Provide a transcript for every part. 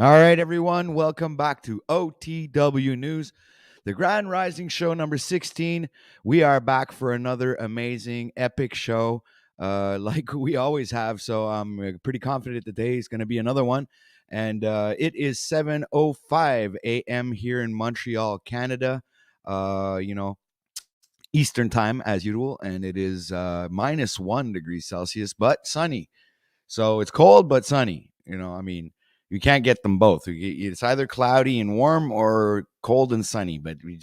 All right, everyone, welcome back to OTW News, the Grand Rising Show number 16. We are back for another amazing, epic show like we always have. So I'm pretty confident today is going to be another one. And it is 7:05 a.m. here in Montreal, Canada. You know, Eastern time as usual, and it is -1 degree Celsius, but sunny. So it's cold but sunny. I mean, you can't get them both. It's either cloudy and warm or cold and sunny, but you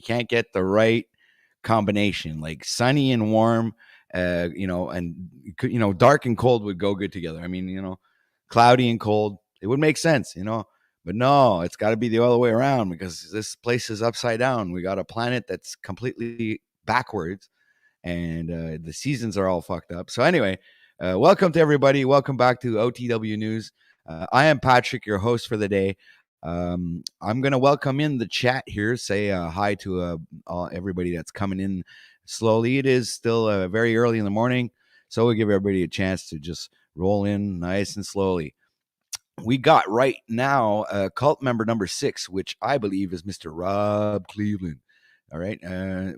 can't get the right combination. Like sunny and warm, and dark and cold would go good together. I mean, cloudy and cold, it would make sense. But no, it's got to be the other way around because this place is upside down. We got a planet that's completely backwards, and the seasons are all fucked up. So anyway, welcome to everybody. Welcome back to OTW News. I am Patrick, your host for the day. I'm going to welcome in the chat here. Say hi to everybody that's coming in slowly. It is still very early in the morning, so we'll give everybody a chance to just roll in nice and slowly. We got right now cult member number 6, which I believe is Mr. Rob Cleveland. All right.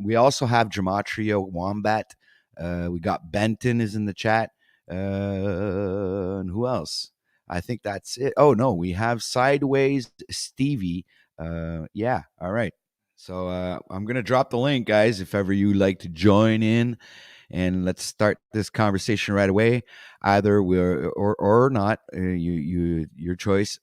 We also have Gematria Wombat. We got Benton is in the chat. And who else? I think that's it. Oh, no, we have Sideways Stevie. Yeah. All right. So I'm going to drop the link, guys, if ever you like to join in. And let's start this conversation right away. Either we're or not. Your choice.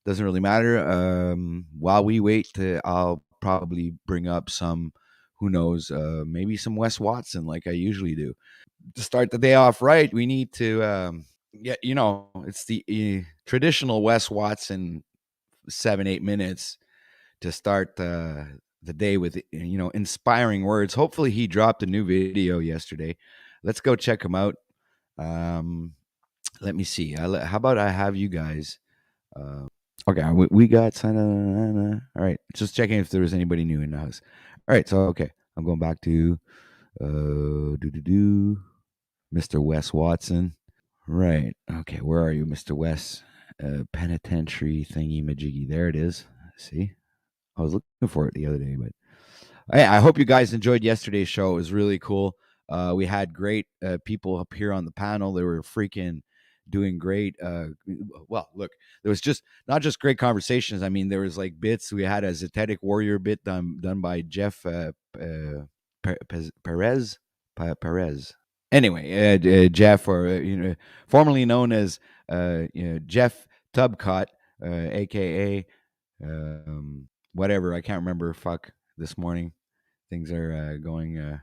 Doesn't really matter. While we wait, I'll probably bring up some, who knows, maybe some Wes Watson like I usually do. To start the day off right, we need to it's the traditional Wes Watson 7-8 minutes to start the day with inspiring words. Hopefully he dropped a new video yesterday. Let's go check him out. Let me see. How about I have you guys okay, we got all right, just checking if there was anybody new in the house. All right, so okay, I'm going back to Mr. Wes Watson. Right. Okay, where are you, Mr. Wes? Penitentiary thingy majiggy. There it is. See? I was looking for it the other day, but I hope you guys enjoyed yesterday's show. It was really cool. We had great people up here on the panel. They were freaking doing great. Well, look, there was just not just great conversations. I mean, there was like bits. We had a Zetetic Warrior bit done by Jeff Perez. Anyway, Jeff, or formerly known as Jeff Tubcott, aka whatever. I can't remember. Fuck, this morning things are going a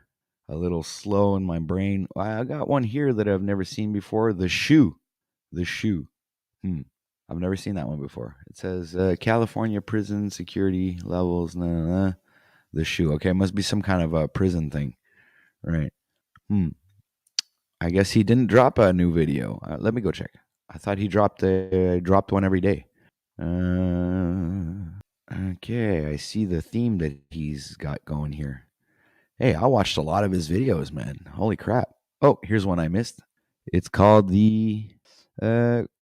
little slow in my brain. I got one here that I've never seen before. The shoe. I've never seen that one before. It says California prison security levels. The shoe. Okay, it must be some kind of a prison thing, right? I guess he didn't drop a new video. Let me go check. I thought he dropped one every day. Okay, I see the theme that he's got going here. Hey, I watched a lot of his videos, man. Holy crap. Oh, here's one I missed. It's called the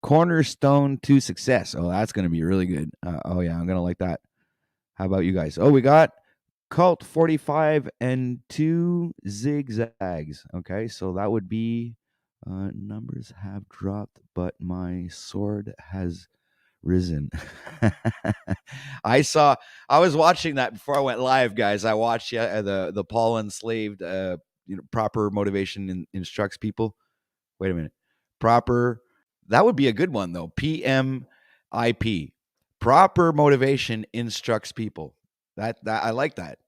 Cornerstone to Success. Oh, that's going to be really good. Oh, yeah, I'm going to like that. How about you guys? Oh, we got Cult 45 and 2 zigzags. Okay, so that would be numbers have dropped, but my sword has risen. I was watching that before I went live, guys. I watched the Paul Enslaved proper motivation instructs people. Wait a minute. Proper, that would be a good one though. PMIP. Proper motivation instructs people. That I like that.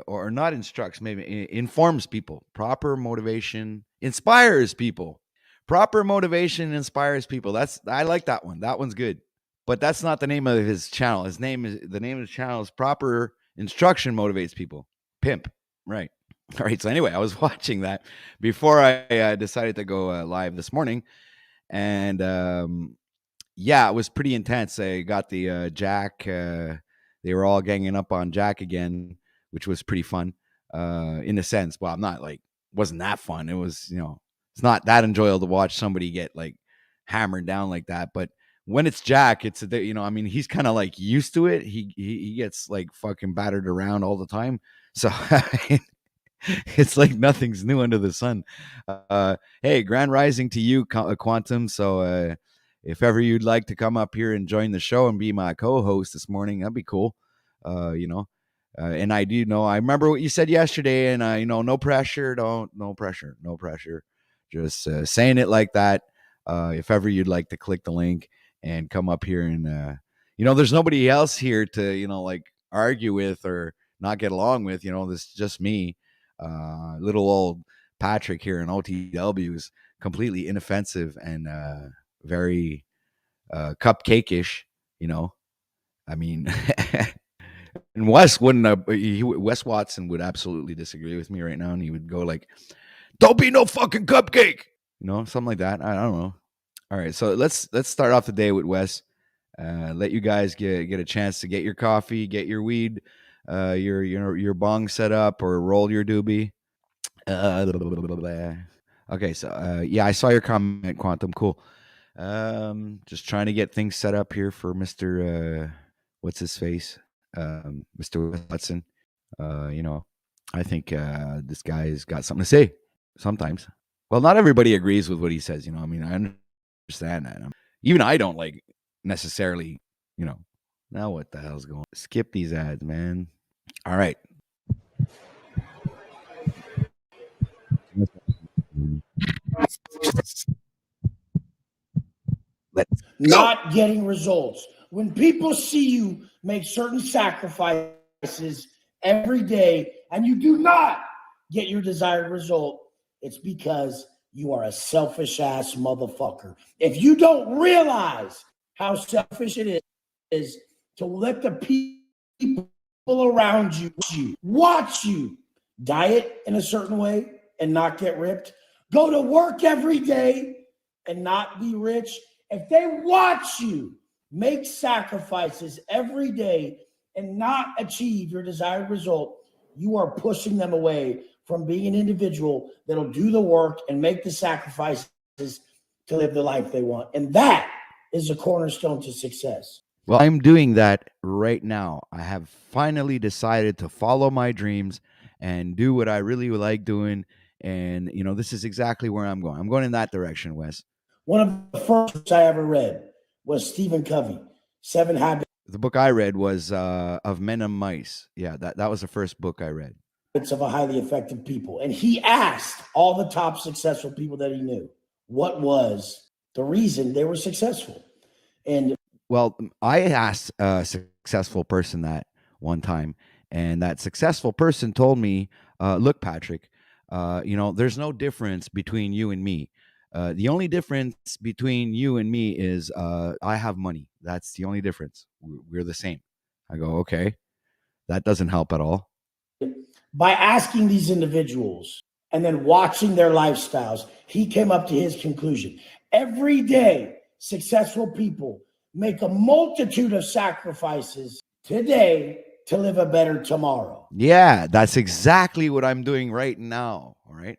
Or not instructs, maybe informs people. Proper motivation inspires people. Proper motivation inspires people. I like that one. That one's good. But that's not the name of his channel. The name of his channel is Proper Instruction Motivates People. Pimp. Right. All right. So anyway, I was watching that before I decided to go live this morning. And yeah, it was pretty intense. I got the Jack. They were all ganging up on Jack again, which was pretty fun in a sense. Well, I'm not like, wasn't that fun. It was, it's not that enjoyable to watch somebody get like hammered down like that. But when it's Jack, it's I mean, he's kind of like used to it. He gets like fucking battered around all the time. So it's like nothing's new under the sun. Hey, grand rising to you, Quantum. So if ever you'd like to come up here and join the show and be my co-host this morning, that'd be cool. And I do know, I remember what you said yesterday, and no pressure, no pressure. Just saying it like that. If ever you'd like to click the link and come up here and, there's nobody else here to, like argue with or not get along with, this is just me. Little old Patrick here in OTW is completely inoffensive and very cupcake-ish, I mean, and Wes wouldn't. Wes Watson would absolutely disagree with me right now, and he would go like, "Don't be no fucking cupcake," something like that. I don't know. All right, so let's start off the day with Wes. Let you guys get a chance to get your coffee, get your weed, your bong set up, or roll your doobie. Okay, so yeah, I saw your comment, Quantum. Cool. Just trying to get things set up here for Mr. What's his face? Mr. Hudson. I think this guy's got something to say sometimes. Well, not everybody agrees with what he says. I mean, I understand that. Even I don't like necessarily. Now what the hell's going on? Skip these ads, man. All right. Not getting results. When people see you make certain sacrifices every day and you do not get your desired result, it's because you are a selfish ass motherfucker. If you don't realize how selfish it is to let the people around you watch you diet in a certain way and not get ripped, go to work every day and not be rich, if they watch you make sacrifices every day and not achieve your desired result, you are pushing them away from being an individual that'll do the work and make the sacrifices to live the life they want. And that is a cornerstone to success. Well, I'm doing that right now. I have finally decided to follow my dreams and do what I really like doing. And, this is exactly where I'm going. I'm going in that direction, Wes. One of the first books I ever read was Stephen Covey, 7 Habits. The book I read was Of Men and Mice. Yeah, that was the first book I read. Of a highly effective people. And he asked all the top successful people that he knew, what was the reason they were successful? And well, I asked a successful person that one time, and that successful person told me, look, Patrick, there's no difference between you and me. The only difference between you and me is I have money. That's the only difference. We're the same. I go, okay, that doesn't help at all. By asking these individuals and then watching their lifestyles, he came up to his conclusion. Every day, successful people make a multitude of sacrifices today to live a better tomorrow. Yeah, that's exactly what I'm doing right now. All right.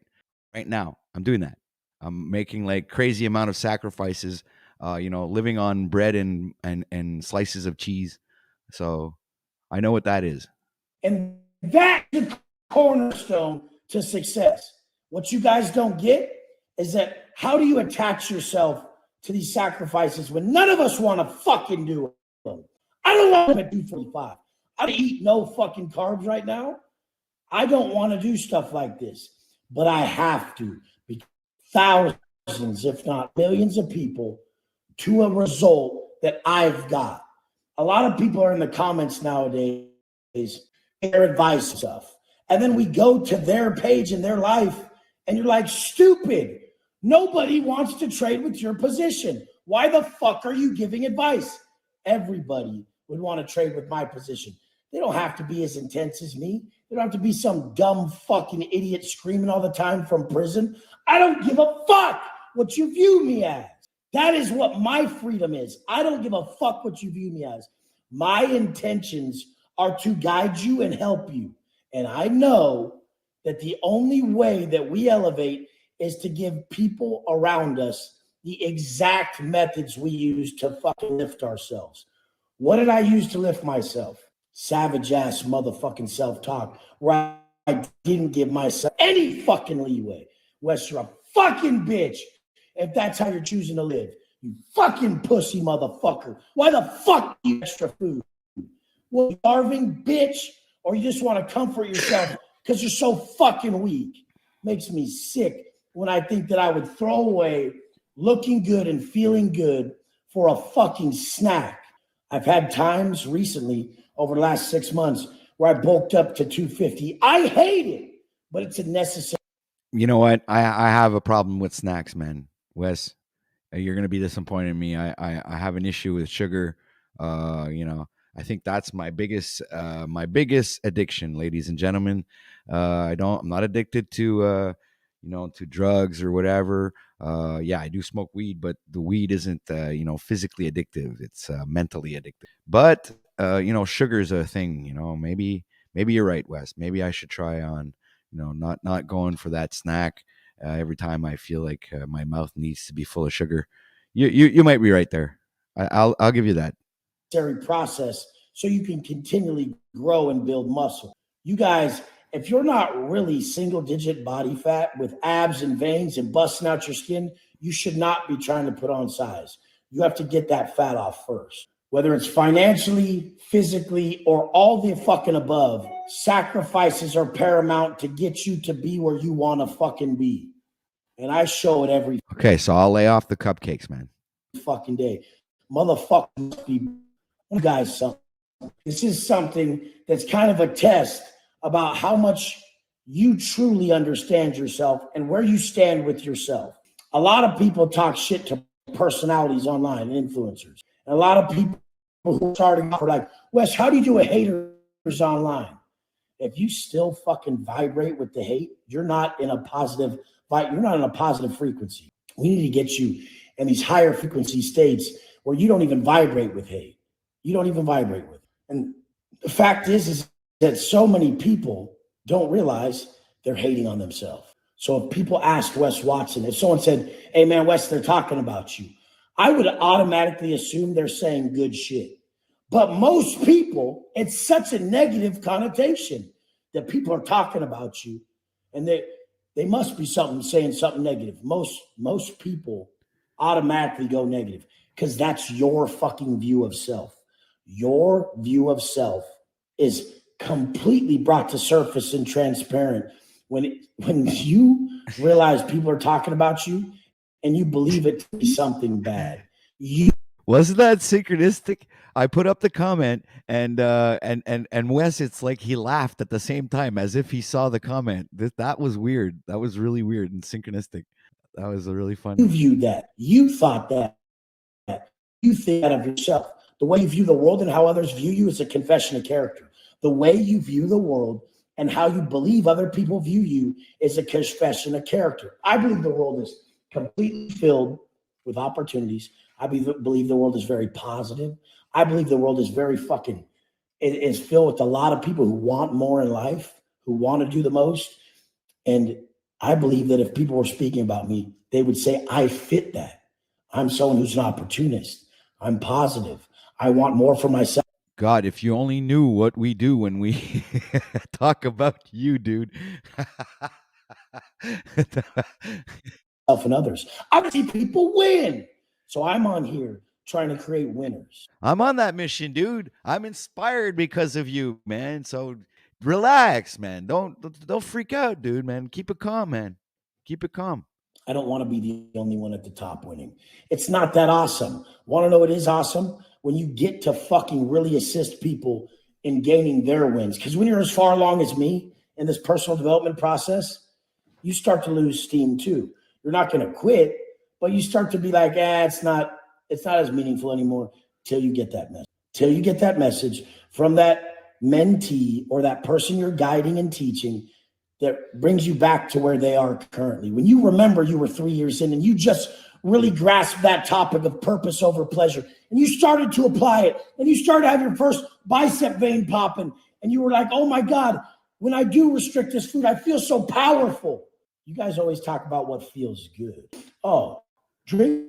Right now, I'm doing that. I'm making like crazy amount of sacrifices, living on bread and slices of cheese. So I know what that is. And that's the cornerstone to success. What you guys don't get is that how do you attach yourself to these sacrifices when none of us want to fucking do them? I don't want to do 245. I don't eat no fucking carbs right now. I don't want to do stuff like this, but I have to. Thousands, if not millions of people to a result that I've got. A lot of people are in the comments nowadays, their advice stuff. And then we go to their page in their life and you're like, stupid. Nobody wants to trade with your position. Why the fuck are you giving advice? Everybody would want to trade with my position. They don't have to be as intense as me. They don't have to be some dumb fucking idiot screaming all the time from prison. I don't give a fuck what you view me as. That is what my freedom is. I don't give a fuck what you view me as. My intentions are to guide you and help you. And I know that the only way that we elevate is to give people around us the exact methods we use to fucking lift ourselves. What did I use to lift myself? Savage ass motherfucking self-talk where I didn't give myself any fucking leeway. Wes, you're a fucking bitch if that's how you're choosing to live. You fucking pussy motherfucker. Why the fuck do you extra food? Well, you starving bitch, or you just want to comfort yourself because you're so fucking weak. Makes me sick when I think that I would throw away looking good and feeling good for a fucking snack. I've had times recently over the last 6 months where I bulked up to 250. I hate it, but it's a necessary. You know what? I have a problem with snacks, man. Wes, you're gonna be disappointed in me. I have an issue with sugar. You know, I think that's my biggest addiction, ladies and gentlemen. I'm not addicted to to drugs or whatever. Yeah, I do smoke weed, but the weed isn't physically addictive. It's mentally addictive. But sugar is a thing. Maybe you're right, Wes. Maybe I should try on not going for that snack every time I feel like my mouth needs to be full of sugar. You might be right there. I'll give you that. Process so you can continually grow and build muscle. You guys, if you're not really single digit body fat with abs and veins and busting out your skin, you should not be trying to put on size. You have to get that fat off first. Whether it's financially, physically, or all the fucking above, sacrifices are paramount to get you to be where you want to fucking be. And I show it every Okay, so I'll lay off the cupcakes, man. fucking day. Motherfucker must be you guys something. This is something that's kind of a test about how much you truly understand yourself and where you stand with yourself. A lot of people talk shit to personalities online and influencers. And a lot of people who are starting off are like, Wes, how do you do a haters online? If you still fucking vibrate with the hate, you're not in a positive frequency. We need to get you in these higher frequency states where you don't even vibrate with hate. You don't even vibrate with it. And the fact is that so many people don't realize they're hating on themselves. So if people asked Wes Watson, if someone said, hey man, Wes, they're talking about you, I would automatically assume they're saying good shit. But most people, it's such a negative connotation that people are talking about you and they must be saying something negative. Most people automatically go negative because that's your fucking view of self. Your view of self is completely brought to surface and transparent when you realize people are talking about you and you believe it to be something bad. Wasn't that synchronistic? I put up the comment and Wes, it's like he laughed at the same time as if he saw the comment. That was weird. That was really weird and synchronistic. That was really funny. You viewed that. You thought that. You think that of yourself. The way you view the world and how others view you is a confession of character. The way you view the world and how you believe other people view you is a confession of character. I believe the world is completely filled with opportunities. I believe the world is very positive. I believe the world is it is filled with a lot of people who want more in life, who want to do the most. And I believe that if people were speaking about me, they would say, I fit that. I'm someone who's an opportunist. I'm positive. I want more for myself. God, if you only knew what we do when we talk about you, dude. And others. I see people win. So I'm on here trying to create winners. I'm on that mission, dude. I'm inspired because of you, man. So relax, man. Don't freak out, dude, man. Keep it calm, man. Keep it calm. I don't want to be the only one at the top winning. It's not that awesome. Want to know what is awesome? When you get to fucking really assist people in gaining their wins. Because when you're as far along as me in this personal development process, you start to lose steam too. You're not going to quit, but you start to be like, it's not as meaningful anymore till you get that message. Till you get that message from that mentee or that person you're guiding and teaching that brings you back to where they are currently. When you remember you were 3 years in and you just really grasped that topic of purpose over pleasure and you started to apply it and you started to have your first bicep vein popping and you were like, oh my God, when I do restrict this food, I feel so powerful. You guys always talk about what feels good. Oh, drink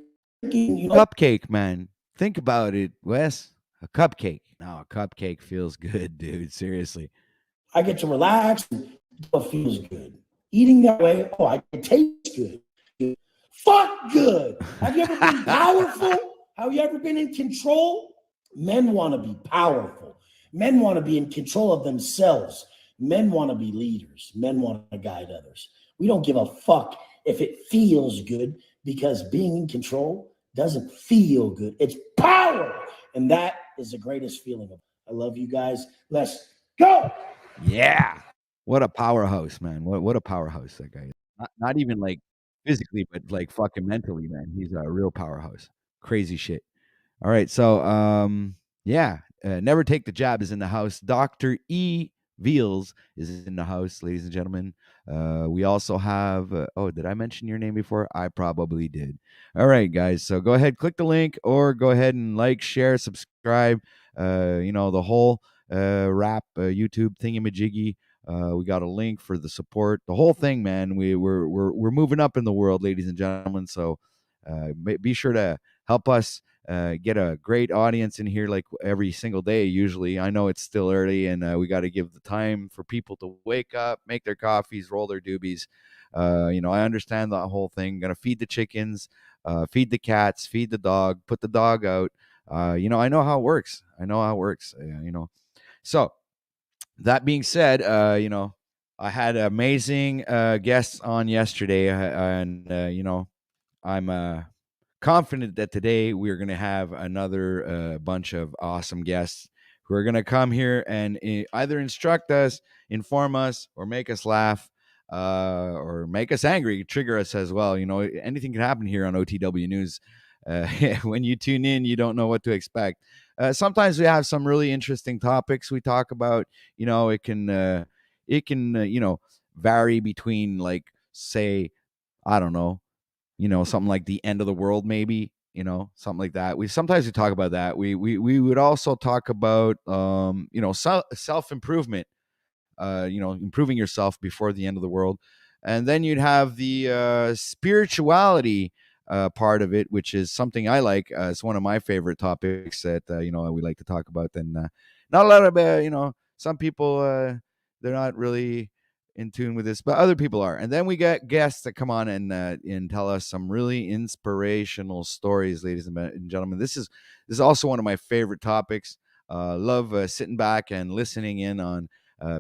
Cupcake, man. Think about it, Wes. A cupcake. No, a cupcake feels good, dude. Seriously. I get to relax and it feels good. Eating that way, it tastes good. Fuck good. Have you ever been powerful? Have you ever been in control? Men want to be powerful. Men want to be in control of themselves. Men want to be leaders. Men want to guide others. We don't give a fuck if it feels good because being in control doesn't feel good. It's power. And that is the greatest feeling of. I love you guys. Let's go. Yeah. What a powerhouse, man. What a powerhouse that guy is. Not even like physically, but like fucking mentally, man. He's a real powerhouse. Crazy shit. All right. So yeah. Never Take the Jab is in the house. Dr. E. Veals is in the house, ladies and gentlemen. We also have did I mention your name before? I probably did. All right, guys. So go ahead, click the link, or go ahead and like, share, subscribe. The whole rap YouTube thingamajiggy. We got a link for the support, the whole thing, man. We're moving up in the world, ladies and gentlemen. So be sure to help us get a great audience in here, like every single day. Usually, I know it's still early, and we got to give the time for people to wake up, make their coffees, roll their doobies. I understand the whole thing. Gonna feed the chickens, feed the cats, feed the dog, put the dog out. I know how it works. So that being said, I had amazing guests on yesterday, and I'm confident that today we're going to have another bunch of awesome guests who are going to come here and either instruct us, inform us, or make us laugh, or make us angry, trigger us as well. Anything can happen here on OTW News. When you tune in, you don't know what to expect. Sometimes we have some really interesting topics we talk about. It can vary between, like, say, I don't know, something like the end of the world, maybe, something like that. We talk about that. We would also talk about self improvement, improving yourself before the end of the world. And then you'd have the spirituality part of it, which is something I like. It's one of my favorite topics that we like to talk about. And not a lot of some people, they're not really in tune with this, but other people are. And then we get guests that come on and tell us some really inspirational stories, ladies and gentlemen. This is also one of my favorite topics. Love sitting back and listening in on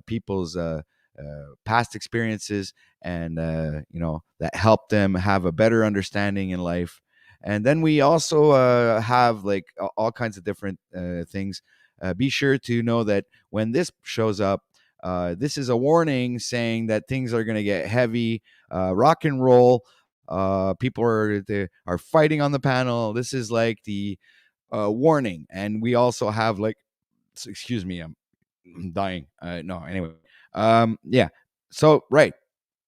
people's past experiences, and that help them have a better understanding in life. And then we also have like all kinds of different things. Be sure to know that when this shows up, this is a warning saying that things are going to get heavy, rock and roll. People are fighting on the panel. This is like the warning. And we also have, like, excuse me, I'm dying. No, anyway. Yeah. So, right.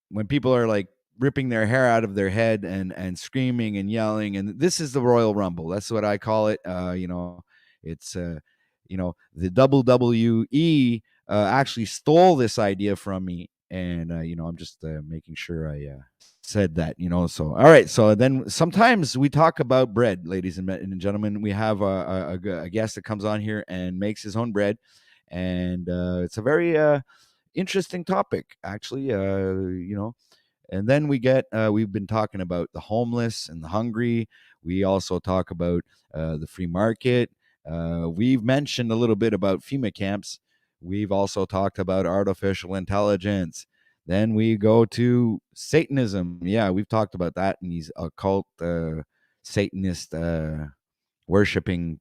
When people are like ripping their hair out of their head and screaming and yelling, and this is the Royal Rumble. That's what I call it. It's the WWE actually stole this idea from me, and I'm just making sure I said that. So all right. So then sometimes we talk about bread, ladies and gentlemen. We have a guest that comes on here and makes his own bread, and it's a very interesting topic, actually. And then we've been talking about the homeless and the hungry. We also talk about the free market. We've mentioned a little bit about FEMA camps. We've also talked about artificial intelligence. Then we go to Satanism. Yeah, we've talked about that, and these occult Satanist worshiping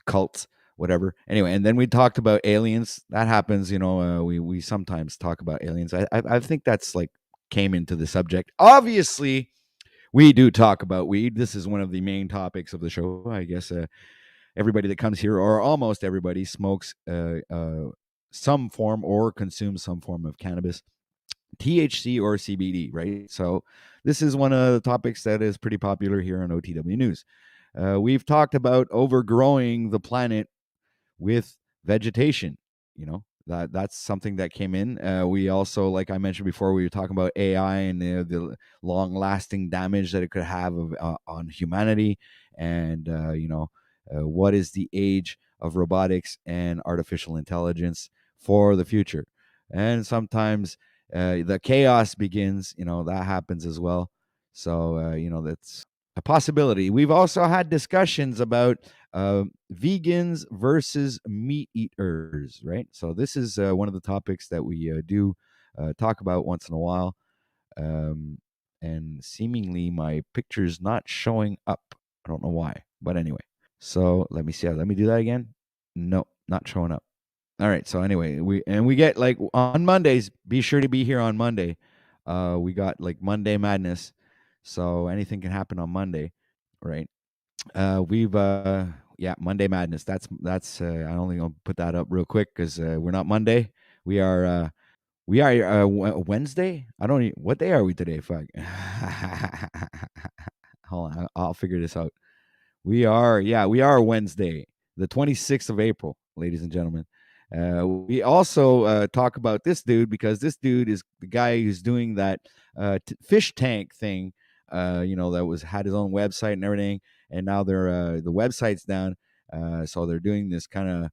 cults, whatever. Anyway, and then we talked about aliens. That happens. We sometimes talk about aliens. I think that's like came into the subject. Obviously, we do talk about weed. This is one of the main topics of the show. I guess everybody that comes here, or almost everybody, smokes some form or consumes some form of cannabis, THC or CBD, right? So this is one of the topics that is pretty popular here on OTW News. We've talked about overgrowing the planet with vegetation. that's something that came in. We also, like I mentioned before, we were talking about AI and the long-lasting damage that it could have on humanity, and what is the age of robotics and artificial intelligence for the future. And sometimes the chaos begins. That happens as well. So that's a possibility. We've also had discussions about vegans versus meat eaters, right? So this is one of the topics that we do talk about once in a while. Um, and seemingly my picture's not showing up. I don't know why, but anyway. So let me see. Let me do that again. No, not showing up. All right. So anyway, we get like on Mondays. Be sure to be here on Monday. We got like Monday Madness, so anything can happen on Monday, right? We've Yeah, Monday Madness. That's I only gonna put that up real quick because we're not Monday. We are Wednesday. I don't even, what day are we today? Fuck. Hold on, I'll figure this out. We are Wednesday, the 26th of April, ladies and gentlemen. We also talk about this dude because this dude is the guy who's doing that fish tank thing. That was had his own website and everything, and now the website's down. So they're doing this kind of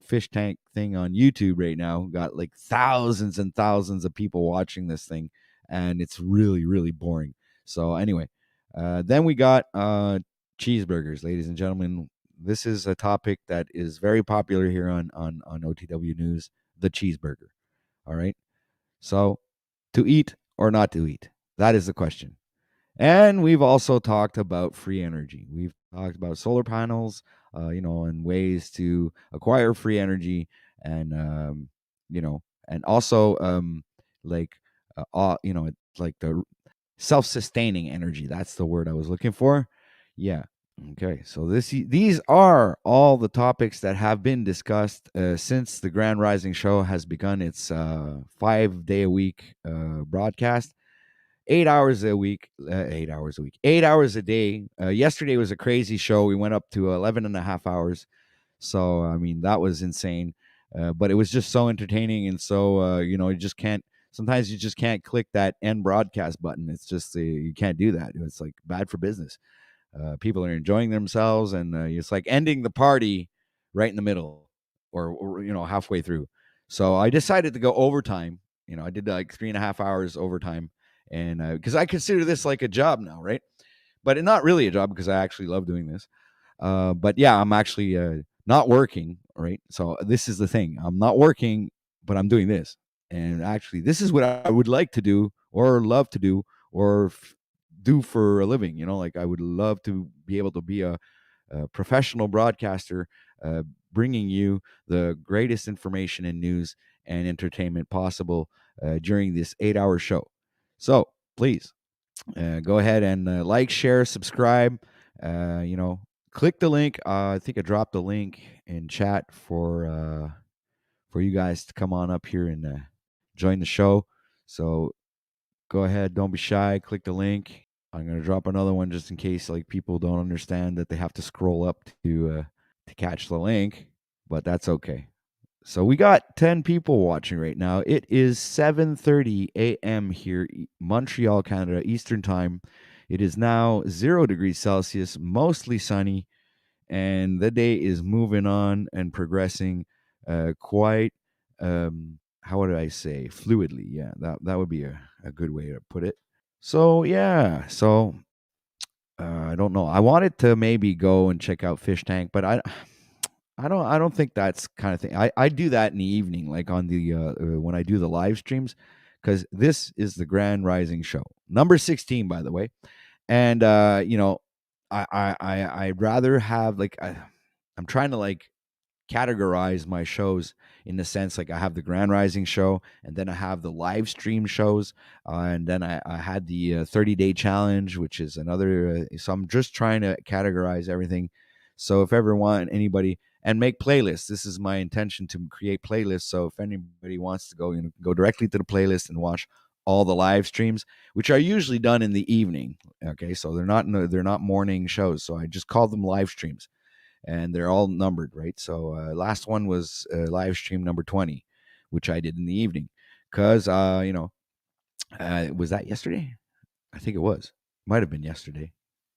fish tank thing on YouTube right now. Got like thousands and thousands of people watching this thing, and it's really, really boring. So anyway, then we got cheeseburgers, ladies and gentlemen. This is a topic that is very popular here on OTW News. The cheeseburger. All right. So, to eat or not to eat? That is the question. And we've also talked about free energy. We've talked about solar panels, and ways to acquire free energy, and and also like like the self-sustaining energy. That's the word I was looking for. Yeah. Okay. So these are all the topics that have been discussed since the Grand Rising Show has begun its 5 day a week broadcast. 8 hours a week, 8 hours a week, 8 hours a day. Yesterday was a crazy show. We went up to 11 and a half hours. So, I mean, that was insane. But it was just so entertaining. And so, you just can't, sometimes you just can't click that end broadcast button. It's just, you can't do that. It's like bad for business. People are enjoying themselves, and it's like ending the party right in the middle, or halfway through. So I decided to go overtime. I did like 3.5 hours overtime, and because I consider this like a job now, right? But it's not really a job because I actually love doing this. But yeah, I'm actually not working, right? So this is the thing: I'm not working, but I'm doing this, and actually, this is what I would like to do, or love to do, or do for a living. Like I would love to be able to be a professional broadcaster, bringing you the greatest information and news and entertainment possible during this 8 hour show. So please go ahead and like, share, subscribe. Click the link. I think I dropped the link in chat for you guys to come on up here and join the show. So go ahead, don't be shy. Click the link. I'm gonna drop another one just in case like people don't understand that they have to scroll up to catch the link, but that's okay. So we got 10 people watching right now. It is 7:30 a.m. here, Montreal, Canada, Eastern Time. It is now 0 degrees Celsius, mostly sunny, and the day is moving on and progressing quite how would I say, fluidly. Yeah, that would be a good way to put it. So yeah, so I don't know. I wanted to maybe go and check out Fish Tank, but I don't think that's kind of thing. I do that in the evening, like on the when I do the live streams, because this is the Grand Rising Show, number 16, by the way. And I'd rather have like I'm trying to like categorize my shows in the sense like I have the Grand Rising show, and then I have the live stream shows, and then I had the 30-day challenge, which is another. So I'm just trying to categorize everything. So if ever want anybody and make playlists, this is my intention to create playlists. So if anybody wants to go, go directly to the playlist and watch all the live streams, which are usually done in the evening. Okay, so they're not morning shows. So I just call them live streams, and they're all numbered, right? So last one was live stream number 20. which I did in the evening. Because, was that yesterday? I think it was. Might have been yesterday.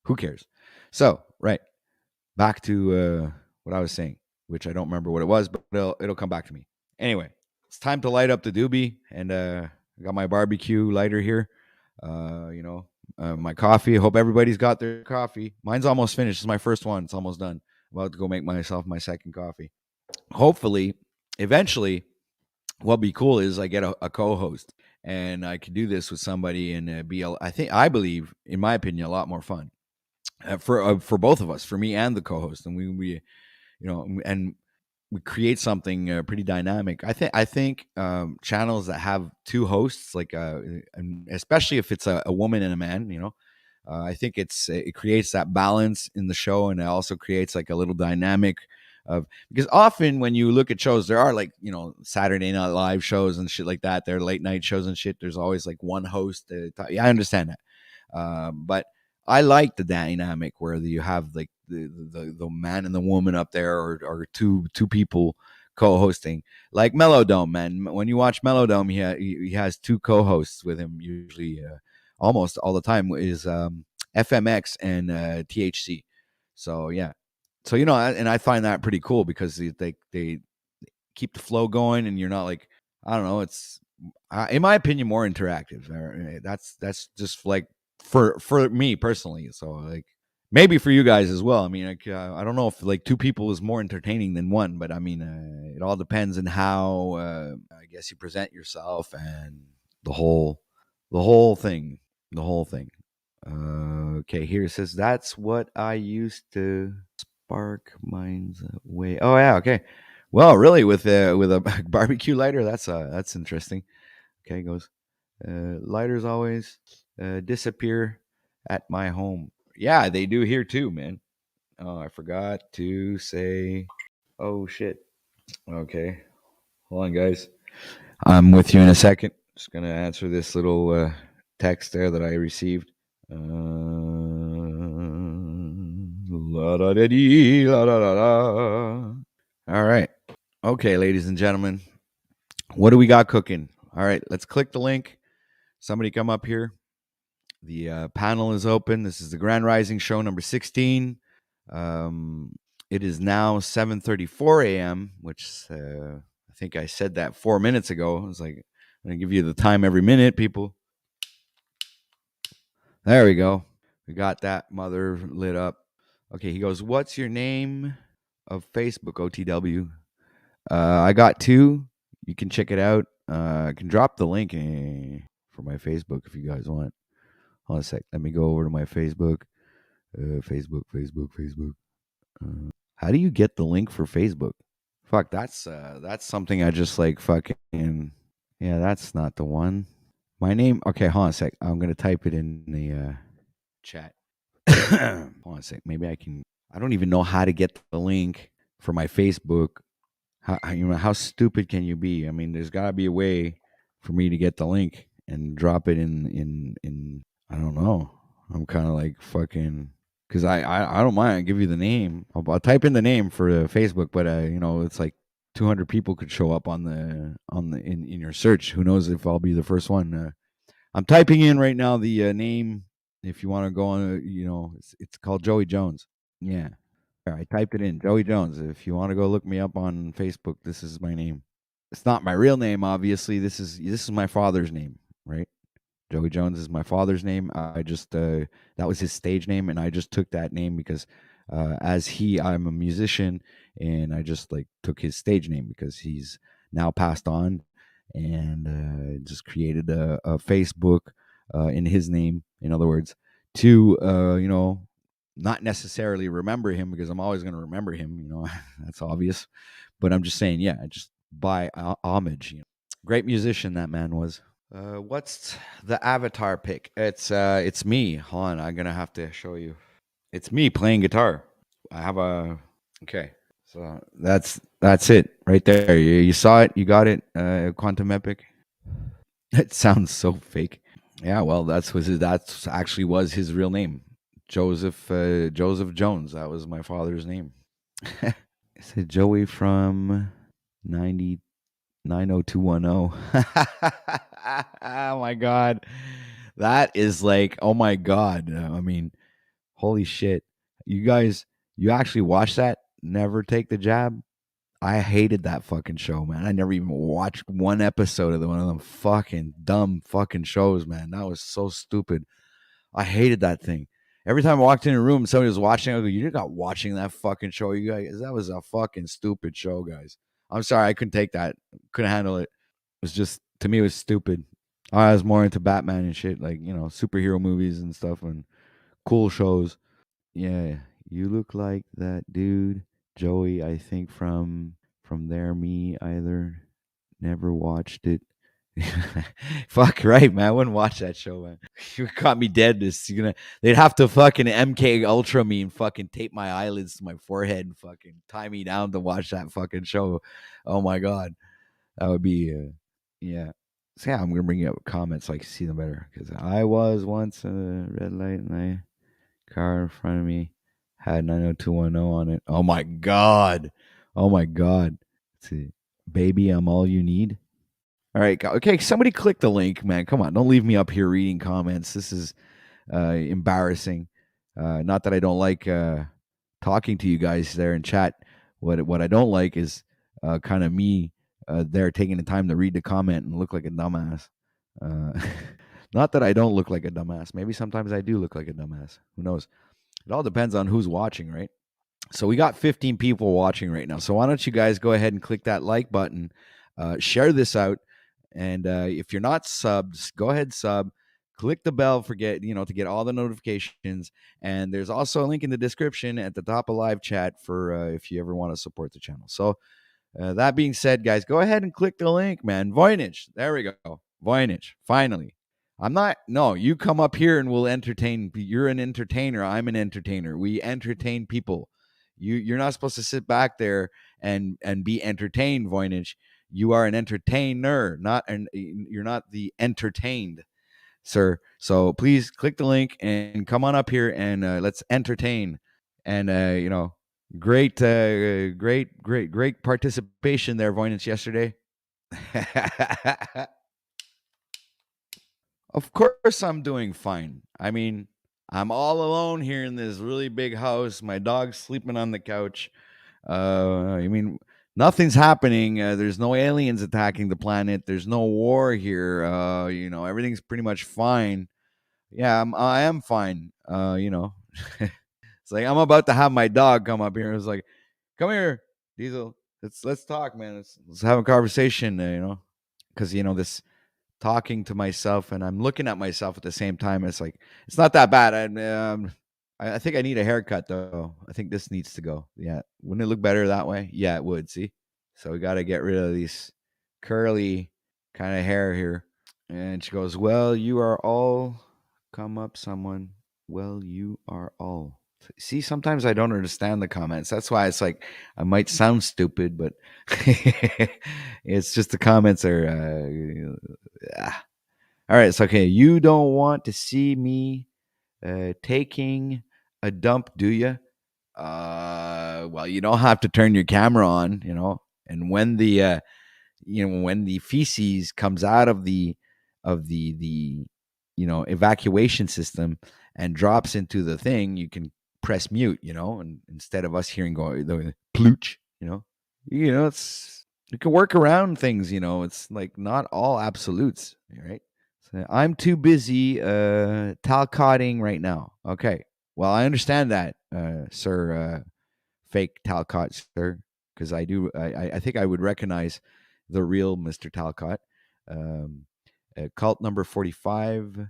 Who cares? So, right. Back to what I was saying, which I don't remember what it was, but it'll come back to me. Anyway, it's time to light up the doobie, and I got my barbecue lighter here. My coffee. Hope everybody's got their coffee. Mine's almost finished. It's my first one. It's almost done. I'm about to go make myself my second coffee. Hopefully, eventually, what'll be cool is I get a co-host, and I can do this with somebody and I believe, in my opinion, a lot more fun for both of us, for me and the co-host, and and we create something pretty dynamic. I think channels that have two hosts, like and especially if it's a woman and a man, I think it creates that balance in the show, and it also creates like a little dynamic of, because often when you look at shows, there are like Saturday Night Live shows and shit like that. There are late night shows and shit. There's always like one host. Yeah, I understand that, but I like the dynamic where you have like the man and the woman up there, or two people co-hosting, like Melodome. Man, when you watch Melodome, he has two co-hosts with him usually, almost all the time, is FMX and THC. So yeah, so and I find that pretty cool because they keep the flow going, and you're not like, I don't know, it's in my opinion more interactive. That's just like for me personally. So like maybe for you guys as well. I mean, like I don't know if like two people is more entertaining than one, but I mean it all depends on how I guess you present yourself and the whole thing, the whole thing. Okay, here it says that's what I used to spark minds away. Oh yeah, okay. Well, really, with a barbecue lighter, that's interesting. Okay, it goes. Lighters always disappear at my home. Yeah, they do here too, man. Oh, I forgot to say. Oh shit. Okay, hold on, guys. I'm with you in a second. Just gonna answer this little text there that I received. La da da dee, la da da da. All right. Okay, ladies and gentlemen, what do we got cooking? All right, let's click the link. Somebody come up here. The panel is open. This is the Grand Rising Show number 16. It is now 7:34 a.m., which I think I said that 4 minutes ago. I was like, I'm going to give you the time every minute, people. There we go. We got that mother lit up. Okay, he goes, what's your name of Facebook, OTW? I got two. You can check it out. I can drop the link for my Facebook if you guys want. Hold on a sec. Let me go over to my Facebook. Facebook. How do you get the link for Facebook? Fuck, that's something I just like fucking. Yeah, that's not the one. My name. Okay, hold on a sec. I'm gonna type it in the chat. Hold on a sec. Maybe I can. I don't even know how to get the link for my Facebook. How stupid can you be? I mean, there's got to be a way for me to get the link and drop it in. I don't know. I'm kind of like fucking, because I don't mind. I'll give you the name. I'll type in the name for Facebook, but it's like 200 people could show up on the in your search. Who knows if I'll be the first one? I'm typing in right now the name. If you want to go on, it's called Joey Jones. Yeah. I typed it in, Joey Jones. If you want to go look me up on Facebook, this is my name. It's not my real name, obviously. This is my father's name, right? Joey Jones is my father's name. I just that was his stage name, and I just took that name because I'm a musician, and I just like took his stage name because he's now passed on, and just created a Facebook in his name. In other words, to not necessarily remember him, because I'm always going to remember him. That's obvious. But I'm just saying, yeah, just by homage. Great musician that man was. What's the avatar pic? It's me. Hold on, I'm gonna have to show you. It's me playing guitar. I have a okay. So that's it right there. You saw it. You got it. Quantum Epic. It sounds so fake. Yeah, well, that's actually was his real name, Joseph Jones. That was my father's name. It's a Joey from 90. 90210. Oh my god. That is like, oh my god. I mean, holy shit. You guys, you actually watch that? Never Take the Jab? I hated that fucking show, man. I never even watched one episode of one of them fucking dumb fucking shows, man. That was so stupid. I hated that thing. Every time I walked in a room, somebody was watching. I go, "You're not watching that fucking show, you guys. That was a fucking stupid show, guys." I'm sorry, I couldn't take that. Couldn't handle it. It was just, to me, it was stupid. I was more into Batman and shit, like, superhero movies and stuff, and cool shows. Yeah, you look like that dude, Joey. I think from there, me either never watched it. Fuck right, man. I wouldn't watch that show, man. You caught me dead. They'd have to fucking MK Ultra me and fucking tape my eyelids to my forehead and fucking tie me down to watch that fucking show. Oh my god, that would be, yeah. So yeah, I'm gonna bring you up comments so I can see them better, because I was once a red light and I car in front of me had 90210 on it. Oh my god. Oh my god. Let's see. Baby, I'm all you need. All right. Okay. Somebody click the link, man. Come on. Don't leave me up here reading comments. This is embarrassing. Not that I don't like talking to you guys there in chat. What I don't like is kind of me there taking the time to read the comment and look like a dumbass. Uh, not that I don't look like a dumbass. Maybe sometimes I do look like a dumbass. Who knows? It all depends on who's watching, right? So we got 15 people watching right now. So why don't you guys go ahead and click that like button, share this out, and if you're not subbed, go ahead sub, click the bell for to get all the notifications. And there's also a link in the description at the top of live chat for if you ever want to support the channel. So that being said, guys, go ahead and click the link, man. Voynich, there we go. Voynich, finally. I'm not. No, you come up here and we'll entertain. You're an entertainer. I'm an entertainer. We entertain people. You're not supposed to sit back there and be entertained, Voynich. You are an entertainer, you're not the entertained, sir. So please click the link and come on up here and let's entertain. And great participation there, Voynich, yesterday. Of course, I'm doing fine. I mean, I'm all alone here in this really big house. My dog's sleeping on the couch. I mean, nothing's happening. There's no aliens attacking the planet. There's no war here. Everything's pretty much fine. Yeah, I am fine. It's like I'm about to have my dog come up here. It's like, come here, Diesel. Let's talk, man. Let's have a conversation. Because this talking to myself and I'm looking at myself at the same time. It's like, it's not that bad. I think I need a haircut though. I think this needs to go. Yeah. Wouldn't it look better that way? Yeah, it would. See? So we got to get rid of these curly kind of hair here. And she goes, well, you are all, come up someone. Well, you are all. See, sometimes I don't understand the comments. That's why it's like I might sound stupid, but it's just the comments are. All right, it's okay. You don't want to see me taking a dump, do you? Well, you don't have to turn your camera on, And when the feces comes out of the evacuation system and drops into the thing, you can press mute, and instead of us hearing the plooch, it's, you can work around things, it's like not all absolutes, right? So I'm too busy talcotting right now. Okay. Well, I understand that, sir, fake Talcott, sir, because I think I would recognize the real Mr. Talcott. Cult number 45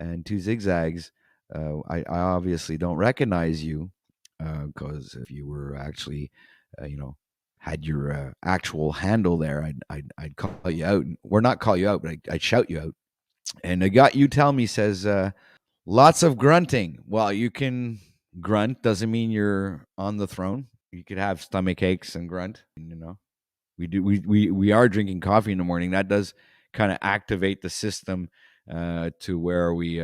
and two zigzags. I obviously don't recognize you because if you were actually, had your actual handle there, I'd call you out. Or not call you out, but I'd shout you out. And I got you tell me says lots of grunting. Well, you can grunt doesn't mean you're on the throne. You could have stomach aches and grunt. We are drinking coffee in the morning. That does kind of activate the system to where we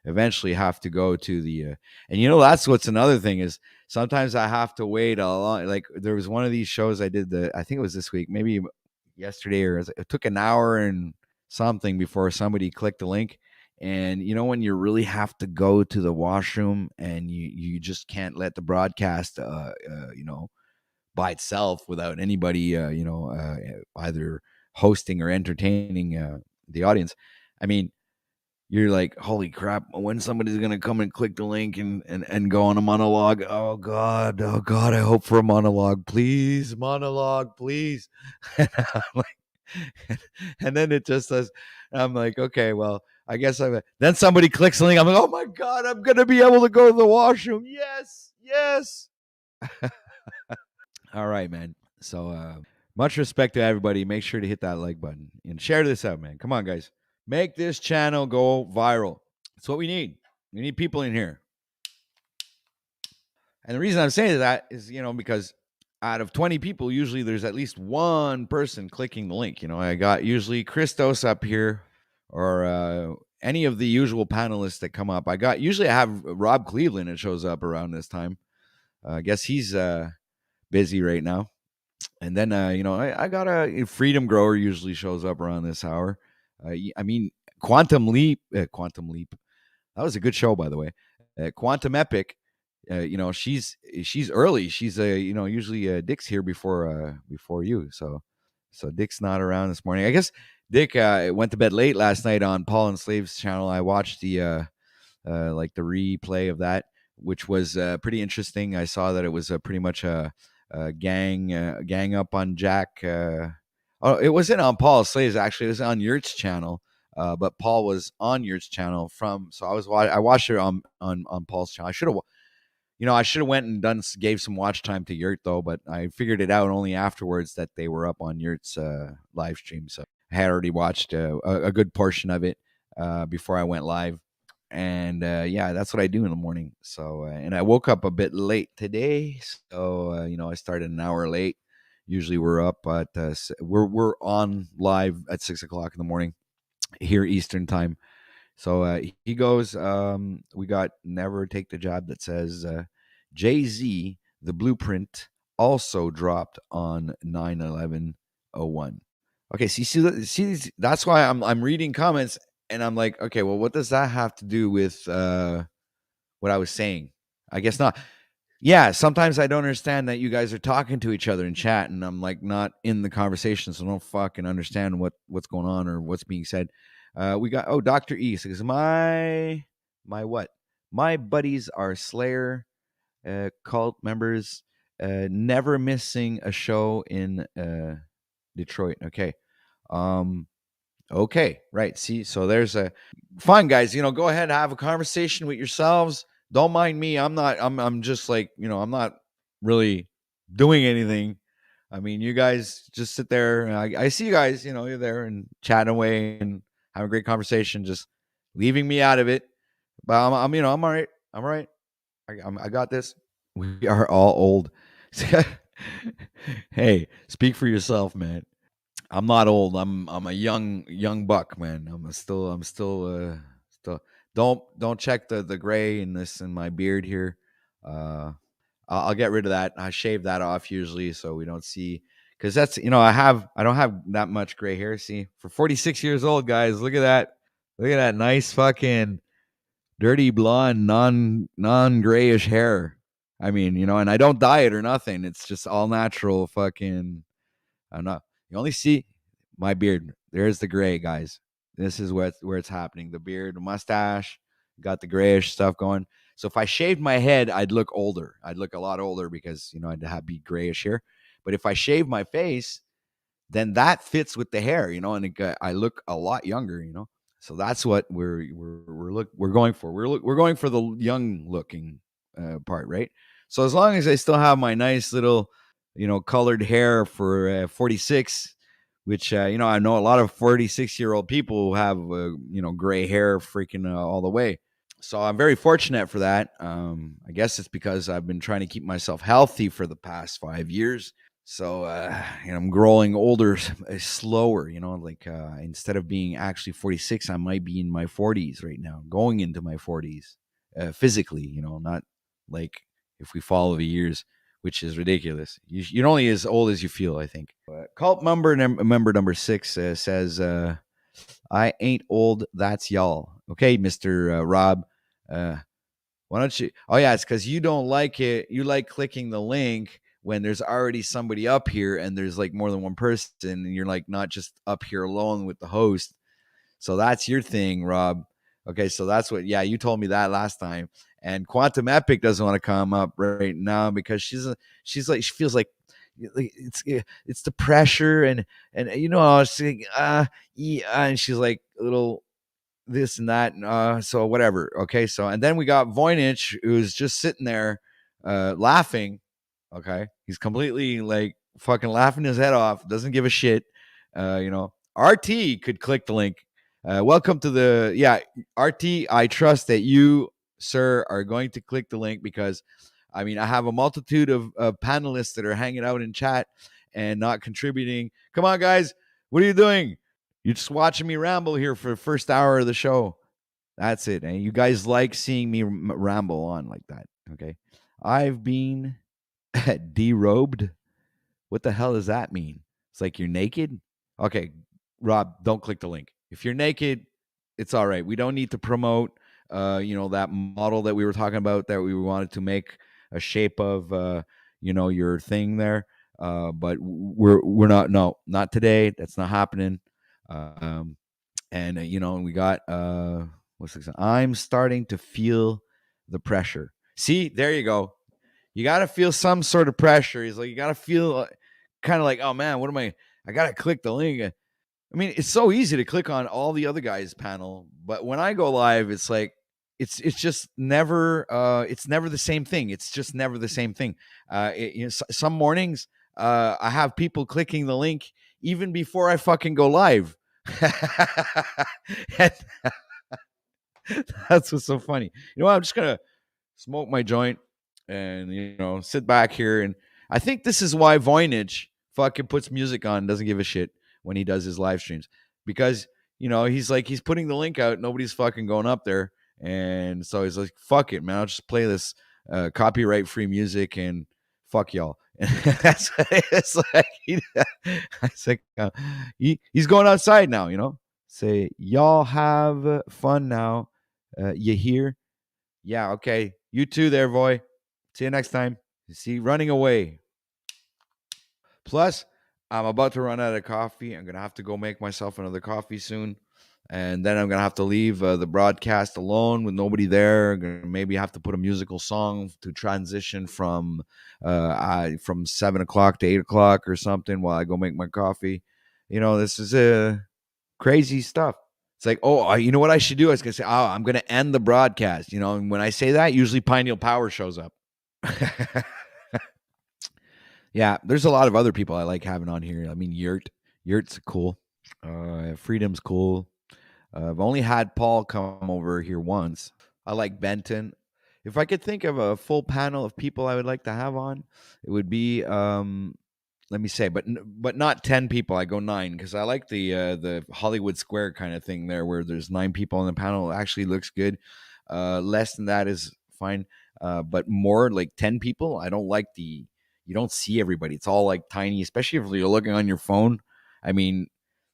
eventually have to go to the and that's what's another thing is sometimes I have to wait a long, like there was one of these shows I did, I think it was this week, maybe yesterday, or it took an hour and something before somebody clicked the link. And when you really have to go to the washroom and you just can't let the broadcast, by itself without anybody, either hosting or entertaining the audience. I mean, you're like, holy crap, when somebody's going to come and click the link and go on a monologue. Oh God, I hope for a monologue, please. Monologue, please. And I'm like, and then it just says, I'm like, okay, well, I guess then somebody clicks the link. I'm like, oh my God, I'm going to be able to go to the washroom. Yes, yes. All right, man. So, much respect to everybody. Make sure to hit that like button and share this out, man. Come on, guys. Make this channel go viral. That's what we need. We need people in here. And the reason I'm saying that is, because out of 20 people, usually there's at least one person clicking the link. I got usually Christos up here, or any of the usual panelists that come up. Usually I have Rob Cleveland that shows up around this time. I guess he's busy right now. And then, I got a Freedom Grower usually shows up around this hour. I mean, Quantum Leap. That was a good show, by the way. Quantum Epic. She's early. She's usually Dick's here before you. So Dick's not around this morning. I guess Dick went to bed late last night on Paul and Slave's channel. I watched the the replay of that, which was pretty interesting. I saw that it was pretty much a gang up on Jack. It wasn't on Paul Slave's, actually. It was on Yurt's channel. But Paul was on Yurt's channel so I watched it on Paul's channel. I should have went and gave some watch time to Yurt though, but I figured it out only afterwards that they were up on Yurt's live stream. So I had already watched a good portion of it before I went live. And yeah, that's what I do in the morning. So and I woke up a bit late today, so I started an hour late. Usually we're up at we're on live at 6 o'clock in the morning here Eastern time. So he goes, we got Never Take the Job that says Jay-Z, the blueprint, also dropped on 9/11/01. Okay, see, that's why I'm reading comments and I'm like, okay, well, what does that have to do with what I was saying? I guess not. Yeah, sometimes I don't understand that you guys are talking to each other in chat, and I'm like not in the conversation, so I don't fucking understand what's going on or what's being said. We got Dr. E says my what? My buddies are Slayer cult members, never missing a show in Detroit. Okay. Okay, right. See, so there's a fine, guys. Go ahead and have a conversation with yourselves. Don't mind me. I'm just like, I'm not really doing anything. I mean, you guys just sit there. I see you guys, you're there and chatting away and having a great conversation, just leaving me out of it. But I'm all right. I'm all right. I got this. We are all old. Hey, speak for yourself, man. I'm not old. I'm a young buck, man. I'm still don't check the gray in my beard here. I'll get rid of that. I shave that off usually so we don't see, because that's I don't have that much gray hair. See, for 46 years old, guys, look at that. Look at that nice fucking dirty blonde non grayish hair. I mean, and I don't dye it or nothing. It's just all natural fucking. I don't know. You only see my beard. There's the gray, guys. This is where it's happening. The beard, the mustache, got the grayish stuff going. So if I shaved my head, I'd look older. I'd look a lot older because I'd be grayish here. But if I shave my face, then that fits with the hair, and I look a lot younger. So that's what we're going for. We're going for the young looking part, right? So as long as I still have my nice little colored hair for 46, which I know a lot of 46-year-old people who have gray hair freaking all the way. So I'm very fortunate for that. I guess it's because I've been trying to keep myself healthy for the past 5 years. So I'm growing older slower, instead of being actually 46, I might be in my 40s right now, going into my 40s physically, not like if we follow the years, which is ridiculous. You're only as old as you feel, I think. Cult member number 6 says, I ain't old, that's y'all. Okay, Mr. Rob. Why don't you? Oh, yeah, it's because you don't like it. You like clicking the link when there's already somebody up here and there's like more than one person and you're like not just up here alone with the host. So that's your thing, Rob. Okay, so that's what, yeah, you told me that last time. And Quantum Epic doesn't want to come up right now because she's like, she feels like it's the pressure and you know, she's like, yeah, and she's like a little this and that. So whatever. Okay. So, and then we got Voynich, who's just sitting there laughing. Okay. He's completely like fucking laughing his head off. Doesn't give a shit. You know, RT could click the link. Welcome to the, yeah, RT. I trust that you, sir, are going to click the link because I mean, I have a multitude of panelists that are hanging out in chat and not contributing. Come on, guys. What are you doing? You're just watching me ramble here for the first hour of the show. That's it. And you guys like seeing me ramble on like that. Okay. I've been derobed. What the hell does that mean? It's like you're naked? Okay. Rob, don't click the link. If you're naked, it's all right. We don't need to promote you know, that model that we were talking about that we wanted to make a shape of you know, your thing there. But we're not today. That's not happening. Um, and you know, we got what's this? I'm starting to feel the pressure. See, there you go. You got to feel some sort of pressure. He's like, you got to feel kind of like, oh man, what am I got to click the link. I mean, it's so easy to click on all the other guys' panel, but when I go live, it's like it's just never it's never the same thing. It's just never the same thing. You know, some mornings I have people clicking the link even before I fucking go live. That's what's so funny. You know what? I'm just gonna smoke my joint and you know sit back here. And I think this is why Voynich fucking puts music on, doesn't give a shit when he does his live streams because you know he's putting the link out. Nobody's fucking going up there, and so he's like, "Fuck it, man! I'll just play this copyright free music and fuck y'all." And that's what it's like. It's like he's going outside now. You know, say y'all have fun now. You hear? Yeah, okay. You too there, boy. See you next time. See, running away. Plus, I'm about to run out of coffee. I'm going to have to go make myself another coffee soon. And then I'm going to have to leave the broadcast alone with nobody there. I'm going to maybe have to put a musical song to transition from 7 o'clock to 8 o'clock or something while I go make my coffee. You know, this is crazy stuff. It's like, oh, you know what I should do? I was going to say, oh, I'm going to end the broadcast. You know, and when I say that, usually Pineal Power shows up. Yeah, there's a lot of other people I like having on here. I mean, Yurt's cool. Freedom's cool. I've only had Paul come over here once. I like Benton. If I could think of a full panel of people I would like to have on, it would be let me say, but not 10 people. I go 9 because I like the Hollywood Square kind of thing there, where there's 9 people on the panel. It actually looks good. Less than that is fine, but more like 10 people. I don't like you don't see everybody. It's all like tiny, especially if you're looking on your phone. I mean,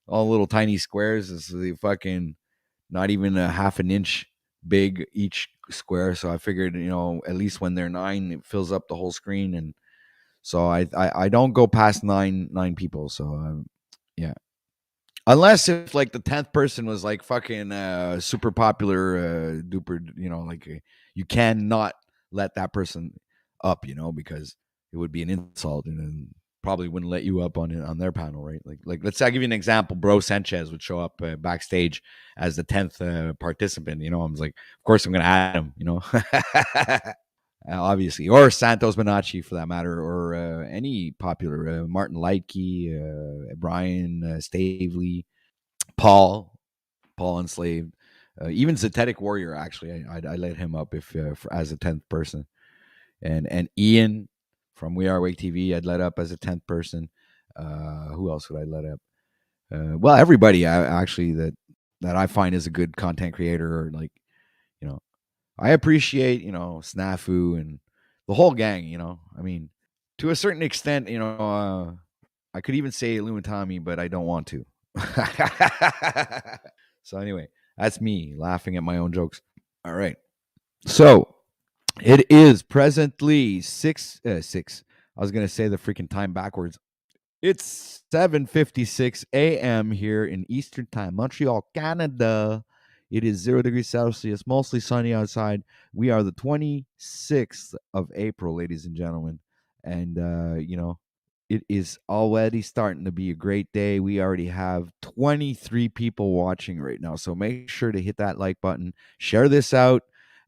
all little tiny squares is the fucking not even a half an inch big each square. So I figured, you know, at least when they're 9, it fills up the whole screen, and so I don't go past nine people. So yeah, unless if like the 10th person was like fucking super popular, duper, you know, like you cannot let that person up, you know, because it would be an insult and then probably wouldn't let you up on their panel, right? Like let's say I give you an example. Bro Sanchez would show up backstage as the 10th participant. You know, I'm like, of course I'm gonna add him. You know. Obviously, or Santos Bonacci for that matter, or any popular Martin Lightke, Brian Stavely, Paul Enslaved, even Zetetic Warrior. Actually, I let him up if as a 10th person, and Ian from We Are Wake TV, I'd let up as a 10th person. Who else would I let up? Well, everybody actually that I find is a good content creator, or like, you know, I appreciate, you know, Snafu and the whole gang, you know. I mean, To a certain extent, I could even say Illuminati, but I don't want to. So anyway, that's me laughing at my own jokes. All right. So it is presently six. I was gonna say the freaking time backwards. It's 7:56 a.m. here in Eastern Time, Montreal, Canada. It is 0 degrees Celsius, mostly sunny outside. We are the 26th of April, ladies and gentlemen. And, it is already starting to be a great day. We already have 23 people watching right now. So make sure to hit that like button, share this out,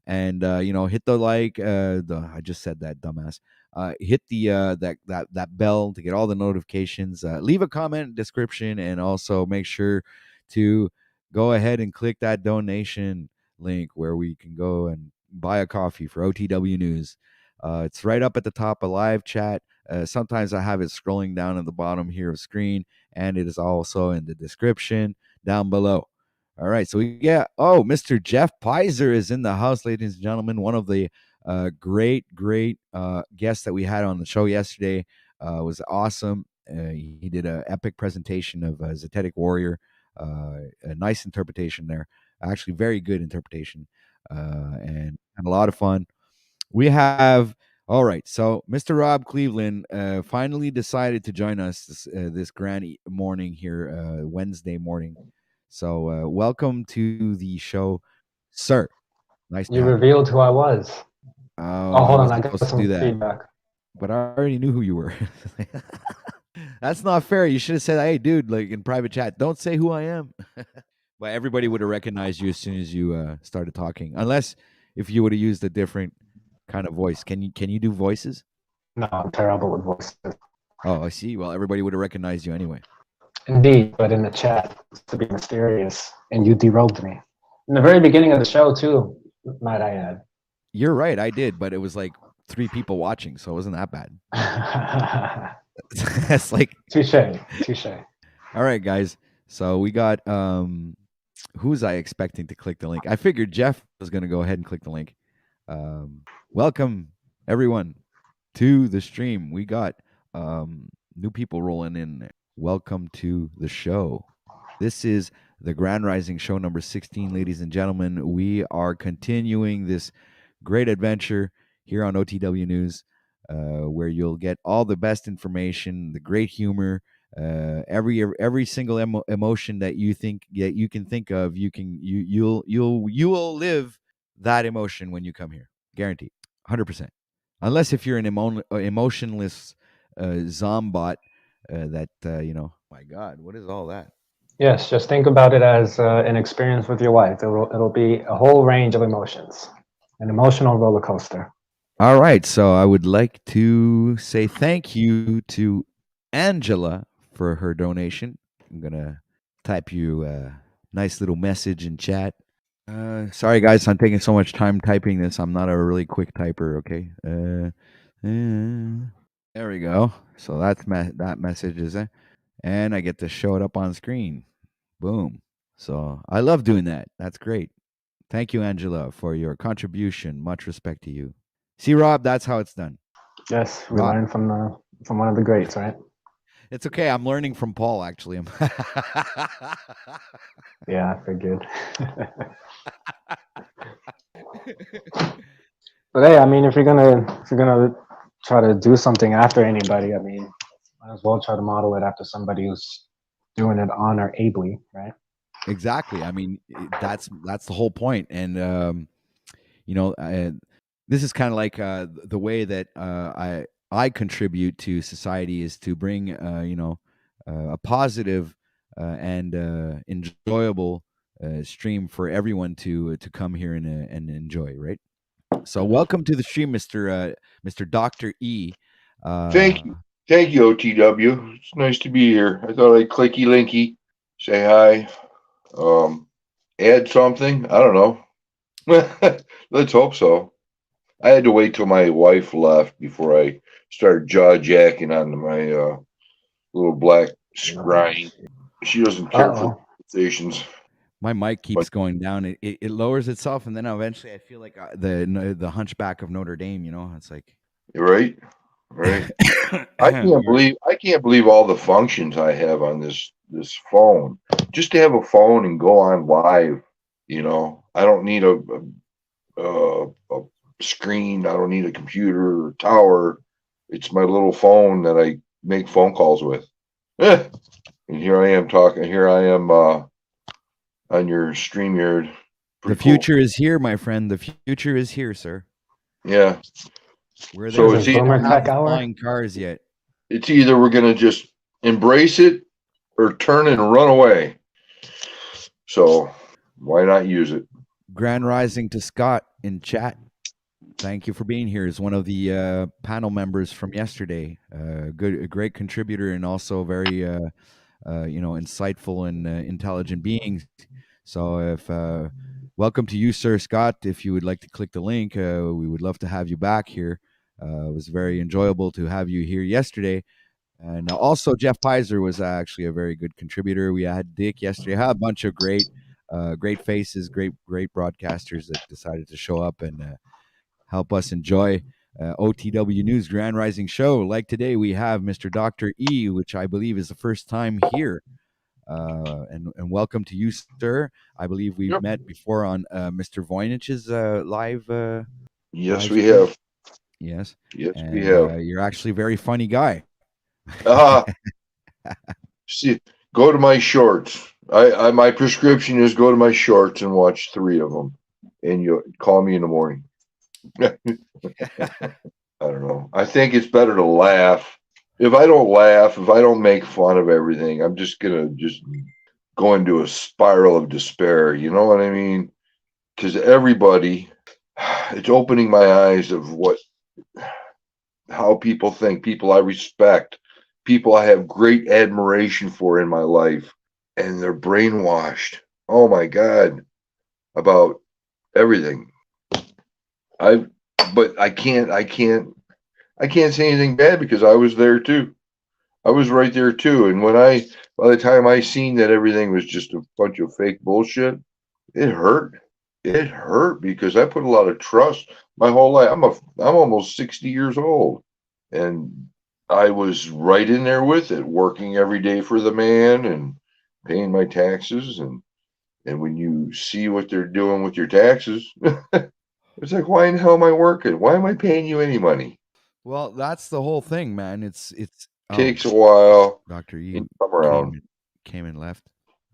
and, hit the like. I just said that, dumbass. Hit the that bell to get all the notifications. Leave a comment, description, and also make sure to go ahead and click that donation link where we can go and buy a coffee for OTW News. It's right up at the top of live chat. Sometimes I have it scrolling down at the bottom here of screen, and it is also in the description down below. All right, so Mr. Jeff Pizer is in the house, ladies and gentlemen. One of the great guest that we had on the show yesterday. Was awesome. He did an epic presentation of Zetetic Warrior. A nice interpretation there. Actually, very good interpretation, and had a lot of fun. We have all right. So, Mr. Rob Cleveland finally decided to join us this grand morning here, Wednesday morning. So, welcome to the show, sir. Nice to You have you. revealed who I was. Oh, Oh, I hold on. I wasn't got supposed to do some that, feedback. but I already knew who you were. That's not fair. You should have said, "Hey, dude," like in private chat. Don't say who I am. But everybody would have recognized you as soon as you started talking, unless if you would have used a different kind of voice. Can you do voices? No, I'm terrible with voices. Oh, I see. Well, everybody would have recognized you anyway. Indeed, but in the chat, it's to be mysterious, and you derobed me. In the very beginning of the show, too, might I add. You're right. I did, but it was like 3 people watching, so it wasn't that bad. It's like Touche. all right, guys. So we got who's I expecting to click the link? I figured Jeff was going to go ahead and click the link. Welcome everyone to the stream. We got new people rolling in. Welcome to the show. This is the Grand Rising show number 16, ladies and gentlemen. We are continuing this great adventure here on OTW News, where you'll get all the best information, the great humor, every single emotion that you can think of. You will live that emotion when you come here, guaranteed, 100%. Unless if you're an emotionless zombot, my God, what is all that? Yes, just think about it as an experience with your wife. It'll be a whole range of emotions, an emotional roller coaster. All right, so I would like to say thank you to Angela for her donation. I'm gonna type you a nice little message in chat. Sorry guys, I'm taking so much time typing this. I'm not a really quick typer. Okay. There we go. So that's that message is it, and I get to show it up on screen. Boom. So I love doing that. That's great. Thank you, Angela, for your contribution. Much respect to you. See, Rob, that's how it's done. Yes, we Rob. learned from one of the greats, right? It's okay. I'm learning from Paul, actually. Yeah, I figured. But hey, I mean, if you're gonna try to do something after anybody, I mean, might as well try to model it after somebody who's doing it honorably, right? Exactly. I mean, that's the whole point. And this is kind of like the way that I contribute to society is to bring a positive and enjoyable stream for everyone to come here and enjoy. Right. So welcome to the stream, Mr. Dr. E. Thank you, OTW. It's nice to be here. I thought I'd clicky linky, say hi, add something. I don't know. Let's hope so. I had to wait till my wife left before I started jaw jacking on my little black screen. She doesn't care for conversations. My mic keeps going down. It lowers itself, and then eventually I feel like the Hunchback of Notre Dame. It's like Right. Right. I can't believe all the functions I have on this phone. Just to have a phone and go on live, I don't need a screen. I don't need a computer or tower. It's my little phone that I make phone calls with. And here I am talking. Here I am on your StreamYard. The future is here, my friend. The future is here, sir. Yeah. We're So there. it's Boomer Tech Hour? Flying cars yet. It's either we're going to just embrace it or turn and run away. So why not use it? Grand rising to Scott in chat. Thank you for being here. As one of the panel members from yesterday. A great contributor, and also very insightful and intelligent being. So if welcome to you, Sir Scott. If you would like to click the link, we would love to have you back here. It was very enjoyable to have you here yesterday. And also Jeff Pizer was actually a very good contributor. We had Dick yesterday. I had a bunch of great faces, great broadcasters that decided to show up and help us enjoy OTW News Grand Rising Show. Like today, we have Mr. Dr. E, which I believe is the first time here. And welcome to you, sir. I believe we've met before on Mr. Voynich's live. Yes, live we stream. have. Yes, and, we have. You're actually a very funny guy. See, go to my shorts. I my prescription is go to my shorts and watch 3 of them, and you call me in the morning. I don't know. I think it's better to laugh. If I don't laugh, if I don't make fun of everything, I'm just gonna go into a spiral of despair. You know what I mean? Because everybody, it's opening my eyes of how people think, people I respect, people I have great admiration for in my life, and they're brainwashed. Oh my God, about everything. But I can't say anything bad because I was there too. I was right there too. And by the time I seen that everything was just a bunch of fake bullshit, it hurt. It hurt because I put a lot of trust my whole life. I'm almost 60 years old, and I was right in there with it, working every day for the man and paying my taxes. And when you see what they're doing with your taxes, it's like, why in the hell am I working? Why am I paying you any money? Well, that's the whole thing, man. It's takes a while. Dr. E come around. Came and left.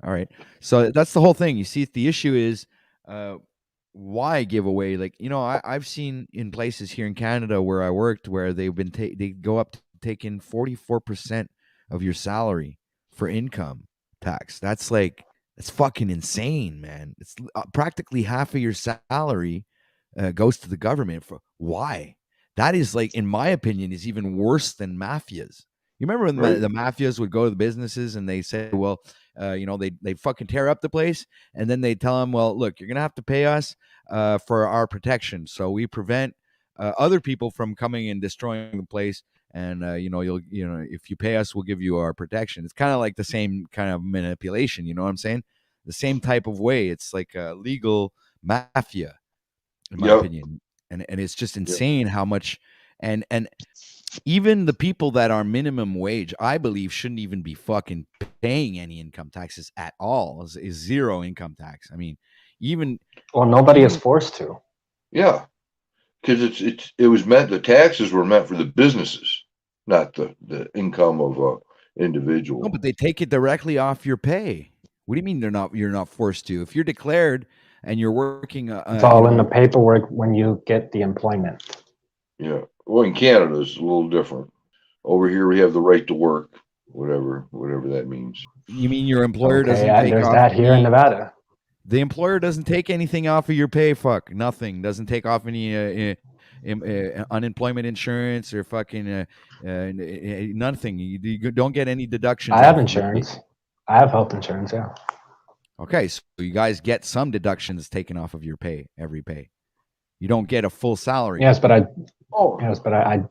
All right. So that's the whole thing. You see, the issue is why give away? Like, I've seen in places here in Canada where I worked where they've been they go up to taking 44% of your salary for income tax. That's fucking insane, man. It's practically half of your salary goes to the government. For why? That is, like, in my opinion, is even worse than mafias. You remember when the mafias would go to the businesses and they say, well, they fucking tear up the place, and then they tell them, well, look, you're gonna have to pay us for our protection, so we prevent other people from coming and destroying the place, and if you pay us, we'll give you our protection. It's kind of like the same kind of manipulation. You know what I'm saying? The same type of way. It's like a legal mafia, in my opinion, and it's just insane how much and even the people that are minimum wage, I believe, shouldn't even be fucking paying any income taxes at all. Is zero income tax. I mean, nobody is forced to. Yeah, because it was meant, the taxes were meant for the businesses, not the income of a individual. No, but they take it directly off your pay. What do you mean you're not forced to? If you're declared and you're working, it's all in the paperwork when you get the employment. Yeah. Well, in Canada, it's a little different. Over here, we have the right to work, whatever that means. You mean your employer doesn't take there's off that here in Nevada. The employer doesn't take anything off of your pay. Fuck, nothing. Doesn't take off any unemployment insurance or fucking nothing. You don't get any deductions. I have insurance. I have health insurance, yeah. Okay, so you guys get some deductions taken off of your pay, every pay. You don't get a full salary. Yes, but I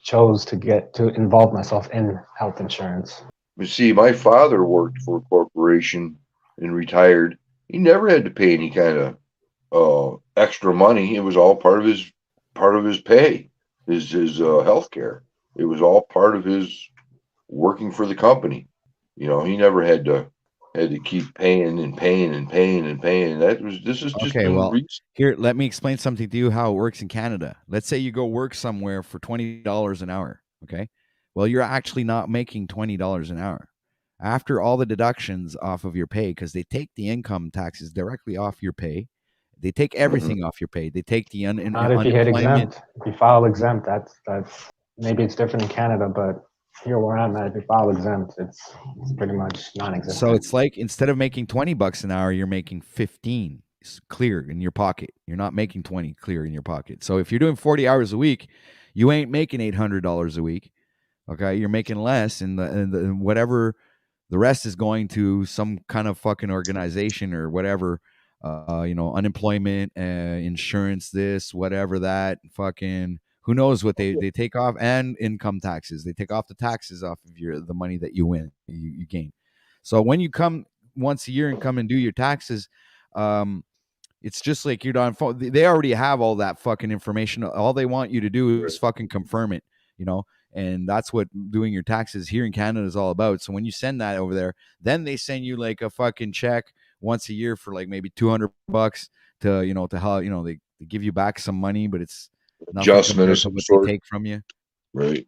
chose to involve myself in health insurance. But see, my father worked for a corporation and retired. He never had to pay any kind of extra money. It was all part of his pay, his health care. It was all part of his working for the company. He never had to keep paying and paying and paying and paying. This has just Okay, been well, recent. here, let me explain something to you how it works in Canada. Let's say you go work somewhere for $20 an hour. Okay. Well, you're actually not making $20 an hour. After all the deductions off of your pay, because they take the income taxes directly off your pay, they take everything off your pay. They take the Not if you hit unemployment. exempt. If you file exempt, that's maybe it's different in Canada, but here where I'm at, if you file exempt, it's pretty much So non-existent. it's like instead of making $20 an hour, you're making 15 clear in your pocket. You're not making 20 clear in your pocket. So if you're doing 40 hours a week, you ain't making $800 a week. Okay, you're making less, and whatever the rest is going to some kind of fucking organization or whatever. Unemployment, insurance, this, whatever that, fucking who knows what they take off, and income taxes. They take off the taxes off of the money that you gain. So when you come once a year and come and do your taxes, it's just like you're on phone. They already have all that fucking information. All they want you to do is fucking confirm it, and that's what doing your taxes here in Canada is all about. So when you send that over there, then they send you like a fucking check once a year for like maybe $200 to how, they give you back some money, but it's nothing Adjustment of compared to some what they sort. take from you. Right.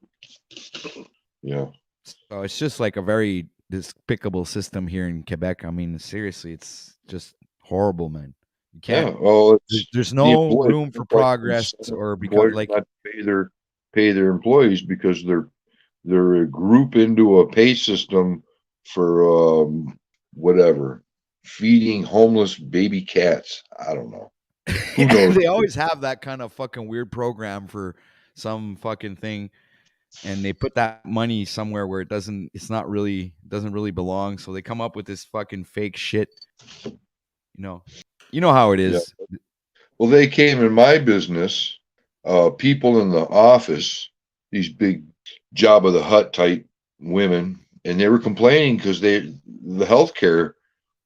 Yeah. So it's just like a very despicable system here in Quebec. I mean, seriously, it's just horrible, man. You Yeah. can't. Well, it's There's the no employer. room for Like progress or become employers like. not pay their employees because they're a group into a pay system for whatever, feeding homeless baby cats. I don't know. Who knows? They always have that kind of fucking weird program for some fucking thing, and they put that money somewhere where doesn't really belong. So they come up with this fucking fake shit. You know, you know how it Yeah. is. Well, they came in my business. People in the office, these big Jabba the Hutt type women, and they were complaining because the healthcare.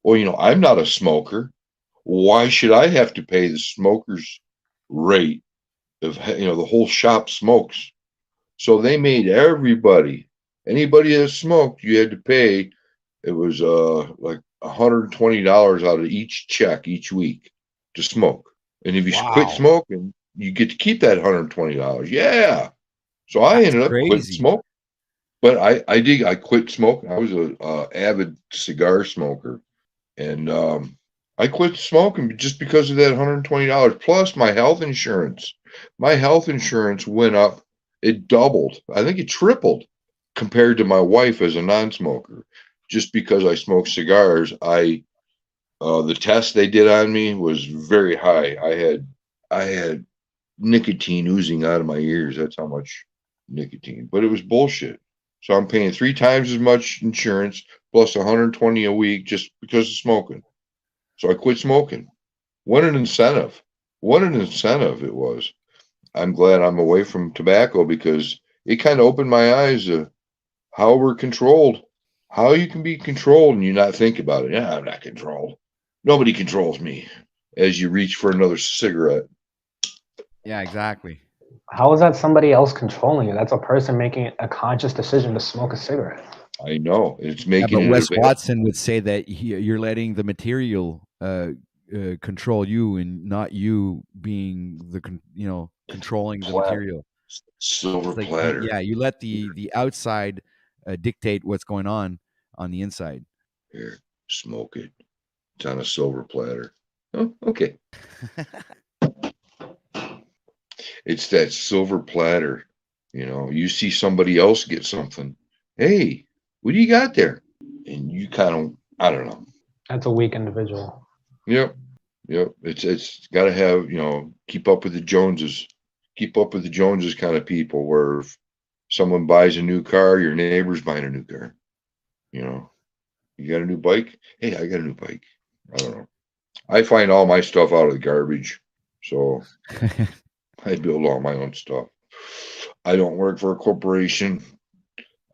Well, I'm not a smoker. Why should I have to pay the smoker's rate of the whole shop smokes? So they made anybody that smoked, you had to pay. It was like $120 out of each check each week to smoke. And if you quit Wow, smoking, you get to keep that $120. Yeah. So I that's ended up quitting crazy. smoking. But I quit smoking. I was a avid cigar smoker, and I quit smoking just because of that $120 plus my health insurance. My health insurance went up. It doubled. I think it tripled compared to my wife as a non-smoker. Just because I smoke cigars, the test they did on me was very high. I had nicotine oozing out of my ears. That's how much nicotine. But it was bullshit. So I'm paying 3 times as much insurance plus 120 a week just because of smoking. So I quit smoking. What an incentive. What an incentive it was. I'm glad I'm away from tobacco because it kind of opened my eyes to how we're controlled, how you can be controlled and you not think about it. Yeah, I'm not controlled. Nobody controls me as you reach for another cigarette. Yeah, exactly. How is that somebody else controlling you? That's a person making a conscious decision to smoke a cigarette. I know. It's Yeah, making but it Wes available. Watson would say that you're letting the material control you, and not you being controlling the material. Silver It's like platter. you let the outside dictate what's going on the inside. Here, smoke it. It's on a silver platter. Oh, okay. It's that silver platter. You see somebody else get something. Hey, what do you got there? And you kind of, I don't know. That's a weak individual. Yep. Yep. It's got to have, keep up with the Joneses. Keep up with the Joneses kind of people where if someone buys a new car, your neighbor's buying a new car. You got a new bike? Hey, I got a new bike. I don't know. I find all my stuff out of the garbage. So I build all my own stuff. I don't work for a corporation.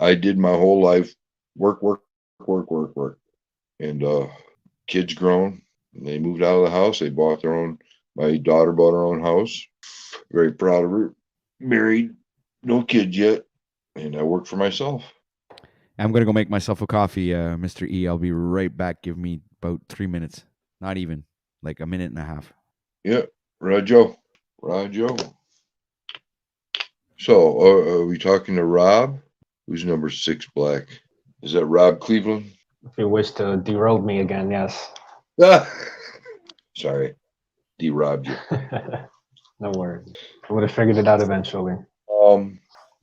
I did my whole life work, work, work, work, work. And kids grown. They moved out of the house. They bought their own. My daughter bought her own house. Very proud of her. Married. No kids yet. and I work for myself. I'm gonna go make myself a coffee, Mr. E. I'll be right back. Give me about 3 minutes. Not even, like a minute and a half. Yeah, Rajo. So, are we talking to Rob? Who's number 6 black? Is that Rob Cleveland? If you wish to derobe me again, yes. Sorry, de-robbed you. No worries. I would have figured it out eventually.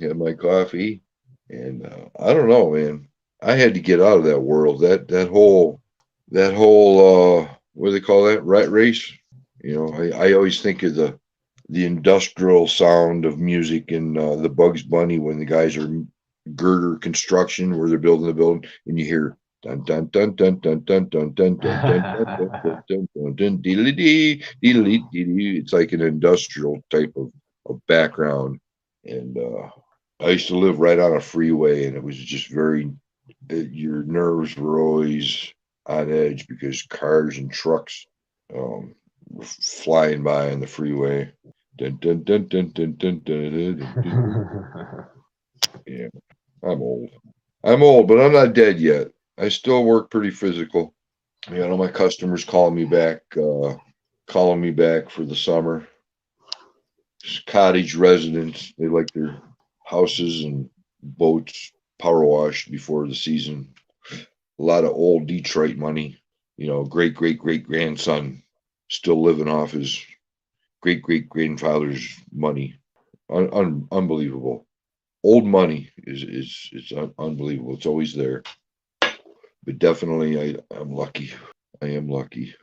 Had my coffee, and I don't know, man. I had to get out of that world. That whole what do they call that? Rat race. You know, I always think of the industrial sound of music in the Bugs Bunny when the guys are girder construction where they're building the building, and you hear dun dun dun dun dun dun dun dun dun dun dun dun dun dun dee. It's like an industrial type of background, and I used to live right on a freeway, and it was just very. Your nerves were always on edge because cars and trucks were flying by on the freeway. Dun, dun, dun, dun, dun, dun, dun, dun, dun. Yeah, I'm old, but I'm not dead yet. I still work pretty physical. You know, my customers calling me back for the summer. Just cottage residents, they like their houses and boats power washed before the season. A lot of old Detroit money. You know, great grandson still living off his great grandfather's money. Unbelievable. Old money is unbelievable. It's always there. But definitely, I'm lucky. I am lucky.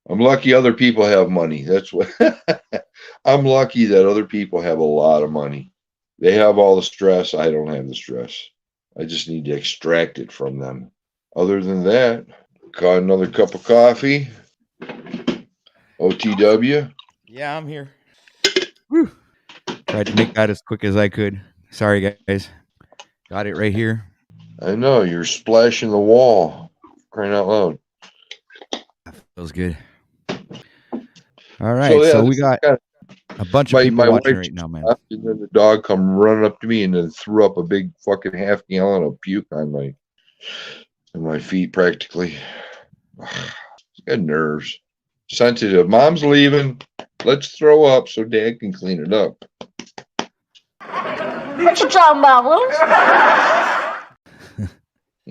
I'm lucky other people have money. That's what I'm lucky that other people have a lot of money. They have all the stress. I don't have the stress. I just need to extract it from them. Other than that, got another cup of coffee. OTW. Yeah, I'm here. Whew. Tried to make that as quick as I could. Sorry, guys. Got it right here. I know you're splashing the wall. Crying out loud. That feels good. All right, so we got a bunch of people watching right now, man. And then the dog come running up to me and then threw up a big fucking half gallon of puke on my feet practically. It's got nerves. Sensitive. Mom's leaving. Let's throw up so Dad can clean it up. What you talking about, Will?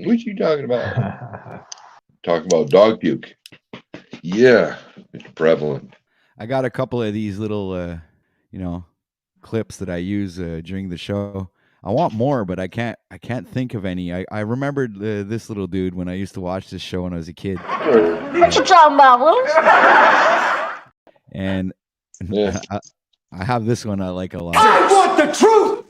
What you talking about? Talking about dog puke. Yeah, it's prevalent. I got a couple of these little, clips that I use during the show. I want more, but I can't think of any. I remembered this little dude when I used to watch this show when I was a kid. What you talking about, Will? And Yeah. I have this one I like a lot. I want the truth.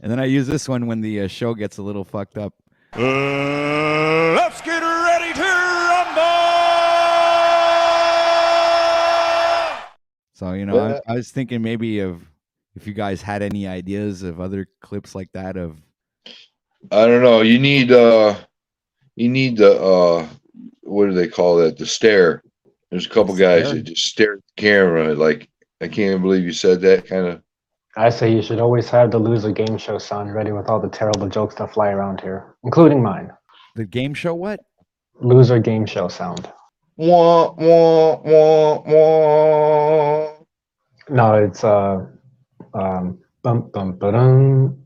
And then I use this one when the show gets a little fucked up. Let's get ready to rumble! So, I was thinking maybe of if you guys had any ideas of other clips like that of. I don't know. You need the what do they call that? The stare. There's a couple guys that just stare at the camera like, I can't even believe you said that kind of. I say you should always have the loser game show sound ready with all the terrible jokes that fly around here, including mine. The game show what? Loser game show sound. Wah, wah, wah, wah. No, it's bum bum ba-dum.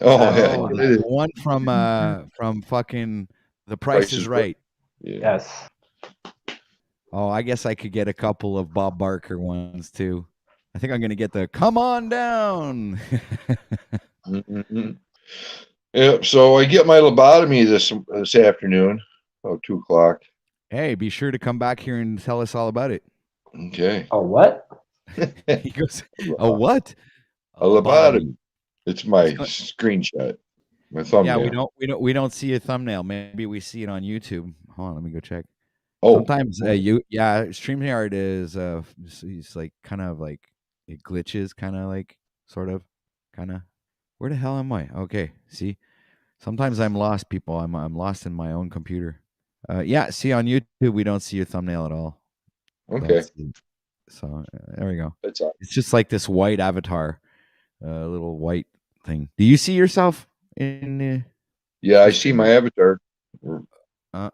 Oh, Oh, yeah. the one from fucking The Price is Right. Yeah. Yes. Oh, I guess I could get a couple of Bob Barker ones too. I think I'm gonna get the "Come on down." Mm-hmm. Yep. So I get my lobotomy this afternoon, about 2:00. Hey, be sure to come back here and tell us all about it. Okay. Oh, what? He goes, "A what? A lobotomy. It's my screenshot. My thumbnail. Yeah, we don't see a thumbnail. Maybe we see it on YouTube. Hold on, let me go check. Oh, sometimes StreamYard is it's like kind of like it glitches, kind of like sort of, kind of. Where the hell am I? Okay, see. Sometimes I'm lost, people. I'm lost in my own computer. See on YouTube we don't see your thumbnail at all. okay. So there we go. That's all. It's just like this white avatar little white thing. Do you see yourself in? Yeah, I see my avatar.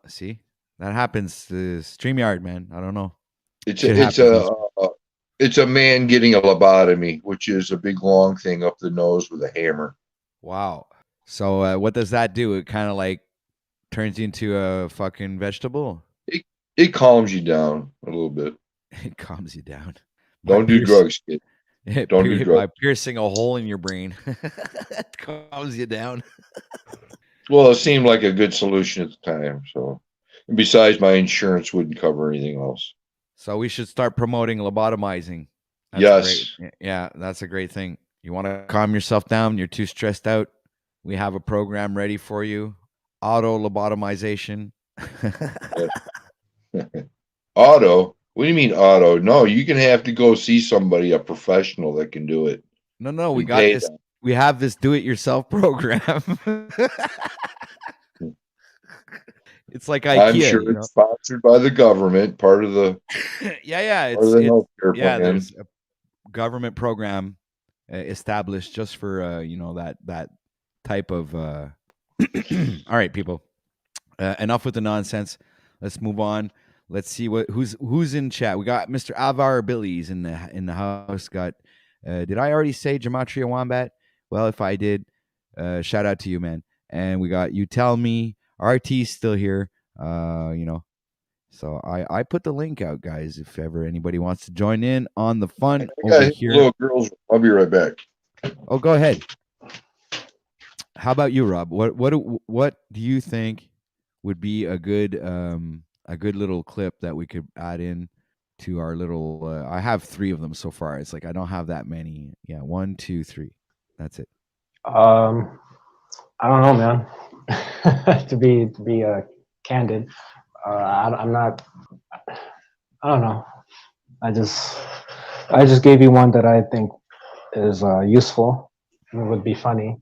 See, that happens to StreamYard, man. I don't know. It's Shit a it's happens. a it's a man getting a lobotomy, which is a big long thing up the nose with a hammer. Wow. So what does that do? It kind of like turns you into a fucking vegetable. It calms you down a little bit. It calms you down. Don't do drugs, kid. Don't do drugs. By piercing a hole in your brain. It calms you down. Well, it seemed like a good solution at the time. So, and besides, my insurance wouldn't cover anything else. So we should start promoting lobotomizing. Yes. Yeah, that's a great thing. You want to calm yourself down. You're too stressed out. We have a program ready for you. Auto lobotomization. Auto? What do you mean auto? No, you're going to have to go see somebody, a professional that can do it. No, we got this. Them. We have this do-it-yourself program. It's like IKEA. I'm sure it's sponsored by the government, part of the there's a government program established just for that type of all right, people. Enough with the nonsense. Let's move on. Let's see who's in chat. We got Mr. Alvar Billy's in the house. Got did I already say Gematria Wombat? Well, if I did, shout out to you, man. And we got You Tell Me. RT's still here. So I put the link out, guys, if ever anybody wants to join in on the fun over here. Little girls, I'll be right back. Oh, go ahead. How about you, Rob? What do you think would be a good little clip that we could add in to our little I have 3 of them so far. It's like I don't have that many. Yeah, 1, 2, 3. That's it. I don't know, man. to be candid, I'm not. I don't know. I just gave you one that I think is useful and would be funny.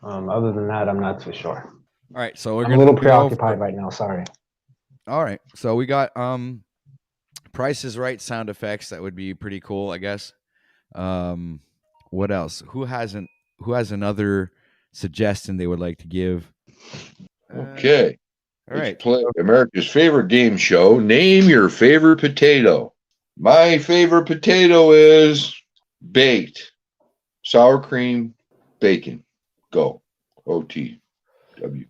Other than that, I'm not too sure. All right, so I'm a little preoccupied right now. Sorry. All right, so we got Price is Right sound effects. That would be pretty cool, I guess. What else? Who has another suggestion they would like to give? Okay. All right. Play America's favorite game show. Name your favorite potato. My favorite potato is baked. Sour cream, bacon. Go. OTW.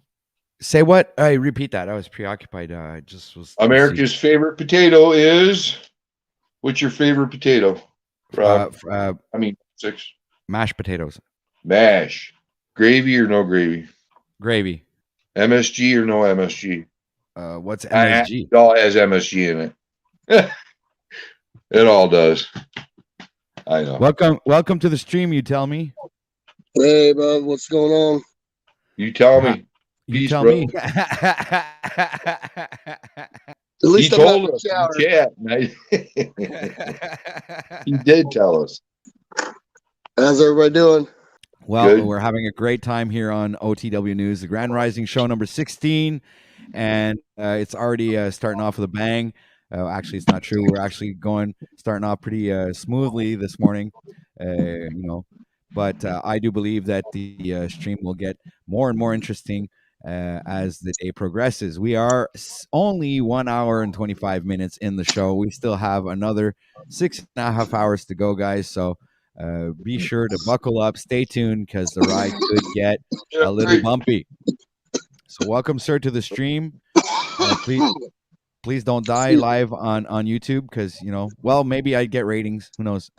Say what? I repeat that. I was preoccupied. I just was. America's favorite potato is. What's your favorite potato? Rob? 6. Mashed potatoes. Mash. Gravy or no gravy? Gravy. MSG or no MSG? What's MSG? It all has MSG in it. It all does. I know. Welcome to the stream. You tell me. Hey, bud, what's going on? You tell me. You tell me. At least he told us in the chat. He did tell us. How's everybody doing? Well, Good. We're having a great time here on OTW News, the Grand Rising Show number 16, and it's already starting off with a bang. Actually, it's not true. We're actually starting off pretty smoothly this morning, But I do believe that the stream will get more and more interesting as the day progresses. We are only 1 hour and 25 minutes in the show. We still have another 6.5 hours to go, guys. So be sure to buckle up. Stay tuned because the ride could get a little bumpy. So welcome, sir, to the stream. Please don't die live on YouTube because, maybe I'd get ratings. Who knows?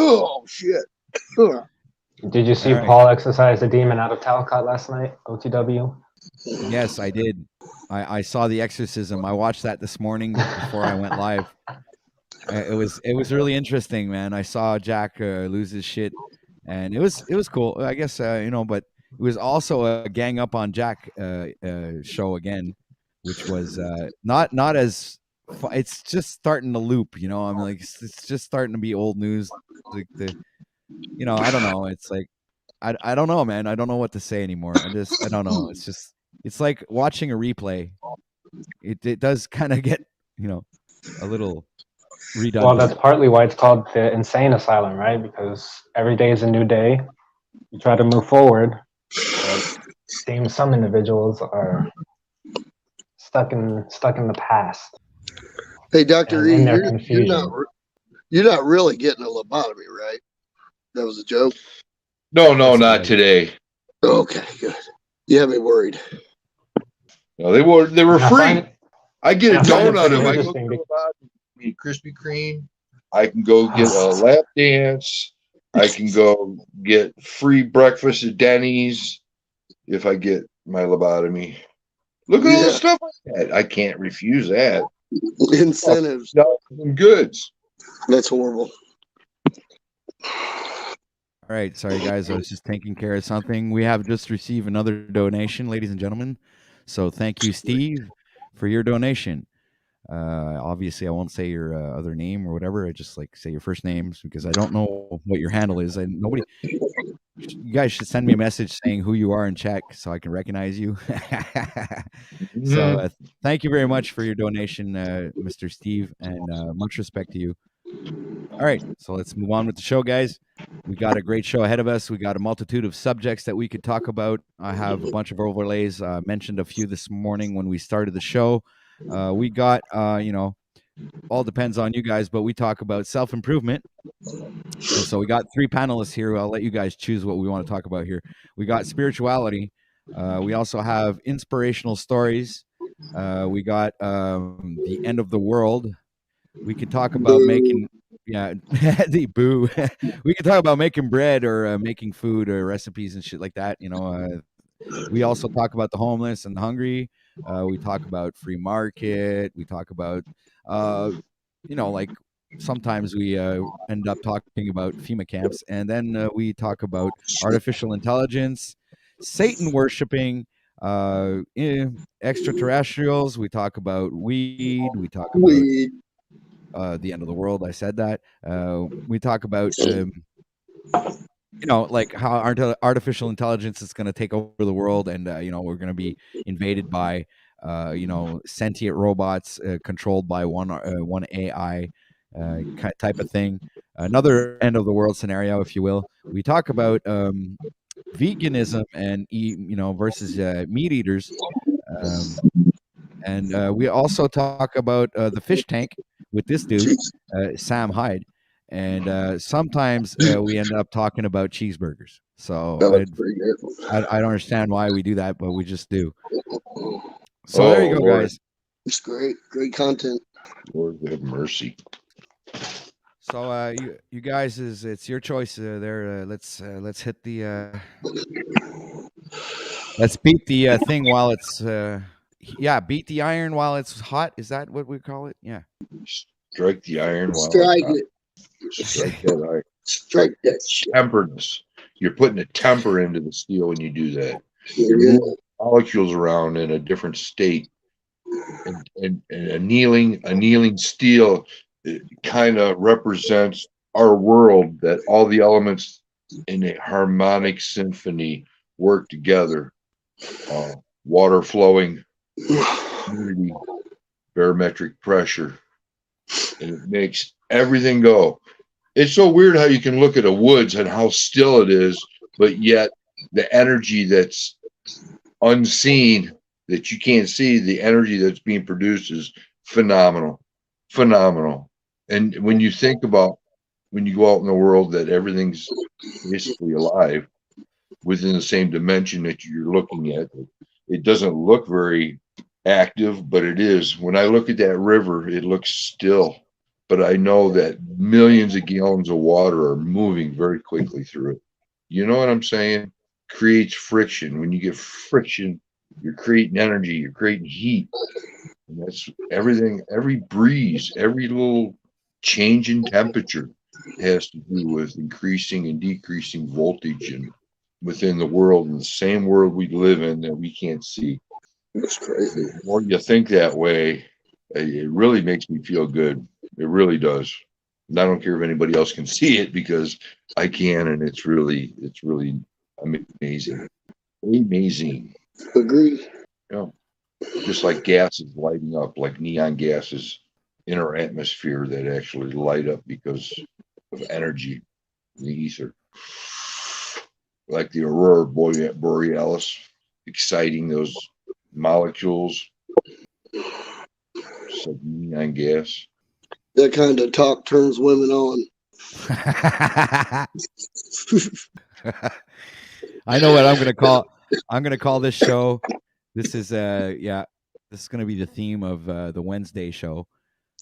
Oh, shit. Did you see Paul exercise the demon out of Talcott last night, OTW? Yes, I did. I saw the exorcism. I watched that this morning before I went live. It was really interesting, man. I saw Jack lose his shit, and it was cool. I guess but it was also a gang up on Jack show again, which was not as. It's just starting to loop, I'm like, it's just starting to be old news. Like I don't know. It's like, I don't know, man. I don't know what to say anymore. I don't know. It's like watching a replay. It does kind of get, a little redundant. Well, that's partly why it's called the insane asylum, right? Because every day is a new day. You try to move forward, but it seems some individuals are stuck in the past Hey, Doctor and E, in their you're confusion. not really getting a lobotomy, right? That was a joke. No, Yes, it not was. today. Okay, good. You have me worried. No, they were And I free. find it, I get a I find it donut pretty if I go interesting. get a Krispy Kreme. I can go get a lap dance. I can go get free breakfast at Denny's if I get my lobotomy. Look at all the Yeah, stuff like that. I can't refuse that. incentives. And goods. That's horrible. All right, sorry guys, I was just taking care of something. We have just received another donation, ladies and gentlemen. So thank you, Steve, for your donation. Obviously, I won't say your other name or whatever. I just like say your first names because I don't know what your handle is, and nobody. You guys should send me a message saying who you are in chat so I can recognize you. So thank you very much for your donation, Mr. Steve, and much respect to you. All right, so let's move on with the show, guys. We got a great show ahead of us. We got a multitude of subjects that we could talk about. I have a bunch of overlays. Mentioned a few this morning when we started the show. We got, all depends on you guys, but we talk about self-improvement. And so we got 3 panelists here. I'll let you guys choose what we want to talk about here. We got spirituality. We also have inspirational stories. We got the end of the world. We could talk about making, the boo. We could talk about making bread or making food or recipes and shit like that. We also talk about the homeless and the hungry. We talk about free market. We talk about, like sometimes we end up talking about FEMA camps, and then we talk about artificial intelligence, Satan worshiping, extraterrestrials. We talk about weed. We talk about Weed. the end of the world. I said that. We talk about, like how artificial intelligence is going to take over the world, and we're going to be invaded by, sentient robots controlled by one AI type of thing. Another end of the world scenario, if you will. We talk about veganism and versus meat eaters. And we also talk about the fish tank with this dude, Sam Hyde. And sometimes we end up talking about cheeseburgers. So That was pretty good. I don't understand why we do that, but we just do. So there you go, Lord. guys. It's great. Great content. Lord have mercy. So you guys, it's your choice there. Let's hit the let's beat the thing while it's beat the iron while it's hot. Is that what we call it? Yeah. Strike the iron while Strike it's hot. it. Strike that iron. Strike that shit. Temperness. You're putting a temper into the steel when you do that. You're Yeah. moving molecules around in a different state. And annealing steel kind of represents our world, that all the elements in a harmonic symphony work together. Water flowing, humidity, barometric pressure, and it makes everything go. It's so weird how you can look at a woods and how still it is, but yet the energy that's unseen, that you can't see, the energy that's being produced is phenomenal. And when you think about, when you go out in the world, that everything's basically alive within the same dimension that you're looking at, it doesn't look very active, but it is. When I look at that river, it looks still, but I know that millions of gallons of water are moving very quickly through it. You know what I'm saying? Creates friction. When you get friction, you're creating energy, you're creating heat. And that's everything, every breeze, every little change in temperature has to do with increasing and decreasing voltage and within the world, in the same world we live in that we can't see. That's crazy. The more you think that way, it really makes me feel good. It really does. And I don't care if anybody else can see it, because I can, and it's really amazing. Amazing. Agreed. Yeah. Just like gases lighting up, like neon gases inner atmosphere that actually light up because of energy in the ether, like the aurora borealis, exciting those molecules, neon gas. That kind of talk turns women on. I know what I'm gonna call. I'm gonna call this show. This is This is gonna be the theme of the Wednesday show.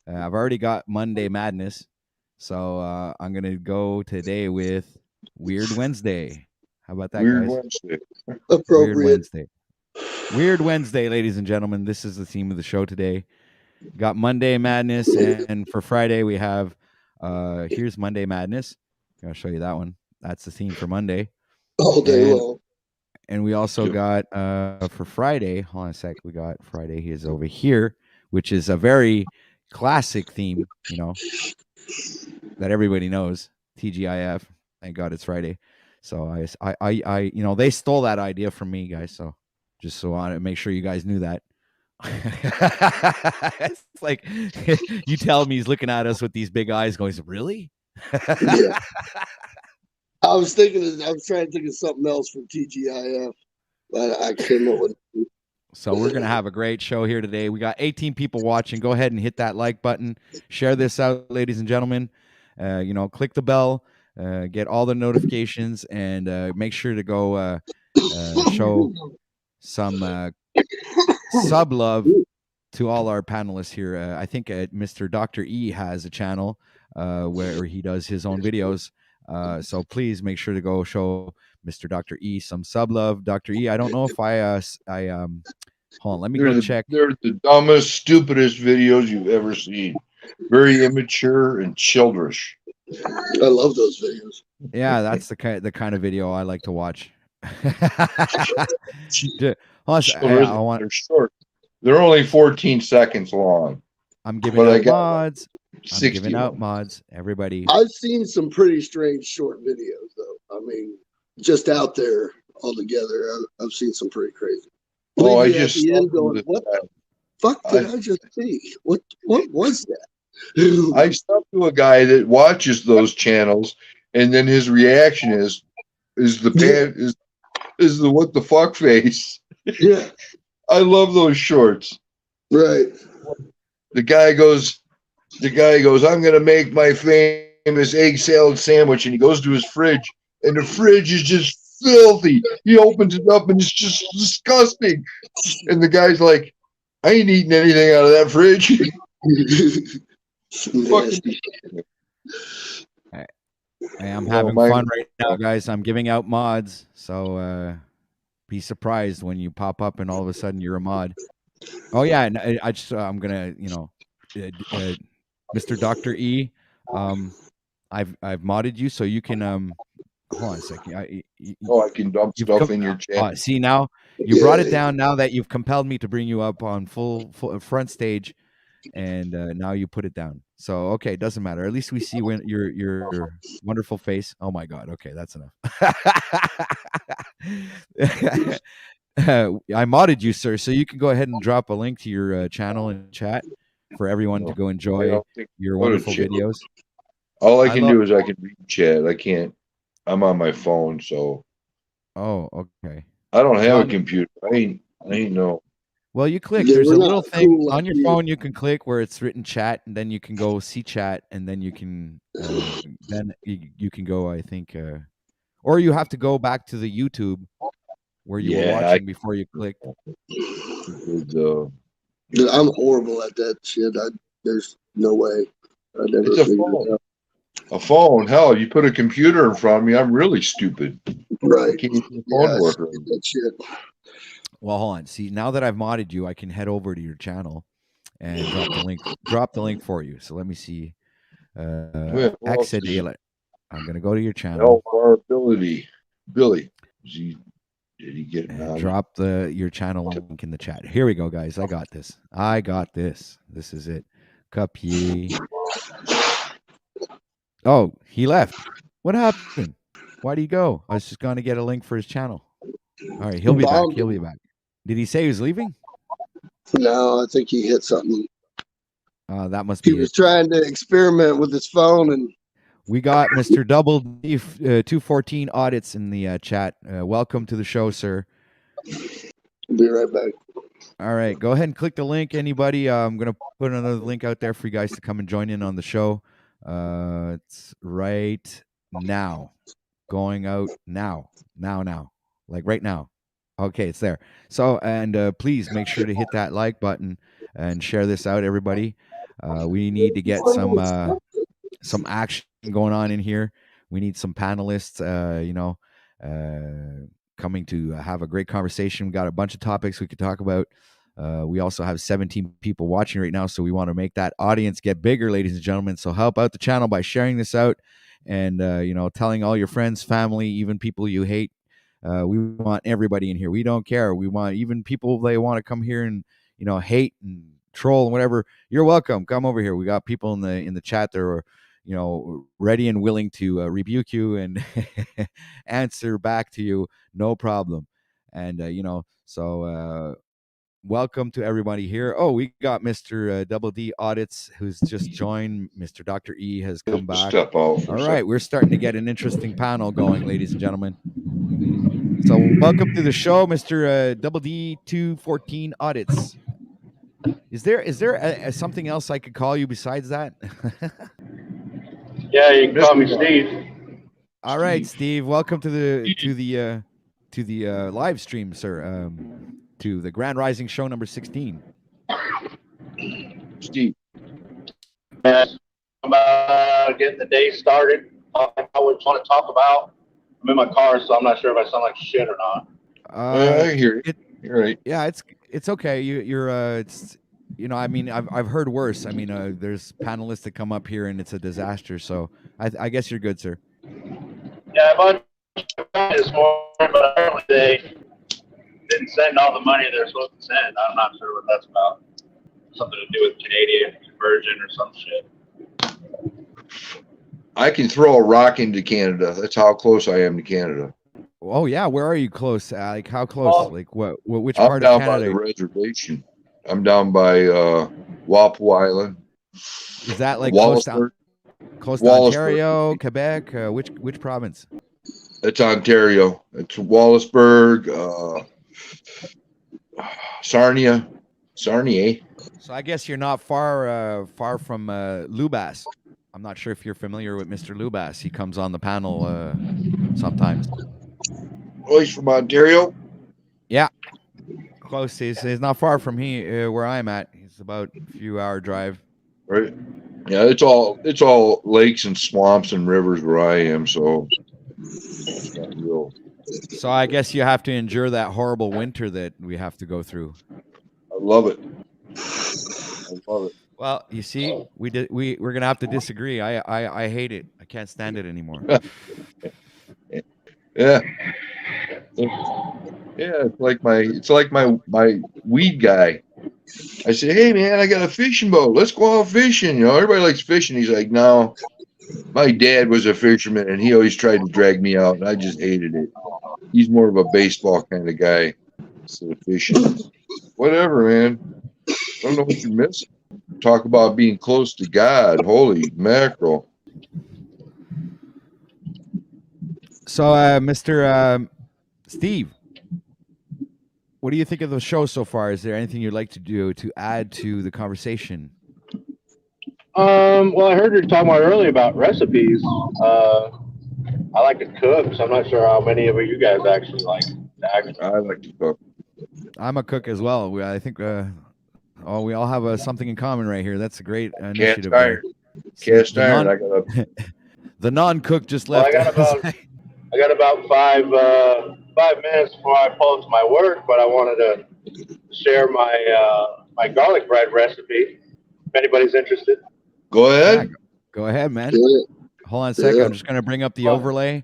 I've already got Monday Madness, so I'm gonna go today with Weird Wednesday. How about that, Weird guys? Wednesday. Appropriate. Weird Wednesday. Weird Wednesday, ladies and gentlemen. This is the theme of the show today. Got Monday Madness, and for Friday we have here's Monday Madness. I'll show you that one. That's the theme for Monday. All day And long. And we also got for Friday, hold on a sec, we got Friday, he is over here, which is a very classic theme, that everybody knows. TGIF. Thank God it's Friday. So I they stole that idea from me, guys. So just so I want to make sure you guys knew that. It's like you tell me he's looking at us with these big eyes going, really? Yeah. I was trying to think of something else from TGIF, but I came up with it. So we're going to have a great show here today. We got 18 people watching. Go ahead and hit that like button. Share this out, ladies and gentlemen. Click the bell, get all the notifications, and make sure to go show some sub love to all our panelists here. I think Mr. Dr. E has a channel where he does his own videos. So please make sure to go show Mr. Dr. E some sub love. Dr. E, I don't know if I hold on, let me go check. They're the dumbest, stupidest videos you've ever seen. Very immature and childish. I love those videos. Yeah, that's the kind of video I like to watch. They're short. They're only 14 seconds long. I'm giving out mods. I'm giving out mods. Everybody. I've seen some pretty strange short videos, though. I mean, just out there altogether, I've seen some pretty crazy. Oh, I just going, what the fuck did I just see? What was that? I stuck to a guy that watches those channels, and then his reaction is the what the fuck face. Yeah, I love those shorts. Right. The guy goes, I'm gonna make my famous egg salad sandwich, and he goes to his fridge, and the fridge is just filthy. He opens it up, and it's just disgusting. And the guy's like, I ain't eating anything out of that fridge. Hey, I'm having fun right now, guys. I'm giving out mods, so be surprised when you pop up and all of a sudden you're a mod. Oh yeah, and I'm gonna Mr. Dr. E, I've modded you so you can hold on a second. I can dump stuff in your chat. See, now you brought it down. Now that you've compelled me to bring you up on full front stage, and now you put it down. So okay, it doesn't matter. At least we see when your wonderful face. Oh my God. Okay, that's enough. I modded you, sir, so you can go ahead and drop a link to your channel in chat for everyone to go enjoy your wonderful videos. All I can do is I can read chat. I can't. I'm on my phone, so. Oh, okay. I don't have a computer. I ain't no. Well, you click. There's a little thing on your phone you can click where it's written chat, and then you can go see chat, and then you can you can go. I think, or you have to go back to the YouTube where you were watching before you clicked. Dude, I'm horrible at that shit. There's no way. I never it's a phone. Hell, you put a computer in front of me, I'm really stupid. Right. I can't use the phone work. That shit. Well, hold on. See, now that I've modded you, I can head over to your channel and drop the link for you. So let me see. I'm gonna go to your channel. Billy. Did he get it? Drop your channel link in the chat. Here we go, guys. I got this. This is it. Copy. Oh, he left. What happened? Why did he go? I was just going to get a link for his channel. All right, he'll be back. Did he say he was leaving? No, I think he hit something. That must He be was it. trying to experiment with his phone, and We got Mr. Double D 214 audits in the chat. Welcome to the show, sir. I'll be right back. All right, go ahead and click the link. Anybody, I'm gonna put another link out there for you guys to come and join in on the show. It's right now, going out now, like right now. Okay, it's there. So, and please make sure to hit that like button and share this out, everybody. We need to get some action going on in here. We need some panelists, coming to have a great conversation. We got a bunch of topics we could talk about. We also have 17 people watching right now, so we want to make that audience get bigger, ladies and gentlemen. So help out the channel by sharing this out and telling all your friends, family, even people you hate. We want everybody in here. We don't care. We want even people they want to come here and hate and troll and whatever. You're welcome. Come over here. We got people in the chat that are ready and willing to rebuke you and answer back to you, no problem. And so welcome to everybody here. Oh, we got Mr. Double D Audits who's just joined. Mr. Dr. E has come back. Step off. All right, we're starting to get an interesting panel going, ladies and gentlemen. So welcome to the show, Mr. Double D 214 Audits. Is there something else I could call you besides that? Yeah, you can call me Steve. All right, Steve. Welcome to the live stream, sir. To the Grand Rising Show number 16. Steve. I'm getting the day started. I always want to talk about. I'm in my car, so I'm not sure if I sound like shit or not. I hear you. You're right. Yeah, it's okay. You're it's I mean I've heard worse. I mean there's panelists that come up here and it's a disaster. So I guess you're good, sir. Yeah, but this morning, but apparently they didn't send all the money they're supposed to send. I'm not sure what that's about. Something to do with Canadian conversion or some shit. I can throw a rock into Canada. That's how close I am to Canada. Oh yeah, where are you close? Like how close? Like which part of I'm Canada? down by the reservation. I'm down by Walpole Island. Is that like Wallaceburg? Close to Ontario, Quebec? Which province? It's Ontario. It's Wallaceburg, Sarnia. So I guess you're not far from Lubas. I'm not sure if you're familiar with Mr. Lubas. He comes on the panel sometimes. Oh, he's from Ontario? Yeah. Close. He's not far from where I'm at. He's about a few hour drive. Right. Yeah, it's all lakes and swamps and rivers where I am, so it's not real. So I guess you have to endure that horrible winter that we have to go through. I love it. I love it. Well, you see, we're gonna have to disagree. I hate it. I can't stand it anymore. Yeah. Yeah, it's like my weed guy. I said, hey man, I got a fishing boat. Let's go out fishing. Everybody likes fishing. He's like, no. My dad was a fisherman and he always tried to drag me out and I just hated it. He's more of a baseball kind of guy instead of fishing. Whatever, man. I don't know what you're missing. Talk about being close to God. Holy mackerel. So, Mr. Steve, what do you think of the show so far? Is there anything you'd like to do to add to the conversation? Well, I heard you talking about earlier about recipes. I like to cook, so I'm not sure how many of you guys actually like to act. I like to cook. I'm a cook as well. I think we all have something in common right here. That's a great initiative. Cast iron. I got the non-cook just left. I got about 5 minutes before I pull to my work, but I wanted to share my garlic bread recipe. If anybody's interested, go ahead. Yeah, go ahead, man. Hold on a second. I'm just going to bring up the overlay.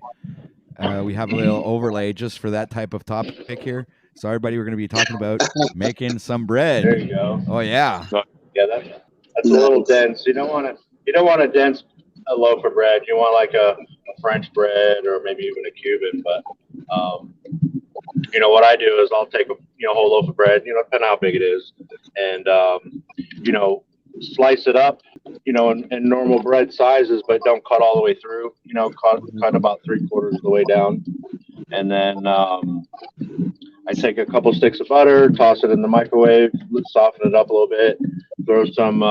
We have a little overlay just for that type of topic here. So everybody, we're going to be talking about making some bread. There you go. Oh yeah. Yeah, that's a little dense. You don't want to dense a loaf of bread. You want like a French bread or maybe even a Cuban. But what I do is I'll take a whole loaf of bread. Depending on how big it is, and slice it up, in normal bread sizes, but don't cut all the way through. Cut about 3/4 of the way down, and then I take a couple sticks of butter, toss it in the microwave, soften it up a little bit, throw some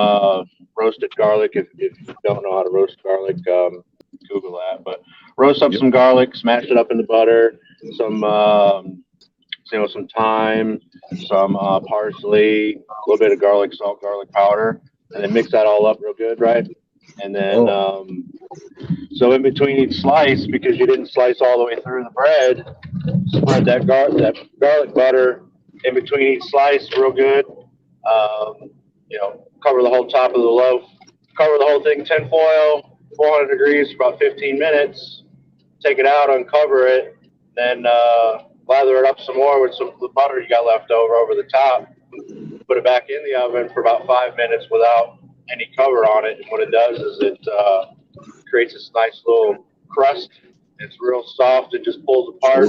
roasted garlic. If you don't know how to roast garlic, Google that. But roast up some garlic, smash it up in the butter, some some thyme, some parsley, a little bit of garlic salt, garlic powder, and then mix that all up real good, right? And then so in between each slice, because you didn't slice all the way through the bread, spread that garlic butter in between each slice real good. Cover the whole top of the loaf. Cover the whole thing tin foil, 400 degrees for about 15 minutes. Take it out, uncover it, then lather it up some more with some of the butter you got left over the top. Put it back in the oven for about 5 minutes without any cover on it. And what it does is it creates this nice little crust. It's real soft. It just pulls apart.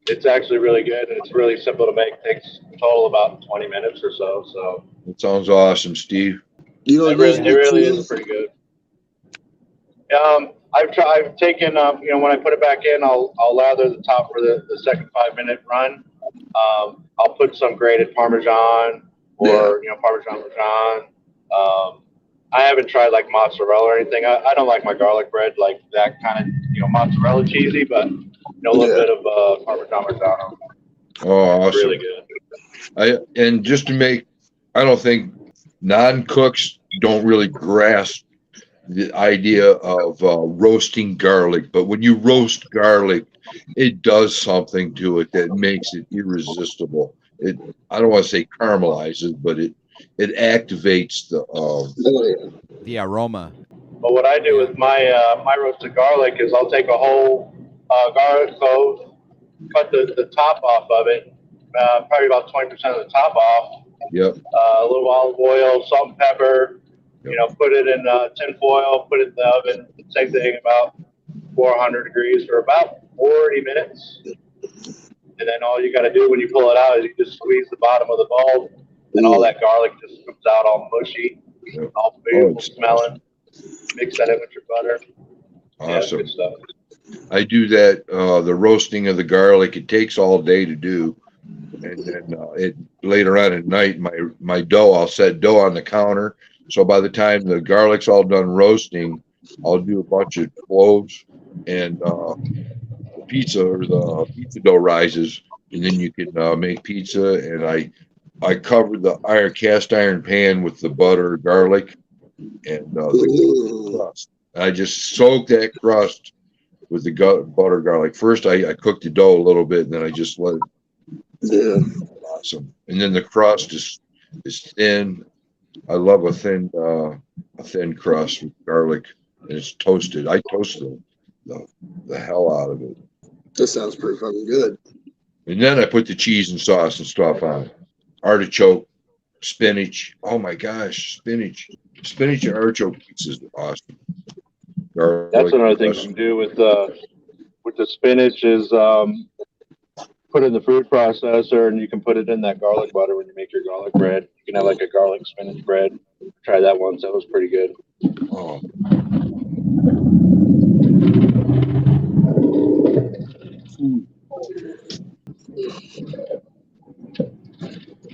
It's actually really good, and it's really simple to make. It takes total about 20 minutes or so. So That sounds awesome, Steve. it really is pretty good. I've taken when I put it back in, I'll lather the top for the second 5-minute run. I'll put some grated Parmesan or Parmesan Parmesan. I haven't tried like mozzarella or anything. I don't like my garlic bread like that kind of mozzarella cheesy, but a little bit of Parmesan Parmesan. Oh, awesome. Really good. And just to make, I don't think non-cooks don't really grasp the idea of roasting garlic, but when you roast garlic, it does something to it that makes it irresistible. I don't want to say caramelizes, but it activates the aroma. But what I do with my roasted garlic is I'll take a whole garlic clove, cut the top off of it, probably about 20% of the top off. Yep. A little olive oil, salt and pepper. Put it in tin foil, put it in the oven. Same thing, about 400 degrees for about 40 minutes. And then all you got to do when you pull it out is you just squeeze the bottom of the bowl, and all that garlic just comes out all mushy, all beautiful smelling. Mix that in with your butter. Awesome. Yeah, good stuff. I do that, the roasting of the garlic. It takes all day to do. And then later on at night, my dough, I'll set dough on the counter. So by the time the garlic's all done roasting, I'll do a bunch of cloves, and the pizza dough rises, and then you can make pizza. And I cover the cast iron pan with the butter, garlic, and the crust. I just soak that crust with the butter, garlic. First, I cook the dough a little bit, and then I just let it. Yeah. Awesome. And then the crust is thin. I love a thin crust with garlic, and it's toasted. I toast the hell out of it. That sounds pretty fucking good. And then I put the cheese and sauce and stuff on it. Artichoke, spinach. Oh my gosh, spinach and artichoke pizza is awesome. Garlic, that's another thing you can do with the spinach is put it in the food processor, and you can put it in that garlic butter when you make your garlic bread. You can have like a garlic spinach bread. Try that once. That was pretty good. Oh.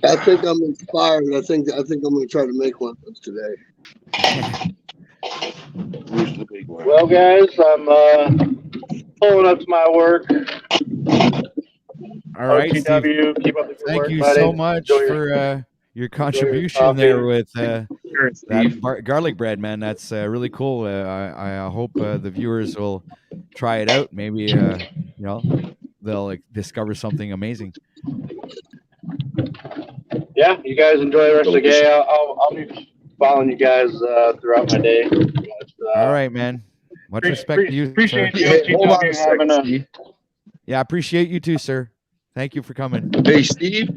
I think I'm inspired. I think I'm going to try to make one of those today. Here's the big one. Well, guys, I'm pulling up to my work. All right, Steve. Keep up the good Thank work, you buddy. so much for your contribution there with that garlic bread, man. That's really cool. I hope the viewers will try it out. Maybe they'll discover something amazing. Yeah, you guys enjoy the rest of the day. I'll be following you guys throughout my day. All right, man. Much respect to you. Appreciate sir. you. Hold on a second, Steve. Yeah, I appreciate you too, sir. Thank you for coming. Hey, Steve,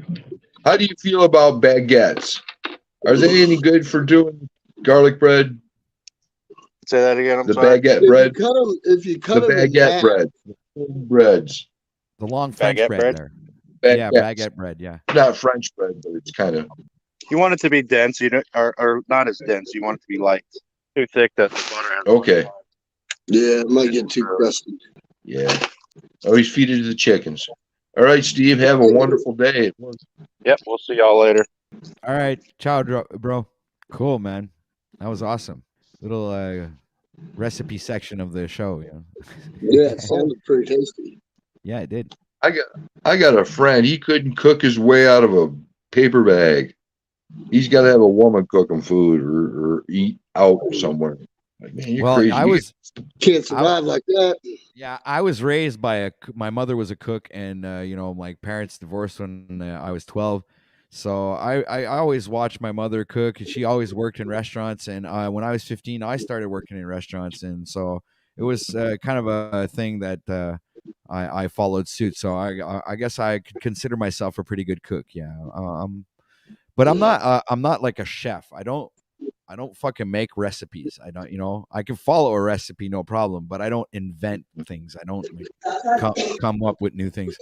how do you feel about baguettes? Are they any good for doing garlic bread? Say that again. The baguette bread. If you cut the them baguette bread. Breads. The long French Baguette bread bread? there. Baguettes. Yeah, baguette bread. Yeah. Not French bread, but it's kind of. You want it to be dense, or not as dense. You want it to be light. Too thick that the butter has. Okay. Yeah, it might get too crusty. Yeah. Always feed it to the chickens. All right, Steve. Have a wonderful day. Yep. We'll see y'all later. All right, ciao, bro. Cool, man. That was awesome. Little recipe section of the show. Yeah, it sounded pretty tasty. Yeah, it did. I got a friend. He couldn't cook his way out of a paper bag. He's got to have a woman cook him food or eat out somewhere. Like, man, you're crazy. Can't survive like that. Yeah, I was raised by my mother was a cook, and my parents divorced when I was 12. So I always watched my mother cook. She always worked in restaurants, and when I was 15, I started working in restaurants, and so it was kind of a thing that I followed suit. So I guess I could consider myself a pretty good cook. Yeah, but I'm not like a chef. I don't fucking make recipes. I don't, I can follow a recipe, no problem, but I don't invent things. I don't come up with new things.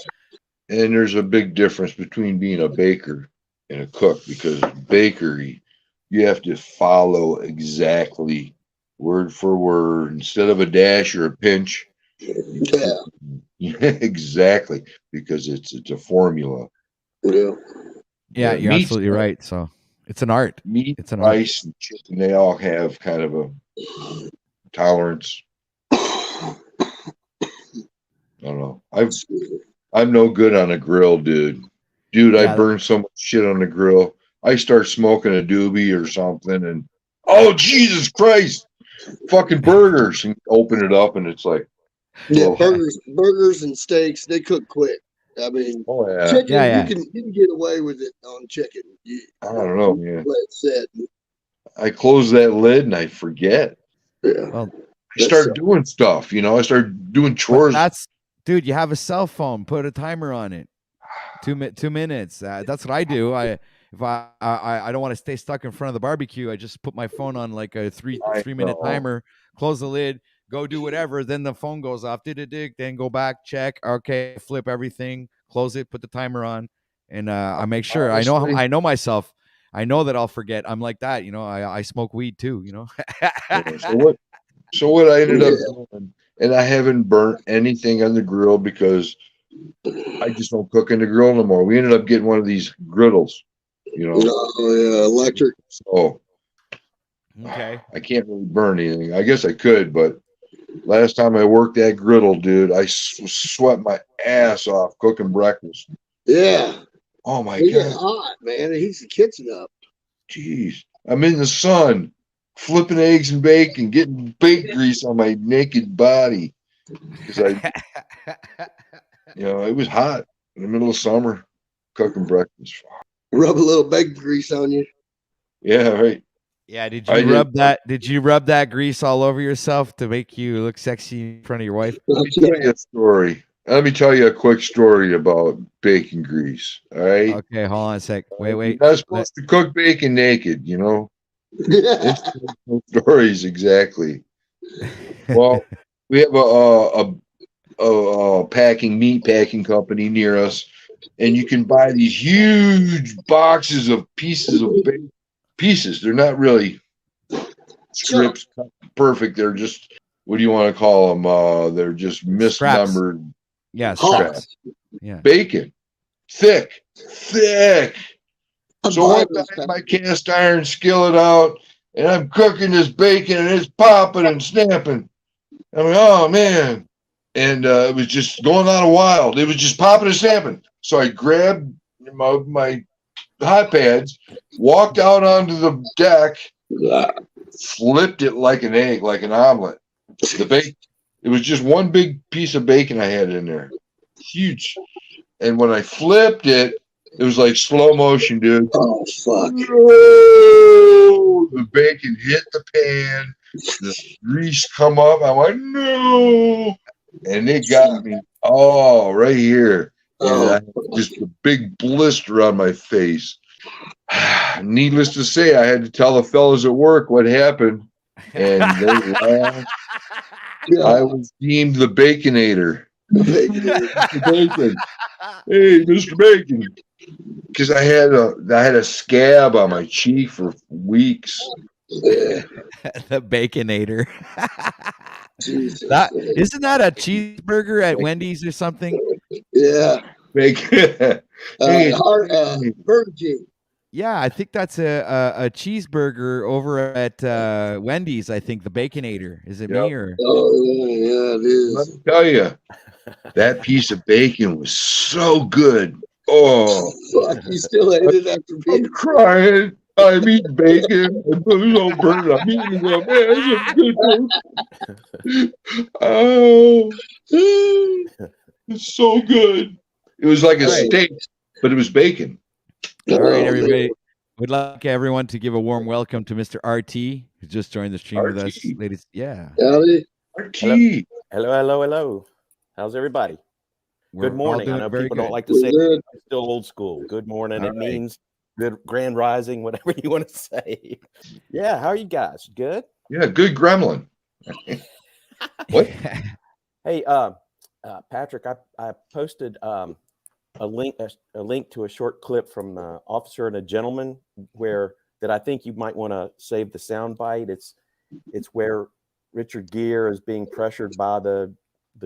And there's a big difference between being a baker and a cook, because bakery, you have to follow exactly word for word instead of a dash or a pinch. Yeah. Exactly, because it's a formula. Yeah, you're absolutely right. So it's an art. Meat, it's an rice, and chicken, they all have kind of a tolerance. I don't know. I'm no good on a grill, dude. I burn so much shit on the grill. I start smoking a doobie or something, and oh Jesus Christ, fucking burgers, and open it up, and it's like, yeah, burgers and steaks, they cook quick. I mean, chicken, you can get away with it on chicken. I don't know, man. Let it sit. I close that lid and I forget. Yeah. Well, I start doing stuff, I start doing chores. Dude, you have a cell phone. Put a timer on it. 2 minutes. That's what I do. If I don't want to stay stuck in front of the barbecue, I just put my phone on like a 3-minute timer. Close the lid. Go do whatever. Then the phone goes off. Then go back, check. Okay, flip everything. Close it. Put the timer on, and I make sure. Honestly, I know myself. I know that I'll forget. I'm like that. I smoke weed too. So what I ended up doing, and I haven't burnt anything on the grill because I just don't cook in the grill no more. We ended up getting one of these griddles, Oh yeah, electric. So okay, I can't really burn anything. I guess I could, but last time I worked that griddle, dude, I sweat my ass off cooking breakfast. Yeah. Oh my God. God. Hot, man. It heats the kitchen up. Jeez. I'm in the sun, flipping eggs and bacon, getting bake grease on my naked body. Because it was hot in the middle of summer, cooking breakfast. Rub a little bacon grease on you. Yeah, right. Yeah, did you rub that grease all over yourself to make you look sexy in front of your wife? Let me tell you a story. Let me tell you a quick story about bacon grease. All right. Okay, hold on a sec. Wait. You're not supposed to cook bacon naked, Stories, exactly. Well, we have a meat packing company near us, and you can buy these huge boxes of pieces of bacon. Pieces. They're not really strips cut perfect. They're just, what do you want to call them? They're just misnumbered. Yeah, scraps. Yeah. Bacon. Thick. So I got my cast iron skillet out, and I'm cooking this bacon, and it's popping and snapping. I mean, oh man. And it was just going on wild. It was just popping and snapping. So I grabbed my hot pads, walked out onto the deck, flipped it like an egg, like an omelet. The bacon, it was just one big piece of bacon I had in there, huge. And when I flipped it, it was like slow motion, dude. Oh fuck! No! The bacon hit the pan, the grease come up. I went no, and it got me right here. And I had just a big blister on my face. Needless to say, I had to tell the fellas at work what happened, and they laughed. I was deemed the Baconator. Mr. Bacon. Hey, Mr. Bacon. Because I had a scab on my cheek for weeks. The Baconator. Jesus. Isn't that a cheeseburger at Wendy's or something? Yeah. Bacon. Hey, Burger King. Yeah, I think that's a cheeseburger over at Wendy's. I think the Baconator. Is it me or? Oh yeah, it is. Let me tell you, that piece of bacon was so good. Oh, Fuck, you still ate it after being I'm crying. I'm eating bacon. I'm so burnt. I'm eating it. Man, this is good. Oh, it's so good. It was like a steak, but it was bacon. All right, everybody. We'd like everyone to give a warm welcome to Mr. RT, who just joined the stream with us, ladies. Yeah. Howdy. RT. Hello. How's everybody? Good morning. I know people don't like to say it. It's still old school. Good morning. It means good grand rising, whatever you want to say. Yeah. How are you guys? Good? Yeah, good gremlin. What? Hey, Patrick, I posted a link to a short clip from Officer and a Gentleman that I think you might want to save the sound bite. It's where Richard Gere is being pressured by the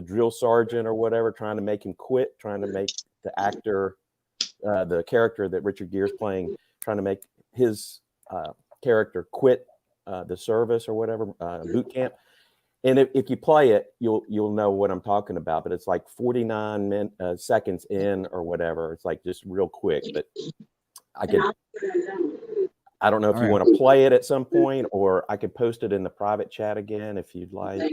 drill sergeant or whatever, trying to make him quit, trying to make the actor, the character that Richard Gere is playing, trying to make his character quit the service or whatever, boot camp. And if you play it, you'll know what I'm talking about. But it's like 49 seconds in or whatever. It's like just real quick. But I don't know if you want to play it at some point, or I could post it in the private chat again if you'd like.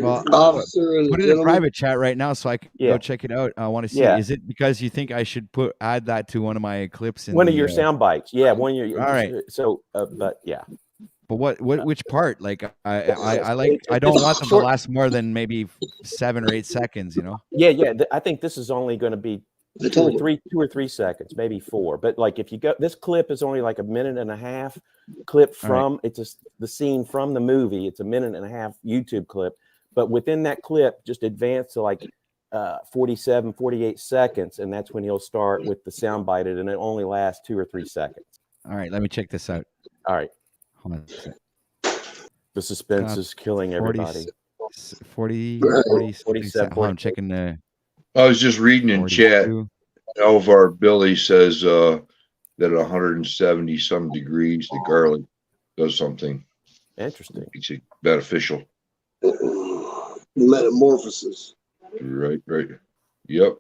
Well, put it in private chat right now so I can go check it out. I want to see. Yeah. Is it because you think I should add that to one of my clips? One of your sound bites. Yeah, one of your. All right. So, but yeah. But which part? Like I don't want them to last more than maybe 7 or 8 seconds. You know. Yeah. I think this is only going to be 2 or 3 seconds, maybe 4. But like if you go, this clip is only like a minute and a half clip from the scene from the movie. It's a minute and a half YouTube clip. But within that clip, just advance to like 47, 48 seconds, and that's when he'll start with the sound bite, and it only lasts 2 or 3 seconds. All right, let me check this out. All right. Hold on a second. The suspense is killing everybody. 47. I'm checking the. I was just reading in 42. Chat. Alvar Billy says that 170 some degrees, the garlic does something. Interesting. Makes it beneficial. Metamorphosis. Right. Yep.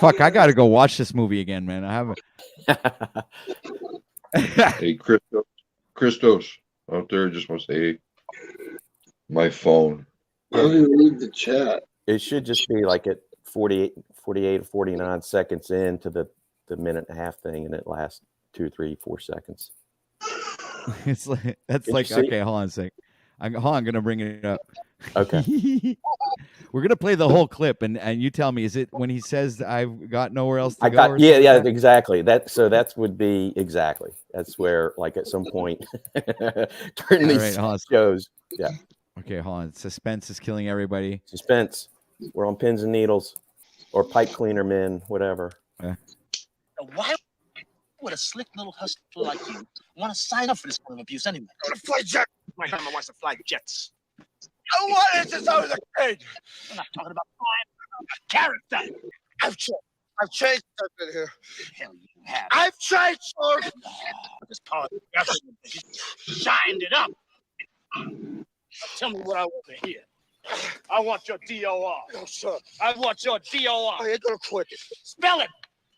Fuck, I gotta go watch this movie again, man. I haven't. Hey, Christos out there, just want to say, hey, my phone. I don't even read the chat. It should just be like at 48 or 49 seconds into the minute and a half thing, and it lasts 2, 3, 4 seconds. It's like okay, hold on a sec. I'm gonna bring it up. Okay. We're gonna play the whole clip, and you tell me, is it when he says I've got nowhere else to go? Yeah, exactly. That would be exactly. That's where, like, at some point during these shows. Yeah. Okay, hold on. Suspense is killing everybody. Suspense. We're on pins and needles, or pipe cleaner men, whatever. Yeah. Why would a slick little hustler like you want to sign up for this kind of abuse anyway? I want to fly jets. My grandma wants to fly jets. Oh, what is this? I was a kid. I'm not talking about flying. Character. I've changed something here. Hell, you have. I've changed, sir. This part of the government shined it up. Tell me what I want to hear. I want your DOR. No, sir. I want your DOR. I ain't gonna quit. Spell it.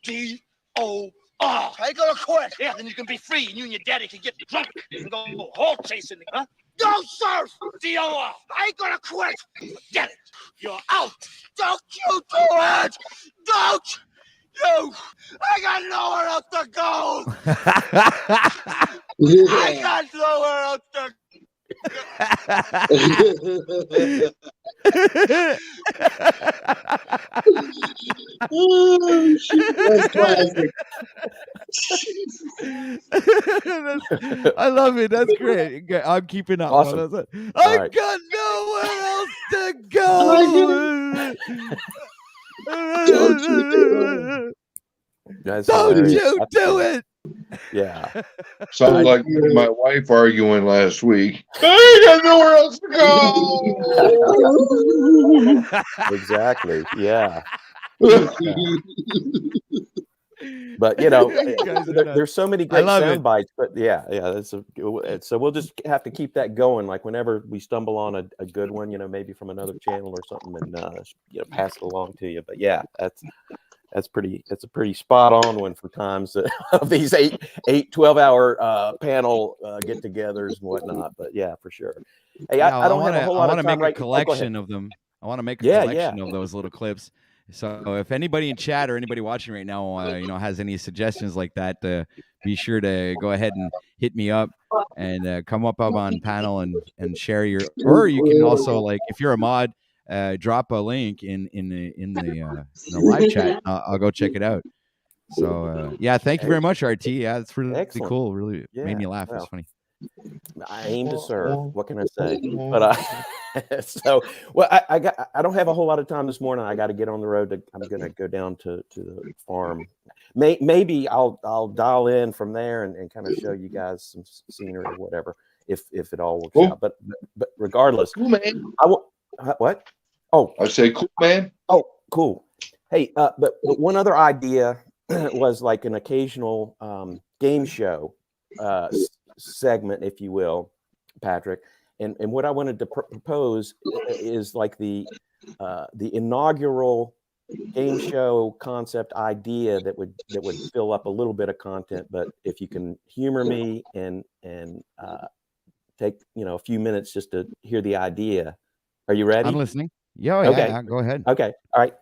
DOR. I ain't gonna quit. Yeah, then you can be free, and you and your daddy can get drunk and go hole chasing, huh? No, sir! DOR! I ain't gonna quit! Forget it! You're out! Don't you do it! Don't you! I got nowhere else to go! I got nowhere else to go! Oh, shit, that's classic. I love it. That's great. I'm keeping up. Awesome. I got nowhere else to go. Don't you do it. That's Don't hilarious. you That's do good. it. Yeah. Sounds like my wife arguing last week. I got nowhere else to go. Exactly. Yeah. Yeah. But you know, You guys are nuts. there's so many I great love sound it. bites. But yeah, so we'll just have to keep that going. Like whenever we stumble on a good one, you know, maybe from another channel or something, and you know, pass it along to you. But yeah, that's a pretty spot on one for times of these 12-hour panel get-togethers and whatnot. But yeah, for sure. Hey, Yeah, I don't have a whole lot of time make a right. Oh, go ahead. collection of them. I want to make a Yeah, collection yeah. of those little clips. So if anybody in chat or anybody watching right now, you know, has any suggestions like that, be sure to go ahead and hit me up and come up on panel and share your. Or you can also, like, if you're a mod, drop a link in the live chat. I'll go check it out. So yeah, thank you very much, RT. Yeah, it's really Excellent. cool. Really made me laugh. Well, It's funny. I aim to serve. What can I say? But so well, I don't have a whole lot of time this morning. I got to get on the road. I'm going to go down to the farm. Maybe I'll dial in from there and kind of show you guys some scenery or whatever if it all works out. But regardless, Cool, man. I will. What? Oh, I say, cool, man. Oh, cool. Hey, but one other idea was like an occasional game show segment, if you will, Patrick. And what I wanted to propose is like the inaugural game show concept idea that would fill up a little bit of content. But if you can humor me and take a few minutes just to hear the idea, are you ready? I'm listening. Yeah, Okay. yeah. Go ahead. Okay. All right.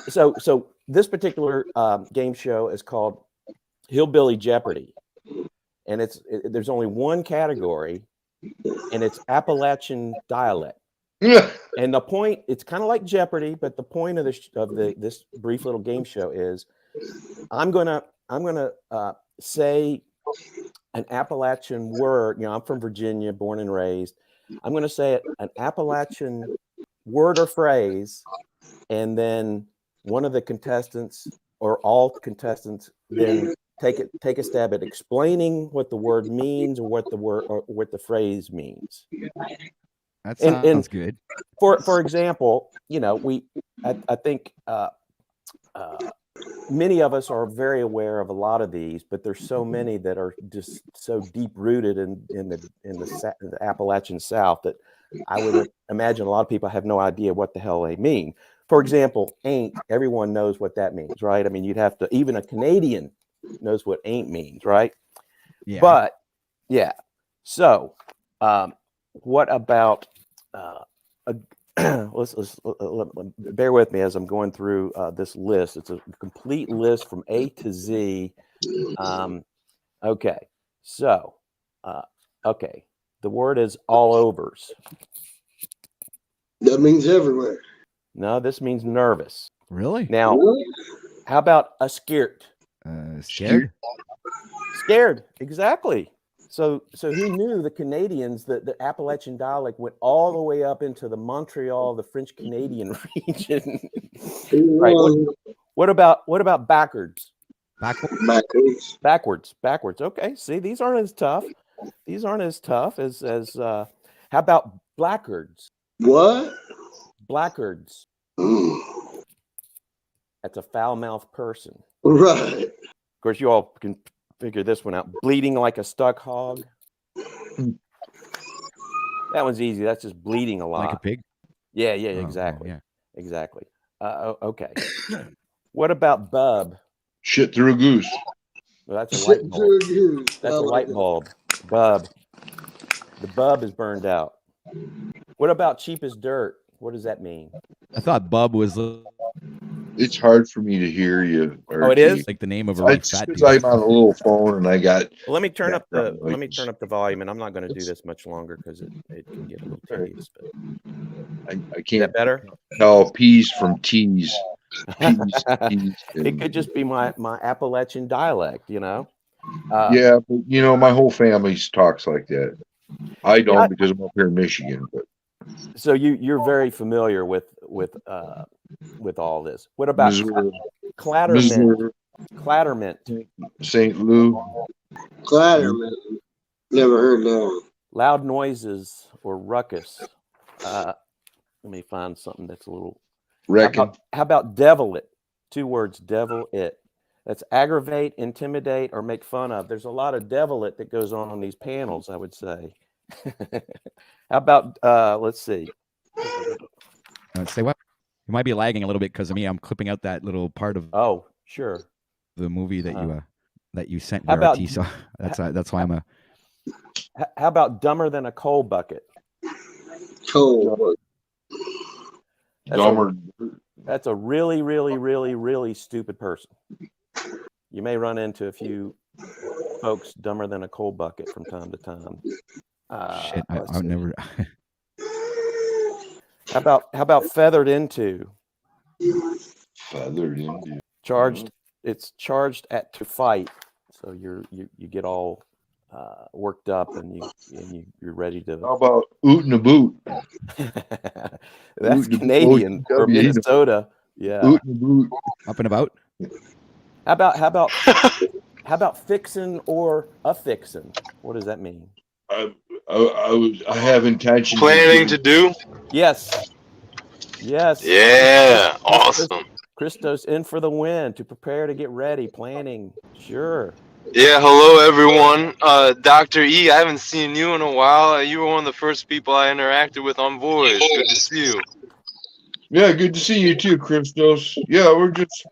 So this particular game show is called Hillbilly Jeopardy, and there's only one category, and it's Appalachian dialect. And the point, it's kind of like Jeopardy, but the point of this brief little game show is, I'm gonna say an Appalachian word. You know, I'm from Virginia, born and raised. I'm gonna say an Appalachian word or phrase, and then one of the contestants or all contestants then take a stab at explaining what the word means or what the phrase means. That sounds good. For example, you know, I think many of us are very aware of a lot of these, but there's so many that are just so deep rooted in the Appalachian South that I would imagine a lot of people have no idea what the hell they mean. For example, ain't, everyone knows what that means, right? I mean, you'd have to, even a Canadian knows what ain't means, right? Yeah. But yeah. So what about let's bear with me as I'm going through this list. It's a complete list from A to Z. Okay. So okay. The word is all overs. That means everywhere. No, this means nervous. Really? Now, how about a scared? Scared? Scared, exactly. So who knew the Canadians, the Appalachian dialect went all the way up into the Montreal, the French Canadian region. Right. What about backwards? Backwards. Okay. See, these aren't as tough. As how about blackguards? What? Blackguards. That's a foul-mouthed person. Right. Of course, you all can figure this one out. Bleeding like a stuck hog. That one's easy. That's just bleeding a lot. Like a pig? Yeah, exactly. Yeah. Exactly. Okay. What about bub? Shit through a goose. Well, that's a light bulb. That's a light bulb. Bub. The bub is burned out. What about cheap as dirt? What does that mean? I thought bub was It's hard for me to hear you. Oh, it is? Like the name of a really fat dude. I'm on a little phone and I got. Well, let me turn up the volume, and I'm not going to do this much longer because it can get a little tedious. But I can't. Is that better? Tell peas from teas. It could just be my Appalachian dialect, you know. Yeah, but you know, my whole family talks like that. I don't because I'm up here in Michigan, but. So you're very familiar with with all this. What about clatterment? Missouri, Clatterment. St. Louis. Clatterman. Never heard that one. Loud noises or ruckus. Let me find something that's a little. Reckon. How about devil it? 2 words, devil it. That's aggravate, intimidate, or make fun of. There's a lot of devil it that goes on these panels, I would say. How about, let's see. Say what? You might be lagging a little bit because of me. I'm clipping out that little part of Oh, sure. the movie that you sent How me, about- RT. So that's why I'm a. How about dumber than a coal bucket? Cold. Dumber. That's a really, really, really, really stupid person. You may run into a few folks dumber than a coal bucket from time to time. Shit, let's I've see. never. How about feathered into? Feathered into. Charged. It's charged to fight. So you get all worked up and you're ready to. How about oot and a boot? That's Oot and Canadian boot. or Minnesota. Yeah. Oot and a boot. Up and about. How about fixin' or affixin'? What does that mean? I have intention. Planning to do? Yes. Yes. Yeah. Awesome. Christos in for the win, to prepare, to get ready, planning. Sure. Yeah, hello everyone. Dr. E, I haven't seen you in a while. You were one of the first people I interacted with on Voyage. Good to see you. Yeah, good to see you too, Christos. Yeah, we're just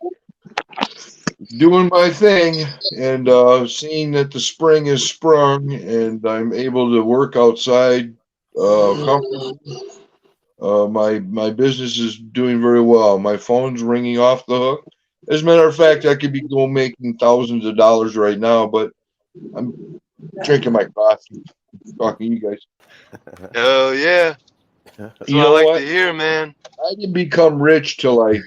doing my thing and seeing that the spring is sprung and I'm able to work outside comfortably. My business is doing very well. My phone's ringing off the hook. As a matter of fact, I could be making thousands of dollars right now, but I'm drinking my coffee, talking to you guys. Hell yeah. That's You what know I like what? to hear, man. I didn't become rich till I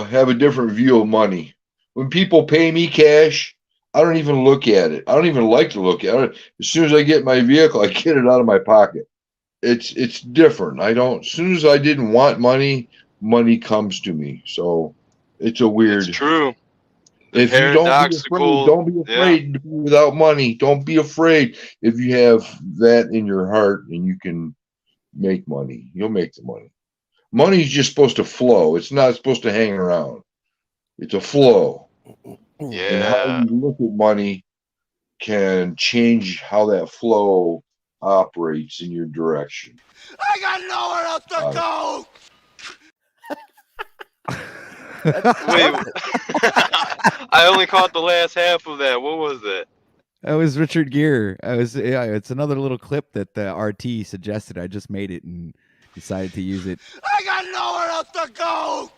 have a different view of money. When people pay me cash, I don't even look at it. I don't even like to look at it. As soon as I get my vehicle, I get it out of my pocket. It's different. I don't. As soon as I didn't want money, money comes to me. So it's a weird. It's true. If you don't be afraid to be without money. Don't be afraid. If you have that in your heart and you can make money, you'll make the money. Money's just supposed to flow. It's not supposed to hang around. It's a flow. Yeah. And how you look at money can change how that flow operates in your direction. I got nowhere else to go. Wait, I only caught the last half of that. What was that? That was Richard Gere. It's another little clip that the RT suggested. I just made it and decided to use it. I got nowhere else to go.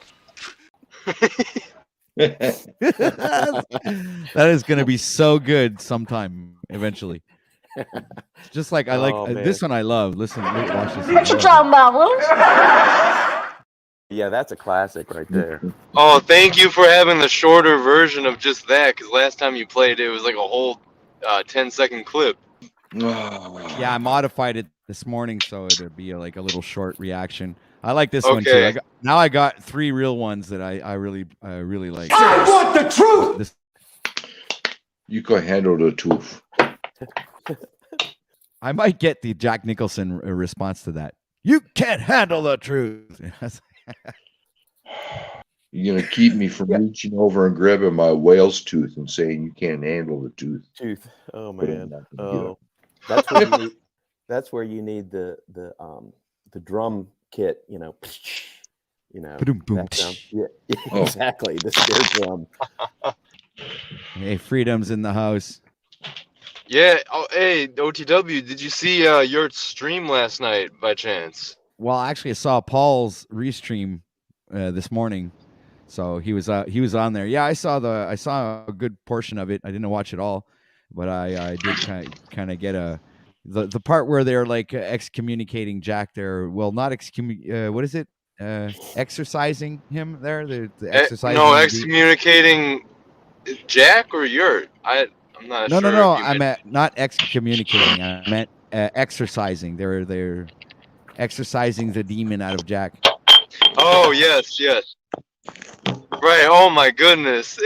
That is going to be so good sometime eventually. Just like I like this one. I love. Listen, watch this. What you talking about, Will? Yeah, that's a classic right there. Oh, thank you for having the shorter version of just that, because last time you played it was like a whole 10-second clip. Yeah, I modified it this morning so it'd be like a little short reaction. I like this one too. I got 3 real ones that I really like. I want the truth. You can handle the truth. I might get the Jack Nicholson response to that. You can't handle the truth. You're gonna keep me from reaching over and grabbing my whale's tooth and saying you can't handle the tooth. Oh man. Oh, that's where you need. That's where you need the drum kit. You know. That sound. Yeah, exactly. The snare drum. Hey, Freedom's in the house. Yeah. Oh, hey, OTW, did you see your stream last night by chance? Well, actually, I saw Paul's restream this morning, so he was on there. Yeah, I saw a good portion of it. I didn't watch it all, but I did kind of get the part where they're like excommunicating Jack there. Well, not what is it? Exercising him there. The exercising. No, excommunicating Jack or Yurt. I'm not sure. No. I meant not excommunicating. I meant exercising. They're exercising the demon out of Jack. Oh yes, yes. Right. Oh my goodness.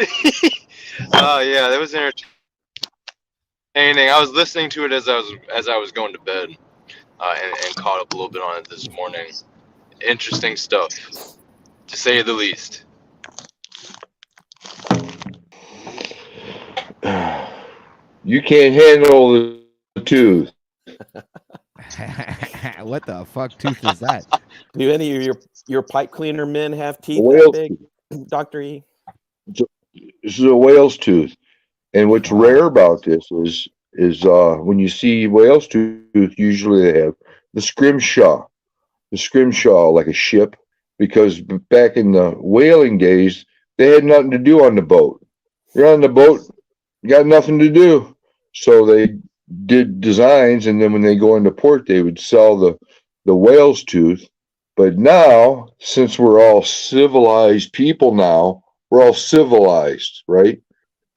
Oh yeah, that was entertaining. I was listening to it as I was going to bed, and caught up a little bit on it this morning. Interesting stuff, to say the least. You can't handle the tooth. What the fuck tooth is that? Do any of your pipe cleaner men have teeth that Whale's big, tooth. Dr. E? This is a whale's tooth. And what's rare about this is when you see whale's tooth, usually they have the scrimshaw like a ship, because back in the whaling days, they had nothing to do on the boat. You're on the boat, you got nothing to do. So they did designs, and then when they go into port, they would sell the whale's tooth. But now, since we're all civilized people now, we're all civilized, right?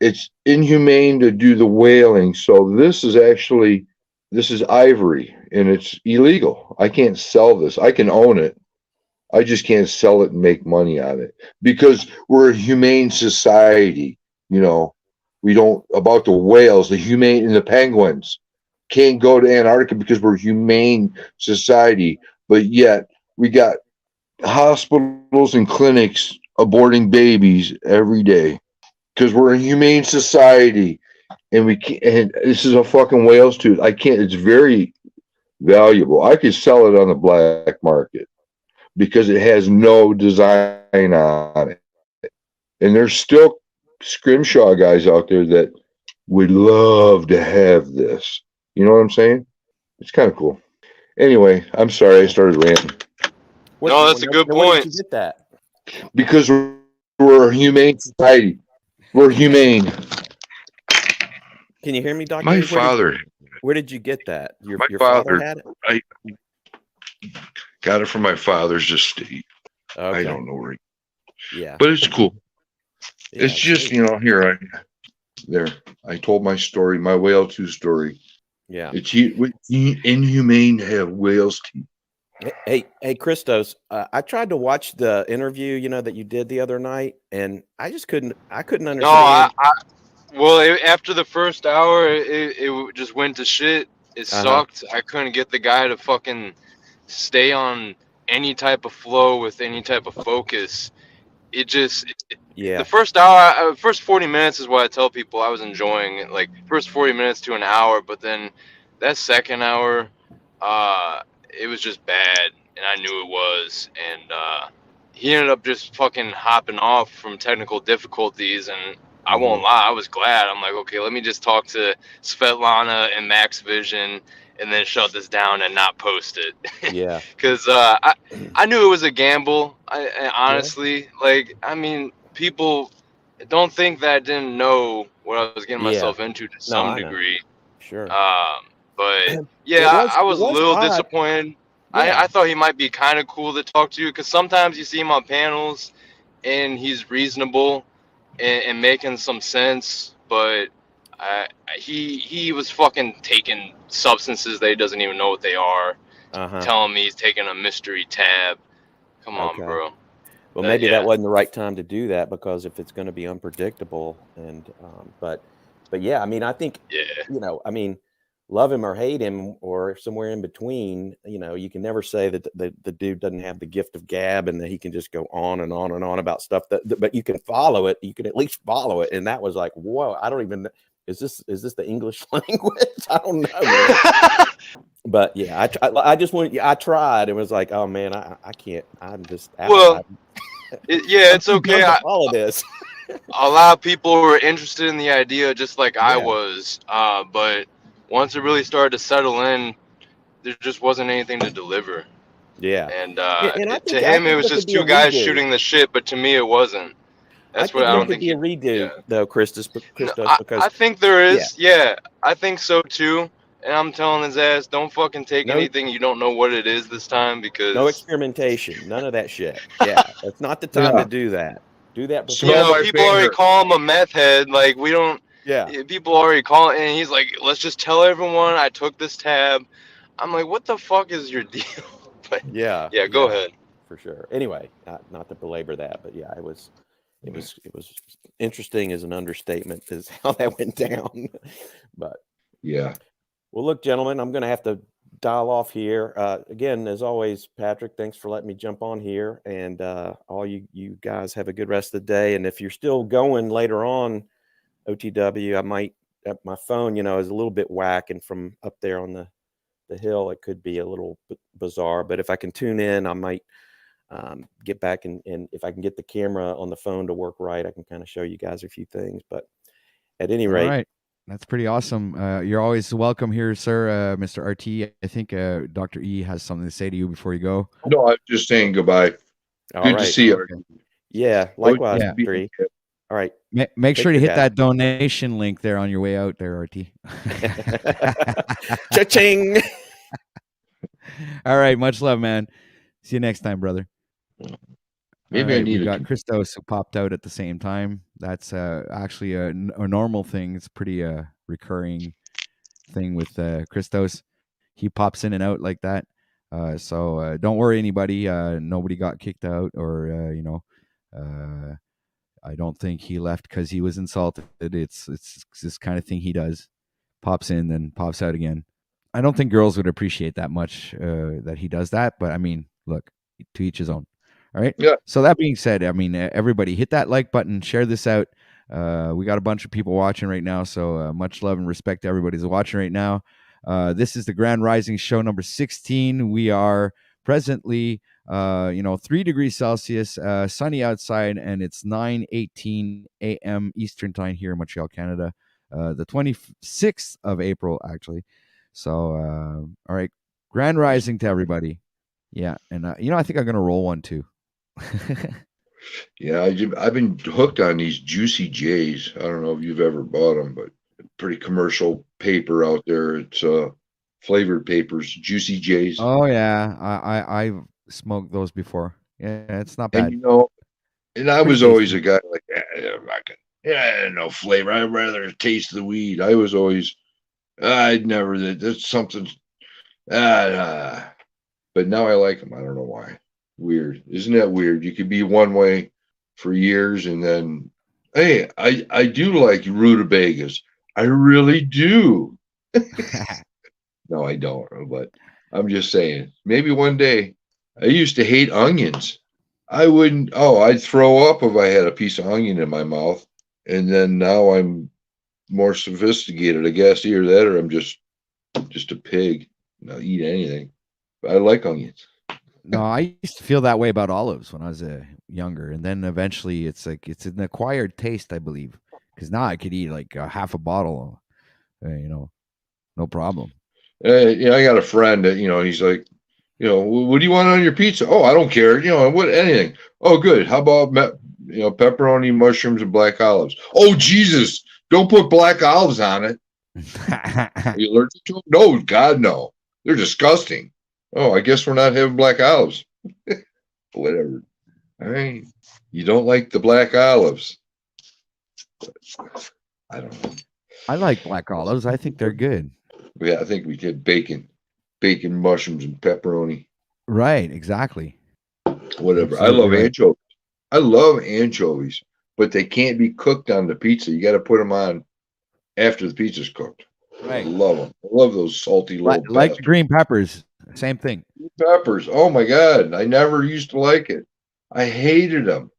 It's inhumane to do the whaling. So this is ivory, and it's illegal. I can't sell this. I can own it. I just can't sell it and make money on it, because we're a humane society. You know, we don't, about the whales, the humane, and the penguins can't go to Antarctica because we're a humane society. But yet we got hospitals and clinics aborting babies every day because we're a humane society, and we can't. And this is a fucking whale's tooth. I can't. It's very valuable. I could sell it on the black market because it has no design on it. And there's still scrimshaw guys out there that would love to have this. You know what I'm saying? It's kind of cool. Anyway, I'm sorry I started ranting. No, that's a good Where point. did you get that? Because we're a humane society. We're humane. Can you hear me, Doctor? My father. Where did you get that? Your father had it? I got it from my father's estate. Okay. I don't know where. Yeah. But it's cool. Yeah, it's just, you know, here I told my story, my whale tooth story. Yeah. It's inhumane to have whales teeth. Hey, Christos, I tried to watch the interview, you know, that you did the other night, and I just couldn't understand. No, well, after the first hour, it just went to shit. It sucked. I couldn't get the guy to fucking stay on any type of flow with any type of focus. It just, the first hour, first 40 minutes is what I tell people I was enjoying it, like first 40 minutes to an hour, but then that second hour, it was just bad, and I knew it was, and he ended up just fucking hopping off from technical difficulties, and I won't lie, I was glad. I'm like, okay, let me just talk to Svetlana and Max Vision, and then shut this down and not post it. Yeah. Because I knew it was a gamble. I honestly, like, I mean, people don't think that I didn't know what I was getting myself into to some degree. Sure. But yeah, I was a little disappointed. I thought he might be kind of cool to talk to, because sometimes you see him on panels and he's reasonable and making some sense, but he was fucking taking substances that he doesn't even know what they are, telling me he's taking a mystery tab. Come on, bro. Well, maybe that wasn't the right time to do that, because if it's going to be unpredictable, and but yeah, I mean, I think you know, I mean, love him or hate him or somewhere in between, you know, you can never say that the dude doesn't have the gift of gab and that he can just go on and on and on about stuff but you can follow it. You can at least follow it. And that was like, whoa, I don't even know. Is this the English language? I don't know, man. But yeah, I just wanted, I tried. It was like, oh man, I can't. I'm just, it's okay. All of this. A lot of people were interested in the idea, just like I was. But once it really started to settle in, there just wasn't anything to deliver. Yeah. And to him, it was just two guys shooting the shit, but to me, it wasn't. That's what I don't think. There could be a redo, though, Christos, because I think there is. Yeah, I think so too. And I'm telling his ass, don't fucking take anything you don't know what it is this time, because no experimentation, none of that shit. Yeah, it's not the time to do that. Do that before. You know, people already call him a meth head. Like, we don't. Yeah. People already call it, and he's like, let's just tell everyone I took this tab. I'm like, what the fuck is your deal? But yeah, go ahead. for sure. Anyway, not to belabor that, but yeah, it was interesting as an understatement is how that went down. But yeah. Well, look, gentlemen, I'm going to have to dial off here. Again, as always, Patrick, thanks for letting me jump on here. And all you guys have a good rest of the day. And if you're still going later on, OTW, I might, my phone, is a little bit whack. And from up there on the hill, it could be a little bizarre. But if I can tune in, I might get back and if I can get the camera on the phone to work right, I can kind of show you guys a few things. But at any rate. All right. That's pretty awesome. You're always welcome here, sir, Mr. RT. I think Dr. E has something to say to you before you go. No, I'm just saying goodbye. Good to see you. Okay. Yeah, likewise, yeah. Dr. E. All right. Make sure to hit that donation link there on your way out there, RT. Cha-ching! All right. Much love, man. See you next time, brother. Maybe I need we got Christos who popped out at the same time. That's actually a normal thing. It's pretty recurring thing with Christos. He pops in and out like that. So don't worry, anybody. Nobody got kicked out, or I don't think he left because he was insulted. It's this kind of thing he does. Pops in, then pops out again. I don't think girls would appreciate that much that he does that. But I mean, look, to each his own. All right. Yeah. So that being said, I mean, everybody hit that like button, share this out. We got a bunch of people watching right now. So much love and respect to everybody who's watching right now. This is the Grand Rising show number 16. We are presently, 3 degrees Celsius, sunny outside, and it's 9:18 a.m. Eastern time here in Montreal, Canada. The 26th of April, actually. So, all right. Grand Rising to everybody. Yeah. And, I think I'm going to roll one too. Yeah, I've been hooked on these Juicy J's. I don't know if you've ever bought them, but pretty commercial paper out there. It's flavored papers, Juicy J's. Oh yeah, I've smoked those before. Yeah, it's not bad. And I was always a guy like, I'm not gonna, no flavor. I'd rather taste the weed. I was always, I'd never. That's something. But now I like them. I don't know why. Weird, isn't that weird? You could be one way for years, and then, hey, I do like rutabagas. I really do. No, I don't. But I'm just saying, maybe one day. I used to hate onions. I wouldn't. Oh, I'd throw up if I had a piece of onion in my mouth. And then now I'm more sophisticated. I guess either that, or I'm just a pig. I'll eat anything. But I like onions. No, I used to feel that way about olives when I was younger, and then eventually it's like it's an acquired taste, I believe. Because now I could eat like half a bottle, no problem. I got a friend that he's like, what do you want on your pizza? Oh, I don't care. What anything. Oh, good. How about pepperoni, mushrooms, and black olives? Oh, Jesus! Don't put black olives on it. Are you allergic to them? No, God, no. They're disgusting. Oh, I guess we're not having black olives. Whatever. All right. You don't like the black olives. I don't know. I like black olives. I think they're good. Yeah, I think we did bacon, mushrooms, and pepperoni. Right, exactly. Whatever. Absolutely. I love anchovies. I love anchovies, but they can't be cooked on the pizza. You got to put them on after the pizza's cooked. Right. I love them. I love those salty little like green peppers. Same thing. Peppers. Oh my God. I never used to like it. I hated them.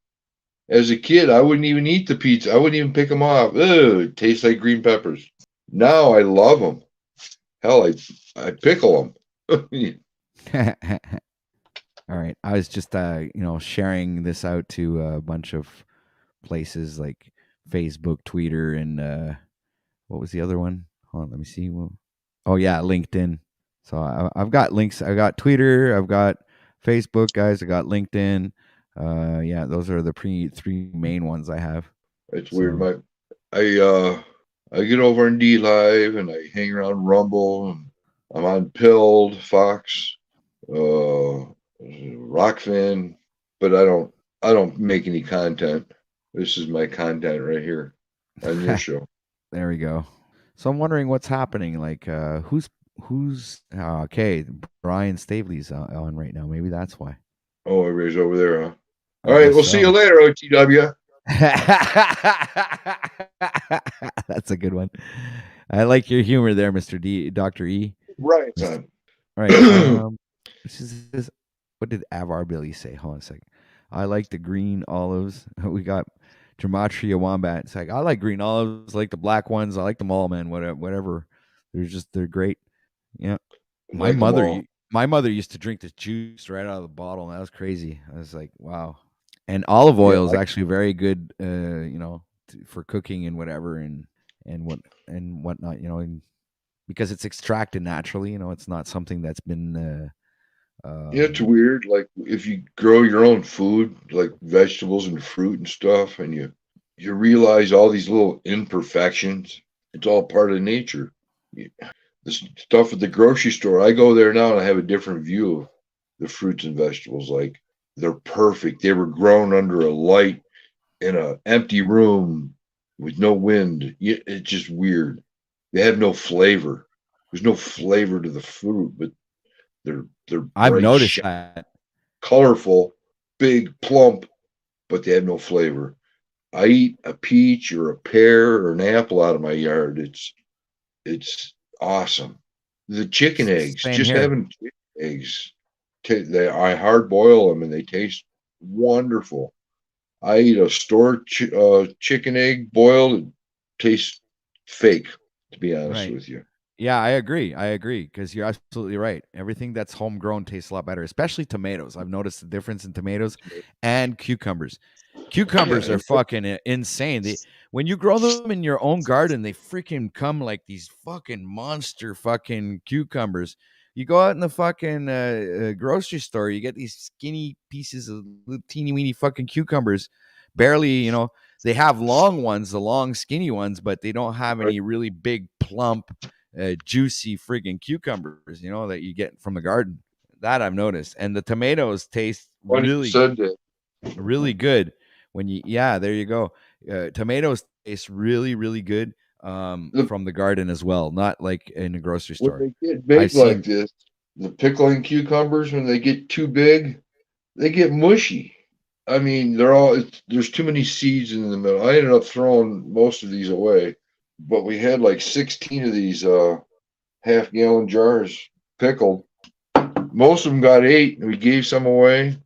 As a kid, I wouldn't even eat the pizza. I wouldn't even pick them off. Ugh, it tastes like green peppers. Now I love them. Hell, I pickle them. All right. I was just sharing this out to a bunch of places like Facebook, Twitter, and what was the other one? Hold on, let me see. Oh yeah, LinkedIn. So I've got links. I got Twitter. I've got Facebook, guys. I got LinkedIn. Yeah, those are the three main ones I have. It's weird. I get over on D Live and I hang around Rumble. And I'm on Pilled, Fox, Rockfin, but I don't make any content. This is my content right here on your show. There we go. So I'm wondering what's happening. Like, who's okay? Brian Staveley's on right now. Maybe that's why. Oh, everybody's over there, huh? I All right, guess we'll see you so. later, OTW. That's a good one. I like your humor there, Mr. D, Dr. E. Right, Mr. son. All right. This, what did Avar Billy say? Hold on a second. I like the green olives. We got Gematria Wombat. It's like, I like green olives. I like the black ones. I like them all, man. Whatever. They're great. Yeah. My Like 'em mother, all. my mother used to drink this juice right out of the bottle. And that was crazy. I was like, wow. And olive Yeah, oil is actually very good, for cooking and whatever, and whatnot, and because it's extracted naturally. It's not something that's been. it's weird. Like if you grow your own food, like vegetables and fruit and stuff, and you realize all these little imperfections. It's all part of nature. The stuff at the grocery store, I go there now and I have a different view of the fruits and vegetables. Like they're perfect. They were grown under a light in an empty room with no wind. It's just weird. They have no flavor. There's no flavor to the fruit, but they're I've bright, noticed shiny, that. colorful, big, plump, but they have no flavor. I eat a peach or a pear or an apple out of my yard. It's awesome. The chicken eggs, Same just here. having chicken eggs, I hard boil them and they taste wonderful. I eat a stored chicken egg boiled. It tastes fake, to be honest Right. with you. Yeah, I agree because you're absolutely right. Everything that's homegrown tastes a lot better, especially tomatoes. I've noticed the difference in tomatoes and cucumbers. Cucumbers Yeah, are fucking insane. When you grow them in your own garden, they freaking come like these fucking monster fucking cucumbers. You go out in the fucking grocery store, you get these skinny pieces of little teeny weeny fucking cucumbers. Barely, they have long ones, the long skinny ones, but they don't have any really big plump juicy friggin' cucumbers, that you get from the garden. That I've noticed. And the tomatoes taste funny you really, said that. really good yeah, there you go. Tomatoes taste really, really good The, from the garden as well, not like in a grocery when store. they get I've big like seen, this, the pickling cucumbers, when they get too big, they get mushy. I mean, there's too many seeds in the middle. I ended up throwing most of these away, but we had like 16 of these half-gallon jars pickled. Most of them got 8, and we gave some away.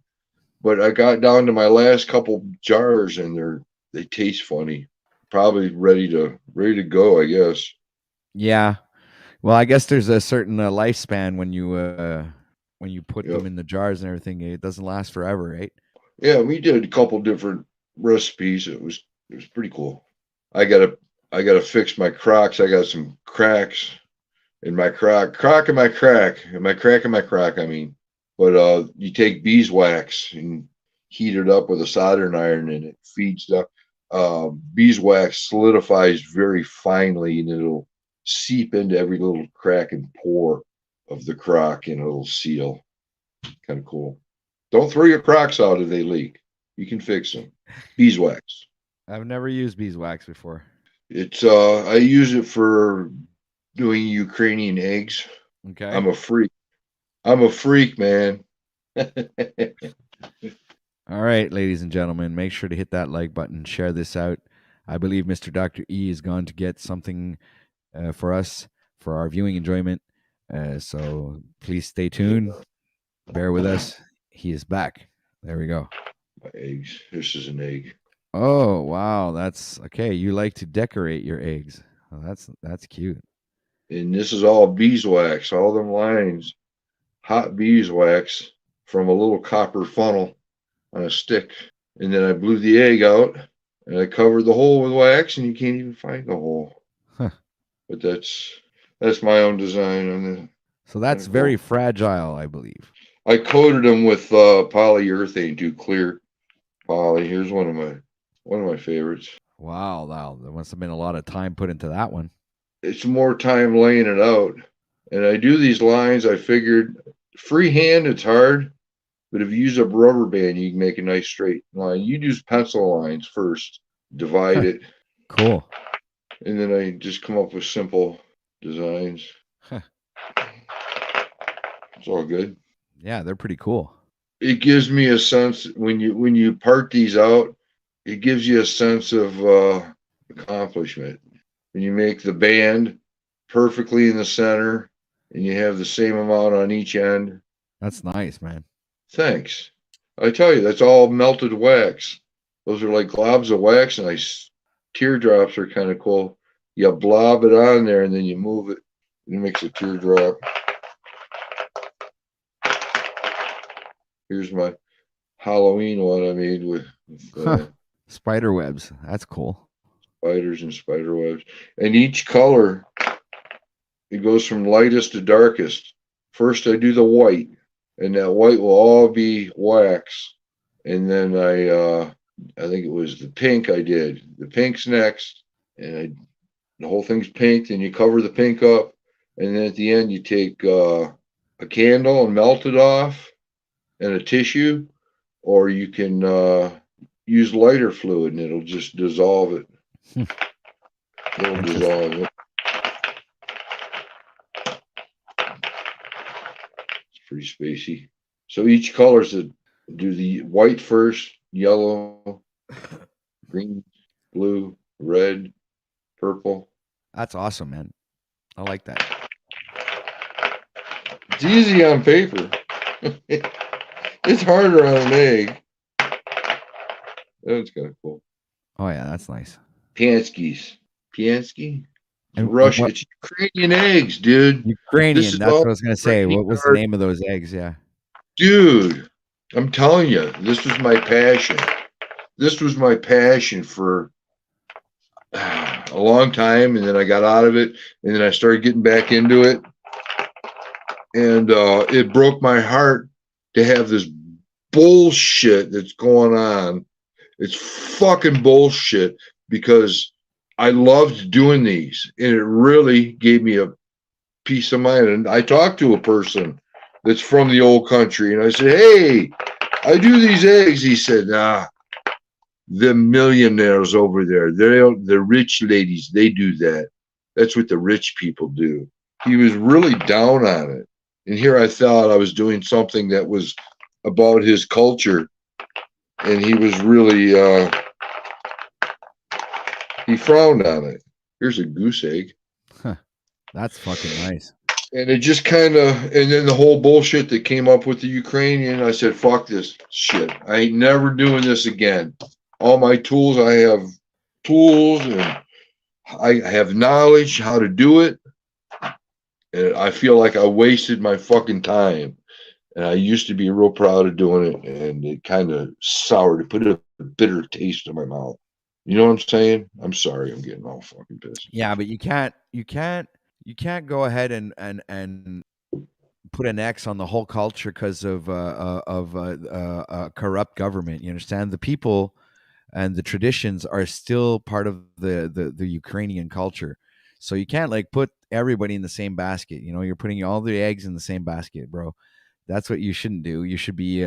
But I got down to my last couple jars, and they taste funny. Probably ready to go, I guess. yeah. Well, I guess there's a certain lifespan when you put Yep. them in the jars and everything. It doesn't last forever, right? Yeah, we did a couple different recipes. It was pretty cool. I gotta fix my Crocs. I got some cracks in my crock in my crack, in my crack in my crock. I mean, but you take beeswax and heat it up with a soldering iron, and it feeds up. Beeswax solidifies very finely, and it'll seep into every little crack and pore of the crock, and it'll seal. Kind of cool. Don't throw your Crocs out if they leak. You can fix them. Beeswax. I've never used beeswax before. It's I use it for doing Ukrainian eggs. Okay. I'm a freak. I'm a freak, man. All right, ladies and gentlemen, make sure to hit that like button, share this out. I believe Mr. Dr. E is going to get something for us for our viewing enjoyment. So please stay tuned. Bear with us. He is back. There we go. My eggs. This is an egg. Oh, wow. That's okay. You like to decorate your eggs. Oh, that's cute. And this is all beeswax, all them lines. Hot beeswax from a little copper funnel on a stick. And then I blew the egg out and I covered the hole with wax, and you can't even find the hole. Huh. But that's my own design on the. So that's very fragile, I believe. I coated them with polyurethane to clear poly. Here's one of my favorites. Wow, there must have been a lot of time put into that one. It's more time laying it out. And I do these lines, I figured freehand it's hard, but if you use a rubber band, you can make a nice straight line. You use pencil lines first, divide it. Cool. And then I just come up with simple designs. Huh. It's all good. Yeah, they're pretty cool. it gives me a sense when you part these out, it gives you a sense of accomplishment. When you make the band perfectly in the center and you have the same amount on each end. That's nice, man. Thanks. I tell you, that's all melted wax. Those are like globs of wax, and teardrops are kind of cool. You blob it on there, and then you move it, and it makes a teardrop. Here's my Halloween one I made with spider webs. That's cool. Spiders and spider webs. And each color, it goes from lightest to darkest. First, I do the white, and that white will all be wax. And then I think it was the pink I did. The pink's next, and the whole thing's pink, and you cover the pink up. And then at the end, you take a candle and melt it off, and a tissue, or you can use lighter fluid, and it'll just dissolve it. It'll dissolve it. It's pretty spacey. So each color's do the white first, yellow, green, blue, red, purple. That's awesome, man. I like that. It's easy on paper. It's harder on an egg. That's kind of cool. Oh yeah, that's nice. Piansky. And Russia. It's Ukrainian eggs, dude. Ukrainian. That's what I was gonna say. What was the name of those eggs? Yeah. Dude, I'm telling you, this was my passion. This was my passion for a long time, and then I got out of it, and then I started getting back into it, and it broke my heart to have this bullshit that's going on. It's fucking bullshit because I loved doing these, and it really gave me a peace of mind. And I talked to a person that's from the old country, and I said, "Hey, I do these eggs." He said, "Nah, the millionaires over there, they're the rich ladies, they do that. That's what the rich people do." He was really down on it. And here I thought I was doing something that was about his culture, and he was really he frowned on it. Here's a goose egg. Huh. That's fucking nice. And it just kind of, and then the whole bullshit that came up with the Ukrainian, I said, fuck this shit. I ain't never doing this again. All my tools, I have tools, and I have knowledge how to do it. And I feel like I wasted my fucking time. And I used to be real proud of doing it, and it kind of soured. It put a bitter taste in my mouth. You know what I'm saying? I'm sorry, I'm getting all fucking pissed. Yeah, but you can't go ahead and put an X on the whole culture because of a corrupt government. You understand? The people and the traditions are still part of the Ukrainian culture. So you can't like put everybody in the same basket. You know, you're putting all the eggs in the same basket, bro. That's what you shouldn't do. You should be,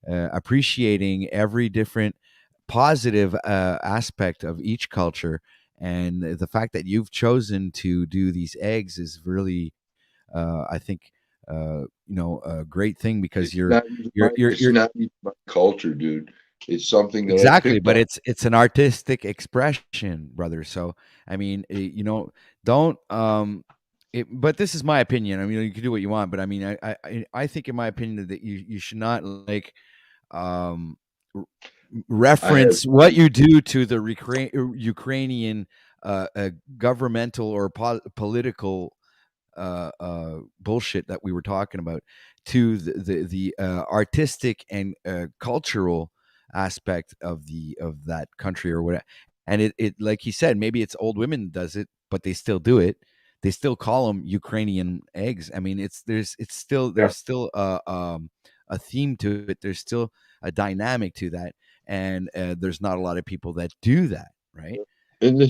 appreciating every different positive aspect of each culture. And the fact that you've chosen to do these eggs is really, I think, a great thing because you're not even my culture, dude. It's something that exactly, but it's an artistic expression, brother. So I mean, don't but this is my opinion. I mean, you can do what you want, but I mean, I think, in my opinion, that you should not like reference what you do to the Ukrainian governmental or political bullshit that we were talking about to the artistic and cultural aspect of that country or whatever. And it like he said, maybe it's old women does it, but they still do it. They still call them Ukrainian eggs. I mean, there's still a theme to it. There's still a dynamic to that, and there's not a lot of people that do that, right? In the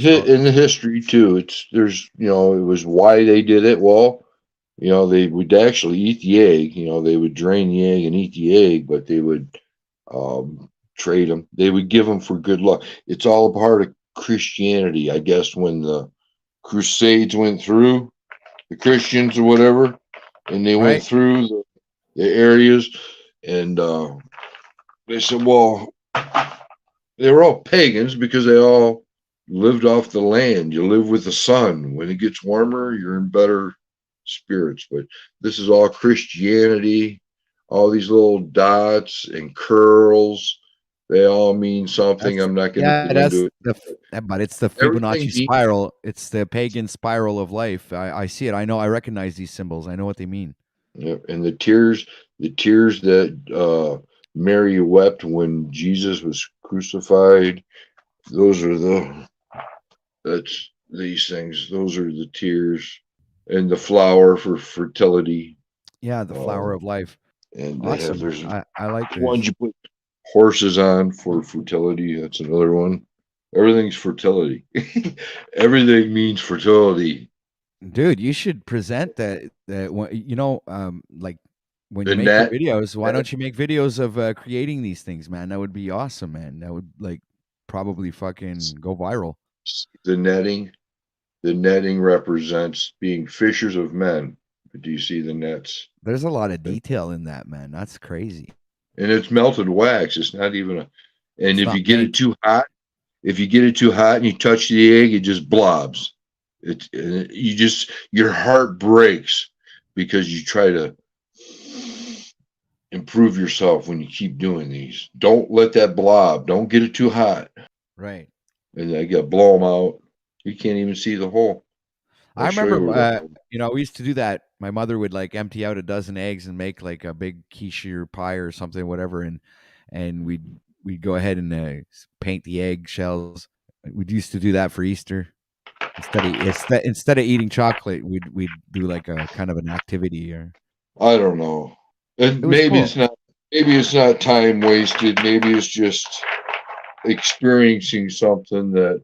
history too, it was why they did it. Well, they would actually eat the egg. They would drain the egg and eat the egg, but they would trade them. They would give them for good luck. It's all a part of Christianity, I guess. When the Crusades went through, the Christians or whatever, and they went through the areas, And they said, well, they were all pagans because they all lived off the land. You live with the sun. When it gets warmer, you're in better spirits. But this is all Christianity. All these little dots and curls, they all mean something. I'm not going to get into it. But it's the Fibonacci spiral. It's the pagan spiral of life. I see it. I recognize these symbols. I know what they mean. Yeah, and the tears that Mary wept when Jesus was crucified, that's these things. Those are the tears, and the flower for fertility. Yeah, the flower of life. And awesome. there's I like this. ones you put horses on for fertility. That's another one. Everything's fertility. Everything means fertility. Dude, you should present that. Like when you make your videos, why don't you make videos of creating these things, man? That would be awesome, man. That would like probably fucking go viral. The netting represents being fishers of men. Do you see the nets? There's a lot of detail in that, man. That's crazy. And it's melted wax. It's not even and if you get it too hot, and you touch the egg, it just blobs. Your heart breaks because you try to improve yourself when you keep doing these. Don't let that blob. Don't get it too hot. Right. And I got blow them out. You can't even see the hole. I remember, we used to do that. My mother would like empty out a dozen eggs and make like a big quiche or pie or something, whatever, and we'd go ahead and paint the egg shells. We used to do that for Easter. Instead of eating chocolate, we'd do like a kind of an activity. Or I don't know. And maybe cool. It's not time wasted. Maybe it's just experiencing something that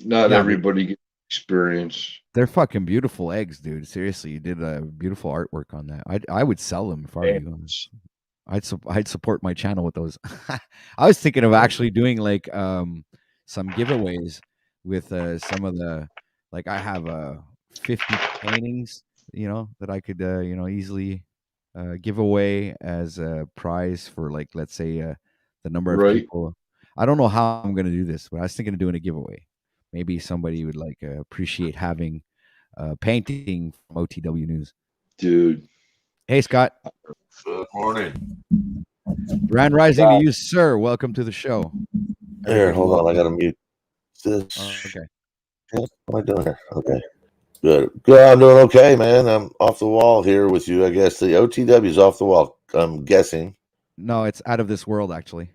not everybody gets to experience. They're fucking beautiful eggs, dude. Seriously, you did a beautiful artwork on that. I would sell them if I were you. I'd support my channel with those. I was thinking of actually doing like some giveaways with some of the, like I have 50 paintings, that I could easily give away as a prize for, like, let's say the number of people. I don't know how I'm going to do this, but I was thinking of doing a giveaway. Maybe somebody would like appreciate having a painting from OTW News. Dude. Hey, Scott. Good morning. Grand Rising to you, sir. Welcome to the show. Here, hold on. I got to mute this. Okay. What am I doing here? Okay. Good. I'm doing okay, man. I'm off the wall here with you. I guess the OTW is off the wall, I'm guessing. No, it's out of this world, actually.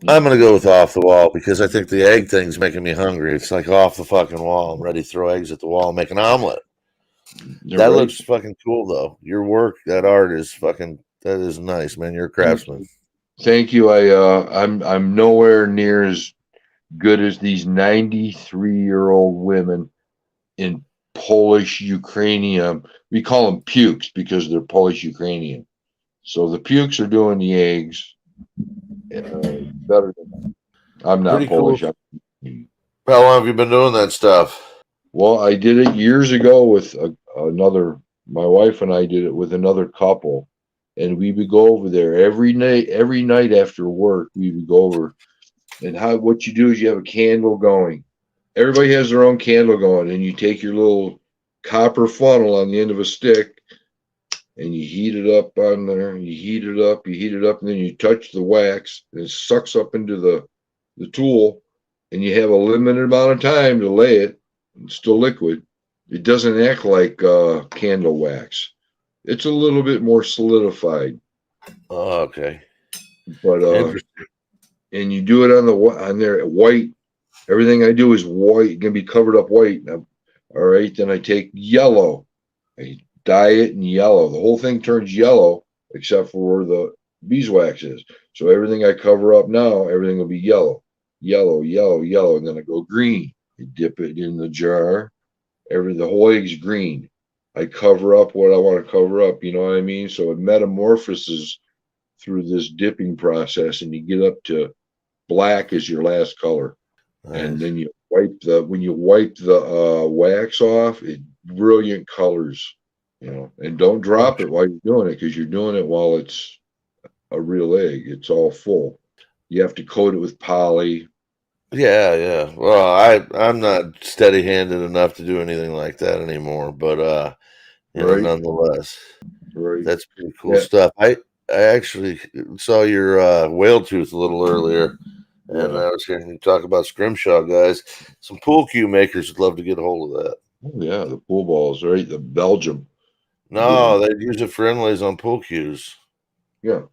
I'm going to go with off the wall because I think the egg thing's making me hungry. It's like off the fucking wall. I'm ready to throw eggs at the wall and make an omelet. That looks fucking cool, though. Your work, that art is fucking, that is nice, man. You're a craftsman. Thank you. I'm nowhere near as good as these 93-year-old women in Polish Ukrainian. We call them pukes because they're Polish Ukrainian. So the pukes are doing the eggs. Better than that. I'm not pretty Polish. Cool. How long have you been doing that stuff? Well, I did it years ago with my wife and I did it with another couple, and we would go over there every night after work. We would go over, and what you do is you have a candle going. Everybody has their own candle going, and you take your little copper funnel on the end of a stick, and you heat it up on there. You heat it up, and then you touch the wax, and it sucks up into the tool, and you have a limited amount of time to lay it. It's still liquid. It doesn't act like candle wax. It's a little bit more solidified. Oh, okay. But and you do it on there white. Everything I do is white. It's gonna be covered up white. Now, all right. Then I take yellow. I dye it in yellow. The whole thing turns yellow except for where the beeswax is. So everything I cover up now, everything will be yellow, yellow, yellow, yellow, and then I go green. I dip it in the jar. The whole egg's green. I cover up what I want to cover up. You know what I mean? So it metamorphoses through this dipping process, and you get up to black as your last color. Nice. And then you wipe the wax off, it brilliant colors. And don't drop it while you're doing it, because you're doing it while it's a real egg. It's all full. You have to coat it with poly. Yeah. Well, I'm not steady-handed enough to do anything like that anymore, but nonetheless, Right. that's pretty cool stuff. I actually saw your whale tooth a little earlier, and I was hearing you talk about scrimshaw guys. Some pool cue makers would love to get a hold of that. Oh yeah, the pool balls, right? The Belgium. No, they use it for inlays on pool cues. Yeah.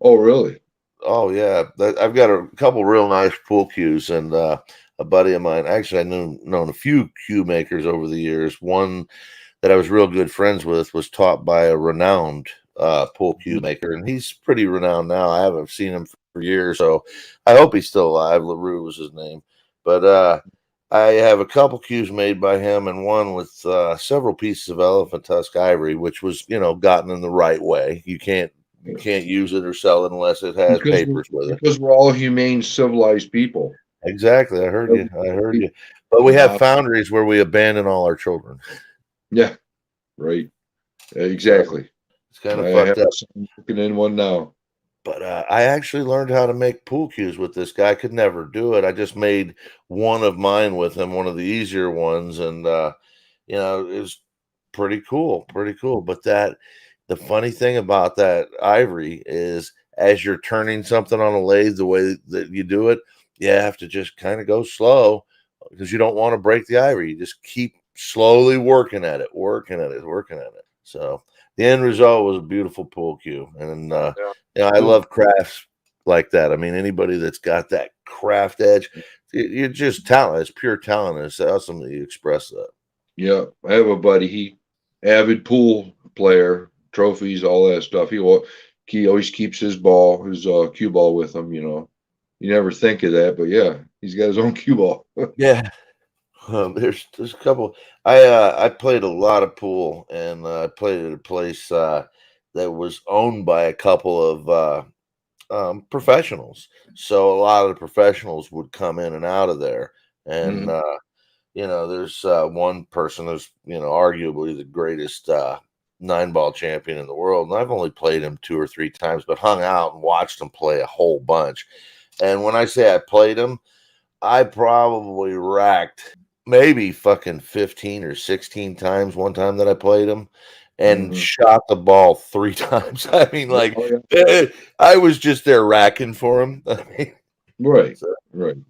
Oh, really? Oh yeah, I've got a couple real nice pool cues, and a buddy of mine. Actually, I known a few cue makers over the years. One that I was real good friends with was taught by a renowned pool cue maker, and he's pretty renowned now. I haven't seen him for years, so I hope he's still alive. LaRue was his name, but I have a couple cues made by him, and one with several pieces of elephant tusk ivory, which was gotten in the right way. You can't use it or sell it unless it has papers with it. Because we're all humane, civilized people. Exactly. I heard you. But we have foundries where we abandon all our children. Yeah. Right. Exactly. It's kind of fucked up. Looking in one now. But I actually learned how to make pool cues with this guy. I could never do it. I just made one of mine with him, one of the easier ones, and it was pretty cool. But the funny thing about that ivory is, as you're turning something on a lathe, the way that you do it, you have to just kind of go slow, because you don't want to break the ivory. You just keep slowly working at it. So the end result was a beautiful pool cue. And I love crafts like that. I mean, anybody that's got that craft edge, you're just talent. It's pure talent. It's awesome that you express that. Yeah, I have a buddy. He avid pool player, trophies, all that stuff. He always keeps his ball, his cue ball with him. You never think of that, but yeah, he's got his own cue ball. Yeah. There's a couple. I played a lot of pool, and I played at a place that was owned by a couple of professionals. So a lot of the professionals would come in and out of there, and there's one person who's arguably the greatest 9-ball champion in the world, and I've only played him 2 or 3 times, but hung out and watched him play a whole bunch. And when I say I played him, I probably racked maybe fucking 15 or 16 times one time that I played him, and shot the ball 3 times. I mean, I was just there racking for him. Right.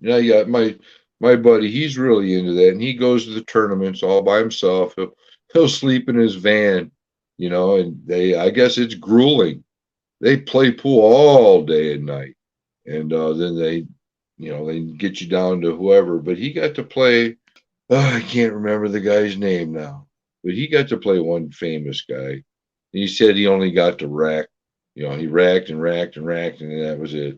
Yeah. My buddy, he's really into that, and he goes to the tournaments all by himself. He'll sleep in his van, and I guess it's grueling. They play pool all day and night, and then they get you down to whoever. But he got to play. I can't remember the guy's name now, but he got to play one famous guy. And he said he only got to rack. He racked and racked and racked, and that was it.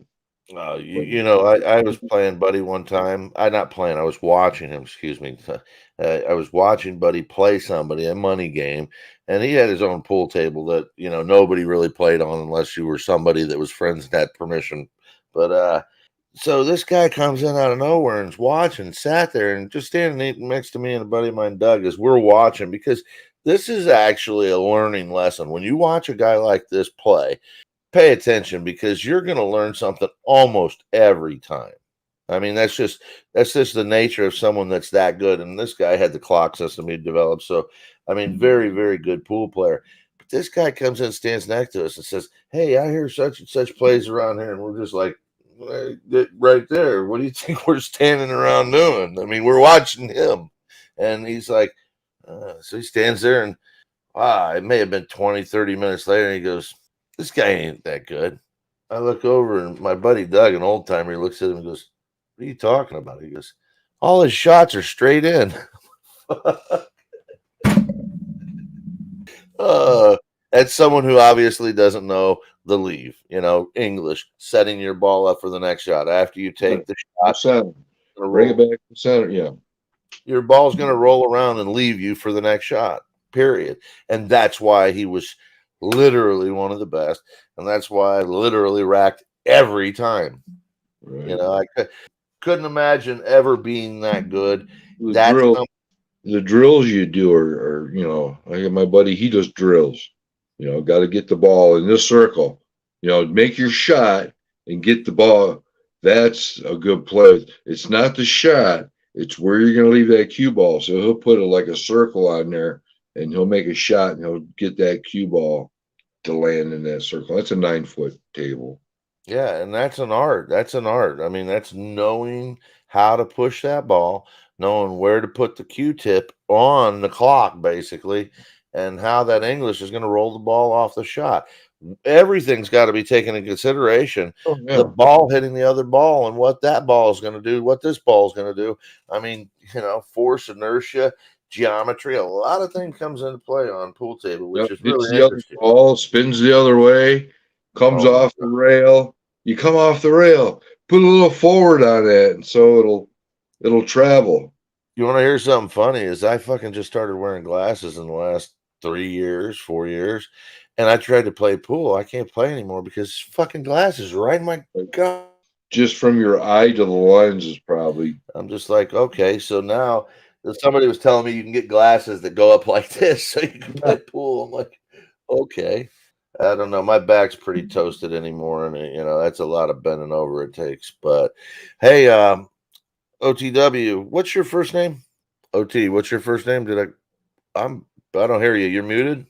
I was playing Buddy one time. I was watching him. Excuse me. I was watching Buddy play somebody, a money game, and he had his own pool table that nobody really played on unless you were somebody that was friends and had permission. But so this guy comes in out of nowhere and's watching, sat there and just standing next to me and a buddy of mine, Doug, as we're watching, because this is actually a learning lesson. When you watch a guy like this play, pay attention, because you're going to learn something almost every time. I mean, that's just the nature of someone that's that good. And this guy had the clock system he developed. So, I mean, very, very good pool player. But this guy comes in, stands next to us and says, "Hey, I hear such and such plays around here." And we're just like, right there. What do you think we're standing around doing? I mean, we're watching him. And he's like, so he stands there, and it may have been 20, 30 minutes later, and he goes, "This guy ain't that good." I look over, and my buddy Doug, an old timer, he looks at him and goes, "What are you talking about?" He goes, "All his shots are straight in." That's someone who obviously doesn't know the leave, English, setting your ball up for the next shot. After you take the shot, bring it back to the center. Yeah. Your ball's going to roll around and leave you for the next shot, period. And that's why he was literally one of the best. And that's why I literally racked every time. Right. I couldn't imagine ever being that good. the drills you do are, you know, I got my buddy, he does drills. You know, got to get the ball in this circle. You know, make your shot and get the ball. That's a good play. It's not the shot, it's where you're going to leave that cue ball. So he'll put like a circle on there and he'll make a shot and he'll get that cue ball to land in that circle. That's a 9-foot table. Yeah, and that's an art. That's an art. I mean, that's knowing how to push that ball, knowing where to put the Q-tip on the clock, basically, and how that English is going to roll the ball off the shot. Everything's got to be taken into consideration. Oh, The yeah. ball hitting the other ball and what that ball is going to do, what this ball is going to do. I mean, you know, force, inertia, geometry, a lot of things comes into play on pool table, which Yep, is hits really the other interesting. ball, spins the other way, comes Oh, off the rail. You come off the rail, put a little forward on that, and so it'll travel. you want to hear something funny? Is I fucking just started wearing glasses in the last 3 years, 4 years, and I tried to play pool. I can't play anymore because fucking glasses right in my god. Just from your eye to the lenses, probably. I'm just like, okay, so now somebody was telling me you can get glasses that go up like this so you can play pool. I'm like, okay. I don't know. My back's pretty toasted anymore, and you know that's a lot of bending over it takes. But hey, OTW, what's your first name? OT, what's your first name? I don't hear you. You're muted.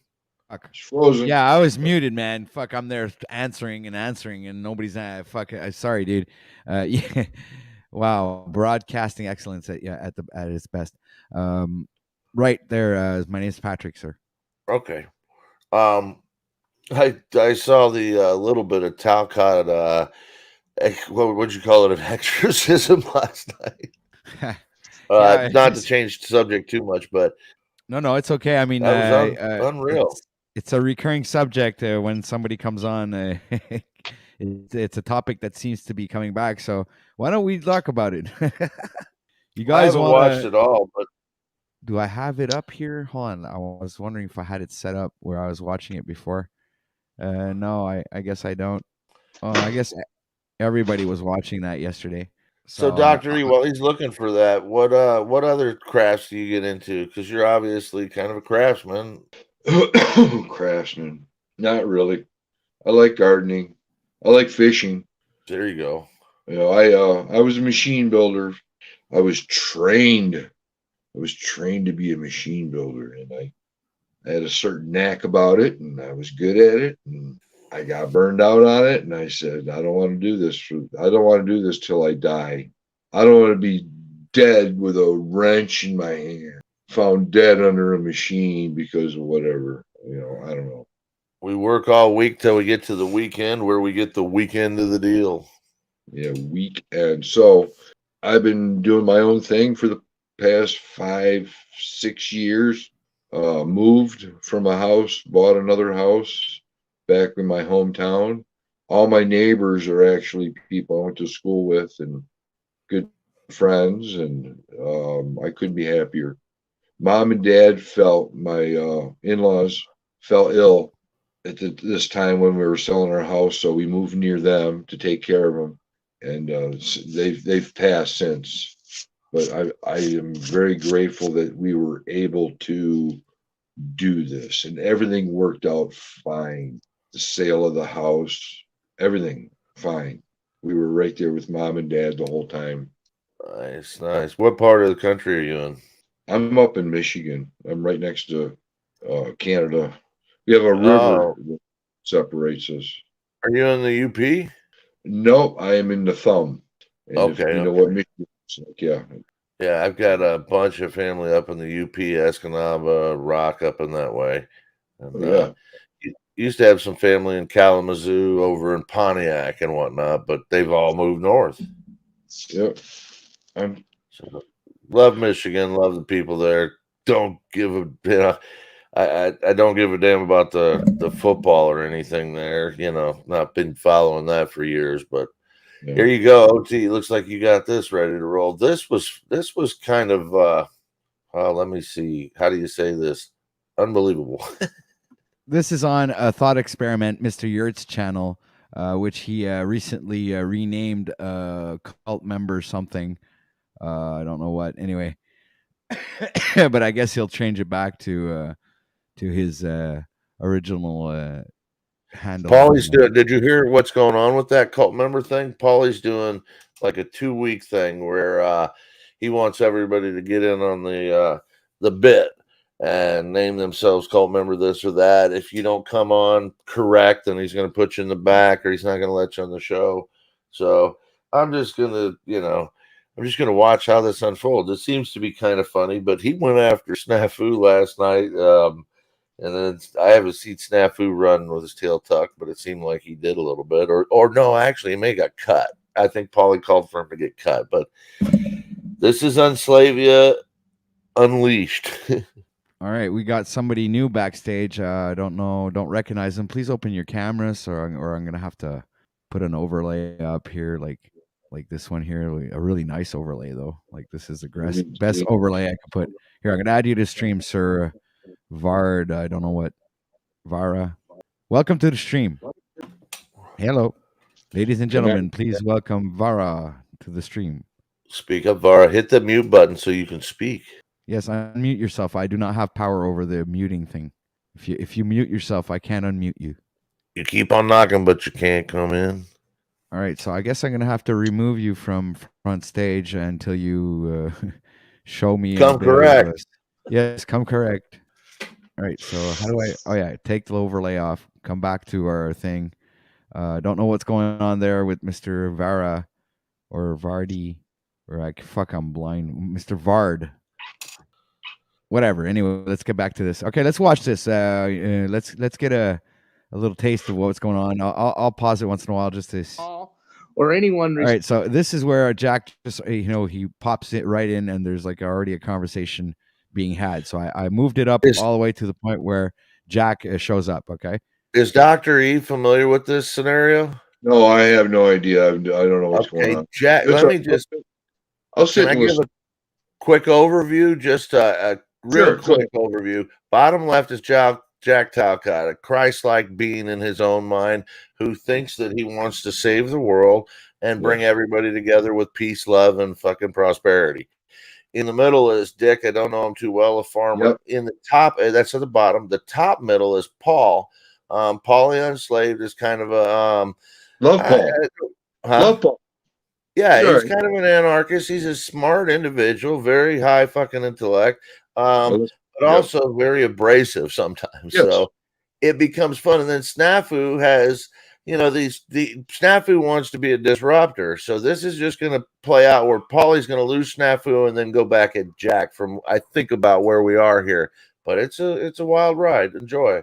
It's frozen. Yeah, I was muted, man. Fuck, I'm there answering, and nobody's fuck. Sorry, dude. Yeah. Wow, broadcasting excellence at at its best. Right there. My name is Patrick, sir. Okay. I saw the little bit of Talcott. What would you call it? An exorcism last night. Yeah, Not to change the subject too much, but no, it's okay. I mean, that was unreal. It's a recurring subject when somebody comes on. It's a topic that seems to be coming back. So why don't we talk about it? You I guys haven't want watched it all, but do I have it up here? Hold on. I was wondering if I had it set up where I was watching it before. No, I guess I don't. Oh, I guess everybody was watching that yesterday. so So Dr. E, while he's looking for that, what other crafts do you get into? Because you're obviously kind of a craftsman. Craftsman. Not really. I like gardening. I like fishing. There you go. You know, I was a machine builder. I was trained to be a machine builder, and I had a certain knack about it, and I was good at it, and I got burned out on it, and I said, I don't want to do this. I don't want to do this till I die. I don't want to be dead with a wrench in my hand, found dead under a machine because of whatever. You know, I don't know. We work all week till we get to the weekend where we get the weekend of the deal. Yeah, weekend. So I've been doing my own thing for the past 5-6 years. Moved from a house, bought another house back in my hometown. All my neighbors are actually people I went to school with and good friends, and I couldn't be happier. Mom and dad my in-laws fell ill at this time when we were selling our house, so we moved near them to take care of them, and they've passed since. But I am very grateful that we were able to do this, and everything worked out fine. The sale of the house, everything fine. We were right there with mom and dad the whole time. Nice, nice. What part of the country are you in? I'm up in Michigan. I'm right next to Canada. We have a river that separates us. Are you in the UP? No, I am in the thumb. And okay. If you know what Michigan is like, yeah. Yeah, I've got a bunch of family up in the UP, Escanaba, Rock, up in that way. And, yeah. Used to have some family in Kalamazoo, over in Pontiac and whatnot, but they've all moved north. Yep. So, love Michigan, love the people there. Don't give a I don't give a damn about the football or anything there. You know, not been following that for years, but here you go, OT. Looks like you got this ready to roll. This was kind of let me see. How do you say this? Unbelievable. This is on a thought experiment, Mr. Yurt's channel, which he recently renamed cult member something. I don't know what. Anyway, but I guess he'll change it back to his original handle. Paulie's doing. Did you hear what's going on with that cult member thing? Paulie's doing like a 2-week thing where he wants everybody to get in on the bit and name themselves cult member this or that. If you don't come on correct, then he's going to put you in the back, or he's not going to let you on the show. So I'm just going to watch how this unfolds. It seems to be kind of funny, but he went after Snafu last night. And then I haven't seen Snafu run with his tail tucked, but it seemed like he did a little bit. Or no, actually, he may have got cut. I think Paulie called for him to get cut. But this is Unslavia Unleashed. All right, we got somebody new backstage. I don't recognize them. Please open your cameras, or I'm gonna have to put an overlay up here, like this one here. A really nice overlay though. Like this is the best overlay I can put. Here, I'm gonna add you to stream, sir. Vard, I don't know what. Vara, welcome to the stream. Hello, ladies and gentlemen. Please welcome Vara to the stream. Speak up, Vara. Hit the mute button so you can speak. Yes, unmute yourself. I do not have power over the muting thing. If you mute yourself, I can't unmute you. You keep on knocking, but you can't come in. All right, so I guess I'm gonna have to remove you from front stage until you show me. Come correct. Yes, come correct. All right, so how do I? Oh yeah, take the overlay off. Come back to our thing. Don't know what's going on there with Mr. Vara or Vardy, or I'm blind. Mr. Vard. Whatever. Anyway, let's get back to this. Okay, let's watch this. Let's get a little taste of what's going on. I'll pause it once in a while just to. Or anyone. All right, so this is where Jack just he pops it right in, and there's like already a conversation being had. So I moved it up all the way to the point where Jack shows up. Okay. Is Dr. E familiar with this scenario? No, I have no idea. I don't know what's going on. Jack, I'll sit and give a quick overview, just a real quick overview. Bottom left is Jack Talcott, a Christ-like being in his own mind who thinks that he wants to save the world and bring everybody together with peace, love, and fucking prosperity. In the middle is Dick. I don't know him too well, a farmer. Yep. In the top, that's at the bottom. The top middle is Paul. Paul the Unslaved is kind of a love Paul. Love Paul. Yeah, sure. He's kind of an anarchist. He's a smart individual, very high fucking intellect, but also very abrasive sometimes. Yes. So it becomes fun. And then Snafu has, Snafu wants to be a disruptor. So this is just going to play out where Paulie's going to lose Snafu and then go back at Jack from, I think, about where we are here. But it's a wild ride. Enjoy.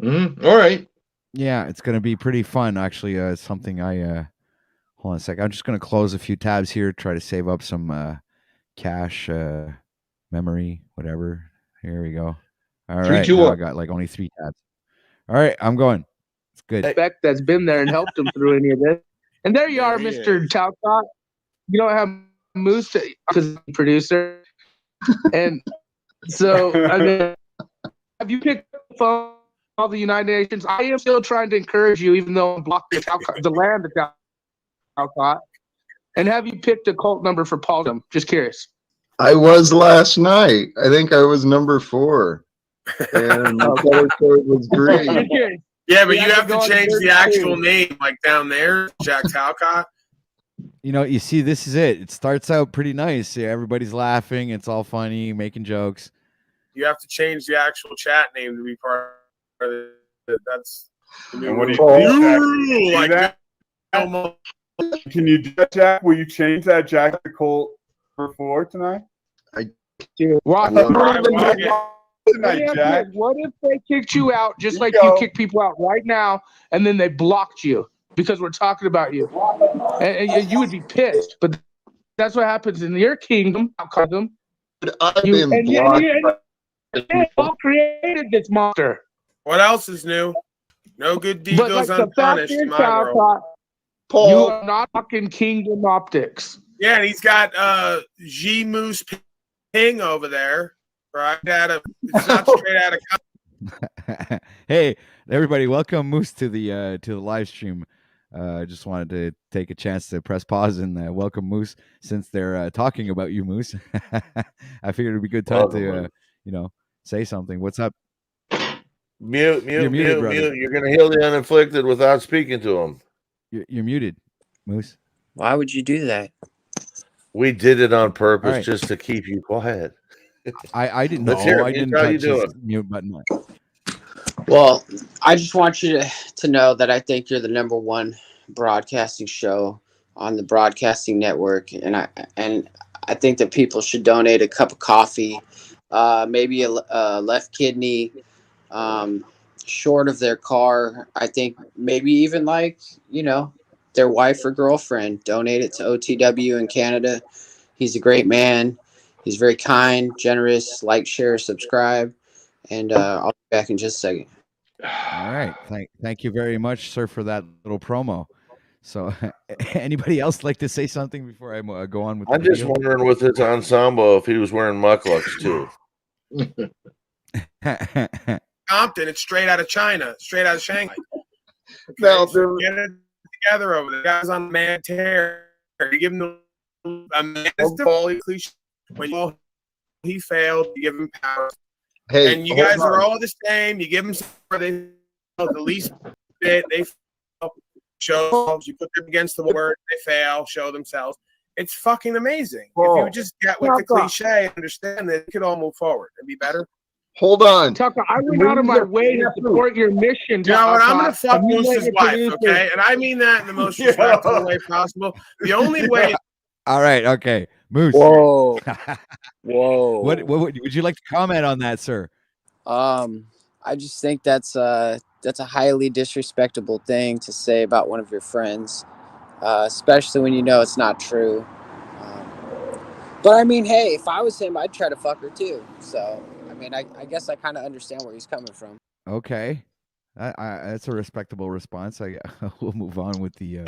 Mm-hmm. All right. Yeah, it's going to be pretty fun. Actually, something hold on a sec. I'm just going to close a few tabs here, try to save up some cache, memory, whatever. Here we go. All right. I got like only 3 tabs. All right, I'm going. It's good. Respect that's been there and helped him through any of this. And there you are, Mr. Talcott. You don't have Moose because producer. And so, I mean, have you picked up the phone? All the United Nations. I am still trying to encourage you, even though I'm blocking the land of Talcott. And have you picked a cult number for Pauldom? Just curious. I was last night. I think I was number 4. And the color code was green. Yeah, but you have to change the actual name, like down there, Jack Talcott. You see, this is it. It starts out pretty nice. Yeah, everybody's laughing. It's all funny, making jokes. You have to change the actual chat name to be part of it. That's the new what do you think? Can you do that, Jack? Will you change that Jack to Colt for 4 tonight? What if they kicked you out just like you kick people out right now, and then they blocked you because we're talking about you, and you would be pissed? But that's what happens in your kingdom. I'll call them. You all created this monster. What else is new? No good deed goes unpunished. Paul, you are not fucking Kingdom Optics. Yeah, and he's got G Moose Ping over there, right? It's not straight out of. Hey, everybody! Welcome Moose to the live stream. I just wanted to take a chance to press pause and welcome Moose, since they're talking about you, Moose. I figured it'd be a good time to, say something. What's up? Mute. You're muted, brother. You're going to heal the unafflicted without speaking to him. You're muted, Moose. Why would you do that? We did it on purpose right. just to keep you quiet. I didn't Let's know. hear it. I Mute, didn't how you touch his doing? mute button. Well, I just want you to know that I think you're the number one broadcasting show on the broadcasting network, and I think that people should donate a cup of coffee, maybe a left kidney, short of their car. I think maybe even their wife or girlfriend. Donate it to OTW in Canada. He's a great man. He's very kind, generous. Like, share, subscribe, and I'll be back in just a second. All right. Thank you very much, sir, for that little promo. So, anybody else like to say something before I go on with the I'm just wondering with his ensemble if he was wearing mucklucks too. Compton, it's straight out of China, straight out of Shanghai. Okay, Now, so get it together over there. Guys on mad tear. You give him a man. It's the holy cliche. When he failed, you give him power. Hey, and you guys are all the same. You give them they the least bit. They show you put them against the word. They fail. Show themselves. It's fucking amazing. If you just get with the cliche, understand that, you could all move forward and be better. Hold on, Tucker. I went out of my way to support your mission. You know what? I'm gonna fuck Moose's wife, okay? And I mean that in the most respectful way possible. The only way. All right. Okay. Moose. Whoa. Whoa. What would you like to comment on that, sir? I just think that's a highly disrespectable thing to say about one of your friends, especially when you know it's not true. But I mean, hey, if I was him, I'd try to fuck her too. So, I mean, I guess I kind of understand where he's coming from. Okay. That's a respectable response. We'll move on with the.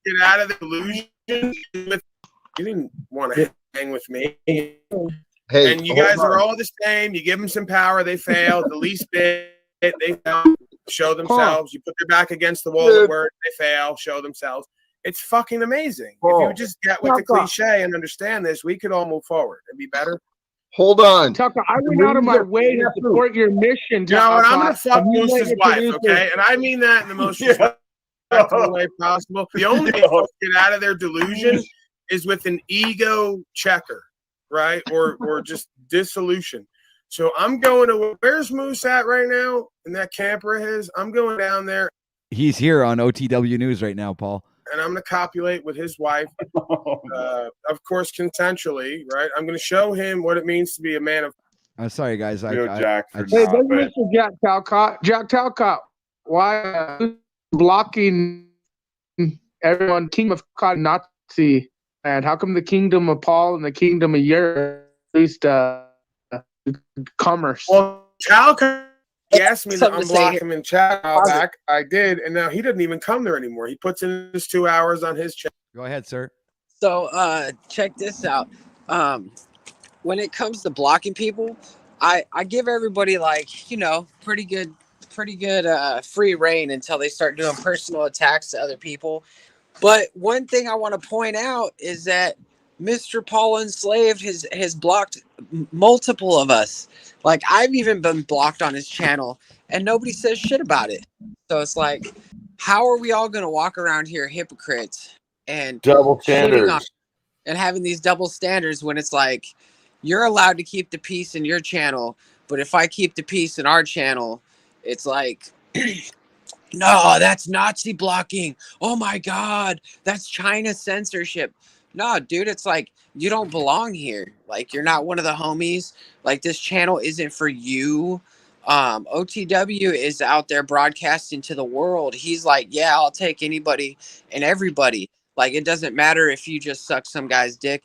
Get out of the illusion. You didn't want to hang with me. Hey, and you guys are all the same. You give them some power, they fail. The least bit, they fail. Show themselves. You put their back against the wall at work, they fail. Show themselves. It's fucking amazing. If you just get with the cliche and understand this, we could all move forward and be better. Hold on, Tucker. I went out of my way to support your mission. You know what? I'm gonna fuck Moose's wife, okay? And I mean that in the most respectful way possible. The only way to get out of their delusion is with an ego checker, right? Or just dissolution. So I'm going to where's Moose at right now in that camper of his? I'm going down there. He's here on OTW News right now, Paul. And I'm going to copulate with his wife, of course, consensually, right? I'm going to show him what it means to be a man of. I'm sorry, guys. Hey, Mr. Jack Talcott. Jack Talcott, why blocking everyone? Kingdom of God, Nazi, and how come the kingdom of Paul and the kingdom of Europe at least commerce? Well, Talcott. He asked me to unblock him in chat back. I did, and now he doesn't even come there anymore. He puts in his 2 hours on his chat. Go ahead, sir. So check this out. When it comes to blocking people, I give everybody pretty good free reign until they start doing personal attacks to other people. But one thing I want to point out is that Mr. Paul Enslaved has blocked multiple of us. Like, I've even been blocked on his channel, and nobody says shit about it. So it's like, how are we all going to walk around here hypocrites and double standards and having these double standards when it's like, you're allowed to keep the peace in your channel, but if I keep the peace in our channel, it's like, no, that's Nazi blocking. Oh my God, that's China censorship. No, dude, it's like, you don't belong here. Like, you're not one of the homies. Like, this channel isn't for you. OTW is out there broadcasting to the world. He's like, yeah, I'll take anybody and everybody. Like, it doesn't matter if you just suck some guy's dick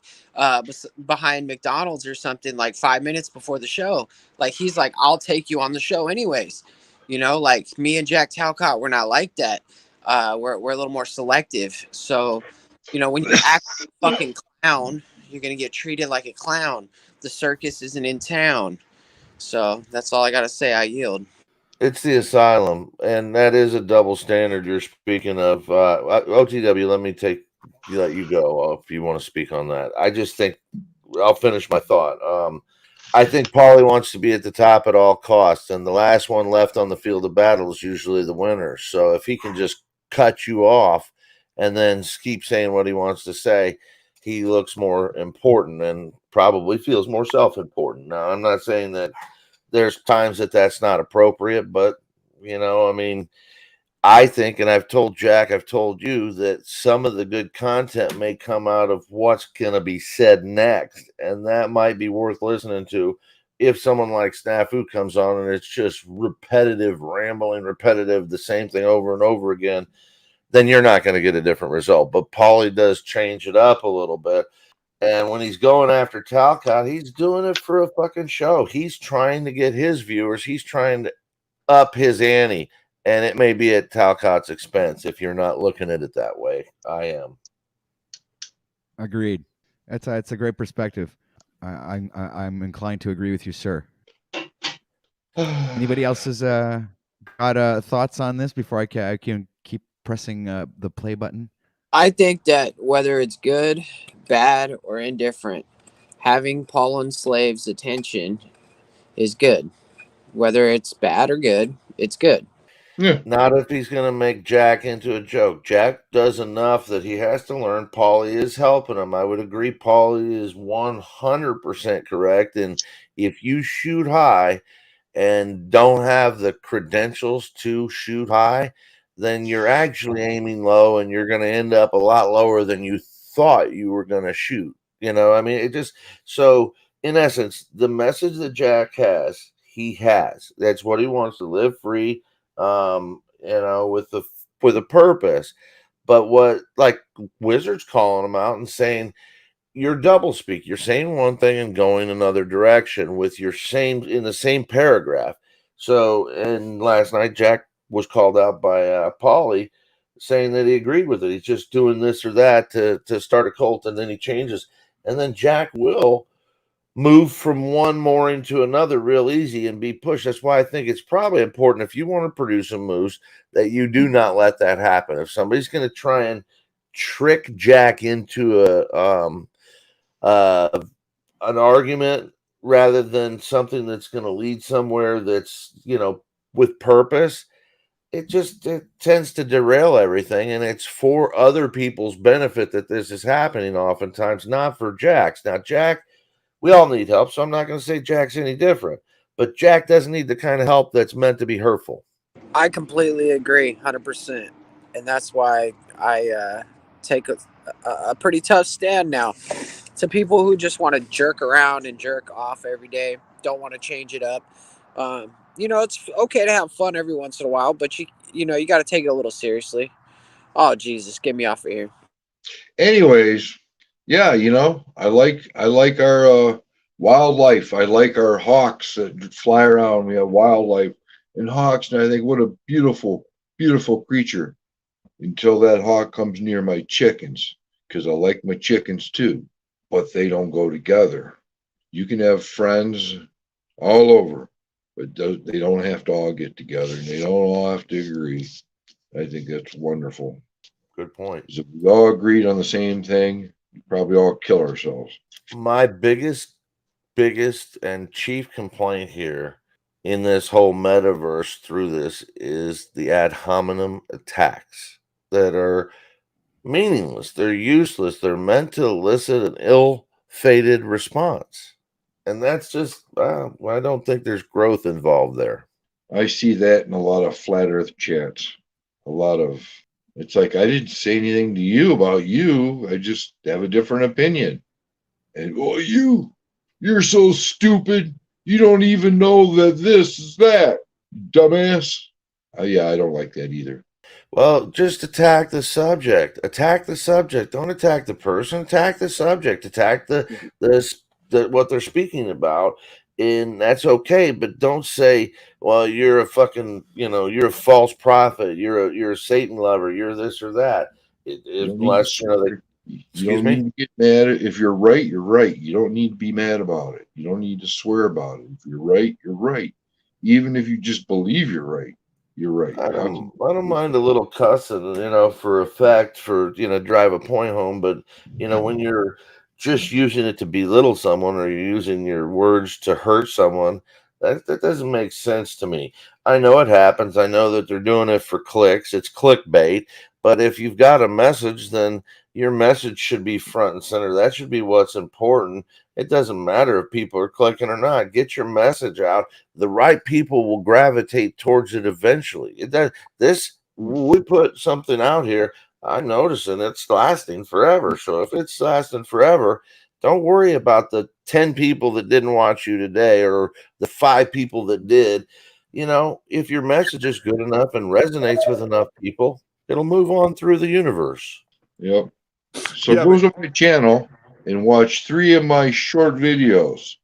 behind McDonald's or something like 5 minutes before the show. Like, he's like, I'll take you on the show anyways. You know, like, me and Jack Talcott, we're not like that. We're a little more selective. So, you know, when you act like a fucking clown, you're going to get treated like a clown. The circus isn't in town. So that's all I got to say. I yield. It's the asylum, and that is a double standard you're speaking of. OTW, let you go if you want to speak on that. I just think I'll finish my thought. I think Paulie wants to be at the top at all costs, and the last one left on the field of battle is usually the winner. So if he can just cut you off and then keep saying what he wants to say, he looks more important and probably feels more self-important. Now, I'm not saying that there's times that that's not appropriate, but I mean, I think, and I've told Jack, I've told you that some of the good content may come out of what's going to be said next, and that might be worth listening to. If someone like Snafu comes on and it's just repetitive, rambling, repetitive, the same thing over and over again, then you're not going to get a different result. But Paulie does change it up a little bit. And when he's going after Talcott, he's doing it for a fucking show. He's trying to get his viewers. He's trying to up his ante, and it may be at Talcott's expense if you're not looking at it that way. I am. Agreed. That's a great perspective. I'm inclined to agree with you, sir. Anybody else has got thoughts on this before I can keep pressing the play button? I think that whether it's good, bad, or indifferent, having Paul Enslav's attention is good. Whether it's bad or good, it's good. Yeah. Not if he's going to make Jack into a joke. Jack does enough that he has to learn Paulie is helping him. I would agree Paulie is 100% correct. And if you shoot high and don't have the credentials to shoot high, then you're actually aiming low and you're going to end up a lot lower than you thought you were going to shoot. I mean, it just so in essence, the message that Jack has, he has. That's what he wants, to live free, with a purpose. But what, like, Wizards calling him out and saying you're double speak. You're saying one thing and going another direction with your same in the same paragraph. So, and last night Jack was called out by Paulie, saying that he agreed with it. He's just doing this or that to start a cult, and then he changes, and then Jack will move from one mooring to another real easy and be pushed. That's why I think it's probably important, if you want to produce a moose, that you do not let that happen. If somebody's going to try and trick Jack into an argument rather than something that's going to lead somewhere that's with purpose, it tends to derail everything, and it's for other people's benefit that this is happening oftentimes, not for Jack's. Now, Jack, we all need help, so I'm not going to say Jack's any different, but Jack doesn't need the kind of help that's meant to be hurtful. I completely agree, 100%, and that's why I take a pretty tough stand now to people who just want to jerk around and jerk off every day, don't want to change it up. It's okay to have fun every once in a while, but you got to take it a little seriously. Oh, Jesus, get me off of here. Anyways, yeah, I like our wildlife. I like our hawks that fly around. We have wildlife and hawks, and I think what a beautiful, beautiful creature. Until that hawk comes near my chickens, because I like my chickens too, but they don't go together. You can have friends all over, but they don't have to all get together, and they don't all have to agree. I think that's wonderful. Good point. If we all agreed on the same thing, we'd probably all kill ourselves. My biggest and chief complaint here in this whole metaverse through this is the ad hominem attacks that are meaningless. They're useless. They're meant to elicit an ill-fated response. And that's just, I don't think there's growth involved there. I see that in a lot of flat earth chats. It's like, I didn't say anything to you about you. I just have a different opinion. And, you're so stupid. You don't even know that this is that, dumbass. Yeah, I don't like that either. Well, just attack the subject. Attack the subject. Don't attack the person. Attack the subject. Attack the what they're speaking about, and that's okay. But don't say, "Well, you're a fucking, you're a false prophet. You're a Satan lover. You're this or that." Unless you don't need to get mad. If you're right, you're right. You don't need to be mad about it. You don't need to swear about it. If you're right, you're right. even if you just believe you're right. You're right. I don't mind a little cussing, for effect, drive a point home. But, when you're just using it to belittle someone or you're using your words to hurt someone, that doesn't make sense to me. I know it happens. I know that they're doing it for clicks. It's clickbait. But if you've got a message, then your message should be front and center. That should be what's important. It doesn't matter if people are clicking or not. Get your message out. The right people will gravitate towards it eventually. We put something out here, I notice, and it's lasting forever. So if it's lasting forever, don't worry about the 10 people that didn't watch you today or the 5 people that did. If your message is good enough and resonates with enough people, it'll move on through the universe. Yep. So go to my channel and watch 3 of my short videos.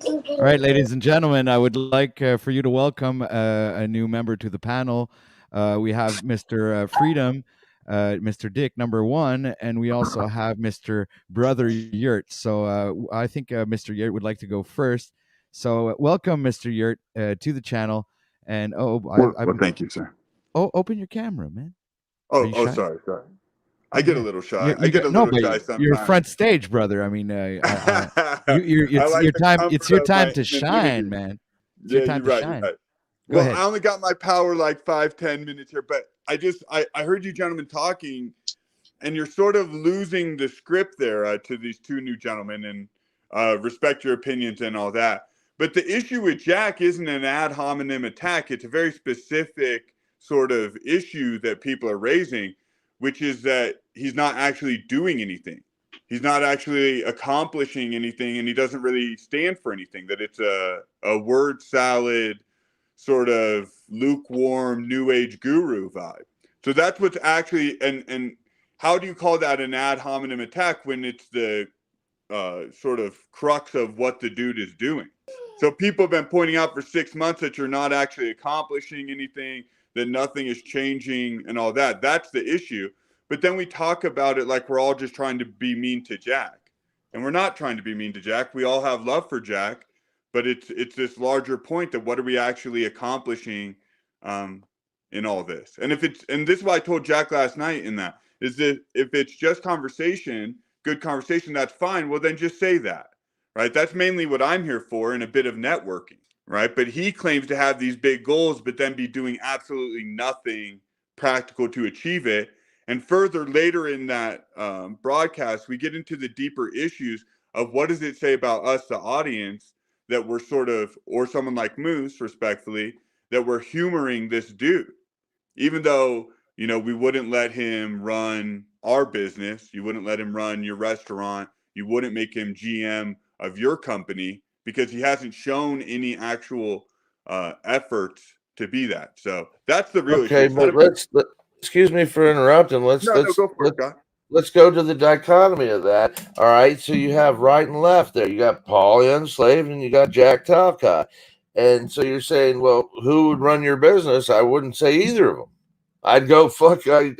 All right, ladies and gentlemen, I would like for you to welcome a new member to the panel. We have Mr. Freedom, Mr. Dick, number 1, and we also have Mr. Brother Yurt. So I think Mr. Yurt would like to go first. So welcome, Mr. Yurt, to the channel. And thank you, sir. Oh, open your camera, man. Sorry. I get a little shy. I get a little shy sometimes. You're front stage, brother. I mean, it's time. It's your time to shine, man. It's your time to shine. Right. Go ahead. I only got my power like 5-10 minutes here, but I heard you gentlemen talking, and you're sort of losing the script there to these 2 new gentlemen, and respect your opinions and all that. But the issue with Jack isn't an ad hominem attack. It's a very specific sort of issue that people are raising, which is that he's not actually doing anything. He's not actually accomplishing anything, and he doesn't really stand for anything, that it's a word salad, sort of lukewarm, new age guru vibe. So that's what's actually, and how do you call that an ad hominem attack when it's the sort of crux of what the dude is doing? So people have been pointing out for 6 months that you're not actually accomplishing anything, that nothing is changing and all that. That's the issue. But then we talk about it like we're all just trying to be mean to Jack. And we're not trying to be mean to Jack. We all have love for Jack. But it's this larger point that what are we actually accomplishing in all this? And and this is what I told Jack last night in that, is that if it's just conversation, good conversation, that's fine. Well, then just say that, right? That's mainly what I'm here for, and a bit of networking. Right. But he claims to have these big goals, but then be doing absolutely nothing practical to achieve it. And further, later in that broadcast, we get into the deeper issues of what does it say about us, the audience, that we're sort of, or someone like Moose, respectfully, that we're humoring this dude, even though, we wouldn't let him run our business. You wouldn't let him run your restaurant. You wouldn't make him GM of your company, because he hasn't shown any actual efforts to be that. So that's the real issue. Okay, but excuse me for interrupting. Let's go for it, Scott. Let's go to the dichotomy of that. All right, so you have right and left there. You got Paul Enslaved and you got Jack Talcott. And so you're saying, well, who would run your business? I wouldn't say either of them. I'd go,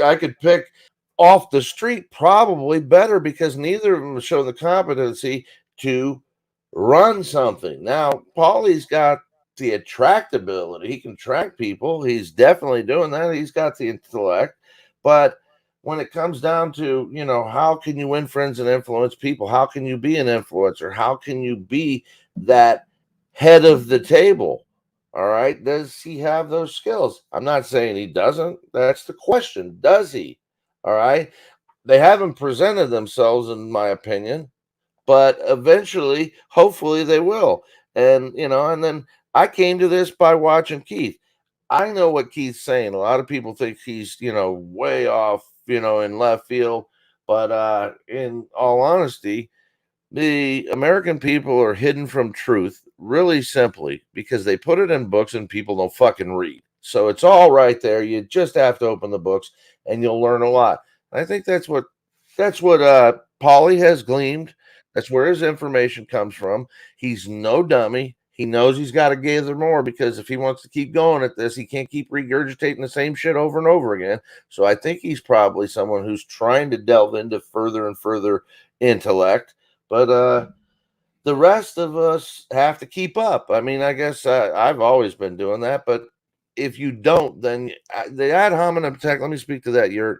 I could pick off the street probably better, because neither of them show the competency to run something. Now, Paulie's got the attractability. He can attract people. He's definitely doing that. He's got the intellect. But when it comes down to, how can you win friends and influence people? How can you be an influencer? How can you be that head of the table? All right. Does he have those skills? I'm not saying he doesn't. That's the question. Does he? All right. They haven't presented themselves, in my opinion, but eventually, hopefully they will. And, and then I came to this by watching Keith. I know what Keith's saying. A lot of people think he's, way off, in left field. But in all honesty, the American people are hidden from truth really simply because they put it in books and people don't fucking read. So it's all right there. You just have to open the books and you'll learn a lot. I think that's what Paulie has gleamed. That's where his information comes from. He's no dummy. He knows he's got to gather more, because if he wants to keep going at this, he can't keep regurgitating the same shit over and over again. So I think he's probably someone who's trying to delve into further and further intellect. But the rest of us have to keep up. I mean, I guess I've always been doing that, but if you don't, then the ad hominem attack. Let me speak to that.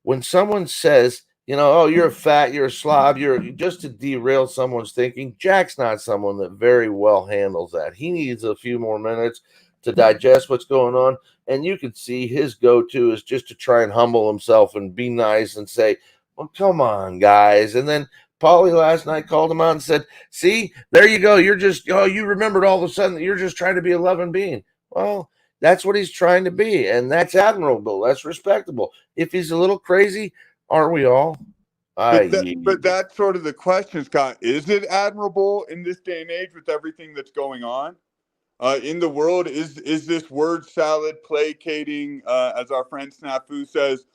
When someone says, oh, you're a fat, you're a slob, you're just to derail someone's thinking. Jack's not someone that very well handles that. He needs a few more minutes to digest what's going on. And you can see his go-to is just to try and humble himself and be nice and say, well, come on, guys. And then Paulie last night called him out and said, see, there you go. You're just, you remembered all of a sudden that you're just trying to be a loving being. Well, that's what he's trying to be. And that's admirable. That's respectable. If he's a little crazy, aren't we all? But that's sort of the question, Scott. Is it admirable in this day and age with everything that's going on in the world? Is this word salad placating, as our friend Snafu says,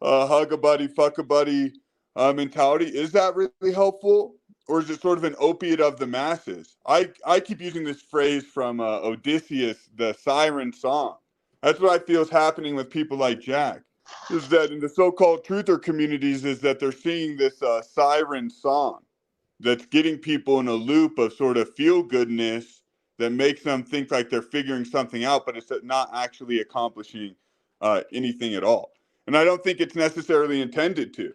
hug a buddy, fuck a buddy mentality? Is that really helpful? Or is it sort of an opiate of the masses? I keep using this phrase from Odysseus, the siren song. That's what I feel is happening with people like Jack. Is that in the so-called truther communities is that they're seeing this siren song that's getting people in a loop of sort of feel-goodness that makes them think like they're figuring something out, but it's not actually accomplishing anything at all. And I don't think it's necessarily intended to.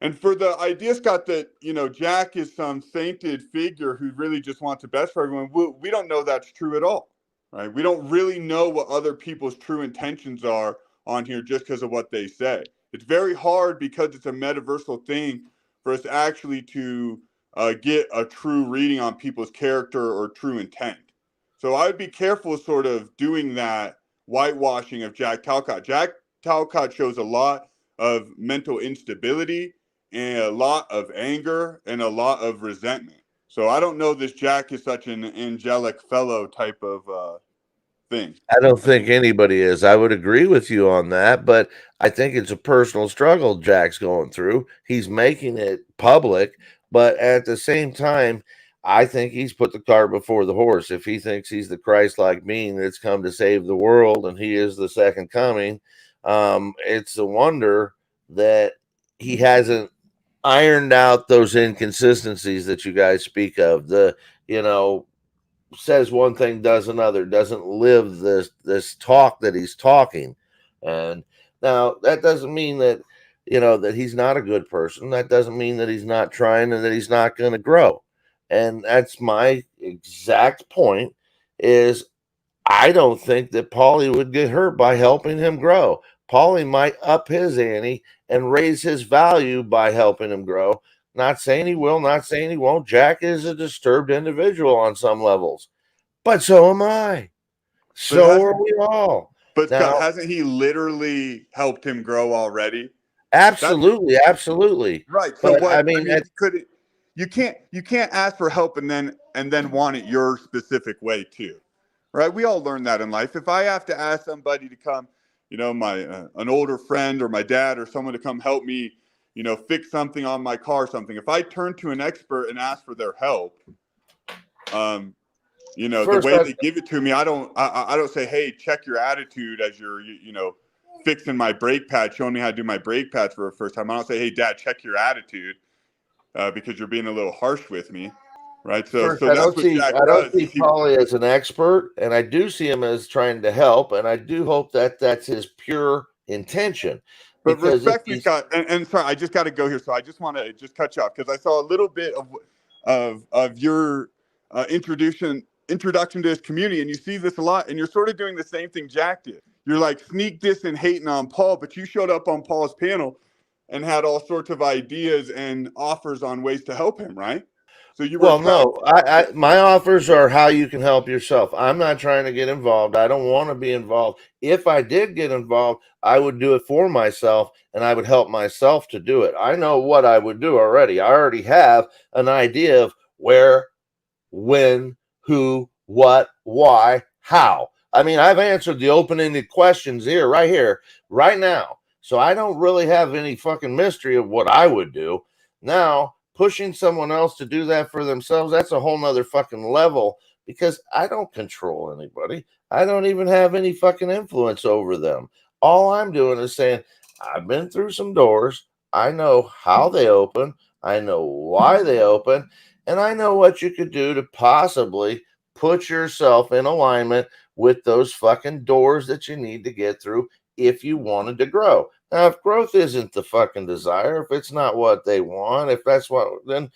And for the idea, Scott, that, Jack is some sainted figure who really just wants the best for everyone, we don't know that's true at all, right? We don't really know what other people's true intentions are on here just because of what they say. It's very hard because it's a metaversal thing for us actually to get a true reading on people's character or true intent. So I would be careful sort of doing that whitewashing of Jack Talcott. Jack Talcott shows a lot of mental instability and a lot of anger and a lot of resentment. So I don't know this Jack is such an angelic fellow type of thing. I don't think anybody is. I would agree with you on that, but I think it's a personal struggle Jack's going through. He's making it public, but at the same time, I think he's put the cart before the horse. If he thinks he's the Christ-like being that's come to save the world and he is the second coming, it's a wonder that he hasn't ironed out those inconsistencies that you guys speak of. Says one thing, does another, doesn't live this talk that he's talking. And now that doesn't mean that that he's not a good person. That doesn't mean that he's not trying and that he's not going to grow. And that's my exact point, is I don't think that Paulie would get hurt by helping him grow. Paulie might up his ante and raise his value by helping him grow. Not saying he will, not saying he won't. Jack is a disturbed individual on some levels, but so am I. So are we all. But now, Scott, hasn't he literally helped him grow already? Absolutely, absolutely. Right. So you can't ask for help and then want it your specific way too, right? We all learn that in life. If I have to ask somebody to come, an older friend or my dad or someone to come help me, fix something on my car or something. If I turn to an expert and ask for their help, the way they give it to me, I don't say, hey, check your attitude as you're, fixing my brake pad, showing me how to do my brake pads for the first time. I don't say, hey, Dad, check your attitude because you're being a little harsh with me, right? So I don't see Paulie as an expert, and I do see him as trying to help, and I do hope that that's his pure intention. But respectfully, Scott, and sorry, I just got to go here, so I just want to just cut you off because I saw a little bit of your introduction to this community, and you see this a lot, and you're sort of doing the same thing Jack did. You're like sneak dissing, hating on Paul, but you showed up on Paul's panel and had all sorts of ideas and offers on ways to help him, right? So you were my offers are how you can help yourself. I'm not trying to get involved. I don't want to be involved. If I did get involved, I would do it for myself and I would help myself to do it. I know what I would do already. I already have an idea of where, when, who, what, why, how. I mean, I've answered the open-ended questions right here, right now. So I don't really have any fucking mystery of what I would do. Now, pushing someone else to do that for themselves, that's a whole nother fucking level, because I don't control anybody. I don't even have any fucking influence over them. All I'm doing is saying, I've been through some doors. I know how they open. I know why they open. And I know what you could do to possibly put yourself in alignment with those fucking doors that you need to get through if you wanted to grow. Now, if growth isn't the fucking desire, if it's not what they want, if that's what, then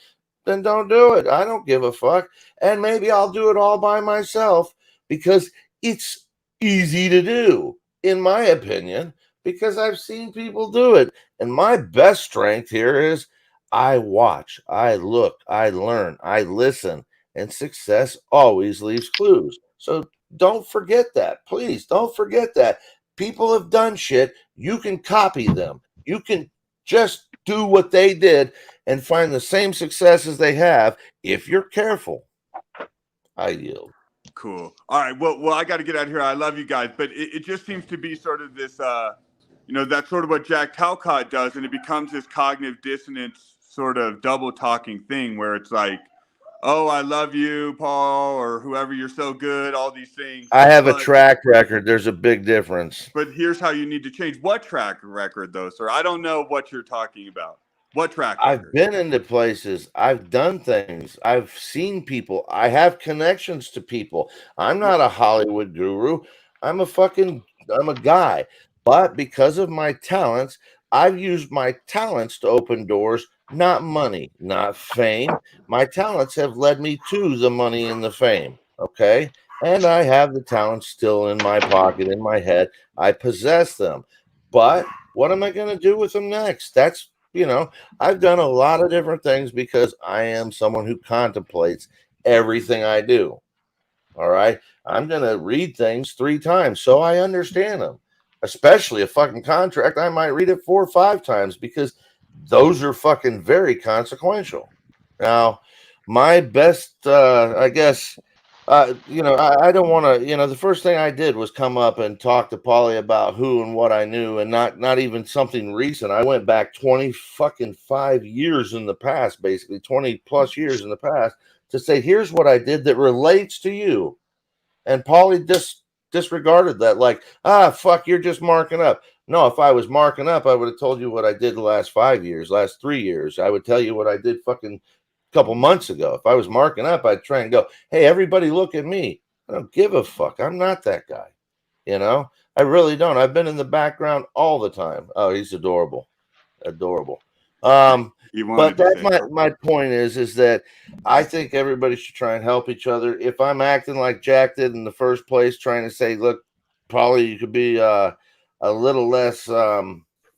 don't do it. I don't give a fuck. And maybe I'll do it all by myself because it's easy to do, in my opinion, because I've seen people do it. And my best strength here is I watch, I look, I learn, I listen, and success always leaves clues. So don't forget that. Please don't forget that. People have done shit. You can copy them. You can just do what they did and find the same successes they have if you're careful. I yield. Cool. All right. Well, I got to get out of here. I love you guys, but it just seems to be sort of this, that's sort of what Jack Talcott does, and it becomes this cognitive dissonance sort of double talking thing where it's like, oh, I love you, Paul, or whoever, you're so good, all these things. I have a track record. There's a big difference. But here's how you need to change. What track record, though, sir? I don't know what you're talking about. What track record? I've been into places. I've done things. I've seen people. I have connections to people. I'm not a Hollywood guru. I'm a guy. But because of my talents, I've used my talents to open doors, not money, not fame. My talents have led me to the money and the fame. Okay. And I have the talents still in my pocket, in my head. I possess them. But what am I going to do with them next? That's, I've done a lot of different things because I am someone who contemplates everything I do. All right. I'm going to read things 3 times so I understand them, especially a fucking contract. I might read it 4 or 5 times because those are fucking very consequential. Now, my best, I guess, I don't want to, the first thing I did was come up and talk to Paulie about who and what I knew, and not even something recent. I went back 5 years in the past, basically 20 plus years in the past, to say, here's what I did that relates to you. And Paulie disregarded that, like, fuck, you're just marking up. No, if I was marking up, I would have told you what I did the last 5 years, last 3 years. I would tell you what I did fucking couple months ago. If I was marking up, I'd try and go, hey, everybody look at me. I don't give a fuck. I'm not that guy. I really don't. I've been in the background all the time. Oh, he's adorable. But that's my point is that I think everybody should try and help each other. If I'm acting like Jack did in the first place, trying to say, look, probably you could be a little less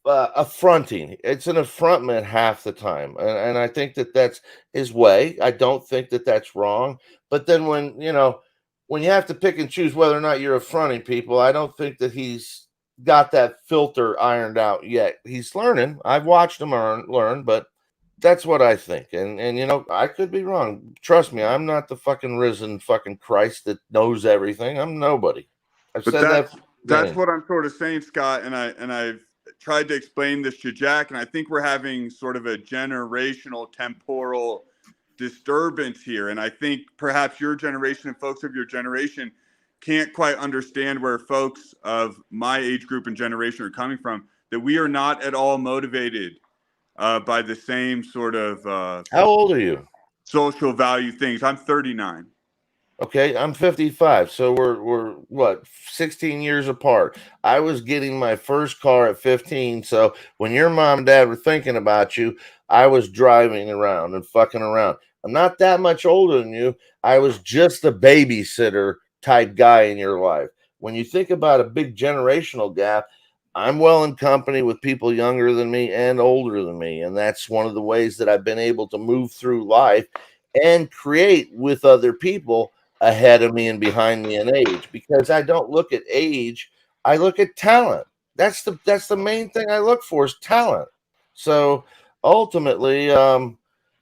affronting. It's an affrontment half the time, and I think that's his way. I don't think that that's wrong. But then when you have to pick and choose whether or not you're affronting people, I don't think that he's got that filter ironed out yet. He's learning. I've watched him learn, but that's what I think. And I could be wrong. Trust me, I'm not the fucking risen fucking Christ that knows everything. I'm nobody. I've said that. That's what I'm sort of saying, Scott. And I've tried to explain this to Jack, and I think we're having sort of a generational temporal disturbance here. And I think perhaps your generation and folks of your generation can't quite understand where folks of my age group and generation are coming from, that we are not at all motivated by the same sort of how old are you? Social value things. I'm 39. Okay, I'm 55, so we're what, 16 years apart. I was getting my first car at 15, so when your mom and dad were thinking about you, I was driving around and fucking around. I'm not that much older than you. I was just a babysitter type guy in your life. When you think about a big generational gap, I'm well in company with people younger than me and older than me, and that's one of the ways that I've been able to move through life and create with other people ahead of me and behind me in age, because I don't look at age, I look at talent. That's the main thing I look for is talent. So ultimately, and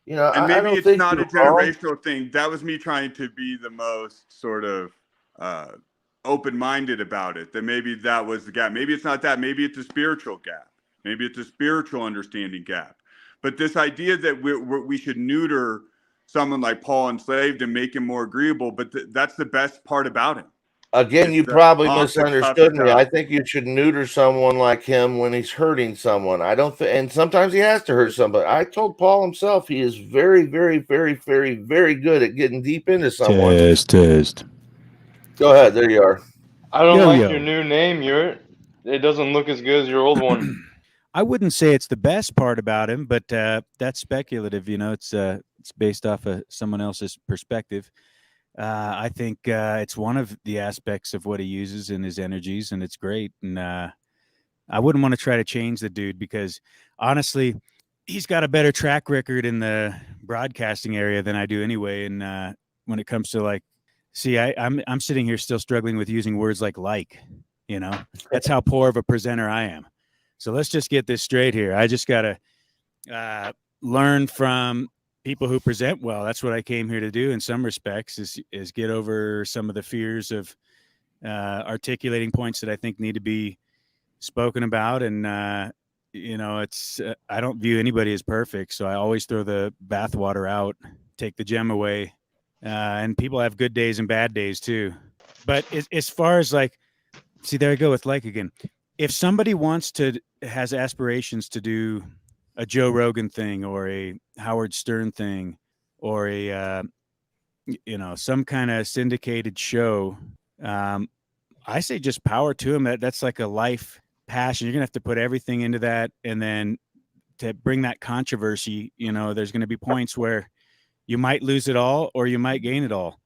maybe it's not a generational wrong. thing. That was me trying to be the most sort of open-minded about it, that maybe that was the gap. Maybe it's not that. Maybe it's a spiritual gap. Maybe it's a spiritual understanding gap. But this idea that we should neuter someone like Paul Enslaved and make him more agreeable, but that's the best part about him. Again, you It's probably off the cuff misunderstood me. I stuff. think you should neuter someone like him when he's hurting someone. I don't think, and sometimes he has to hurt somebody. I told Paul himself he is very, very, very, very, very good at getting deep into someone. Test. Go ahead. There you are. I don't Yo, like yo. your new name, it doesn't look as good as your old one. I wouldn't say it's the best part about him, but that's speculative. You know, it's based off of someone else's perspective. I think it's one of the aspects of what he uses in his energies, and it's great. And I wouldn't want to try to change the dude because, honestly, he's got a better track record in the broadcasting area than I do anyway. And when it comes to like, see, I'm sitting here still struggling with using words like, you know, that's how poor of a presenter I am. So let's just get this straight here. I just got to learn from people who present well. That's what I came here to do in some respects is get over some of the fears of articulating points that I think need to be spoken about. And, you know, it's I don't view anybody as perfect. So I always throw the bathwater out, take the gem away. And people have good days and bad days too. But as far as like, see, there I go with like again. If somebody has aspirations to do a Joe Rogan thing or a Howard Stern thing or a, you know, some kind of syndicated show, I say just power to them. That's like a life passion. You're going to have to put everything into that. And then to bring that controversy, you know, there's going to be points where you might lose it all or you might gain it all.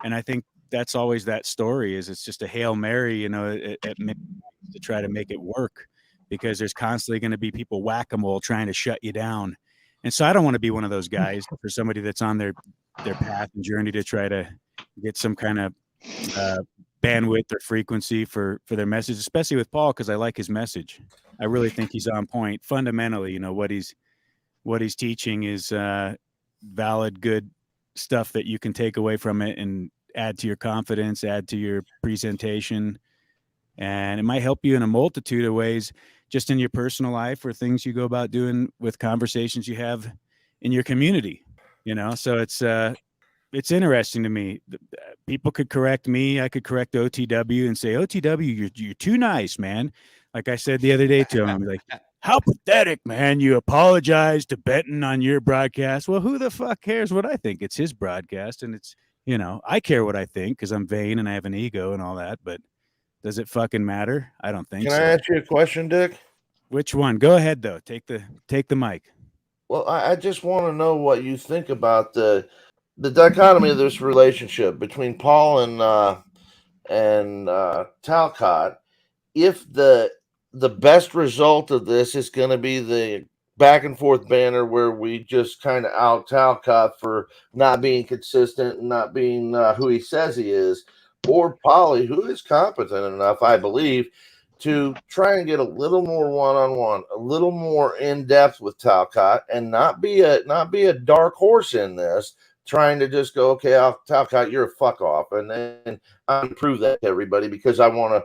And I think that's always that story is it's just a Hail Mary, you know, to try to make it work because there's constantly going to be people whack-a-mole trying to shut you down. And so I don't want to be one of those guys for somebody that's on their path and journey to try to get some kind of bandwidth or frequency for their message, especially with Paul, because I like his message. I really think he's on point. Fundamentally, you know, what he's teaching is valid, good stuff that you can take away from it and add to your confidence, add to your presentation. And it might help you in a multitude of ways, just in your personal life or things you go about doing with conversations you have in your community, you know? So it's interesting to me. People could correct me. I could correct OTW and say, OTW, you're too nice, man. Like I said the other day to him, like, how pathetic, man. You apologize to Benton on your broadcast. Well, who the fuck cares what I think? It's his broadcast. And it's, you know, I care what I think because I'm vain and I have an ego and all that. But does it fucking matter? I don't think so. Can I ask you a question, Dick? Which one? Go ahead, though. Take the mic. Well, I just want to know what you think about the dichotomy of this relationship between Paul and Talcott. If the best result of this is going to be the back and forth banner where we just kind of out Talcott for not being consistent and not being who he says he is, or Polly, who is competent enough, I believe, to try and get a little more one-on-one, a little more in-depth with Talcott, and not be a dark horse in this, trying to just go, okay, Talcott, you're a fuck off, and then I'm prove that to everybody because I want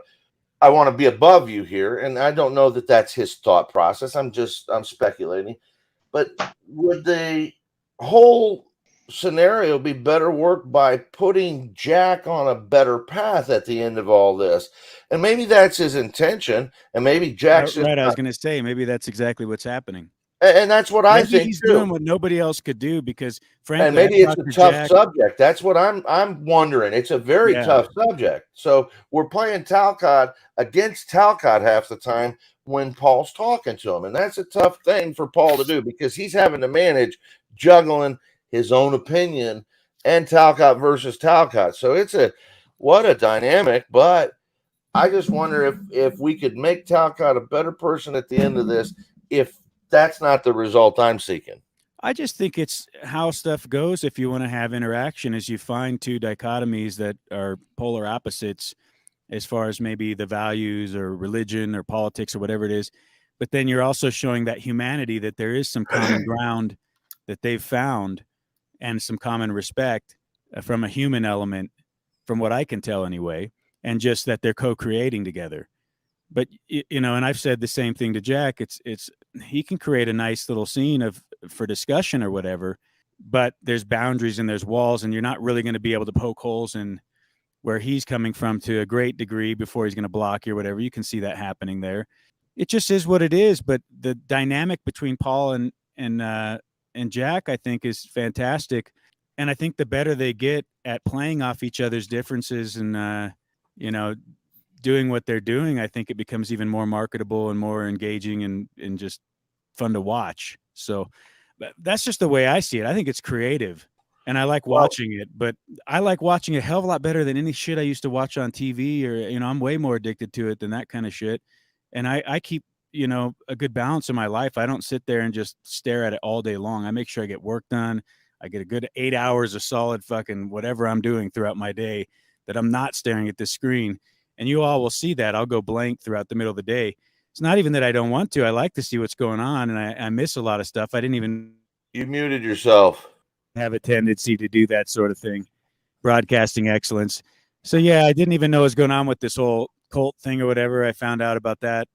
to be above you here, and I don't know that that's his thought process. I'm speculating, but would the whole scenario be better worked by putting Jack on a better path at the end of all this? And maybe that's his intention, and maybe Jack's right. I was going to say maybe that's exactly what's happening. And that's what I think he's too. doing what nobody else could do because, frankly, and maybe it's a tough subject. That's what I'm wondering. It's a very tough subject. So we're playing Talcott against Talcott half the time when Paul's talking to him, and that's a tough thing for Paul to do because he's having to manage juggling his own opinion and Talcott versus Talcott. So what a dynamic. But I just wonder if we could make Talcott a better person at the end of this, if that's not the result I'm seeking. I just think it's how stuff goes. If you want to have interaction, as you find two dichotomies that are polar opposites as far as maybe the values or religion or politics or whatever it is, but then you're also showing that humanity, that there is some common ground that they've found and some common respect from a human element, from what I can tell anyway, and just that they're co-creating together. But, you know, and I've said the same thing to Jack. It's he can create a nice little scene for discussion or whatever, but there's boundaries and there's walls, and you're not really going to be able to poke holes in where he's coming from to a great degree before he's going to block you or whatever. You can see that happening there. It just is what it is. But the dynamic between Paul and Jack, I think, is fantastic. And I think the better they get at playing off each other's differences and, doing what they're doing, I think it becomes even more marketable and more engaging and just fun to watch. So that's just the way I see it. I think it's creative and I like watching it, but I like watching it a hell of a lot better than any shit I used to watch on TV or, I'm way more addicted to it than that kind of shit. And I keep, a good balance in my life. I don't sit there and just stare at it all day long. I make sure I get work done. I get a good 8 hours of solid fucking whatever I'm doing throughout my day that I'm not staring at the screen. And you all will see that. I'll go blank throughout the middle of the day. It's not even that I don't want to. I like to see what's going on, and I miss a lot of stuff. I didn't even... You muted yourself. ...have a tendency to do that sort of thing. Broadcasting excellence. So, yeah, I didn't even know what was going on with this whole cult thing or whatever. I found out about that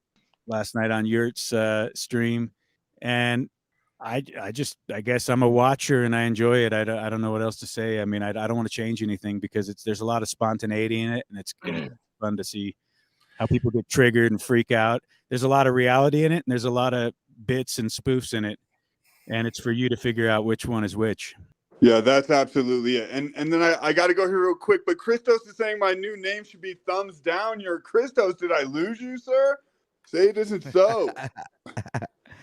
last night on Yurt's stream. And I guess I'm a watcher and I enjoy it. I don't know what else to say. I mean, I don't want to change anything because there's a lot of spontaneity in it, and it's fun to see how people get triggered and freak out. There's a lot of reality in it, and there's a lot of bits and spoofs in it, and it's for you to figure out which one is which. Yeah, that's absolutely it. And then I got to go here real quick, but Christos is saying my new name should be Thumbs Down. You're Christos. Did I lose you, sir? Say it isn't so.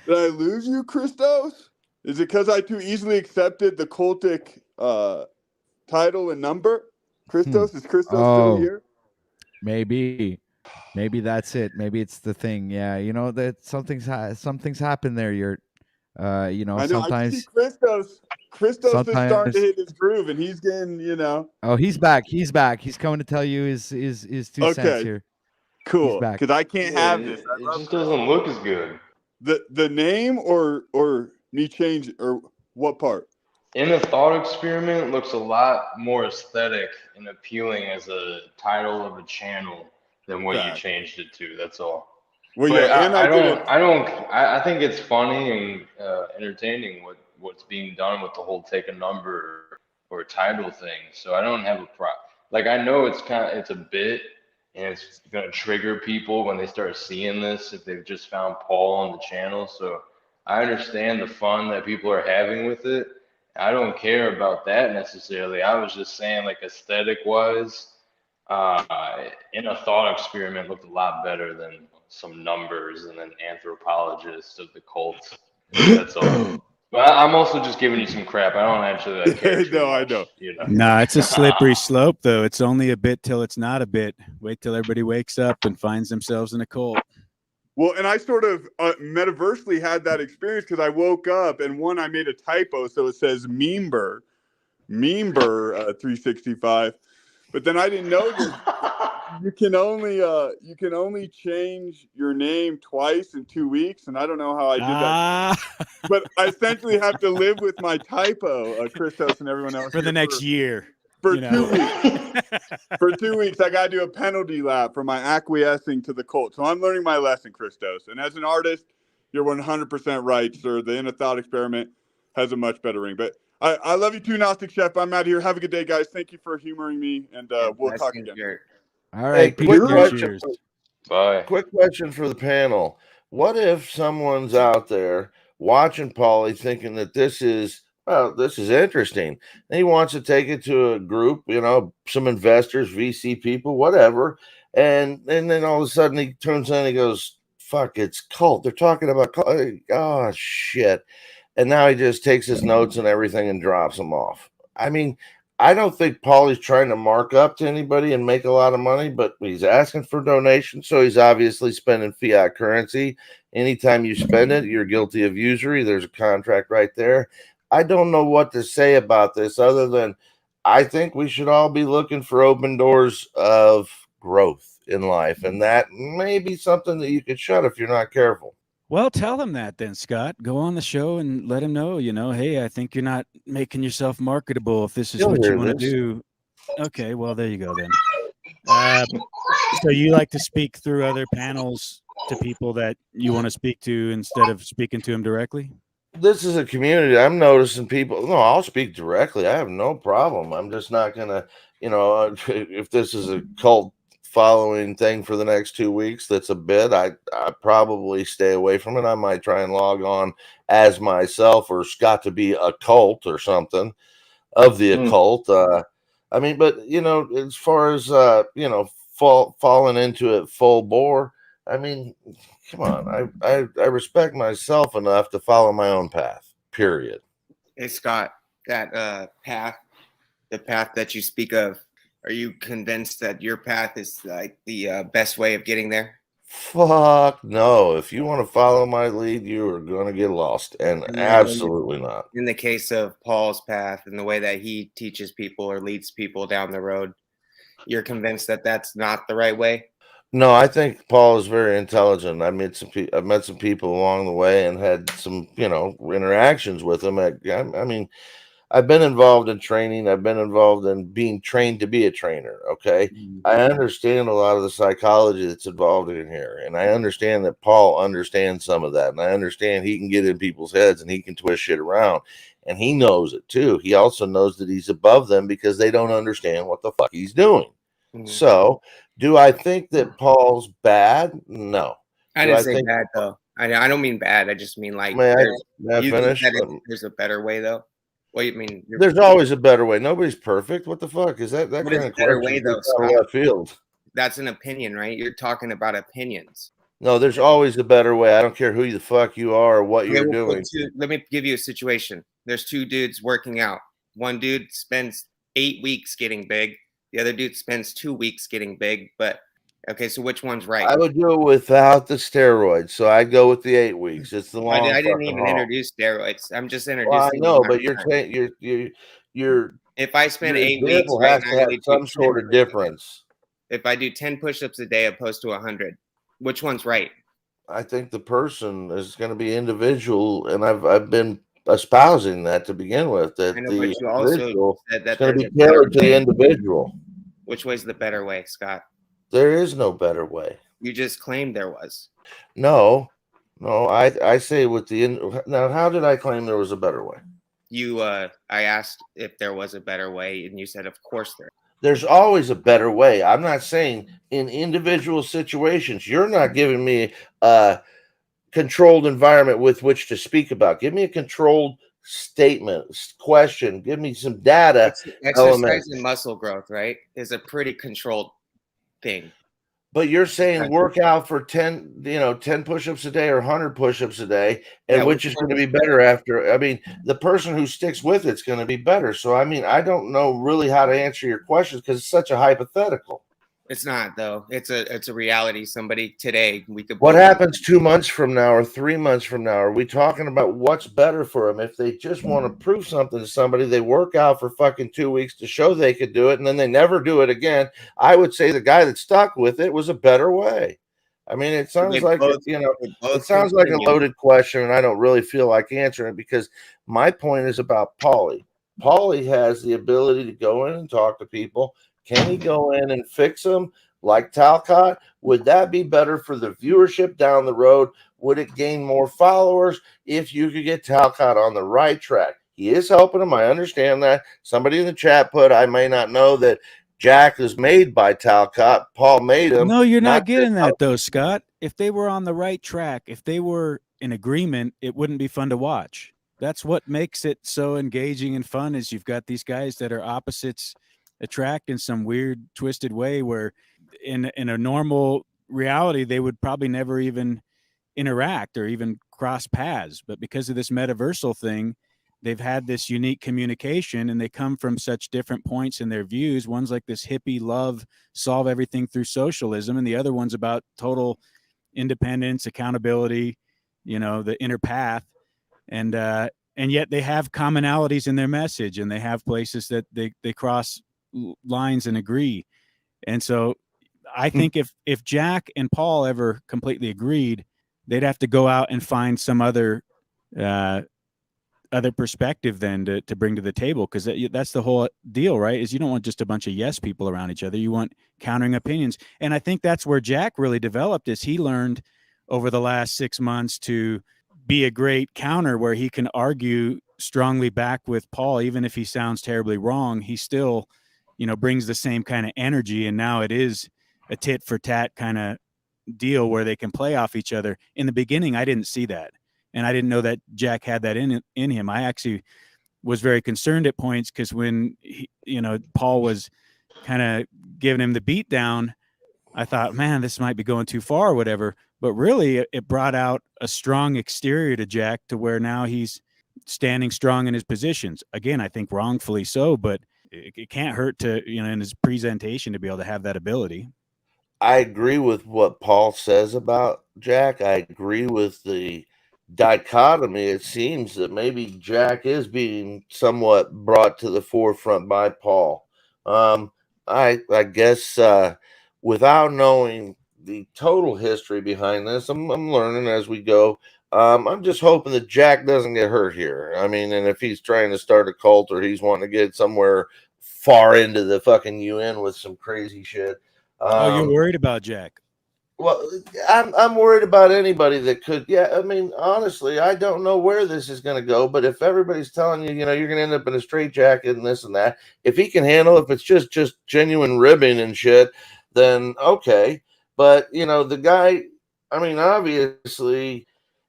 Did I lose you, Christos? Is it because I too easily accepted the cultic title and number? Christos, is Christos still here? Maybe that's it. Maybe it's the thing. Yeah, that something's happened there. You're, I know. sometimes I see Christos is starting to hit his groove, and he's getting, Oh, he's back. He's coming to tell you his 2 cents here. Cool. Because I can't have this. It just doesn't look as good. The name or me change or what part? In a thought experiment looks a lot more aesthetic and appealing as a title of a channel than what you changed it to. That's all. Well, but yeah, I think it's funny and entertaining what's being done with the whole take a number or title thing. So I don't have a problem. Like, I know it's a bit, and it's gonna trigger people when they start seeing this if they've just found Paul on the channel. So I understand the fun that people are having with it. I don't care about that necessarily. I was just saying, like, aesthetic wise, in a thought experiment looked a lot better than some numbers and then anthropologists of the cult. That's all. But I'm also just giving you some crap. I don't actually care. No, I know. Nah, it's a slippery slope, though. It's only a bit till it's not a bit. Wait till everybody wakes up and finds themselves in a cult. Well, and I sort of metaversely had that experience because I woke up and I made a typo, so it says Member 365. But then I didn't know that you can only change your name twice in 2 weeks, and I don't know how I did that. But I essentially have to live with my typo, Christos and everyone else, for the next year. For 2 weeks. For 2 weeks, I got to do a penalty lap for my acquiescing to the cult. So I'm learning my lesson, Christos. And as an artist, you're 100% right, sir. The In a Thought experiment has a much better ring. But I love you too, Gnostic Chef. I'm out of here. Have a good day, guys. Thank you for humoring me, and we'll talk again. All right. Hey, quick question. Bye. Quick question for the panel. What if someone's out there watching Paulie thinking that this is interesting. And he wants to take it to a group, some investors, VC people, whatever. And then all of a sudden he turns on and he goes, fuck, it's cult. They're talking about cult. Oh, shit. And now he just takes his notes and everything and drops them off. I mean, I don't think Paulie's trying to mark up to anybody and make a lot of money, but he's asking for donations. So he's obviously spending fiat currency. Anytime you spend it, you're guilty of usury. There's a contract right there. I don't know what to say about this other than I think we should all be looking for open doors of growth in life. And that may be something that you could shut if you're not careful. Well, tell him that then, Scott. Go on the show and let him know, hey, I think you're not making yourself marketable if this is what you want to do. Okay, well, there you go then. So you like to speak through other panels to people that you want to speak to instead of speaking to them directly? This is a community. I'm noticing people. No, I'll speak directly. I have no problem. I'm just not going to if this is a cult following thing for the next 2 weeks, that's a bit, I probably stay away from it. I might try and log on as myself, or it's got to be a cult or something of the occult. But as far as falling into it full bore, I mean, come on, I respect myself enough to follow my own path, period. Hey Scott, that the path that you speak of, are you convinced that your path is like the best way of getting there? Fuck no. If you want to follow my lead, you are going to get lost. And absolutely not. In the case of Paul's path and the way that he teaches people or leads people down the road, you're convinced that that's not the right way? No, I think Paul is very intelligent. I've met some people along the way and had some, interactions with him. I've been involved in training. I've been involved in being trained to be a trainer. Okay. I understand a lot of the psychology that's involved in here. And I understand that Paul understands some of that. And I understand he can get in people's heads and he can twist shit around. And he knows it too. He also knows that he's above them because they don't understand what the fuck he's doing. So do I think that Paul's bad? No. I didn't say bad though. I don't mean bad. I just mean like, there's a better way though. What do you mean? There's always a better way. Nobody's perfect. What the fuck is that? That kind of better way though, Scott? Field. That's an opinion, right? You're talking about opinions. No, there's always a better way. I don't care who the fuck you are or what you're doing. Let me give you a situation. There's two dudes working out. One dude spends 8 weeks getting big. The other dude spends 2 weeks getting big. But okay, so which one's right? I would do it without the steroids. So I'd go with the 8 weeks. It's the long. I didn't even introduce steroids. I'm just introducing. Well, I know, but you're saying you're. If I spend 8 weeks, has to have some sort of difference. If I do 10 push-ups a day opposed to 100, which one's right? I think the person is going to be individual, and I've been espousing that to begin with. That the individual is going to be tailored to the individual. Which way's the better way, Scott? There is no better way. You just claimed there was. No. I say with now. How did I claim there was a better way? I asked if there was a better way, and you said, "Of course there." There's always a better way. I'm not saying in individual situations. You're not giving me a controlled environment with which to speak about. Give me a controlled statement, question. Give me some data. Exercise and muscle growth, right, is a pretty controlled thing. But you're saying work out for 10 push-ups a day or 100 push-ups a day, and which is going to be better after. I mean, the person who sticks with it's going to be better. So, I mean, I don't know really how to answer your questions because it's such a hypothetical. It's not though. It's a reality. Somebody today we could. What happens 2 months from now or 3 months from now? Are we talking about what's better for them? If they just want to prove something to somebody, they work out for fucking 2 weeks to show they could do it, and then they never do it again. I would say the guy that stuck with it was a better way. I mean, it sounds like it sounds like a loaded question, and I don't really feel like answering it because my point is about Paulie. Paulie has the ability to go in and talk to people. Can he go in and fix them like Talcott? Would that be better for the viewership down the road? Would it gain more followers if you could get Talcott on the right track? He is helping him. I understand that. Somebody in the chat put, I may not know that Jack is made by Talcott. Paul made him. No, you're not getting that though, Scott. If they were on the right track, if they were in agreement, it wouldn't be fun to watch. That's what makes it so engaging and fun is you've got these guys that are opposites attract in some weird twisted way where in a normal reality they would probably never even interact or even cross paths, but because of this metaversal thing they've had this unique communication and they come from such different points in their views. One's like this hippie love, solve everything through socialism, and the other one's about total independence, accountability, the inner path, and yet they have commonalities in their message and they have places that they cross lines and agree. And so I think if Jack and Paul ever completely agreed, they'd have to go out and find some other perspective then to bring to the table, because that's the whole deal, right? Is you don't want just a bunch of yes people around each other. You want countering opinions. And I think that's where Jack really developed, is he learned over the last 6 months to be a great counter where he can argue strongly back with Paul. Even if he sounds terribly wrong, he still brings the same kind of energy. And now it is a tit for tat kind of deal where they can play off each other. In the beginning, I didn't see that. And I didn't know that Jack had that in him. I actually was very concerned at points because when Paul was kind of giving him the beat down, I thought, man, this might be going too far or whatever. But really, it brought out a strong exterior to Jack to where now he's standing strong in his positions. Again, I think wrongfully so, but it can't hurt to, in his presentation to be able to have that ability. I agree with what Paul says about Jack. I agree with the dichotomy. It seems that maybe Jack is being somewhat brought to the forefront by Paul. I guess without knowing the total history behind this, I'm learning as we go. I'm just hoping that Jack doesn't get hurt here. I mean, and if he's trying to start a cult or he's wanting to get somewhere far into the fucking UN with some crazy shit. You're worried about Jack? Well, I'm worried about anybody that could. Yeah, I mean, honestly, I don't know where this is going to go. But if everybody's telling you, you're going to end up in a straitjacket and this and that, if he can handle, if it's just genuine ribbing and shit, then okay. But the guy, I mean, obviously,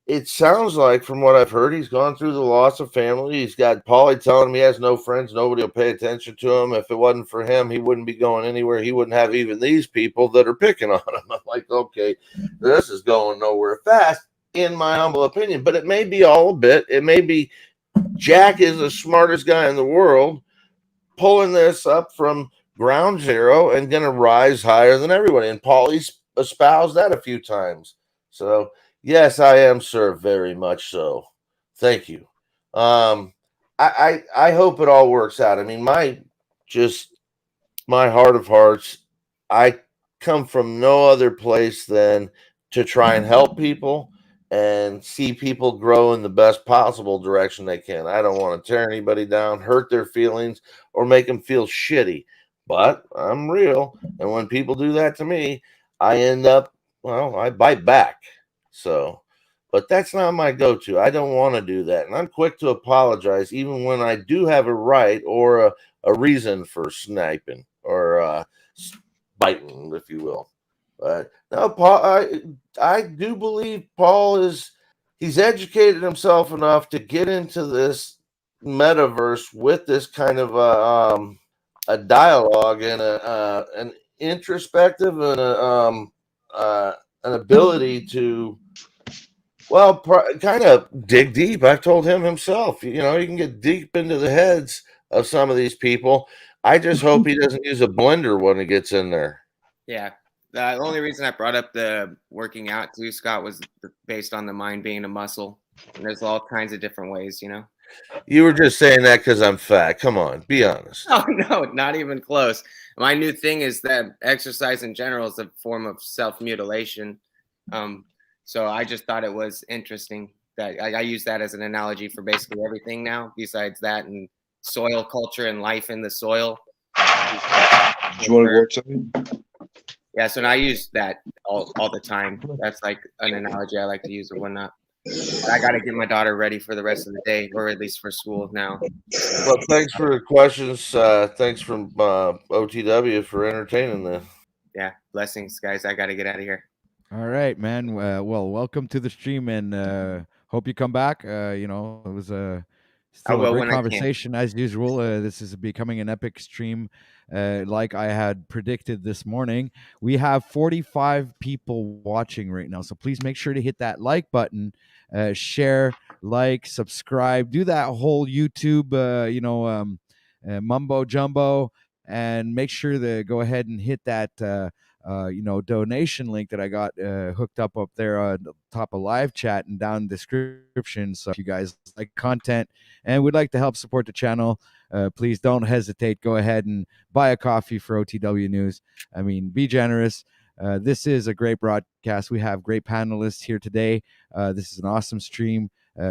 it sounds like from what I've heard, he's gone through the loss of family. He's got Paulie telling him he has no friends. Nobody will pay attention to him. If it wasn't for him, he wouldn't be going anywhere. He wouldn't have even these people that are picking on him. I'm like, okay, this is going nowhere fast, in my humble opinion. But it may be all a bit. It may be Jack is the smartest guy in the world, pulling this up from ground zero and going to rise higher than everybody. And Paulie's espoused that a few times. So, yes, I am, sir. Very much so. Thank you. I hope it all works out. I mean, my heart of hearts, I come from no other place than to try and help people and see people grow in the best possible direction they can. I don't want to tear anybody down, hurt their feelings, or make them feel shitty. But I'm real. And when people do that to me, I end up, I bite back. So, but that's not my go-to. I don't want to do that. And I'm quick to apologize, even when I do have a right or a reason for sniping or biting, if you will. But no, Paul, I do believe Paul he's educated himself enough to get into this metaverse with this kind of a dialogue and an introspective and an ability to, kind of dig deep. I've told him himself, you can get deep into the heads of some of these people. I just hope he doesn't use a blender when he gets in there. Yeah. The only reason I brought up the working out too, Scott, was based on the mind being a muscle. And there's all kinds of different ways, You were just saying that because I'm fat. Come on, be honest. Oh, no, not even close. My new thing is that exercise in general is a form of self-mutilation. So I just thought it was interesting that I use that as an analogy for basically everything now, besides that and soil culture and life in the soil. Do you want to work something? Yeah, so now I use that all the time. That's like an analogy I like to use or whatnot. But I got to get my daughter ready for the rest of the day, or at least for school now. Well, thanks for the questions. Thanks from OTW for entertaining this. Yeah, blessings, guys. I got to get out of here. All right, man. Well, welcome to the stream, and hope you come back. It was still a great conversation as usual. This is becoming an epic stream, like I had predicted this morning. We have 45 people watching right now, so please make sure to hit that like button, share, subscribe, do that whole YouTube, mumbo jumbo, and make sure to go ahead and hit that. Donation link that I got hooked up there on the top of live chat and down in the description. So if you guys like content and would like to help support the channel, please don't hesitate. Go ahead and buy a coffee for OTW News. I mean, be generous. This is a great broadcast. We have great panelists here today. This is an awesome stream.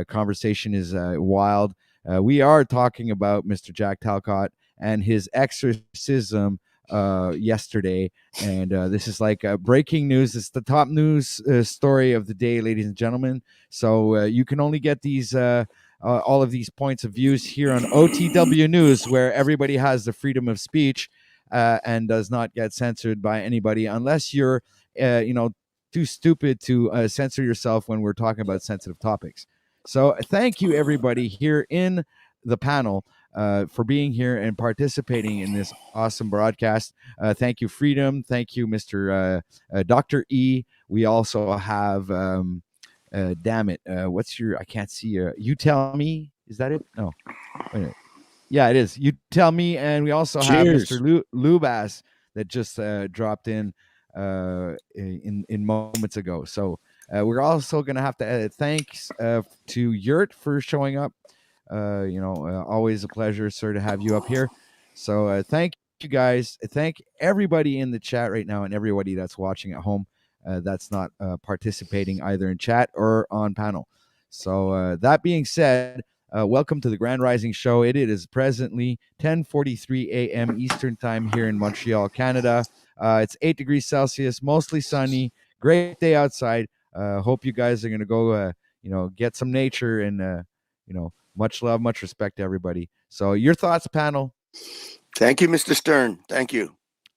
Conversation is wild. We are talking about Mr. Jack Talcott and his exorcism yesterday, and this is like breaking news. It's the top news story of the day, ladies and gentlemen. So you can only get these all of these points of views here on OTW News, where everybody has the freedom of speech. and does not get censored by anybody unless you're, too stupid to censor yourself when we're talking about sensitive topics. So thank you, everybody here in the panel, for being here and participating in this awesome broadcast. Thank you, Freedom. Thank you, Mr. Dr. E. We also have, damn it, what's your, I can't see, you tell me. Is that it? No. Wait a minute. Yeah, it is. You tell me. And we also have Cheers. Mr. Lubas that just dropped in moments ago. So we're also going to have to thanks to Yurt for showing up. Always a pleasure, sir, to have you up here. So thank you guys. Thank everybody in the chat right now and everybody that's watching at home that's not participating either in chat or on panel. So that being said, welcome to the Grand Rising Show. It is presently 10:43 a.m. Eastern Time here in Montreal, Canada. It's 8 degrees Celsius, mostly sunny. Great day outside. Hope you guys are going to go, get some nature and, much love, much respect to everybody. So your thoughts, panel? Thank you, Mr. Stern. Thank you.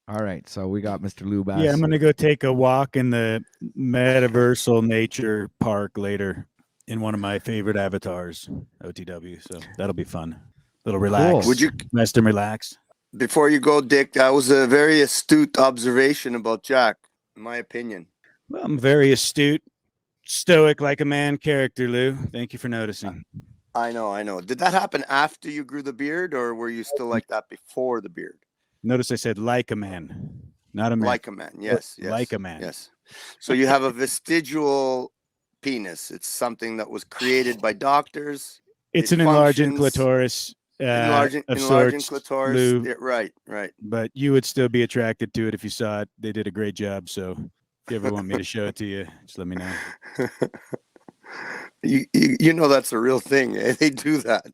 All right. So we got Mr. Lubas. Yeah, I'm going to go take a walk in the metaversal nature park later in one of my favorite avatars, OTW. So that'll be fun. Little relax. Cool. Would you rest and relax? Before you go, Dick, that was a very astute observation about Jack, in my opinion. Well, I'm very astute, stoic like a man character, Lou. Thank you for noticing. I know. Did that happen after you grew the beard, or were you still like that before the beard? Notice I said like a man, not a man. Like a man, yes. Like a man. Yes. So you have a vestigial penis. It's something that was created by doctors. It's an enlarging clitoris. Enlarging clitoris. Lou. Yeah, right. But you would still be attracted to it if you saw it. They did a great job. So if you ever want me to show it to you, just let me know. You know that's a real thing. Eh? They do that.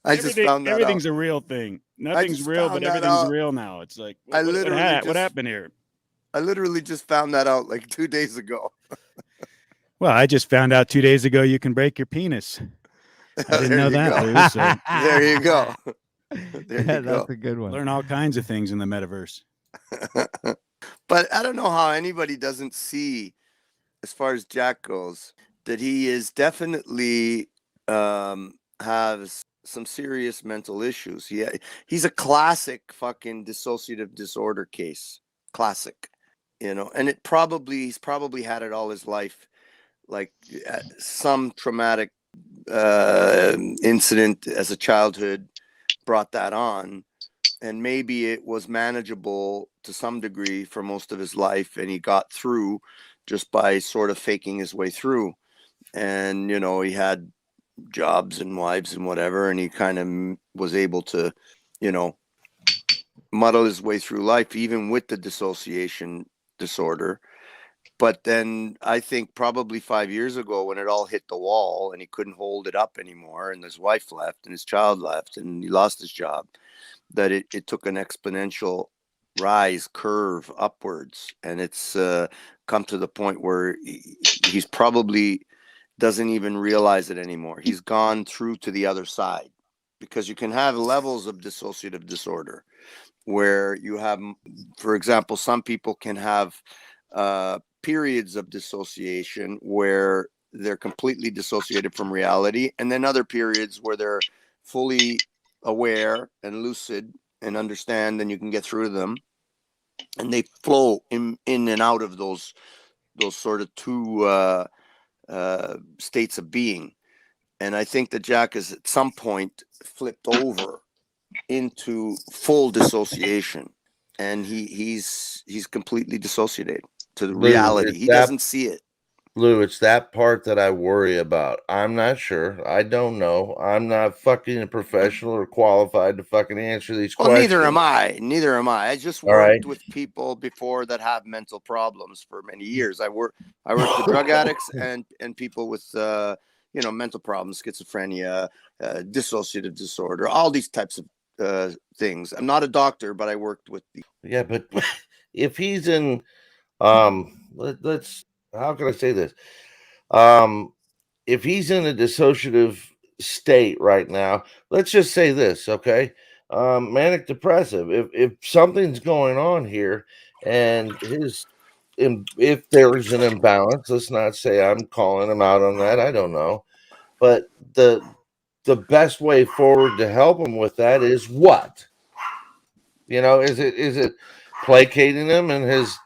I just found that everything's out. a real thing. Nothing's real, but everything's real now. It's like what happened here? I literally just found that out like 2 days ago. Well, I just found out 2 days ago you can break your penis. I didn't know that, Lou. So. There you go. That's a good one. Learn all kinds of things in the metaverse. But I don't know how anybody doesn't see, as far as Jack goes, that he is definitely has some serious mental issues. He's a classic fucking dissociative disorder case. Classic. And he's probably had it all his life, like some traumatic incident as a childhood brought that on, and maybe it was manageable to some degree for most of his life, and he got through just by sort of faking his way through. And he had jobs and wives and whatever, and he kind of was able to muddle his way through life even with the dissociation disorder. But then I think probably 5 years ago, when it all hit the wall and he couldn't hold it up anymore, and his wife left and his child left and he lost his job, that it took an exponential rise curve upwards. And it's come to the point where he's probably doesn't even realize it anymore. He's gone through to the other side, because you can have levels of dissociative disorder where you have, for example, some people can have periods of dissociation where they're completely dissociated from reality, and then other periods where they're fully aware and lucid and understand, and you can get through them, and they flow in and out of those sort of two states of being. And I think that Jack has at some point flipped over into full dissociation, and he's completely dissociated to the reality. He doesn't see it. Lou, it's that part that I worry about. I'm not sure. I don't know. I'm not fucking a professional or qualified to fucking answer these questions. Neither am I. I just worked with people before that have mental problems for many years. I worked with drug addicts and people with mental problems, schizophrenia, dissociative disorder, all these types of things. I'm not a doctor, but I worked with the. Yeah, but if he's in, let's. How can I say this? If he's in a dissociative state right now, let's just say this, okay? manic depressive. If something's going on here, and if there's an imbalance, let's not say I'm calling him out on that. I don't know, but the best way forward to help him with that is what? Is it placating him and his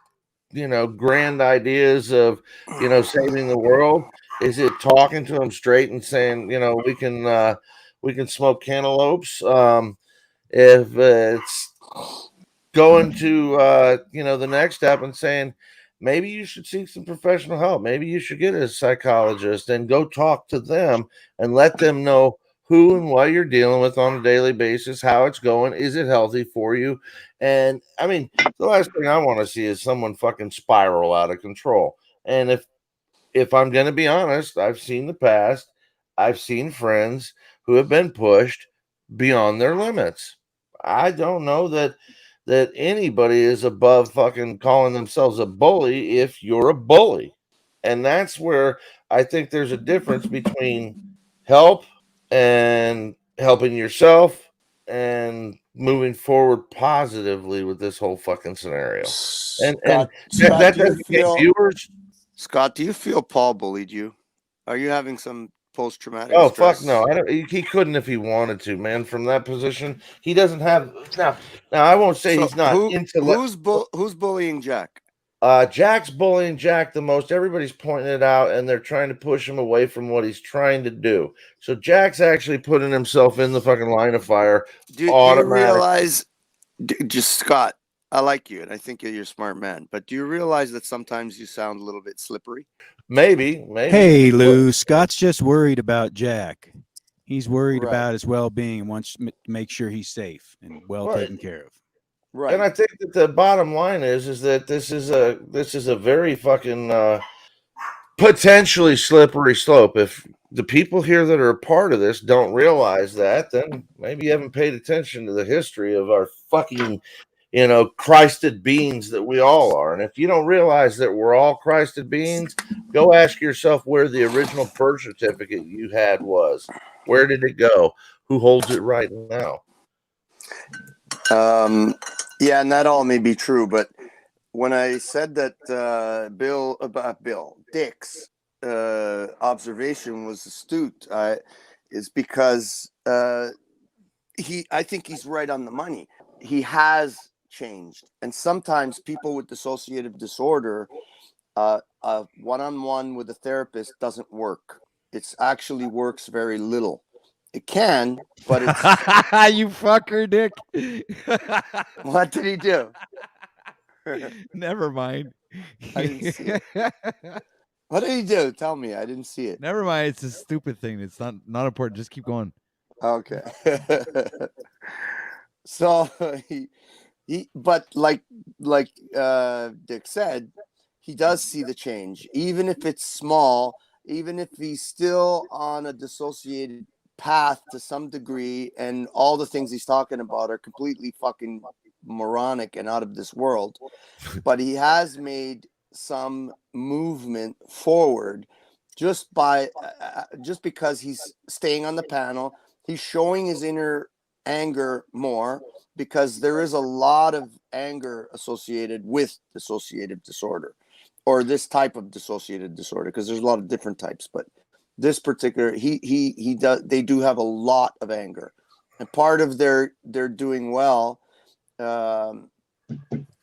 grand ideas of saving the world? Is it talking to him straight and saying we can smoke cantaloupes? If it's going to the next step and saying maybe you should seek some professional help, maybe you should get a psychologist and go talk to them and let them know who and what you're dealing with on a daily basis, how it's going, is it healthy for you? And I mean, the last thing I want to see is someone fucking spiral out of control. And if I'm going to be honest, I've seen the past. I've seen friends who have been pushed beyond their limits. I don't know that anybody is above fucking calling themselves a bully if you're a bully. And that's where I think there's a difference between help and helping yourself and moving forward positively with this whole fucking scenario. And that doesn't get viewers. Scott, do you feel Paul bullied you? Are you having some post-traumatic Oh stress? fuck no! He couldn't if he wanted to, man. From that position, he doesn't have now. I won't say So he's not who's bullying Jack? Jack's bullying Jack the most. Everybody's pointing it out, and they're trying to push him away from what he's trying to do. So Jack's actually putting himself in the fucking line of fire. Do you realize, just Scott? I like you, and I think you're a smart man. But do you realize that sometimes you sound a little bit slippery? Maybe. Hey, Lou, Scott's just worried about Jack. He's worried about his well-being and wants to make sure he's safe and well taken care of. Right. And I think that the bottom line is that this is a very fucking potentially slippery slope. If the people here that are a part of this don't realize that, then maybe you haven't paid attention to the history of our fucking Christed beings that we all are. And if you don't realize that we're all Christed beings, go ask yourself where the original birth certificate you had was. Where did it go? Who holds it right now? Yeah, and that all may be true, but when I said that Dick's observation was astute, is because I think he's right on the money. He has changed, and sometimes people with dissociative disorder, one-on-one with a therapist doesn't work. It actually works very little. It can, but it's you fucker, Dick. What did he do? Never mind. I didn't see it. What did he do? Tell me. I didn't see it. Never mind. It's a stupid thing. It's not important. Just keep going. Okay. So but like Dick said, he does see the change, even if it's small, even if he's still on a dissociated path to some degree, and all the things he's talking about are completely fucking moronic and out of this world. But he has made some movement forward just because he's staying on the panel. He's showing his inner anger more, because there is a lot of anger associated with dissociative disorder, or this type of dissociative disorder, because there's a lot of different types, but this particular, they do have a lot of anger, and part of their doing well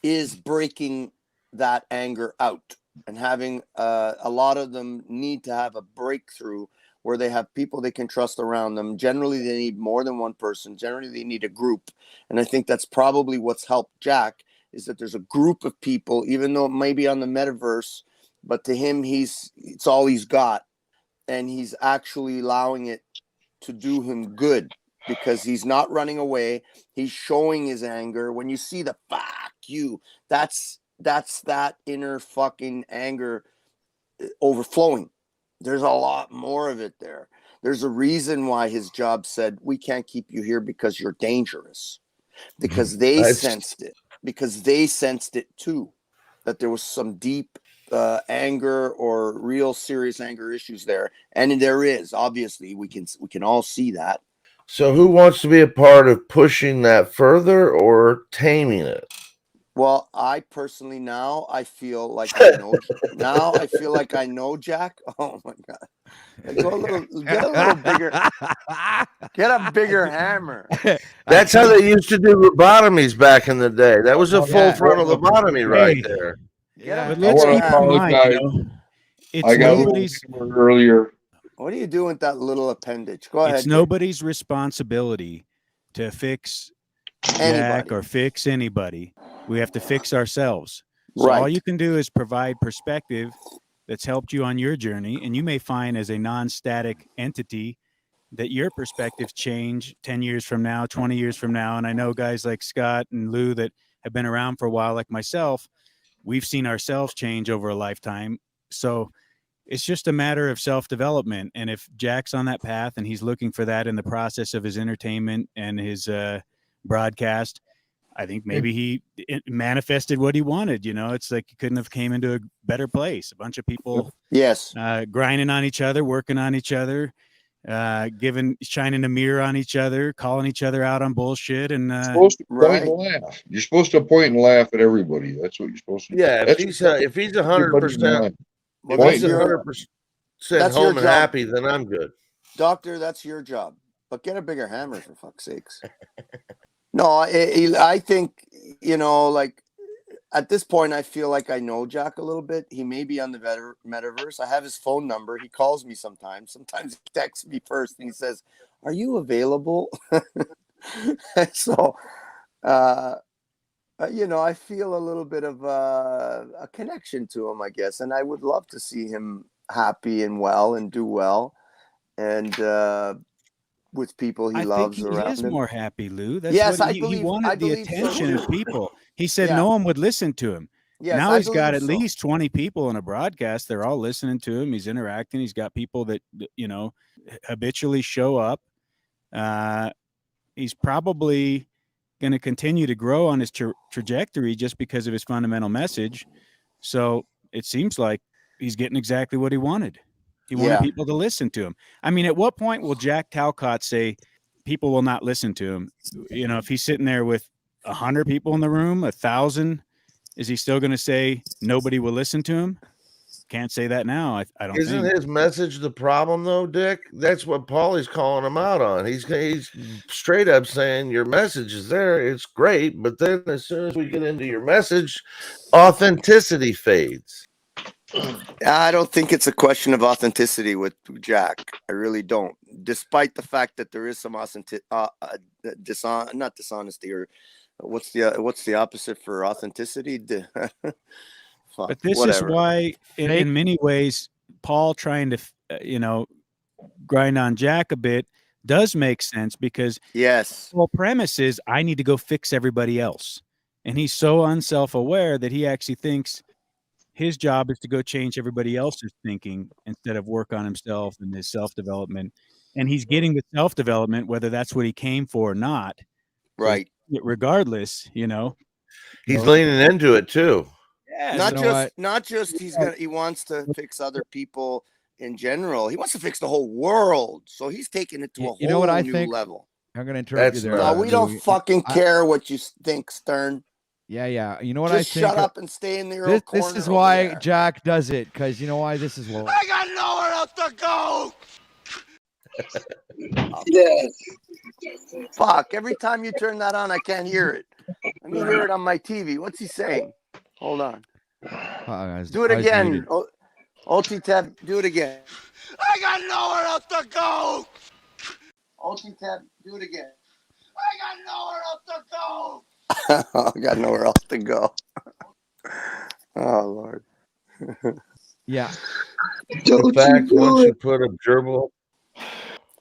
is breaking that anger out, and having a lot of them need to have a breakthrough where they have people they can trust around them. Generally, they need more than one person. Generally, they need a group. And I think that's probably what's helped Jack, is that there's a group of people, even though it may be on the metaverse, but to him, it's all he's got. And he's actually allowing it to do him good, because he's not running away. He's showing his anger. When you see the fuck you, that's that inner fucking anger overflowing. There's a lot more of it there. There's a reason why his job said, we can't keep you here because you're dangerous. Because they sensed it. Because they sensed it too. That there was some deep anger or real serious anger issues there. And there is, obviously, we can all see that. So who wants to be a part of pushing that further or taming it? Well, I personally I feel like I know Jack. Oh my god. Get a little bigger. Get a bigger hammer. That's how they used to do lobotomies back in the day. That was a full frontal lobotomy right there. But let's keep in mind, it's I got a little nobody's humor earlier. What are you doing with that little appendage? Go ahead. it's nobody's responsibility to fix Jack or fix anybody. We have to fix ourselves. So all you can do is provide perspective that's helped you on your journey, and you may find as a non-static entity that your perspectives change 10 years from now, 20 years from now. And I know guys like Scott and Lou that have been around for a while, like myself, we've seen ourselves change over a lifetime. So it's just a matter of self-development. And if Jack's on that path and he's looking for that in the process of his entertainment and his broadcast, I think maybe he manifested what he wanted. It's like he couldn't have came into a better place. A bunch of people grinding on each other, working on each other, shining a mirror on each other, calling each other out on bullshit. And you're supposed to point and laugh. You're supposed to point and laugh at everybody. That's what you're supposed to do. Yeah, if he's 100%, if he's 100% home and happy, then I'm good. Doctor, that's your job. But get a bigger hammer, for fuck's sakes. No, I think, like at this point, I feel like I know Jack a little bit. He may be on the metaverse. I have his phone number. He calls me sometimes. Sometimes he texts me first and he says, "Are you available?" So, I feel a little bit of a connection to him, I guess. And I would love to see him happy and well and do well. And, with people he loves think around he is him. more happy, Lou. That's Yes, what I he believe. wanted the attention of people. He said Yeah. no one would listen to him. Yes, now I he's got believe at so. least 20 people in a broadcast. They're all listening to him. He's interacting. He's got people that habitually show up. He's probably going to continue to grow on his trajectory just because of his fundamental message. So it seems like he's getting exactly what he wanted. He wanted people to listen to him. I mean, at what point will Jack Talcott say people will not listen to him? If he's sitting there with 100 people in the room, 1,000, is he still going to say nobody will listen to him? Can't say that now. I don't Isn't think. his message the problem, though, Dick? That's what Paulie's calling him out on. He's straight up saying your message is there. It's great. But then as soon as we get into your message, authenticity fades. I don't think it's a question of authenticity with Jack. I really don't. Despite the fact that there is some not dishonesty, or what's the opposite for authenticity? But this is why, in many ways, Paul trying to, grind on Jack a bit does make sense, because the whole premise is I need to go fix everybody else. And he's so unself-aware that he actually thinks his job is to go change everybody else's thinking instead of work on himself and his self-development. And he's getting the self-development, whether that's what he came for or not. Right. Regardless, He's leaning into it too. Yeah. Not just he wants to fix other people in general. He wants to fix the whole world. So he's taking it to a whole new level. I'm going to interrupt you there. No, we don't fucking care what you think, Stern. Yeah. You know what Just I think? shut up and stay in your own corner. This is why Jack does it, because you know why? This is why. I got nowhere else to go. Yes. Fuck. Every time you turn that on, I can't hear it. Let me hear it on my TV. What's he saying? Hold on. Do it again. OT-Tab, do it again. I got nowhere else to go. OT-Tab, do it again. I got nowhere else to go. I got nowhere else to go. Oh, Lord. Yeah. In fact, once you put a gerbil,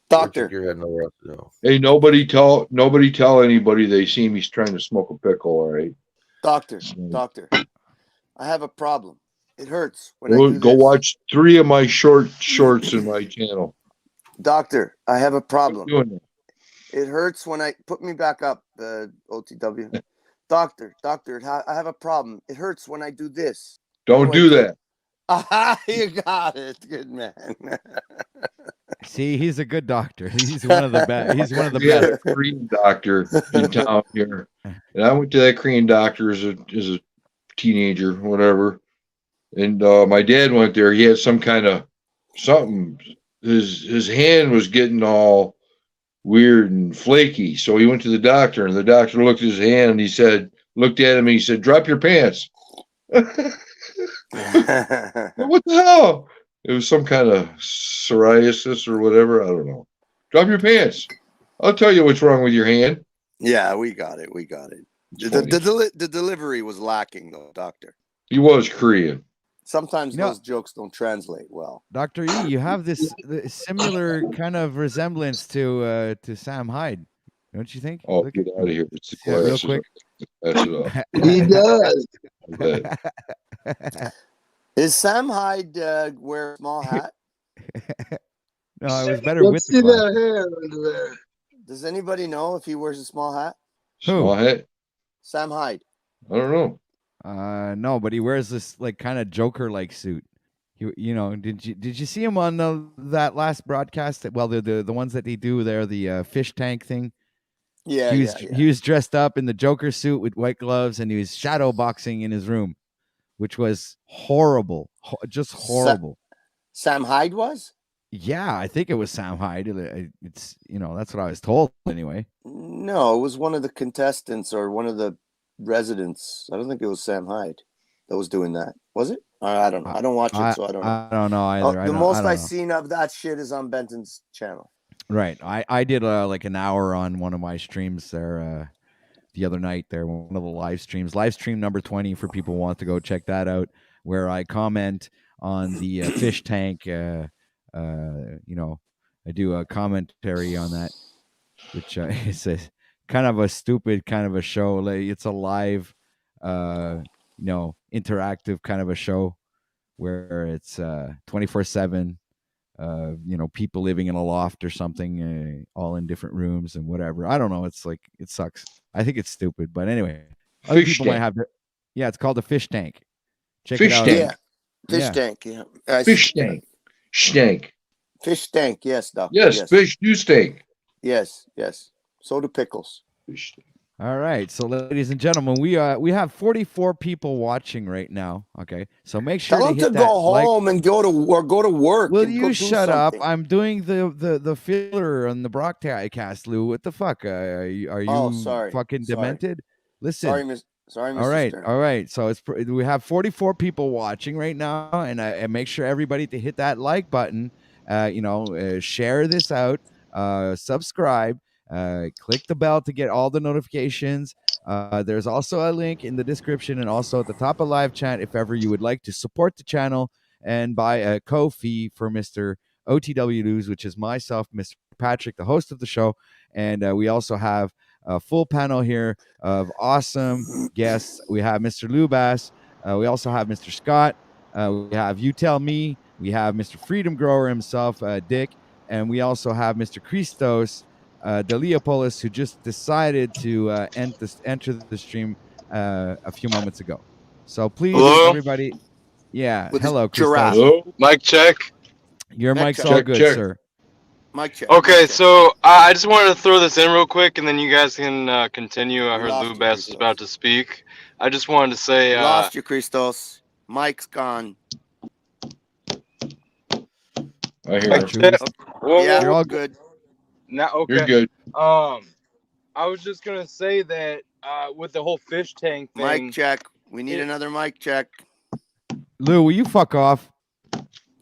Doctor, you had nowhere else to go. Hey, nobody tell anybody they see me trying to smoke a pickle. All right. Doctor, I have a problem. It hurts when I do Go this. watch 3 of my shorts in my channel. Doctor, I have a problem. Doing it. It hurts when I put me back up, OTW. Doctor, I have a problem. It hurts when I do this. Don't do that. You got it. Good man. See, he's a good doctor. He's one of the best. He's one of the We had best. a Korean doctor in town here, and I went to that Korean doctor as a teenager, whatever. And my dad went there. He had some kind of something. His hand was getting all weird and flaky. So he went to the doctor, and the doctor looked at his hand and looked at him and he said, "Drop your pants." What the hell? It was some kind of psoriasis or whatever. I don't know. Drop your pants. I'll tell you what's wrong with your hand. Yeah, we got it. The delivery was lacking, though, doctor. He was Korean. Sometimes those jokes don't translate well. Dr. E, you have this similar kind of resemblance to Sam Hyde, don't you think? Oh, get out of here. It's the Yeah, real glasses. quick. That's it off. He does. Is Sam Hyde wear a small hat? No, it was better Let's with see the glass. that hair under there. Does anybody know if he wears a small hat? Small hat? Sam Hyde. I don't know. No, but he wears this like kind of Joker-like suit. You know, did you see him on that last broadcast? Well, the ones that they do there, the fish tank thing. Yeah, he was dressed up in the Joker suit with white gloves, and he was shadow boxing in his room, which was horrible, just horrible. Sam Hyde was? Yeah, I think it was Sam Hyde. It's that's what I was told anyway. No, it was one of the contestants or one of the residents. I don't think it was Sam Hyde that was doing that. Was it? I don't know. I don't watch it, so I don't know. I don't know either. The most I've seen of that shit is on Benton's channel. Right. I did like an hour on one of my streams there the other night there, one of the live streams. Live stream number 20 for people who want to go check that out, where I comment on the fish tank. I do a commentary on that, which is a kind of a stupid kind of a show. Like, it's a live interactive kind of a show where it's 24/7. People living in a loft or something, all in different rooms and whatever. I don't know. It's like, it sucks. I think it's stupid, but anyway, other Fish people might tank. have. Yeah, it's called the fish tank. Check Fish it out. tank. Yeah. Fish tank, yeah. Fish tank. Stank. Fish tank, yes, doctor. Yes, fish do stink. Yes. So do pickles. Fish tank. All right, so ladies and gentlemen, we have 44 people watching right now. Okay, so make sure Tell to them hit to that go home and go to work. Will and you go do shut up? something. I'm doing the filler on the broadcast, Lou. What the fuck? Are you sorry. fucking Sorry. demented? Listen. Sorry, Mr. All right, Stern. all right. So we have 44 people watching right now, and make sure everybody to hit that like button. Share this out. Subscribe. Click the bell to get all the notifications. There's also a link in the description and also at the top of live chat if ever you would like to support the channel and buy a Ko-fi for Mr. OTW News, which is myself, Mr. Patrick, the host of the show, and we also have a full panel here of awesome guests. We have Mr. Lubass. We also have Mr. Scott. We have You Tell Me. We have Mr. Freedom Grower himself, Dick. And we also have Mr. Christos Deliopolis, who just decided to enter the stream a few moments ago. So please, Hello? everybody. Yeah. With Hello, the Christos. giraffe. Hello? Mic check. Your Mic mic's check. all good, Check. sir. Mic check. Okay, mic check. so I just wanted to throw this in real quick, and then you guys can continue. I We heard lost Lou you, Bass is Christos. about to speak. I just wanted to say, Lost you, Christos. Mike's gone. I hear mic you. check. Whoa, Yeah, You're all good. Now, okay. You're good. I was just gonna say that with the whole fish tank thing. Mic check. We need another mic check. Lou, will you fuck off?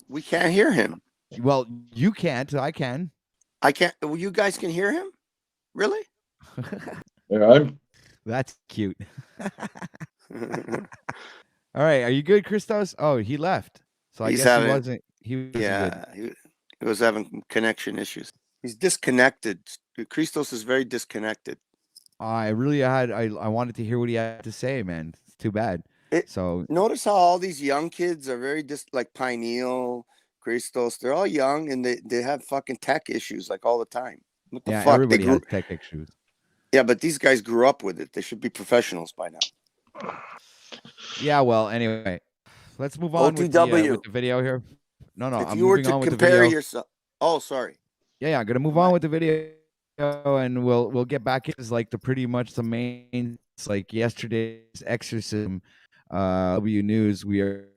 We can't hear him. Well, you can't. I can. I can't. Well, you guys can hear him? Really? Yeah, That's cute. All right, are you good, Christos? Oh, he left. So I He's guess having- he wasn't. He wasn't good. Yeah, he was having connection issues. He's disconnected. Christos is very disconnected. I wanted to hear what he had to say, man. It's too bad. So Notice how all these young kids are very like Pineal, Christos. They're all young and they have fucking tech issues like all the time. What the yeah, fuck? everybody has tech issues. Yeah, but these guys grew up with it. They should be professionals by now. Yeah, well, anyway, let's move on with the video here. No, If I'm you were moving to on with the compare video. yourself, oh, sorry. Yeah, I'm gonna move on with the video, and we'll get back into like pretty much the main. It's like yesterday's exorcism. W News. We are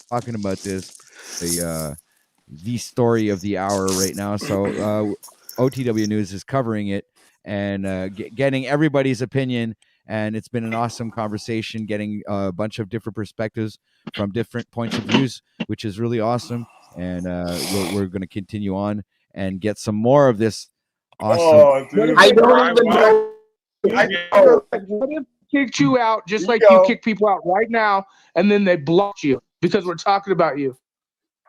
talking about this. The story of the hour right now. So OTW News is covering it and getting everybody's opinion. And it's been an awesome conversation, getting a bunch of different perspectives from different points of views, which is really awesome. And we're going to continue on and get some more of this awesome. Oh, dude. I don't even know. What if kicked you out just like you kick people out right now, and then they blocked you because we're talking about you?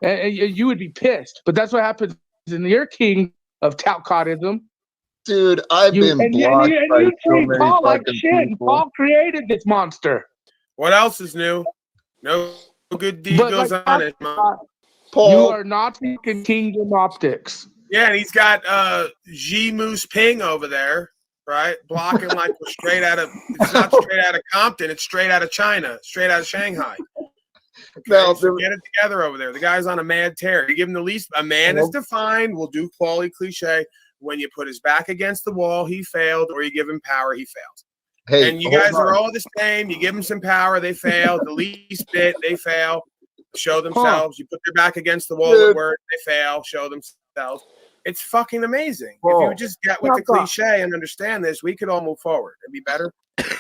And you would be pissed. But that's what happens in your king of Talcottism. Dude, I've been blocked by so many Paul like fucking shit. people. Paul created this monster. What else is new? No good deed goes on. Paul, you are not thinking Kingdom Optics. Yeah, and he's got G Moose Ping over there, right? Blocking like we're straight out of. It's not straight out of Compton. It's straight out of China, straight out of Shanghai. Okay, Now, so get it together over there. The guy's on a mad tear. You give him the least. A man is defined. We'll do quality cliche. When you put his back against the wall, he failed, or you give him power, he failed. Hey, and you guys are all the same. You give them some power, they fail. The least bit, they fail. Show themselves. You put their back against the wall at work, they fail. Show themselves. It's fucking amazing. If you would just get with the cliche and understand this, we could all move forward. It'd be better.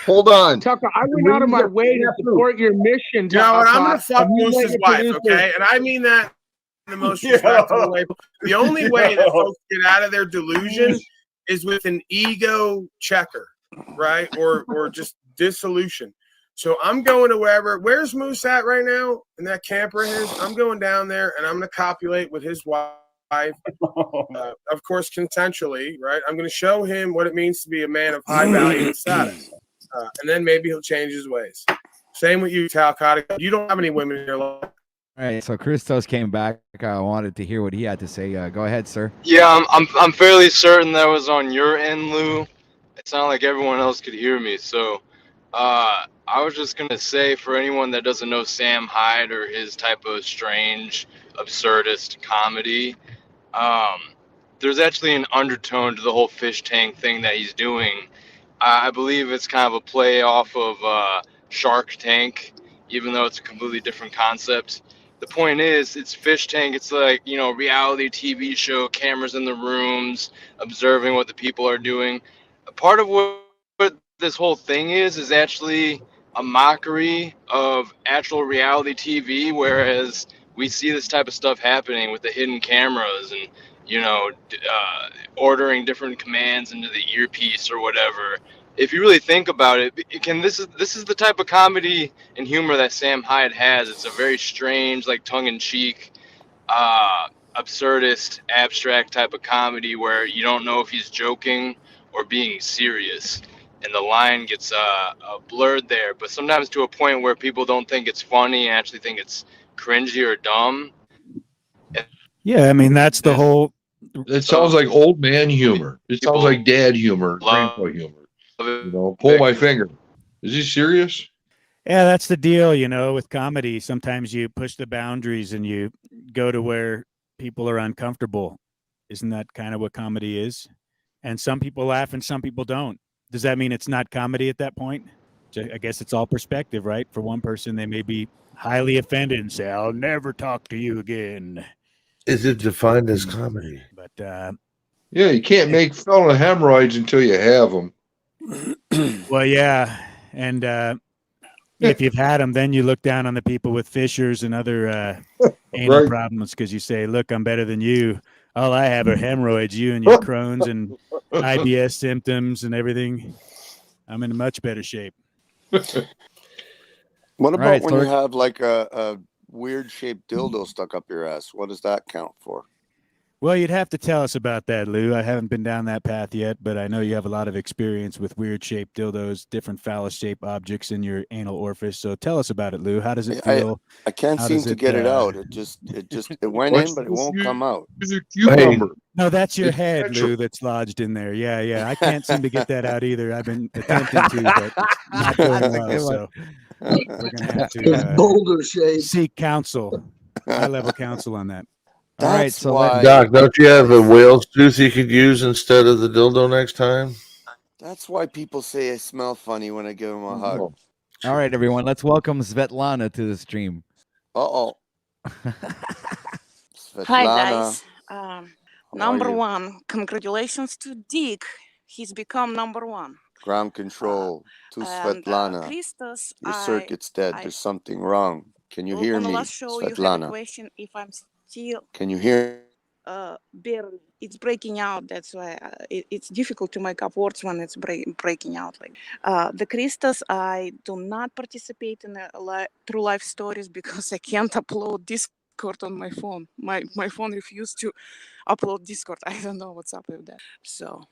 Hold on. Tucker, I went out of my way to support your mission. You know what? I'm going to fuck Moose's wife, okay? And I mean that in the most respectful way. The only way that folks get out of their delusion is with an ego checker, right? Or just dissolution. So I'm going to where's Moose at right now in that camper of his? I'm going down there and I'm going to copulate with his wife. Of course, consensually, right? I'm going to show him what it means to be a man of high value and status. And then maybe he'll change his ways. Same with you, Talcott. You don't have any women in your life. All right, so Christos came back. I wanted to hear what he had to say. Go ahead, sir. Yeah, I'm fairly certain that was on your end, Lou. It sounded like everyone else could hear me. So I was just going to say, for anyone that doesn't know Sam Hyde or his type of strange, absurdist comedy, there's actually an undertone to the whole fish tank thing that he's doing. I believe it's kind of a play off of Shark Tank, even though it's a completely different concept. The point is, it's Fish Tank. It's like, reality TV show, cameras in the rooms, observing what the people are doing. A part of what this whole thing is actually a mockery of actual reality TV, whereas we see this type of stuff happening with the hidden cameras and, ordering different commands into the earpiece or whatever. If you really think about it, this is the type of comedy and humor that Sam Hyde has. It's a very strange, like tongue-in-cheek, absurdist, abstract type of comedy where you don't know if he's joking or being serious, and the line gets blurred there. But sometimes to a point where people don't think it's funny and actually think it's cringy or dumb. Yeah, I mean that's the whole. It sounds like old man humor. It sounds like dad humor, grandpa humor. Pull my finger. Is he serious? Yeah, that's the deal, with comedy. Sometimes you push the boundaries and you go to where people are uncomfortable. Isn't that kind of what comedy is? And some people laugh and some people don't. Does that mean it's not comedy at that point? I guess it's all perspective, right? For one person, they may be highly offended and say, I'll never talk to you again. Is it defined as comedy? But yeah, you can't make fun of hemorrhoids until you have them. Well, yeah, and if you've had them, then you look down on the people with fissures and other anal problems because you say, "Look, I'm better than you. All I have are hemorrhoids. You and your Crohn's and IBS symptoms and everything. I'm in much better shape." What about when you have like a weird shaped dildo stuck up your ass? What does that count for? Well, you'd have to tell us about that, Lou. I haven't been down that path yet, but I know you have a lot of experience with weird-shaped dildos, different phallus-shaped objects in your anal orifice. So tell us about it, Lou. How does it feel? I can't How seem does to get it out. It went in, but it won't come out. No, that's your head, Lou, that's lodged in there. Yeah. I can't seem to get that out either. I've been attempting to, but not going well. So we're gonna have to boulder shape. seek counsel, high-level counsel on that. All right, That's so why. Doc, don't you have a whale's tooth you could use instead of the dildo next time? That's why people say I smell funny when I give them a hug. all right, everyone, let's welcome Svetlana to the stream. Uh-oh. Hi, Svetlana. guys. How Number are you? one, congratulations to Dick. He's become number one. Ground control to And Svetlana. Christos, Your circuit's dead. There's something wrong. Can you hear on the me, last show, you had a Svetlana? question if I'm still Can you hear? barely. It's breaking out. That's why it's difficult to make up words when it's breaking out. Like the Christos, I do not participate in true life stories because I can't upload Discord on my phone. My phone refused to upload Discord. I don't know what's up with that. So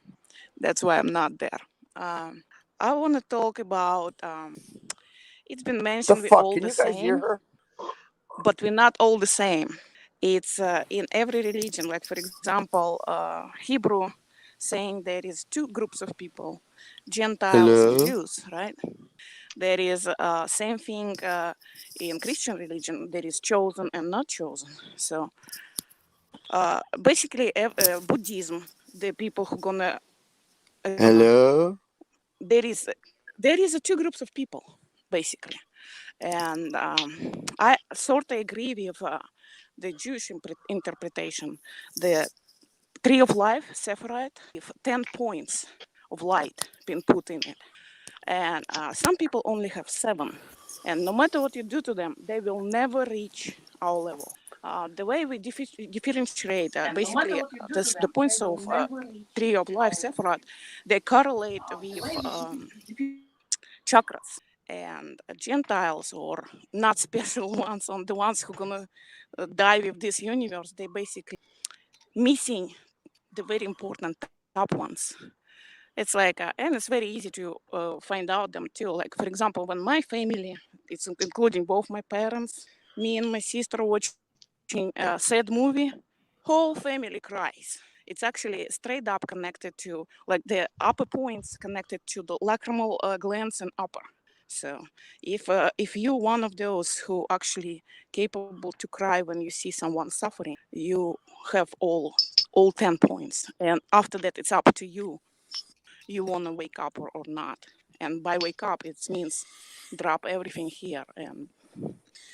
that's why I'm not there. I want to talk about. It's been mentioned we're all Can the you guys hear same, her? but we're not all the same. It's in every religion, like for example, Hebrew saying there is two groups of people, Gentiles and Hello? Jews, right? There is same thing in Christian religion. There is chosen and not chosen. So basically, Buddhism, the people who gonna Hello? there is two groups of people basically, and I sort of agree with the Jewish interpretation. The tree of life, Sephirite, with 10 points of light being put in it. And some people only have 7. And no matter what you do to them, they will never reach our level. The way we differentiate, basically, the points of tree of life, Sephirite, they correlate with chakras. And Gentiles or not special ones, on the ones who are gonna die with this universe, they basically missing the very important top ones. It's like, and it's very easy to find out them too. Like for example, when my family, it's including both my parents, me and my sister watching a sad movie, whole family cries. It's actually straight up connected to like the upper points connected to the lacrimal glands and upper. So if you're one of those who actually capable to cry when you see someone suffering, you have all 10 points. And after that, it's up to you. You want to wake up or not. And by wake up, it means drop everything here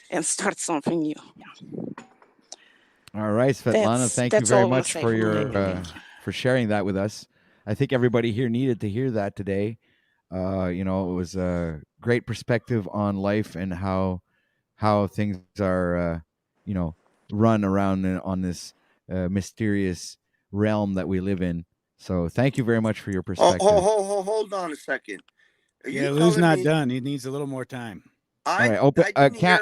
and start something new. Yeah. All right, Svetlana, thank you very much for your for sharing that with us. I think everybody here needed to hear that today. It was a great perspective on life and how things are, run around on this mysterious realm that we live in. So thank you very much for your perspective. Hold on a second. Yeah, Lou's not done. He needs a little more time. All right, open.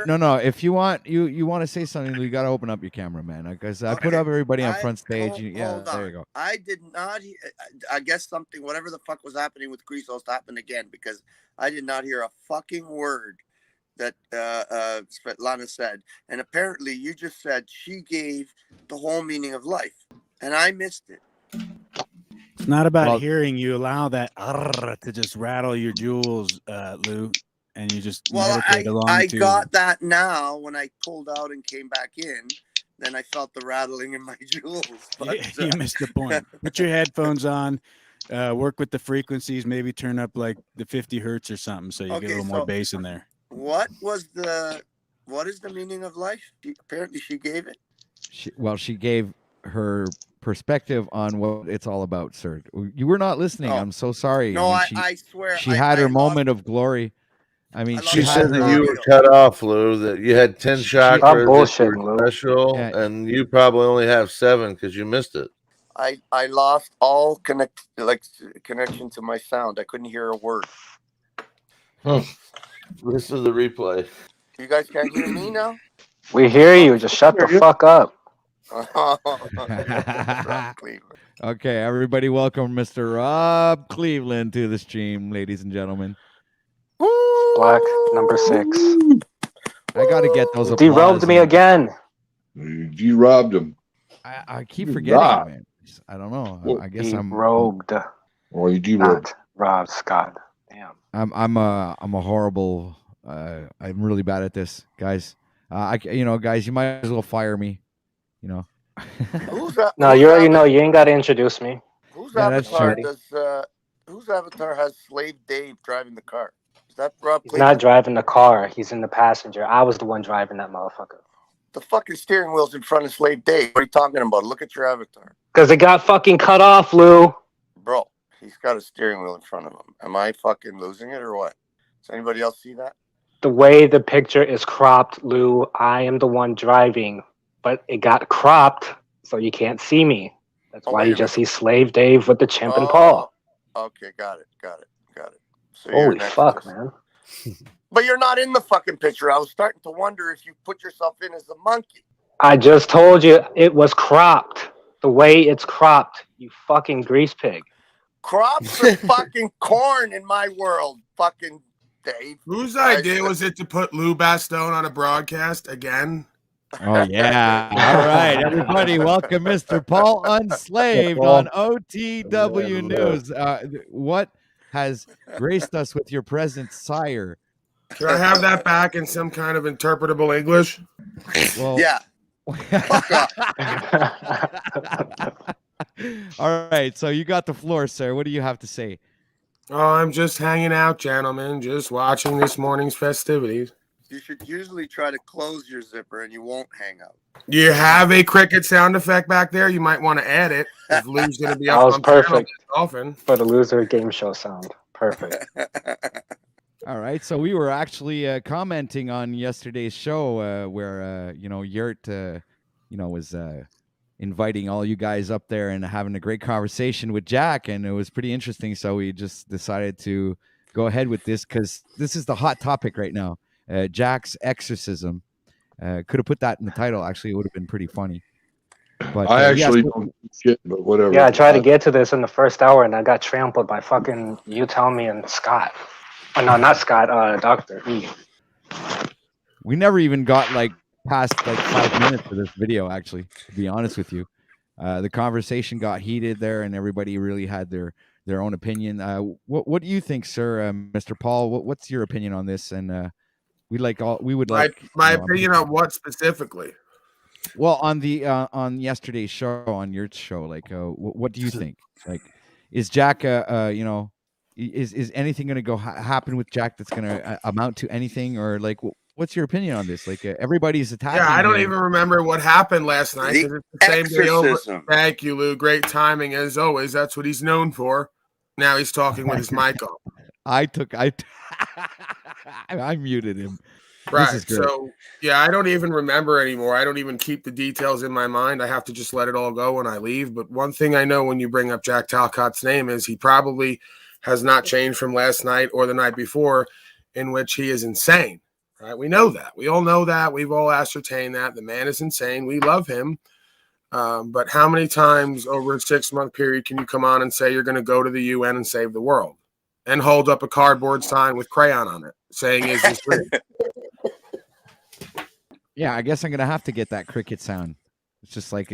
No. If you want you want to say something, you got to open up your camera, man. Because I put up everybody on front stage. There you go. I did not. I guess whatever the fuck was happening with Christos happened again because I did not hear a fucking word that Svetlana said. And apparently, you just said she gave the whole meaning of life, and I missed it. It's not about hearing. You allow that to just rattle your jewels, Lou. And you just meditate along. I got that now when I pulled out and came back in. Then I felt the rattling in my jewels. But, you missed the point. Put your headphones on. Work with the frequencies. Maybe turn up like the 50 hertz or something, so you get a little more bass in there. What is the meaning of life? Apparently, she gave it. She gave her perspective on what it's all about, sir. You were not listening. I'm so sorry. No, I swear. She had her moment of glory. I mean, she said that you were cut off, Lou. That you had 10 chakras, that were special, and you probably only have 7 because you missed it. I lost all connection to my sound. I couldn't hear a word. This is the replay. You guys can't hear me now? We hear you. Just shut the fuck up. Rob Cleveland. Okay, everybody, welcome Mr. Rob Cleveland to the stream, ladies and gentlemen. Black number 6. I got to get those applause. Derailed me again. You robbed him. I keep forgetting, robbed. man. I don't know. I guess I'm rogued. Or you do Not Rob Scott. Damn. I'm a horrible. I'm really bad at this, guys. Guys, you might as well fire me. You know. No, you already know. You ain't got to introduce me. Whose Yeah, that's avatar true. whose avatar has Slave Dave driving the car? Is that Rob He's Cleveland? not driving the car. He's in the passenger. I was the one driving that motherfucker. The fucking steering wheel's in front of Slave Dave. What are you talking about? Look at your avatar. Because it got fucking cut off, Lou. Bro, he's got a steering wheel in front of him. Am I fucking losing it or what? Does anybody else see that? The way the picture is cropped, Lou, I am the one driving. But it got cropped, so you can't see me. That's why you just see Slave Dave with the chimp and Paul. Okay, got it. So Holy fuck, man. But you're not in the fucking picture. I was starting to wonder if you put yourself in as a monkey. I just told you it was cropped. The way it's cropped, you fucking grease pig. Crops are fucking corn in my world, fucking Dave. Whose idea was it to put Lou Bastone on a broadcast again? Oh yeah! All right, everybody, welcome Mr. Paul Unslaved on OTW News. What has graced us with your presence, sire? Can I have that back in some kind of interpretable English? Well, yeah. All right, so you got the floor, sir. What do you have to say? Oh, I'm just hanging out, gentlemen, just watching this morning's festivities. You should usually try to close your zipper and you won't hang up. You have a cricket sound effect back there? You might want to add it if Lou's going to be That up was on panel perfect often. for the loser game show sound. Perfect. All right, so we were actually commenting on yesterday's show where Yurt was inviting all you guys up there and having a great conversation with Jack, and it was pretty interesting. So we just decided to go ahead with this because this is the hot topic right now. Jack's exorcism. Could have put that in the title. Actually, it would have been pretty funny. But I actually don't give a shit, but whatever. Yeah, I tried to get to this in the first hour, and I got trampled by fucking you, tell me, and Scott. Oh, no, not Scott. Doctor. We never even got past 5 minutes of this video. Actually, to be honest with you, the conversation got heated there, and everybody really had their own opinion. What do you think, sir, Mr. Paul? What's your opinion on this? And we would like my opinion on what specifically. Well, on the on yesterday's show, on your show, what do you think? Is Jack is anything going to go happen with Jack that's going to amount to anything, or what's your opinion on this? Everybody's attacking. Yeah, I don't him. even remember what happened last night. The 'cause it's the same day over. exorcism. Thank you, Lou. Great timing as always. That's what he's known for. Now he's talking with his mic off. I muted him. Right. This is great. So yeah, I don't even remember anymore. I don't even keep the details in my mind. I have to just let it all go when I leave. But one thing I know when you bring up Jack Talcott's name is he probably has not changed from last night or the night before, in which he is insane. Right? We know that. We all know that. We've all ascertained that. The man is insane. We love him. But how many times over a 6-month period can you come on and say you're going to go to the UN and save the world and hold up a cardboard sign with crayon on it saying, is this real? Yeah, I guess I'm gonna have to get that cricket sound. It's just like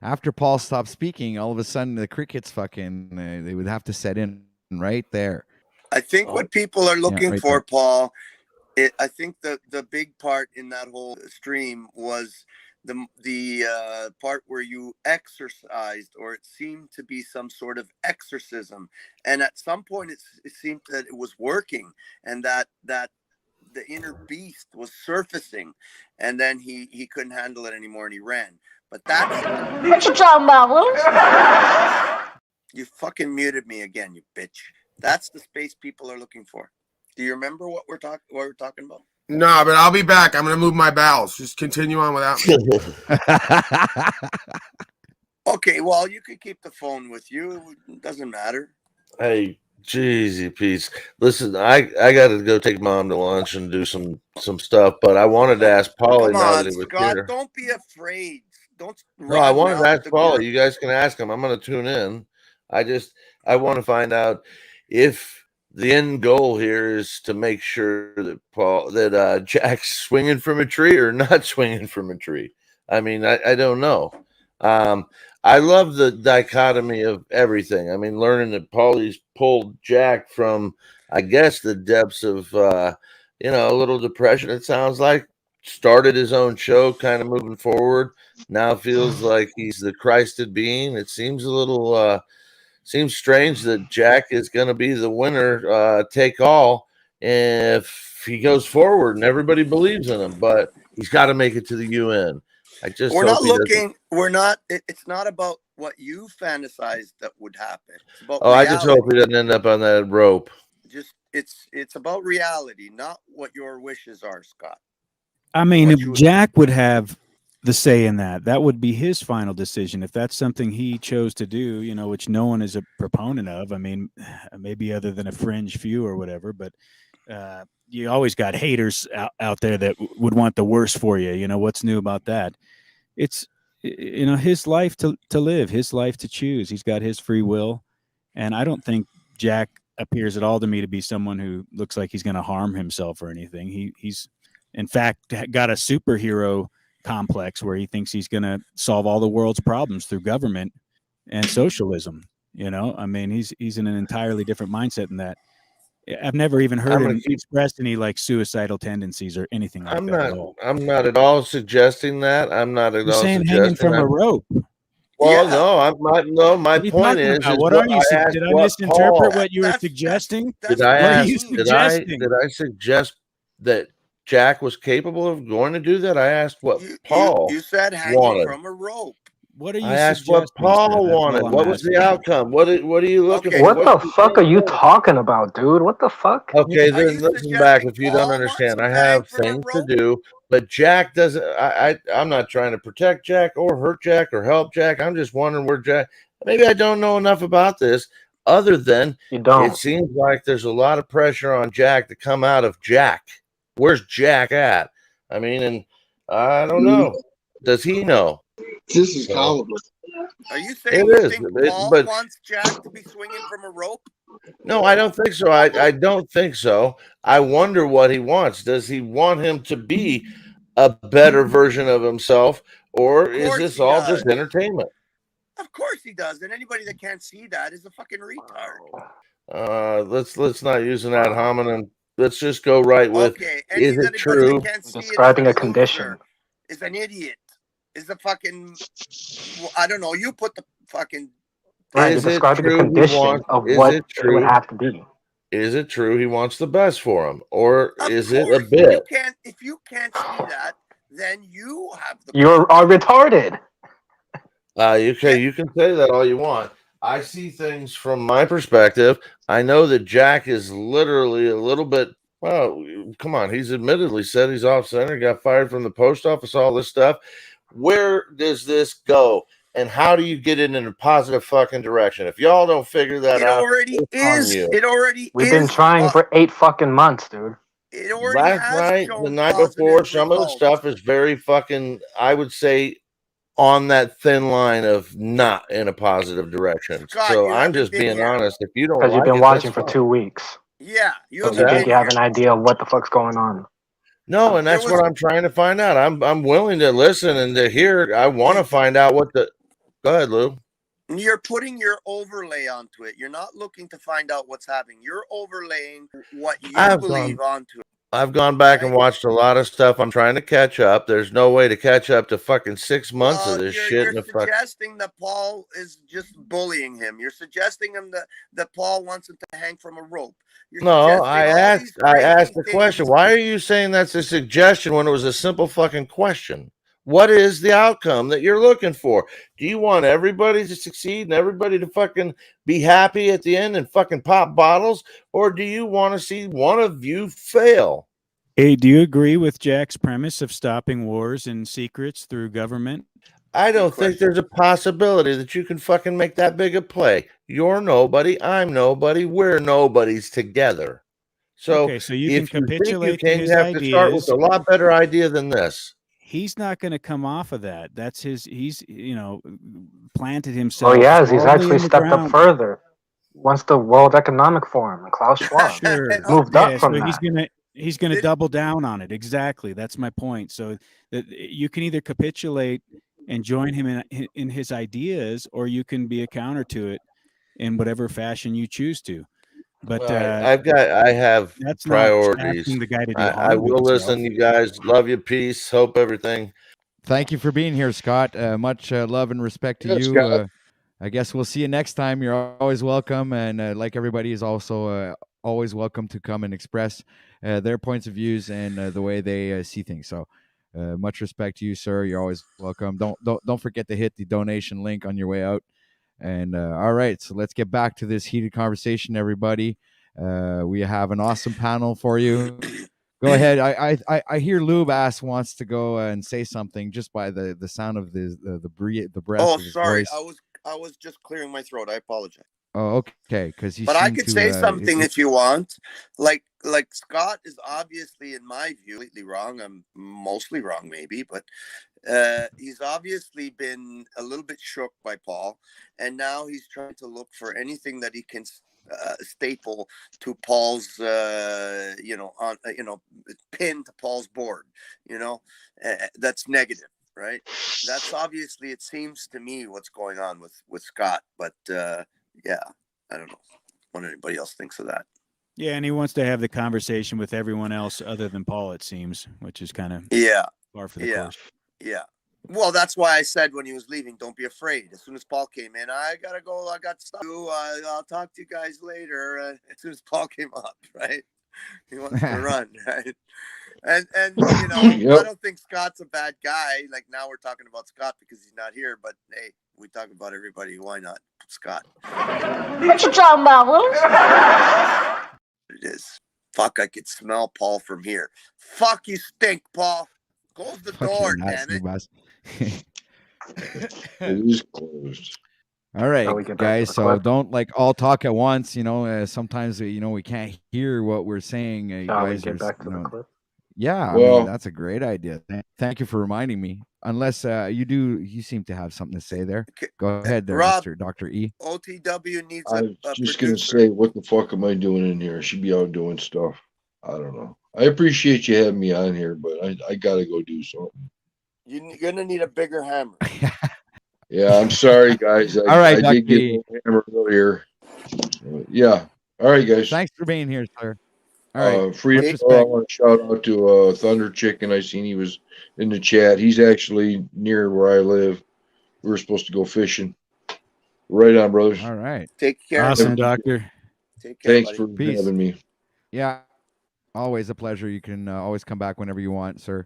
after Paul stopped speaking, all of a sudden the crickets fucking they would have to set in right there. I think what people are looking right for, there. Paul, I think the big part in that whole stream was the part where you exercised, or it seemed to be some sort of exorcism, and at some point it seemed that it was working, and that the inner beast was surfacing, and then he couldn't handle it anymore and he ran. But that's what you talking about, Lou? You fucking muted me again, you bitch. That's the space people are looking for. Do you remember what we're talking about? No, but I'll be back. I'm going to move my bowels. Just continue on without me. Okay, well, you could keep the phone with you. It doesn't matter. Hey, jeezy Pete's. Listen, I got to go take Mom to lunch and do some stuff, but I wanted to ask Paulie Come now on, that he was Scott, here. don't be afraid. don't No, I run wanted to out ask the Paula. group. You guys can ask him. I'm going to tune in. I want to find out if the end goal here is to make sure that Jack's swinging from a tree or not swinging from a tree. I mean, I don't know. I love the dichotomy of everything. I mean, learning that Paulie's pulled Jack from, I guess, the depths of, a little depression. It sounds like started his own show, kind of moving forward. Now feels like he's the Christed being. It seems a little seems strange that Jack is going to be the winner, take all, if he goes forward and everybody believes in him. But he's got to make it to the UN. I just We're hope not he doesn't. looking. We're not. It's not about what you fantasize that would happen. It's about Oh, I reality. just hope he doesn't end up on that rope. Just it's about reality, not what your wishes are, Scott. I mean, if Jack would have the say in that would be his final decision. If that's something he chose to do, which no one is a proponent of. I mean, maybe other than a fringe few or whatever, but you always got haters out there that would want the worst for you. What's new about that? It's, his life to live, his life to choose. He's got his free will. And I don't think Jack appears at all to me to be someone who looks like he's going to harm himself or anything. He's in fact got a superhero complex where he thinks he's going to solve all the world's problems through government and socialism. I mean, he's in an entirely different mindset than that. I've never even heard him express any like suicidal tendencies or anything like that at all. I'm not at all suggesting that. I'm not at You're all saying suggesting hanging from a rope. Well, no, I'm not. No, my What are you point talking is, about? What are you? Did I misinterpret what you were suggesting? Did I What are ask? you suggesting? Did I suggest that Jack was capable of going to do that? I asked what Paul You said hanging wanted. from a rope. What are you I asked what Paul wanted. What was the outcome? What are you looking for? What the fuck are you talking about, dude? What the fuck? Okay, then listen back if you don't understand. I have things to do, but Jack doesn't. I'm not trying to protect Jack or hurt Jack or help Jack. I'm just wondering where Jack. Maybe I don't know enough about this, other than it seems like there's a lot of pressure on Jack to come out of Jack. Where's Jack at? I mean, and I don't know. Does he know? This is comical. Are you saying you think Paul but wants Jack to be swinging from a rope? no, I don't think so. I don't think so. I wonder what he wants. Does he want him to be a better version of himself, or is this all just entertainment? Of course he does. And anybody that can't see that is a fucking retard. Let's not use an ad hominem. Let's just go right with. Is it true? Describing a condition. Is an idiot. Is a fucking. I don't know. You put the fucking. Right, describing the condition of what it would have to be. Is it true he wants the best for him, or is it a bit? If you can't see that, then you have the. You are retarded. Okay, you can say that all you want. I see things from my perspective. I know that Jack is literally a little bit. Well, come on. He's admittedly said he's off center, got fired from the post office, all this stuff. Where does this go? And how do you get it in a positive fucking direction? If y'all don't figure that out, It already We've been trying for 8 fucking months, dude. It already last night, the night before, some of the stuff is very fucking, I would say, on that thin line of not in a positive direction. Scott, so I'm just being honest. If you don't, Because you've been watching for 2 weeks. Yeah, you think you have an idea of what the fuck's going on. No, and that's what I'm trying to find out. I'm willing to listen and to hear. I want to find out what the. Go ahead, Lou. You're putting your overlay onto it. You're not looking to find out what's happening. You're overlaying what you believe onto it. I've gone back and watched a lot of stuff. I'm trying to catch up. There's no way to catch up to fucking 6 months of this shit. You're suggesting that Paul is just bullying him. You're suggesting him that Paul wants him to hang from a rope. No, I asked the question. Why are you saying that's a suggestion when it was a simple fucking question? What is the outcome that you're looking for? Do you want everybody to succeed and everybody to fucking be happy at the end and fucking pop bottles? Or do you want to see one of you fail? Hey, do you agree with Jack's premise of stopping wars and secrets through government? I don't think there's a possibility that you can fucking make that big a play. You're nobody. I'm nobody. We're nobodies together. So, okay, so you can capitulate to his ideas. To start with a lot better idea than this. he's not going to come off of that. That's he's planted Well, himself. he has. He's actually in the stepped up ground. further. Once the World Economic Forum and Klaus Schwab moved up from so that. he's gonna double down on it. Exactly. That's my point. So that you can either capitulate and join him in his ideas, or you can be a counter to it in whatever fashion you choose to. But I have that's priorities. not asking the guy to do I harm to will himself. listen, you guys. Love you. Peace. Hope everything. Thank you for being here, Scott. Much love and respect to Yeah, you. Scott. I guess we'll see you next time. You're always welcome, and like everybody is also always welcome to come and express their points of views and the way they see things. So, much respect to you, sir. You're always welcome. Don't forget to hit the donation link on your way out. And all right, so let's get back to this heated conversation, everybody. We have an awesome panel for you. Go ahead. I hear Lube wants to go and say something just by the sound of the breath Oh, of his sorry. voice. I was just clearing my throat. I apologize. Oh, okay. Because But I could say something if you want. Like Scott is obviously, in my view, completely wrong. I'm mostly wrong, maybe, but he's obviously been a little bit shook by Paul, and now he's trying to look for anything that he can staple to Paul's, pin to Paul's board. That's negative. Right. That's obviously, it seems to me, what's going on with Scott. But yeah, I don't know what anybody else thinks of that. Yeah, and he wants to have the conversation with everyone else other than Paul, it seems, which is kind of par for the course. Yeah. Well, that's why I said when he was leaving, don't be afraid. As soon as Paul came in, I gotta go. I got stuff to do. I'll talk to you guys later. As soon as Paul came up, right? He wants to run, right? And I don't think Scott's a bad guy. Like, now we're talking about Scott because he's not here, but hey, we talk about everybody. Why not Scott? What you talking about, Will? It is. Fuck, I could smell Paul from here. Fuck, you stink, Paul. Close the door, damn it. It is closed. All right, guys. So don't all talk at once. Sometimes we can't hear what we're saying. You guys get back to the clip. Yeah, Well- I mean, that's a great idea. Thank you for reminding me. Unless you seem to have something to say there. Go ahead, there, Rob, Mr. Dr. E. OTW needs I a was just producer. gonna say, what the fuck am I doing in here? I should be out doing stuff. I don't know. I appreciate you having me on here, but I gotta go do something. You're gonna need a bigger hammer. Yeah, I'm sorry, guys. All right, I did Dr. get E. a hammer earlier. Yeah. All right, guys. Thanks for being here, sir. All right. Freedom. Much I respect. want to shout out to Thunder Chicken. I seen he was in the chat. He's actually near where I live. We were supposed to go fishing. Right on, brothers. All right. Take care. Awesome, Doctor. Take care, Thanks buddy. for Peace. having me. Yeah, always a pleasure. You can always come back whenever you want, sir.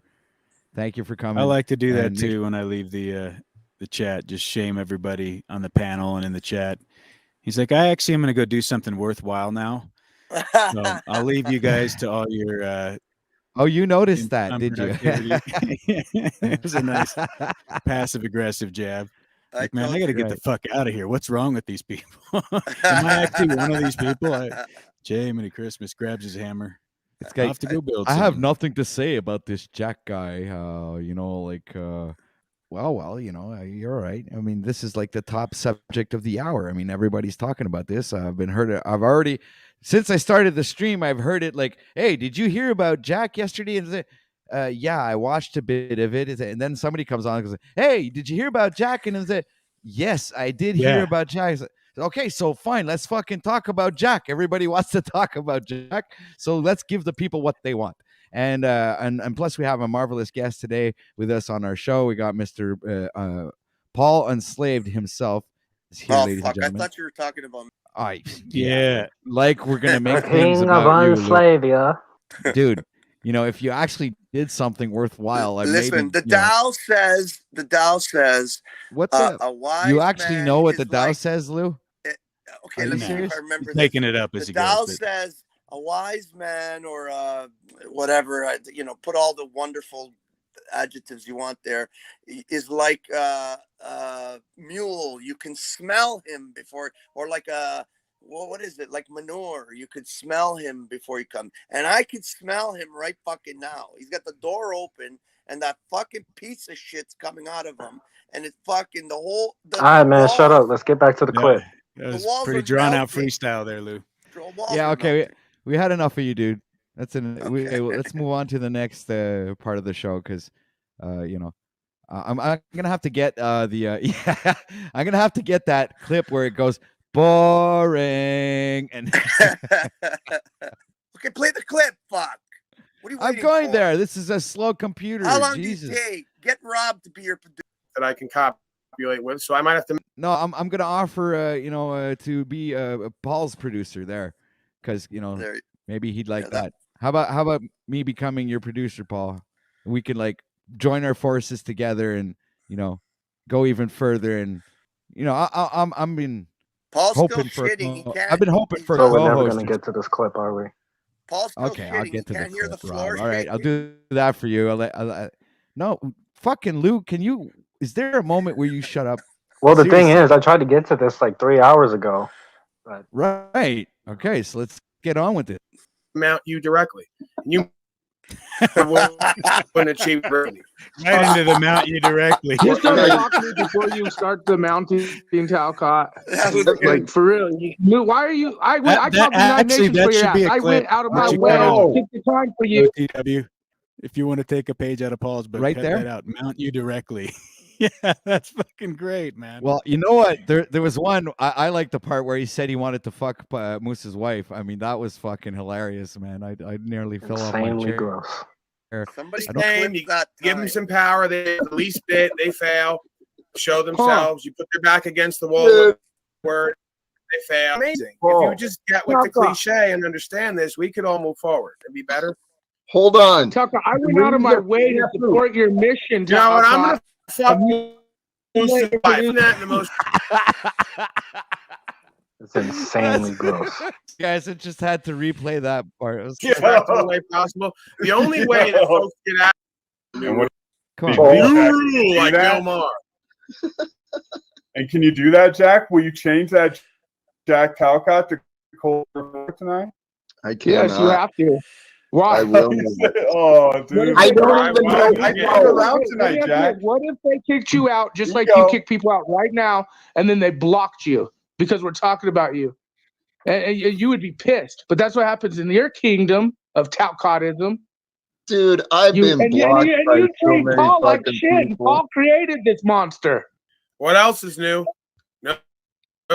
Thank you for coming. I like to do that And too when I leave the chat. Just shame everybody on the panel and in the chat. He's like, I actually am going to go do something worthwhile now. So I'll leave you guys to all your. Oh, you noticed that, did you? It was a nice passive aggressive jab. Like, man, I got to get the fuck out of here. What's wrong with these people? Am I actually one of these people? Jay Christmas grabs his hammer. It's I'll have to go build. I have something. nothing to say about this Jack guy. Well, you're right. I mean, this is like the top subject of the hour. I mean, everybody's talking about this. I've already, since I started the stream, I've heard it like, hey, did you hear about Jack yesterday? And yeah, I watched a bit of it. And then somebody comes on and goes, hey, did you hear about Jack? And it's yes, I did hear about Jack. Okay, so fine, let's fucking talk about Jack. Everybody wants to talk about Jack, so let's give the people what they want. And plus, we have a marvelous guest today with us on our show. We got Mr. Paul Unslaved himself. Is here, ladies and Fuck! I gentlemen. thought you were talking about me. Yeah, like we're gonna make The things king of about you, Unslavia. dude. If you actually did something worthwhile, Listen, the Tao says. What a wise you actually man know what is the Tao like, says, Lou? Okay, Are let you me see serious? if I remember He's making it up as the he Tao goes. says a wise man or whatever, put all the wonderful adjectives you want there, is like a mule. You can smell him before, or like a well, what is it, like manure? You could smell him before he comes, and I could smell him right fucking now. He's got the door open, and that fucking piece of shit's coming out of him, and it's fucking All right, man, shut up. Let's get back to the clip. That was pretty drawn out freestyle there, Lou. Yeah, okay. We had enough of you, dude. That's let's move on to the next part of the show because, you know, I'm gonna have to get yeah, I'm gonna have to get that clip where it goes boring and. Okay, play the clip. Fuck. What are you I'm waiting going for? there. This is a slow computer. How long Jesus. do you take? Get Rob to be your producer. That I can copulate with, so I might have to. No, I'm gonna offer you know to be Paul's producer there, because you know maybe he'd like that. How about me becoming your producer, Paul? We can like join our forces together and you know go even further and you know I'm been Paul's hoping still for shitting. He can't. I've been hoping for So we're never co-host. gonna get to this clip, are we? Paul's still Okay, I'll shitting. get to He the can't hear the clip, floor Rob. All right, shaking. I'll do that for you. No, fucking Lou, can you? Is there a moment where you shut up? Well, the thing Seriously. is, I tried to get to this like 3 hours ago. But... Right. Okay, so let's get on with it. Mount you directly. You wouldn't achieve revenue. Right into the mount you directly. Just don't talk to me before you start the mounting Talcott. Like for real. Why are you? I called the United Nations for your ass. I went out of my way to take the time for you. OTW, if you want to take a page out of Paul's book, Right cut there? that out. Mount you directly. Yeah, that's fucking great, man. Well, you know what? There was one. I like the part where he said he wanted to fuck Moose's wife. I mean, that was fucking hilarious, man. I nearly fell off my Insanely chair. gross. Somebody's name, you give them some power. They the least bit, they fail. Show themselves. You put their back against the wall. Word, they fail. Amazing. If you just get with the cliche and understand this, we could all move forward. It'd be better. Hold on. Tucker, I went out of my way to support your mission. You know what? I'm gonna fuck Moose's wife. Isn't that the most? It's insanely gross. Guys, it just had to replay that part. It was The way possible. The only way that folks get out. Come on, Like Bill Maher. And can you do that, Jack? Will you change that Jack Talcott to Cole tonight? I can't. Yes, you have to. Why? I will. Oh, dude. I don't even know. I can't around tonight, Jack. What if they kicked you out just like you kick people out right now, and then they blocked you because we're talking about you? And you would be pissed. But that's what happens in your kingdom of Talcottism. Dude, I've been blocked by you so treat many Paul like fucking shit. And people. Paul created this monster. What else is new? No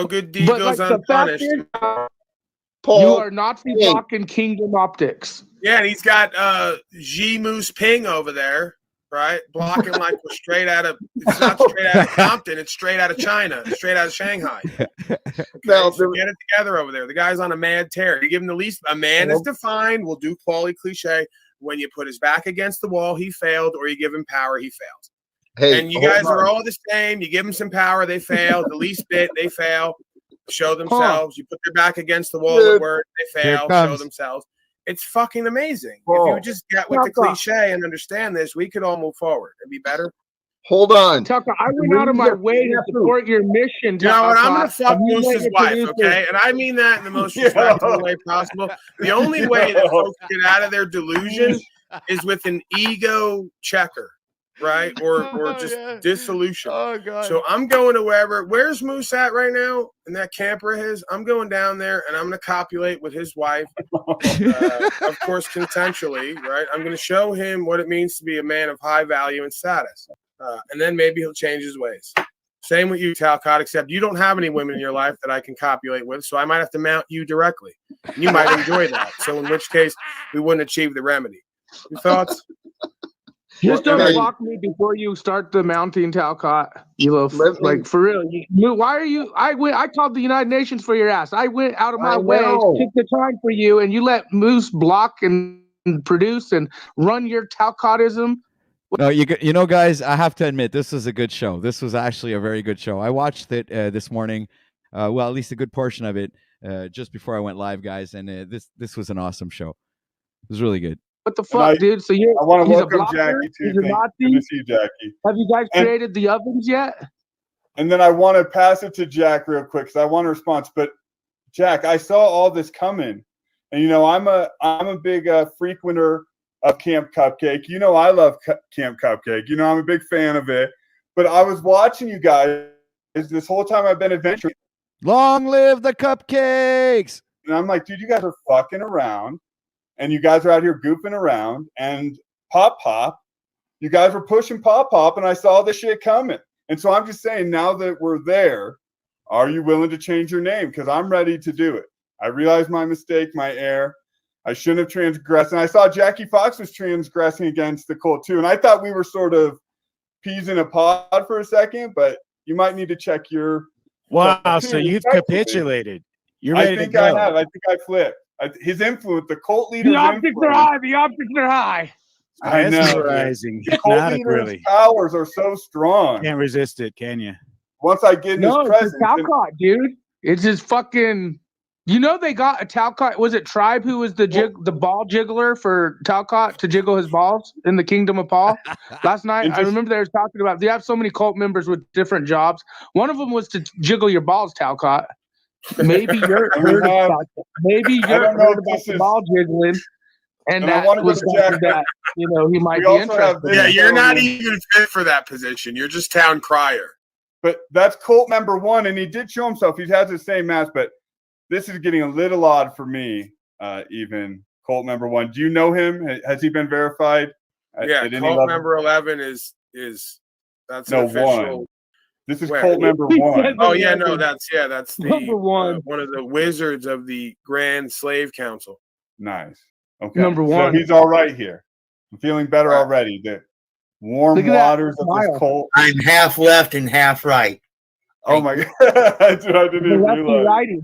good deed But goes like, the fact unpunished. is, Paul, you are Nazi fucking kingdom optics. Yeah, and he's got G Moose Ping over there, right? Blocking like we're straight out of. It's not straight out of Compton. It's straight out of China. Straight out of Shanghai. Okay, so get it together over there. The guy's on a mad tear. You give him the least. A man is defined. We'll do quality cliche. When you put his back against the wall, he failed, or you give him power, he failed. Hey, and you guys are all the same. You give them some power, they fail. The least bit, they fail. Show themselves. You put their back against the wall at work, they fail. Show themselves. It's fucking amazing. If you just get with the cliche and understand this, we could all move forward. It'd be better. Hold on. Tucker, I went out of my way to support your mission. You know what? I'm going to fuck Moose's wife, okay? And I mean that in the most respectful way possible. The only way that folks get out of their delusion is with an ego checker, right? Or just dissolution. Oh, God. So I'm going to where's Moose at right now in that camper of his? I'm going down there and I'm going to copulate with his wife, of course, consensually, right? I'm going to show him what it means to be a man of high value and status. And then maybe he'll change his ways. Same with you, Talcott, except you don't have any women in your life that I can copulate with, so I might have to mount you directly. You might enjoy that. So in which case, we wouldn't achieve the remedy. Your thoughts? Just don't block me before you start the mounting Talcott. You little, like, for real. Why are you? I called the United Nations for your ass. I went out of my way to take the time for you, and you let Moose block and produce and run your Talcottism. No, you know, guys, I have to admit, this was a good show. This was actually a very good show. I watched it this morning, well, at least a good portion of it, just before I went live, guys, and this was an awesome show. It was really good. What the fuck, dude? So I want to welcome Jackie too. Good to see you, Jackie. Have you guys created the ovens yet? And then I want to pass it to Jack real quick because I want a response. But Jack, I saw all this coming, and you know, I'm a big frequenter of Camp Cupcake. You know, I love Camp Cupcake. You know, I'm a big fan of it. But I was watching you guys this whole time I've been adventuring. Long live the cupcakes! And I'm like, dude, you guys are fucking around, and you guys are out here goofing around. And Pop, you guys were pushing Pop, and I saw this shit coming. And so I'm just saying, now that we're there, are you willing to change your name? Because I'm ready to do it. I realized my mistake, my error. I shouldn't have transgressed. And I saw Jackie Fox was transgressing against the cult too. And I thought we were sort of peas in a pod for a second, but you might need to check your. Wow, so you've capitulated. You're ready to go. I have. I think I flipped. His influence, the cult leader's The optics influence. are high. The optics are high. I know. Mesmerizing. The cult Hypnotic, leader's really. powers are so strong. Can't resist it, can you? Once I get in his presence. It's Talcott, dude. It's his fucking. You know they got a Talcott. Was it Tribe who was the ball jiggler for Talcott to jiggle his balls in the Kingdom of Paul? Last night, I remember they were talking about. They have so many cult members with different jobs. One of them was to jiggle your balls, Talcott. Maybe you're heard about that. Maybe you're heard about the ball jiggling, and that was something that he might be interested in. Yeah, you're not even fit for that position. You're just town crier. But that's cult member one, and he did show himself. He has the same mask, but this is getting a little odd for me. Even cult member one. Do you know him? Has he been verified? Yeah, cult member 11 is that's an official. One. This is cult member one. Oh yeah, no, that's the number one. One of the wizards of the Grand Slave Council. Nice. Okay. Number one. So he's all right here. I'm feeling better already. The warm waters of this cult. I'm half left and half right. Oh my god! I didn't even realize. Righty.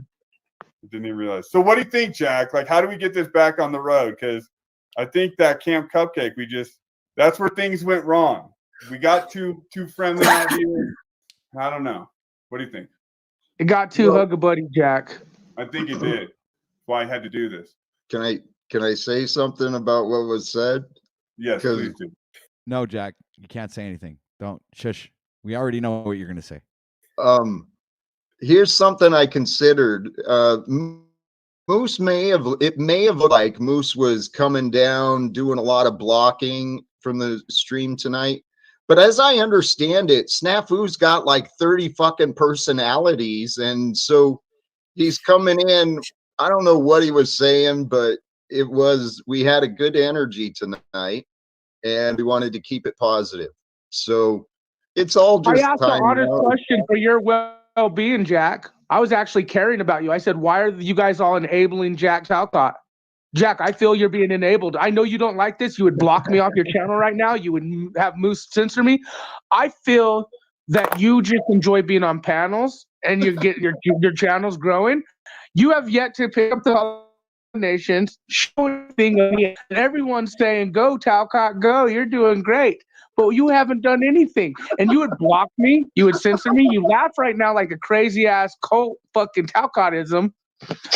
I didn't even realize. So what do you think, Jack? Like, how do we get this back on the road? Because I think that Camp Cupcake, that's where things went wrong. We got too friendly out here. I don't know. What do you think? It got too hug-a-buddy, Jack. I think it did. That's why I had to do this. Can I say something about what was said? Yes, please do. No, Jack, you can't say anything. Don't shush. We already know what you're going to say. Here's something I considered. Moose may have looked like Moose was coming down, doing a lot of blocking from the stream tonight. But as I understand it, Snafu's got like 30 fucking personalities. And so he's coming in. I don't know what he was saying, but we had a good energy tonight and we wanted to keep it positive. So it's all just I asked an honest question for your well-being, Jack. I was actually caring about you. I said, why are you guys all enabling Jack Talcott? Jack, I feel you're being enabled. I know you don't like this. You would block me off your channel right now. You would have Moose censor me. I feel that you just enjoy being on panels and you get your channels growing. You have yet to pick up the nations, show thing, and everyone's saying, "Go Talcott, go! You're doing great." But you haven't done anything, and you would block me. You would censor me. You laugh right now like a crazy ass cult fucking Talcottism.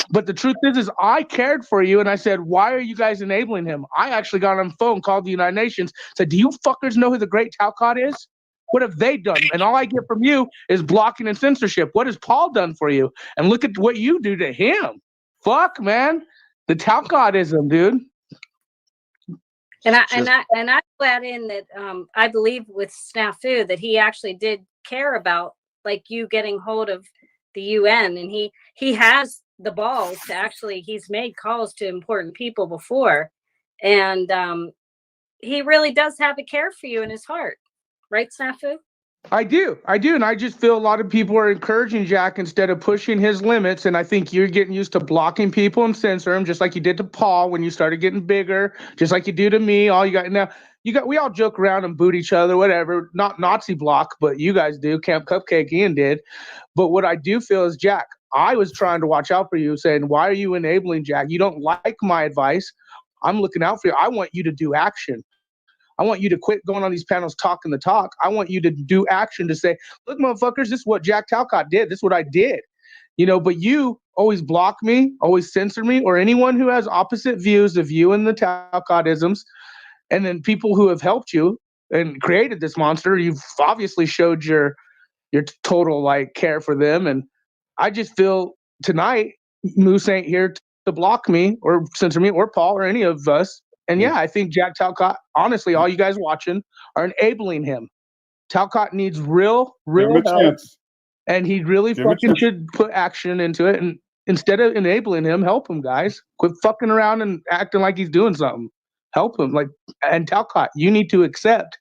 But the truth is I cared for you, and I said, why are you guys enabling him? I actually got on the phone, called the United Nations, said, do you fuckers know who the great Talcott is? What have they done? And all I get from you is blocking and censorship. What has Paul done for you? And look at what you do to him. Fuck, man. The Talcottism, dude. And I add in that I believe with Snafu that he actually did care about like you getting hold of the UN, and he has the balls to actually, he's made calls to important people before, and he really does have a care for you in his heart, right, Snafu? I do, and I just feel a lot of people are encouraging Jack instead of pushing his limits, and I think you're getting used to blocking people and censor him, just like you did to Paul when you started getting bigger, just like you do to me. All you got now, we all joke around and boot each other, whatever. Not Nazi block, but you guys do. Camp Cupcake Ian did. But what I do feel is, Jack, I was trying to watch out for you, saying, why are you enabling Jack? You don't like my advice. I'm looking out for you. I want you to do action. I want you to quit going on these panels talking the talk. I want you to do action to say, look, motherfuckers, this is what Jack Talcott did. This is what I did. But you always block me, always censor me, or anyone who has opposite views of you and the Talcottisms. And then people who have helped you and created this monster, you've obviously showed your total care for them. And I just feel tonight Moose ain't here to block me or censor me or Paul or any of us. And yeah, I think Jack Talcott, honestly, all you guys watching are enabling him. Talcott needs real help. And he really fucking should put action into it. And instead of enabling him, help him, guys. Quit fucking around and acting like he's doing something. Help him. And Talcott, you need to accept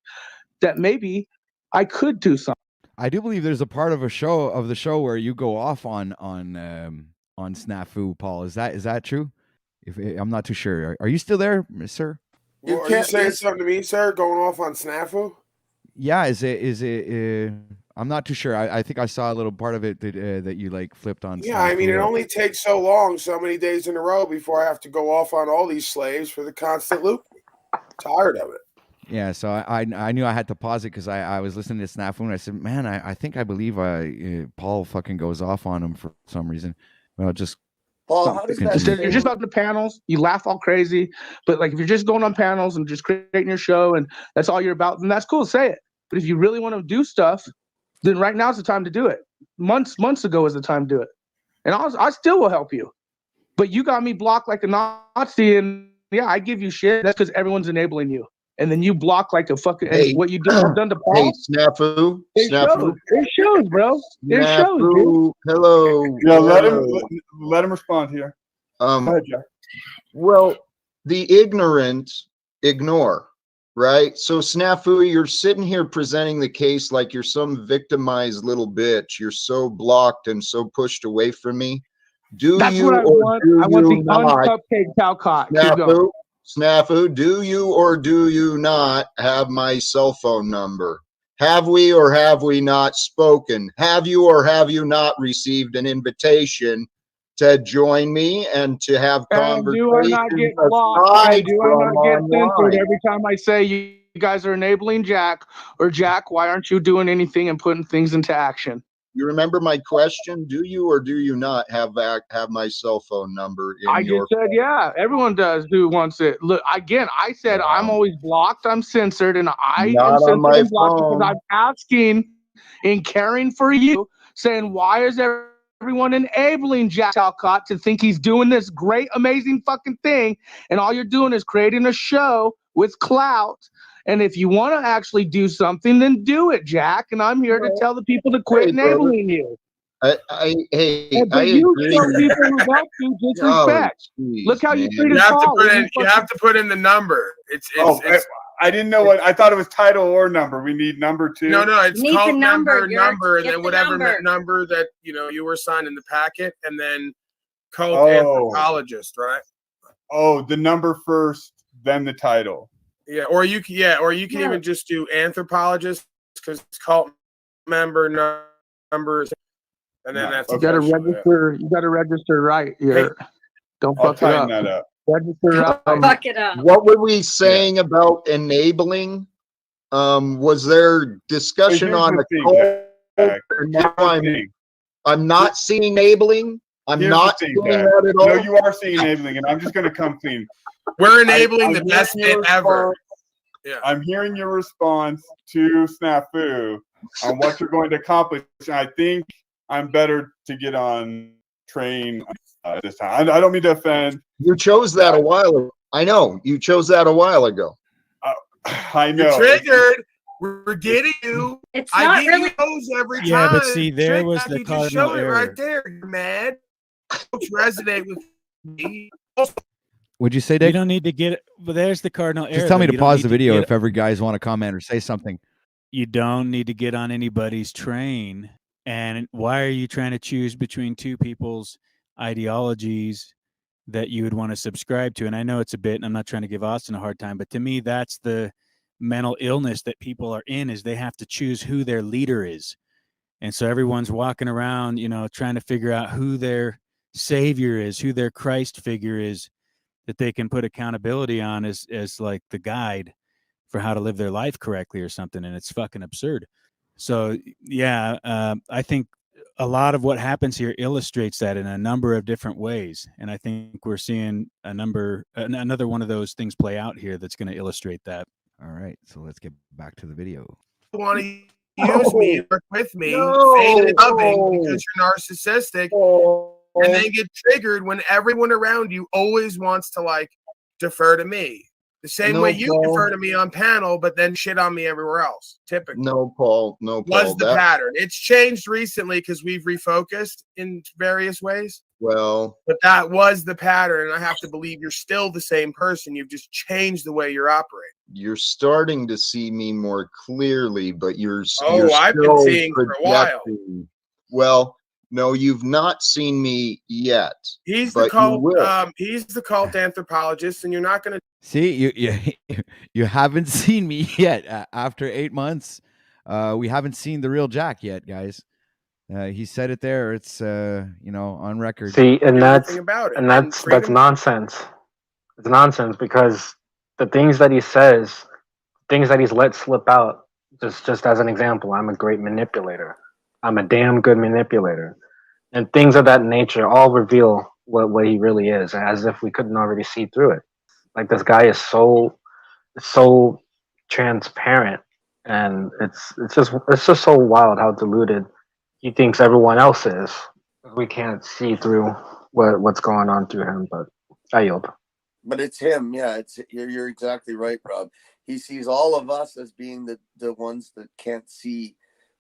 that maybe I could do something. I do believe there's a part of the show where you go off on Snafu, Paul. Is that true? I'm not too sure. Are you still there, sir? Well, are you saying something to me, sir? Going off on Snafu? Yeah, is it? I'm not too sure. I think I saw a little part of it that you like flipped on. Yeah, I mean, it only takes so long, so many days in a row before I have to go off on all these slaves for the constant loop. Tired of it. Yeah, so I knew I had to pause it because I was listening to Snafu and I said, man, I think I believe Paul fucking goes off on him for some reason. Well, just Paul, how does that you're just on the panels, you laugh all crazy, but like if you're just going on panels and just creating your show and that's all you're about, then that's cool, say it. But if you really want to do stuff, then right now's the time to do it. Months ago is the time to do it. And I still will help you. But you got me blocked like a Nazi, and yeah, I give you shit. That's because everyone's enabling you. And then you block like a fucking what you have done to Paul. Hey, Snafu. It shows, bro. It shows, dude. Hello. Yeah, let him respond here. Go ahead, Jack. Well, the ignorant ignore, right? So Snafu, you're sitting here presenting the case like you're some victimized little bitch. You're so blocked and so pushed away from me. That's what I want. I want the uncupcake Talcott. Snafu, do you or do you not have my cell phone number? Have we or have we not spoken? Have you or have you not received an invitation to join me and to have conversations? Do I not get blocked? And do I not get censored every time I say you guys are enabling Jack? Or Jack, why aren't you doing anything and putting things into action? You remember my question? Do you or do you not have my cell phone number? I just said, yeah, everyone does who wants it. Look, again, I said I'm always blocked, I'm censored, and I am censored and blocked because I'm asking and caring for you, saying, why is everyone enabling Jack Talcott to think he's doing this great, amazing fucking thing, and all you're doing is creating a show with clout. And if you want to actually do something, then do it, Jack. And I'm here to tell the people to quit enabling you. I agree. Show people who help you disrespect. Look how you treated Paul. You have to put in the number. I didn't know what I thought it was title or number. We need number 2. No, it's need called the number, and then whatever number that you were assigned in the packet, and then cult anthropologist, right? Oh, the number first, then the title. Yeah, or you can even just do anthropologist because cult member numbers, and then that's you got to register. You got to register right here. Don't fuck it up. That up. Register right. Fuck it up. What were we saying about enabling? Was there discussion on the cult? I'm not seeing enabling. I'm not seeing that at all. No, you are seeing enabling, and I'm just going to come clean. We're enabling the best bit ever. Yeah. I'm hearing your response to Snafu on what you're going to accomplish. I think I'm better to get on train this time. I don't mean to offend. You chose that a while ago. I know. You chose that a while ago. I know. You're triggered. We're getting you. It's I not get really. you those every time. Yeah, but see, there was the you cardinal just showed it error. right there. You're mad. Don't resonate with me. Would you say, You Dave? don't need to get it. But there's the cardinal error. Just tell me though. to You don't pause need the video get- if ever guys want to comment or say something. You don't need to get on anybody's train. And why are you trying to choose between two people's ideologies that you would want to subscribe to? And I know it's a bit, and I'm not trying to give Austin a hard time, but to me, that's the mental illness that people are in, is they have to choose who their leader is. And so everyone's walking around, trying to figure out who their savior is, who their Christ figure is, that they can put accountability on as like the guide for how to live their life correctly or something. And it's fucking absurd. So yeah, I think a lot of what happens here illustrates that in a number of different ways. And I think we're seeing another one of those things play out here that's going to illustrate that. All right, so let's get back to the video. You want to use me, work with me, fade and loving because you're narcissistic. and then get triggered when everyone around you always wants to like defer to me. The same way you defer to me on panel, but then shit on me everywhere else. Typically. No, Paul. No, Paul. Was the pattern. It's changed recently because we've refocused in various ways. Well, but that was the pattern, and I have to believe you're still the same person. You've just changed the way you're operating. You're starting to see me more clearly, but you're I've been seeing for a while. Well, no, you've not seen me yet. He's the cult anthropologist, and you're not going to see you haven't seen me yet. After 8 months, we haven't seen the real Jack yet, guys. He said it there. It's on record. See, and that's nonsense. It's nonsense because the things that he says, things that he's let slip out. Just as an example, I'm a great manipulator. I'm a damn good manipulator, and things of that nature all reveal what he really is, as if we couldn't already see through it. Like, this guy is so transparent, and it's just so wild how deluded he thinks everyone else is. We can't see through what's going on through him, but I yield. But it's him, yeah. You're exactly right, Rob. He sees all of us as being the ones that can't see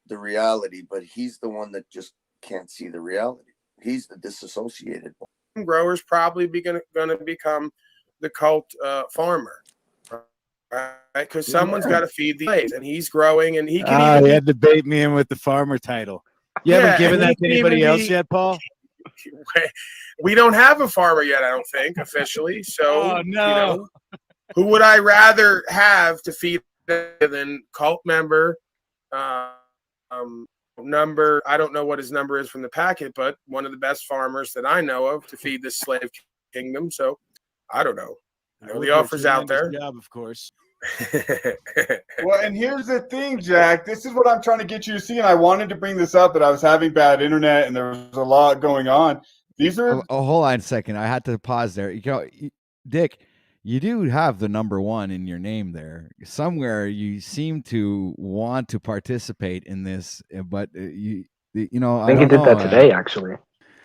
the reality, but he's the one that just can't see the reality. He's the disassociated one. Growers probably going to become the cult farmer, right? Because someone's got to feed the slaves, and he's growing, and he can. He had to bait me in with the farmer title. You haven't given that to anybody else yet, Paul? We don't have a farmer yet, I don't think, officially. So, oh, no. Who would I rather have to feed than cult member? Number, I don't know what his number is from the packet, but one of the best farmers that I know of to feed this slave kingdom. So I don't know. The offer's out there. Job, of course. Well, and here's the thing, Jack. This is what I'm trying to get you to see, and I wanted to bring this up, but I was having bad internet, and there was a lot going on. These are. Oh, hold on a second. I had to pause there. Dick, you do have the number one in your name there. Somewhere you seem to want to participate in this, but I think he did that today, actually.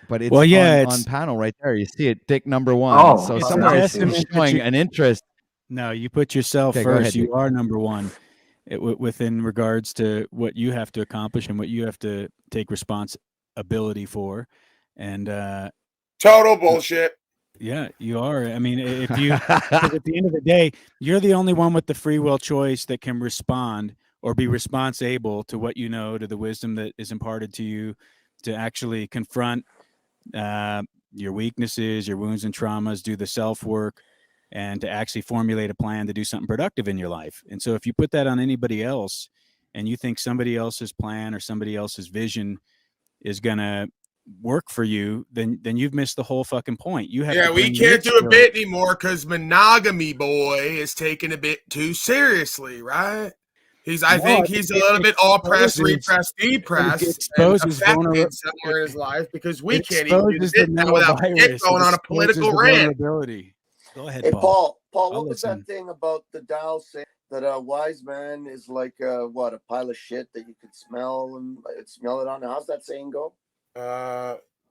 But it's on panel right there. You see it, Dick number one. Oh, so somewhere seems showing an interest. No, you put yourself first. Ahead, you are number one within regards to what you have to accomplish and what you have to take responsibility for. And total bullshit. Yeah, you are. I mean, if you at the end of the day, you're the only one with the free will choice that can respond or be responsible to what you know, to the wisdom that is imparted to you, to actually confront your weaknesses, your wounds and traumas, do the self-work, and to actually formulate a plan to do something productive in your life. And so if you put that on anybody else and you think somebody else's plan or somebody else's vision is going to work for you, then you've missed the whole fucking point. You have we can't do a bit anymore because monogamy boy is taken a bit too seriously, right? I think he's a little bit all press, repress, depress, exposes somewhere in his life because we can't even do this now without Dick going on a political rant. Go ahead, hey, Paul. What was that thing about the Tao saying that a wise man is like a pile of shit that you could smell and smell it on? How's that saying go?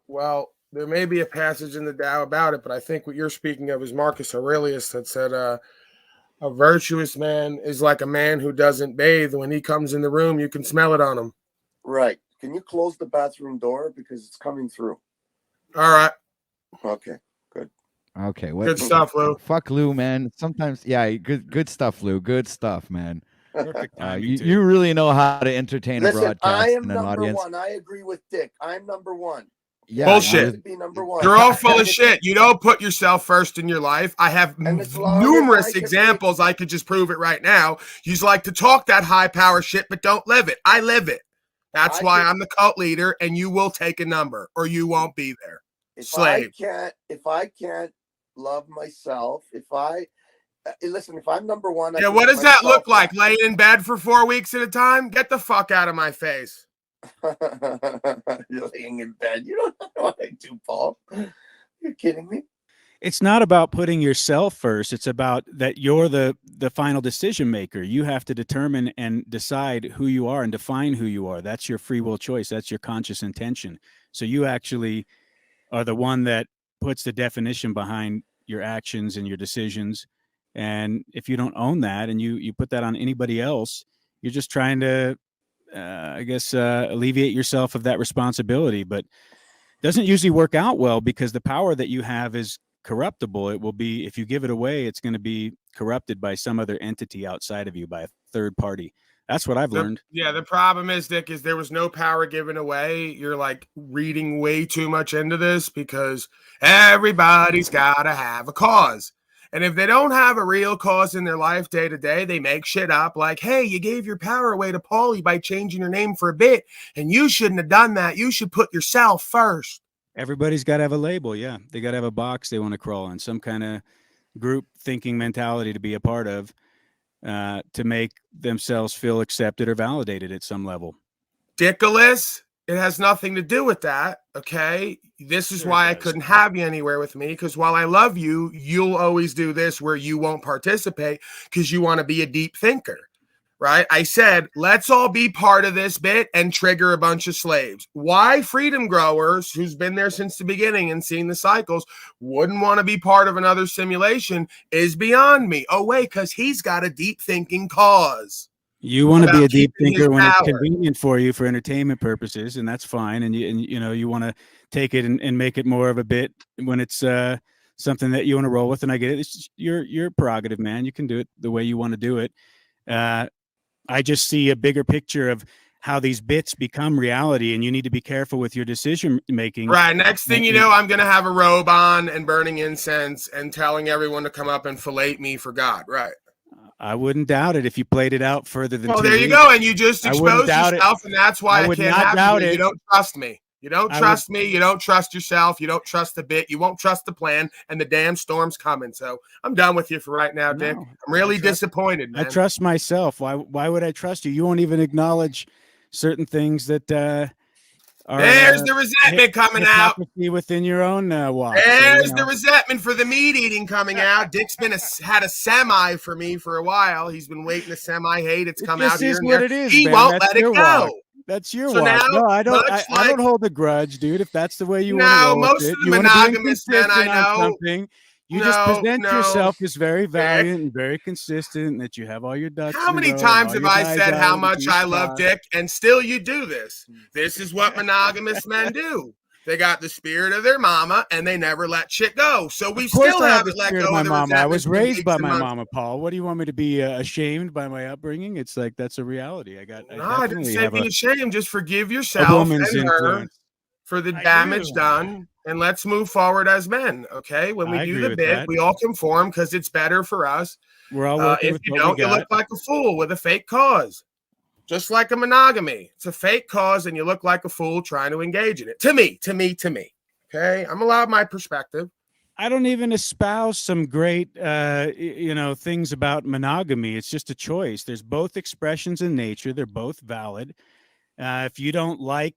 Well, there may be a passage in the Tao about it, but I think what you're speaking of is Marcus Aurelius that said a virtuous man is like a man who doesn't bathe. When he comes in the room, you can smell it on him. Right. Can you close the bathroom door because it's coming through? All right. Okay. Good. Okay. Good stuff, Lou. Fuck Lou, man. Sometimes, good stuff, Lou. Good stuff, man. Perfect. You really know how to entertain a broadcast I am and an number audience. one. I agree with Dick. I'm number one. Yeah, bullshit. Be number one. You're all full of shit. You don't put yourself first in your life. I have numerous examples. I could just prove it right now. You like to talk that high power shit, but don't live it. I live it. That's why I'm the cult leader, and you will take a number, or you won't be there. If I can't love myself, if I'm number one. Yeah, what does that look like? Laying in bed for 4 weeks at a time? Get the fuck out of my face. You're laying in bed. You don't know what I do, Paul. You're kidding me? It's not about putting yourself first. It's about that you're the final decision maker. You have to determine and decide who you are and define who you are. That's your free will choice. That's your conscious intention. So you actually are the one that puts the definition behind your actions and your decisions. And if you don't own that and you put that on anybody else, you're just trying to, alleviate yourself of that responsibility. But it doesn't usually work out well, because the power that you have is corruptible. It will be, if you give it away, it's going to be corrupted by some other entity outside of you, by a third party. That's what I've learned. Yeah, the problem is, Dick, is there was no power given away. You're like reading way too much into this, because everybody's got to have a cause. And if they don't have a real cause in their life day to day, they make shit up like, hey, you gave your power away to Paulie by changing your name for a bit, and you shouldn't have done that. You should put yourself first. Everybody's got to have a label. Yeah. They got to have a box they want to crawl in, some kind of group thinking mentality to be a part of, to make themselves feel accepted or validated at some level. Dickolas, it has nothing to do with that, okay? This is why I couldn't have you anywhere with me, because while I love you, you'll always do this where you won't participate because you want to be a deep thinker, right? I said, let's all be part of this bit and trigger a bunch of slaves. Why Freedom Growers, who's been there since the beginning and seen the cycles, wouldn't want to be part of another simulation is beyond me. Oh, wait, because he's got a deep thinking cause. You want to be a deep keeping his thinker when it's power. convenient for you for entertainment purposes, and that's fine. And you want to take it and make it more of a bit when it's something that you want to roll with. And I get it. It's your prerogative, man. You can do it the way you want to do it. I just see a bigger picture of how these bits become reality, and you need to be careful with your decision making. Right. Next thing you know, I'm going to have a robe on and burning incense and telling everyone to come up and fillet me for God. Right. I wouldn't doubt it if you played it out further than. Well, 2 there you weeks. go. And you just I wouldn't exposed doubt yourself, and that's why I would can't not have doubt you. it. You don't trust me. You don't I trust me. You don't trust yourself. You don't trust the bit. You won't trust the plan, and the damn storm's coming. So I'm done with you for right now, Dick. I'm really disappointed, man. I trust myself. Why would I trust you? You won't even acknowledge certain things that are. There's the resentment coming out. Hypocrisy within your own walk. There's the resentment for the meat eating coming out. Dick's been had a semi for me for a while. He's been waiting a semi hate. It's come out This is here and what there. it is. He man. won't That's let your it go. walk. That's your So walk. now, No, I don't. much I don't like- hold a grudge, dude. If that's the way you No, want to roll most with it, of the you want to be monogamous men I inconsistent on know- something. You just present yourself as very valiant and very consistent, and that you have all your ducks. How in a many row, times all have your I I's said how dotted, much T's I love crossed? Dick, and still you do this? This is what monogamous men do. They got the spirit of their mama, and they never let shit go. So we Of course still I have the haven't let spirit go of my of the mama. I resentment was for raised weeks by and my months. mama, Paul. What do you want me to be ashamed by my upbringing? It's like that's a reality. I No, I didn't definitely say have be a ashamed. Just forgive a yourself woman's and her influence. for the damage done, and let's move forward as men. Okay, when we I do agree the with bit, that. we all conform because it's better for us. We're all working If with you what we don't, you got. look like a fool with a fake cause. Just like a monogamy, it's a fake cause, and you look like a fool trying to engage in it. To me. Okay, I'm allowed my perspective. I don't even espouse some great, things about monogamy. It's just a choice. There's both expressions in nature. They're both valid. If you don't like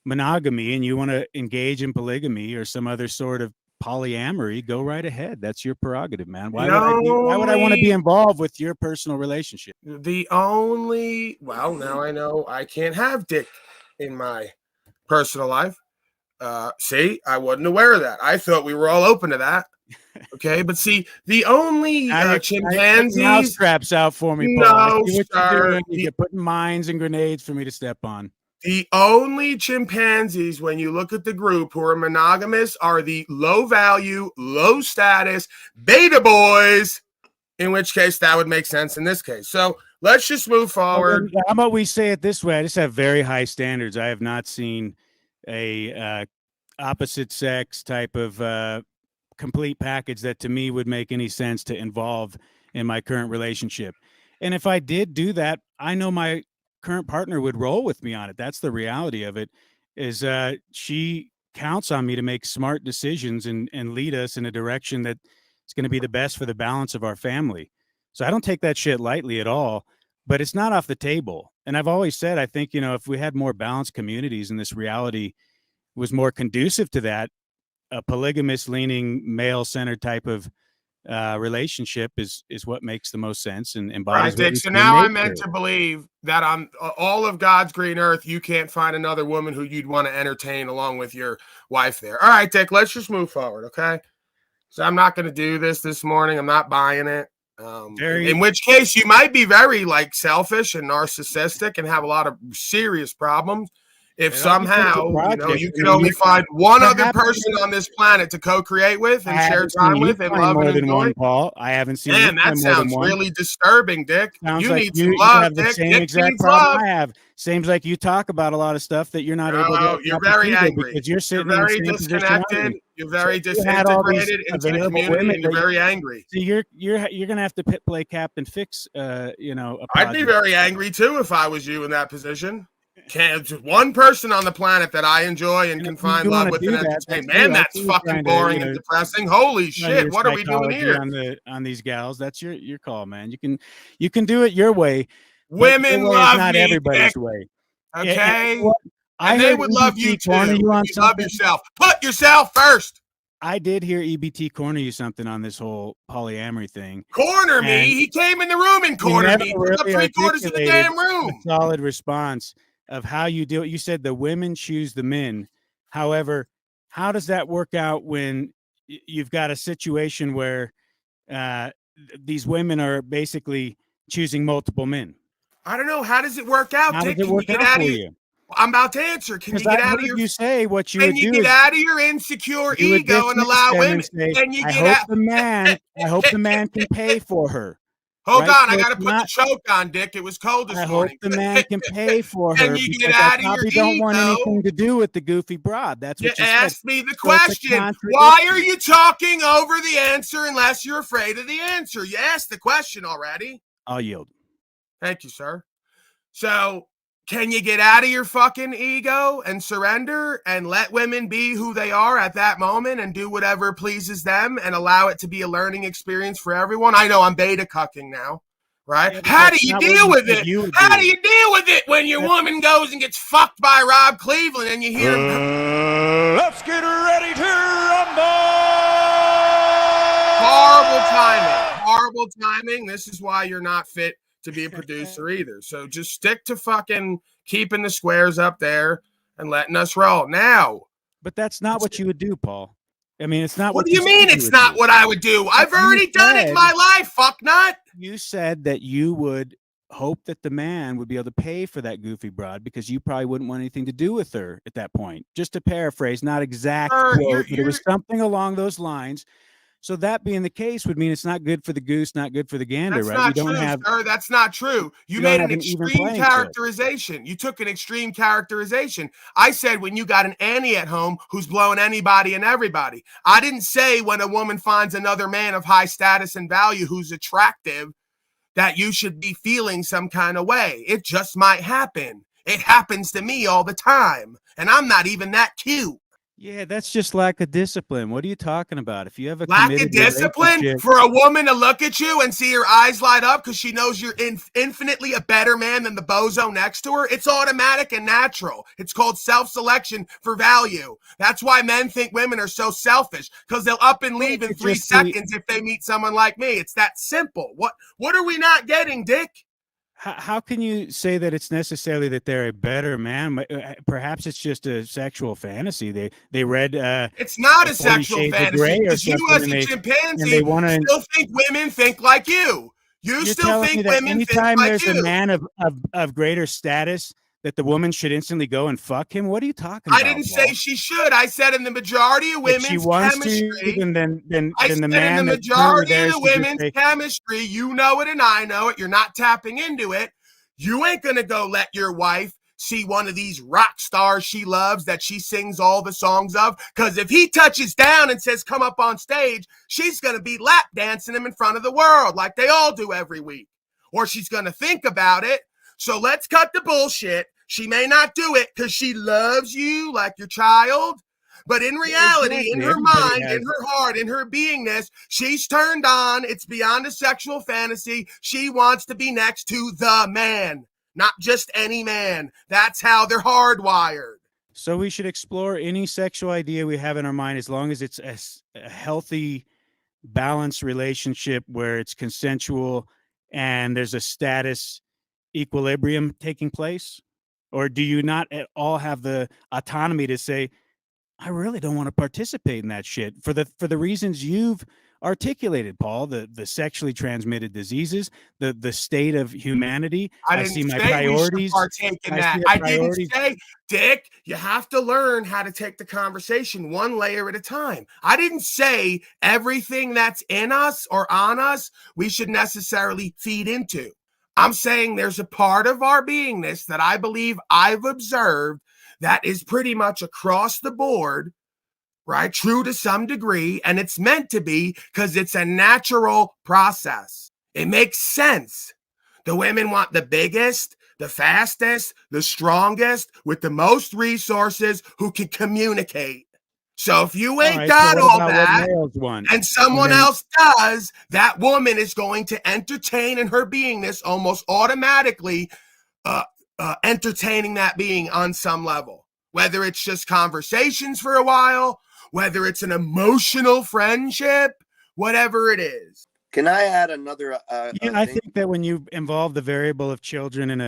monogamy and you want to engage in polygamy or some other sort of polyamory, go right ahead. That's your prerogative, man. Why would I want to be involved with your personal relationship? Well, now I know I can't have Dick in my personal life. See, I wasn't aware of that. I thought we were all open to that. Okay, but see, the only chimpanzees mouse traps out for me, Paul. I see what you're doing. You're putting mines and grenades for me to step on. The only chimpanzees, when you look at the group who are monogamous, are the low value, low status beta boys, in which case that would make sense in this case. So let's just move forward. How about we say it this way? I just have very high standards. I have not seen a opposite sex type of complete package that to me would make any sense to involve in my current relationship. And if I did do that, I know my current partner would roll with me on it. That's the reality of it, is she counts on me to make smart decisions and lead us in a direction that is going to be the best for the balance of our family. So I don't take that shit lightly at all, but it's not off the table. And I've always said, I think, if we had more balanced communities and this reality was more conducive to that, a polygamous leaning male centered type of relationship is what makes the most sense and Right, embodies what Dick. we So see in now I'm nature. meant to believe that on all of God's green earth, you can't find another woman who you'd want to entertain along with your wife there. All right, Dick, let's just move forward, okay? So I'm not going to do this morning. I'm not buying it. In which case, you might be very like selfish and narcissistic and have a lot of serious problems. If somehow you can only find one other person on this planet to co-create with and share time with and love and enjoy. One, Paul. I haven't seen. Man, that sounds really disturbing, Dick. You need some love, you have the Dick. same Dick exact needs problem love. I have. Seems like you talk about a lot of stuff that you're not able to. You're very angry. Because you're sitting You're in very the same position I'm disconnected. in. You're very So you had all these disintegrated into the available community, women and you're that very angry. See, you're gonna have to play Captain Fix. I'd be very angry too if I was you in that position. Just one person on the planet that I enjoy and can find love with and entertain. Man, that's fucking boring and depressing. Holy shit! What are we doing here? On these gals? That's your call, man. You can do it your way. Women your way love is not me, everybody's Dick. way. Okay, I they heard would love you EBT too. corner you on You love something. yourself. Put yourself first. I did hear EBT corner you something on this whole polyamory thing. Corner me. He came in the room and cornered me. Took up Really 3/4 of the damn room. A solid response of how you do it. You said the women choose the men. However, how does that work out when you've got a situation where these women are basically choosing multiple men? I don't know. How does it work out, Dick? Can you get out of your? I'm about to answer. Can you get out of your? You say what you Can would you do get out of your insecure ego and allow women? Can you get out? I hope the man can pay for her. Hold right? on, So I got to it's put not- the choke on, Dick. It was cold this I morning. hope the man can pay for Can her you get because out I of your probably don't want ego? anything to do with the goofy broad. That's You what you asked said. me the So it's a question. Why contradiction. are you talking over the answer unless you're afraid of the answer? You asked the question already. I'll yield. Thank you, sir. So, can you get out of your fucking ego and surrender and let women be who they are at that moment and do whatever pleases them and allow it to be a learning experience for everyone? I know I'm beta cucking now, right? Yeah, How do that's you not deal what with you it? said you would How do. do you deal with it when your woman goes and gets fucked by Rob Cleveland and you hear him? Let's get ready to rumble. Horrible timing. Horrible timing. This is why you're not fit to be a producer either. So just stick to fucking keeping the squares up there and letting us roll. Now, But that's not what you would do, Paul. I mean, it's not what what do you said mean you it's would not do. what I would do? I've already done it in my life, fucknut. You said that you would hope that the man would be able to pay for that goofy broad because you probably wouldn't want anything to do with her at that point. Just to paraphrase, not exact quote, but it was something along those lines. So that being the case would mean it's not good for the goose, not good for the gander, That's right? not You don't true, have sir. That's not true. You you made don't an have an even extreme playing field. characterization. You took an extreme characterization. I said when you got an Annie at home who's blowing anybody and everybody. I didn't say when a woman finds another man of high status and value who's attractive that you should be feeling some kind of way. It just might happen. It happens to me all the time. And I'm not even that cute. Yeah, that's just lack of discipline. What are you talking about? If you have a Lack of committed discipline relationship- for a woman to look at you and see her eyes light up because she knows you're infinitely a better man than the bozo next to her. It's automatic and natural. It's called self-selection for value. That's why men think women are so selfish because they'll up and leave in 3 seconds if they meet someone like me. It's that simple. What are we not getting, Dick? How can you say that it's necessarily that they're a better man? Perhaps it's just a sexual fantasy. They read it's not a 40 sexual Shades of fantasy Grey or because you something, as and a they chimpanzee wanna- still think women think like you. You You're still telling me think that women think anytime like there's you. a man of greater status, that the woman should instantly go and fuck him? What are you talking I about? didn't say she should. I said in the majority of If she women's wants chemistry. to, then I the said man in the that's currently majority there of the should just women's say, chemistry, you know it and I know it. You're not tapping into it. You ain't gonna go let your wife see one of these rock stars she loves that she sings all the songs of. Because if he touches down and says, come up on stage, she's gonna be lap dancing him in front of the world like they all do every week. Or she's gonna think about it. So let's cut the bullshit. She may not do it because she loves you like your child. But in reality, in her mind, in her heart, in her beingness, she's turned on. It's beyond a sexual fantasy. She wants to be next to the man, not just any man. That's how they're hardwired. so we should explore any sexual idea we have in our mind as long as it's a healthy balanced relationship where it's consensual and there's a status equilibrium taking place? Or do you not at all have the autonomy to say, I really don't want to participate in that shit for the reasons you've articulated, Paul, the sexually transmitted diseases, the state of humanity. I see didn't my say we should priorities. partake in that. I didn't say, Dick, you have to learn how to take the conversation one layer at a time. I didn't say everything that's in us or on us we should necessarily feed into. I'm saying there's a part of our beingness that I believe I've observed that is pretty much across the board, right? True to some degree, and it's meant to be because it's a natural process. It makes sense. The women want the biggest, the fastest, the strongest, with the most resources, who can communicate. So if you ain't got all that and someone else does, that woman is going to entertain in her beingness almost automatically entertaining that being on some level, whether it's just conversations for a while, whether it's an emotional friendship, whatever it is. Can I add another? I think that when you involve the variable of children in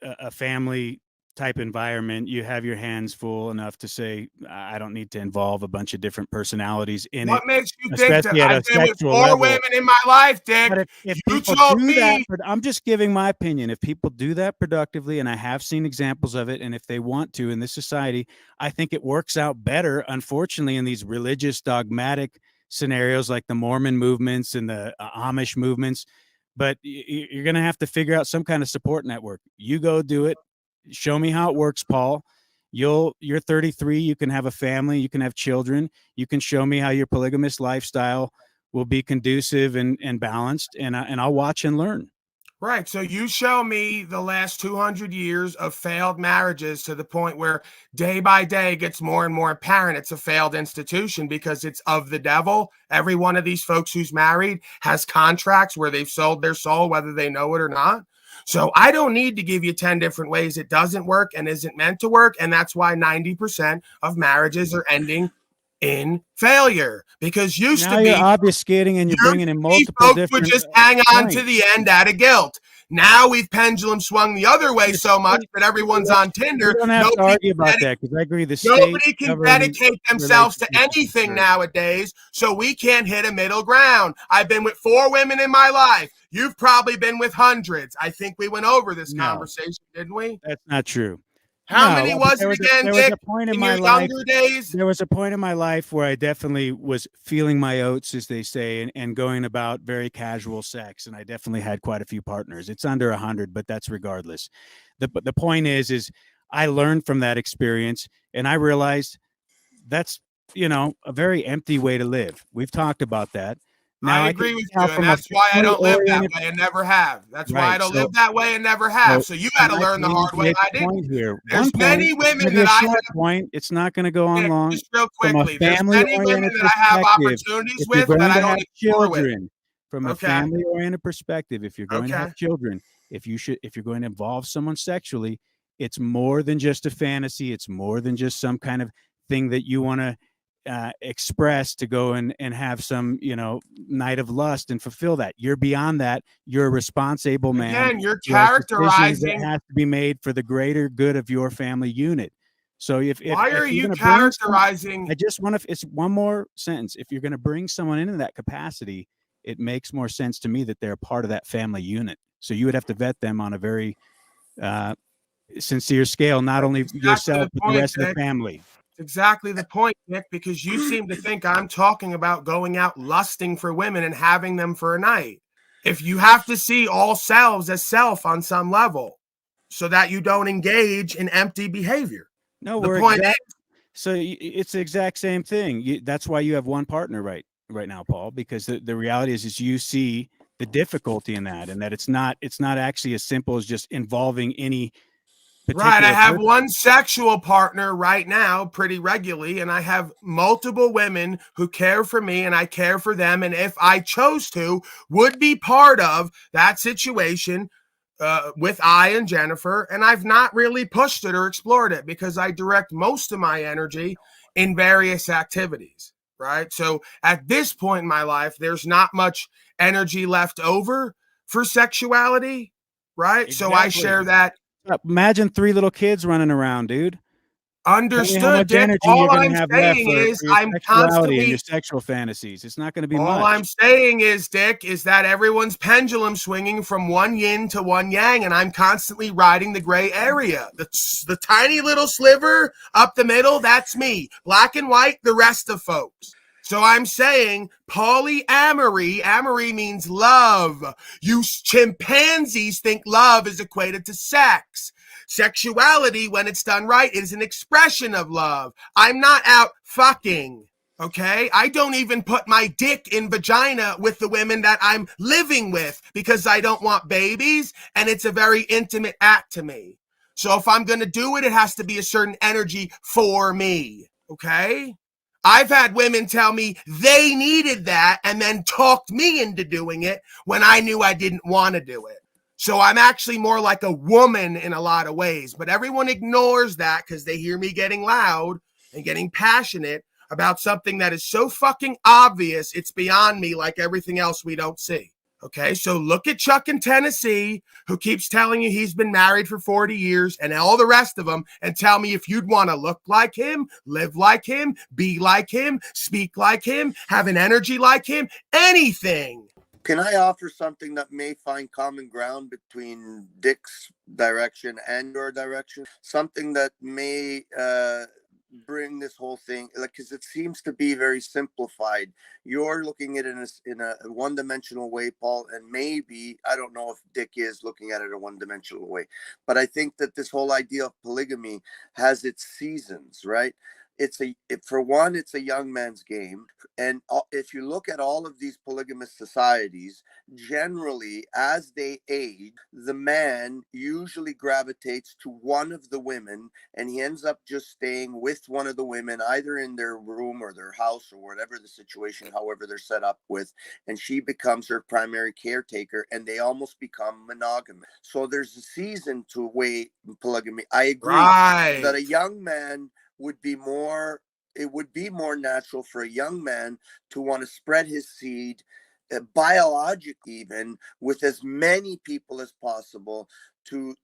a family type environment, you have your hands full enough to say, I don't need to involve a bunch of different personalities in it. What makes you think that at I've a been with sexual 4 level. women in my life, Dick? But if You people told do me that, I'm just giving my opinion. If people do that productively, and I have seen examples of it, and if they want to in this society, I think it works out better, unfortunately, in these religious dogmatic scenarios like the Mormon movements and the Amish movements. But you're going to have to figure out some kind of support network. You go do it. Show me how it works, Paul. You're 33. You can have a family. You can have children. You can show me how your polygamous lifestyle will be conducive and balanced, and I'll watch and learn. Right. So you show me the last 200 years of failed marriages to the point where day by day gets more and more apparent it's a failed institution because it's of the devil. Every one of these folks who's married has contracts where they've sold their soul, whether they know it or not. So I don't need to give you 10 different ways it doesn't work and isn't meant to work. And that's why 90% of marriages are ending in failure, because used Now to be you're obfuscating and you're bringing in multiple folks different would just hang on points. to the end out of guilt. Now we've pendulum swung the other way so much that everyone's on Tinder. We don't have to argue about that because I agree. Nobody can dedicate themselves to anything nowadays, so we can't hit a middle ground. I've been with 4 women in my life. You've probably been with hundreds. I think we went over this conversation, didn't we? That's not true. How many was it again, there Dick? was a point in in my your life, younger days? There was a point in my life where I definitely was feeling my oats, as they say, and going about very casual sex. And I definitely had quite a few partners. It's under 100, but that's regardless. The point is I learned from that experience, and I realized that's, a very empty way to live. We've talked about that. Now, I agree with you, and that's why I don't live that way and never have. That's why I don't live that way and never have. So you had to learn the hard way. I didn't. There's many women that I have. It's not going to go on long. Just real quickly, there's many women that I have opportunities with that I don't explore with. From a family-oriented perspective, if you're going to have children, if you're going to involve someone sexually, it's more than just a fantasy. It's more than just some kind of thing that you want to express to go and have some night of lust and fulfill that. You're beyond that. You're a responsible man. Again, you're characterizing that has to be made for the greater good of your family unit. So if why are you characterizing? I just want to. It's one more sentence. If you're going to bring someone into that capacity, it makes more sense to me that they're a part of that family unit. So you would have to vet them on a very sincere scale, not only yourself but the rest of the family. Exactly the point, Nick, because you seem to think I'm talking about going out lusting for women and having them for a night. If you have to see all selves as self on some level so that you don't engage in empty behavior. No, so it's the exact same thing. That's why you have one partner right now, Paul, because the reality is you see the difficulty in that, and that it's not actually as simple as just involving any. Right, I have one sexual partner right now pretty regularly, and I have multiple women who care for me and I care for them, and if I chose to, would be part of that situation with I and Jennifer, and I've not really pushed it or explored it because I direct most of my energy in various activities, right? So at this point in my life, there's not much energy left over for sexuality, right? Exactly. So I share that. Imagine 3 little kids running around, dude. Tell me how Understood, much Dick. energy All you're going I'm to have left saying for is your I'm sexuality and your constantly sexual fantasies. It's not going to be all much. I'm saying is, Dick, is that everyone's pendulum swinging from one yin to one yang, and I'm constantly riding the gray area. The tiny little sliver up the middle, that's me. Black and white, the rest of folks. So I'm saying polyamory, amory means love. You chimpanzees think love is equated to sex. Sexuality, when it's done right, is an expression of love. I'm not out fucking. Okay, I don't even put my dick in vagina with the women that I'm living with because I don't want babies, and it's a very intimate act to me. So if I'm going to do it, it has to be a certain energy for me. Okay, I've had women tell me they needed that and then talked me into doing it when I knew I didn't want to do it. So I'm actually more like a woman in a lot of ways, but everyone ignores that because they hear me getting loud and getting passionate about something that is so fucking obvious, it's beyond me, like everything else we don't see. Okay, so look at Chuck in Tennessee, who keeps telling you he's been married for 40 years, and all the rest of them, and tell me if you'd want to look like him, live like him, be like him, speak like him, have an energy like him, anything. Can I offer something that may find common ground between Dick's direction and your direction? Something that may bring this whole thing, like, because it seems to be very simplified. You're looking at it in a one-dimensional way, Paul, and maybe, I don't know if Dick is looking at it a one-dimensional way, but I think that this whole idea of polygamy has its seasons, right? For one, it's a young man's game. And if you look at all of these polygamous societies, generally, as they age, the man usually gravitates to one of the women, and he ends up just staying with one of the women, either in their room or their house or whatever the situation, however they're set up with, and she becomes her primary caretaker, and they almost become monogamous. So there's a season to polygamy. I agree that a young man it would be more natural for a young man to want to spread his seed, biologically even, with as many people as possible to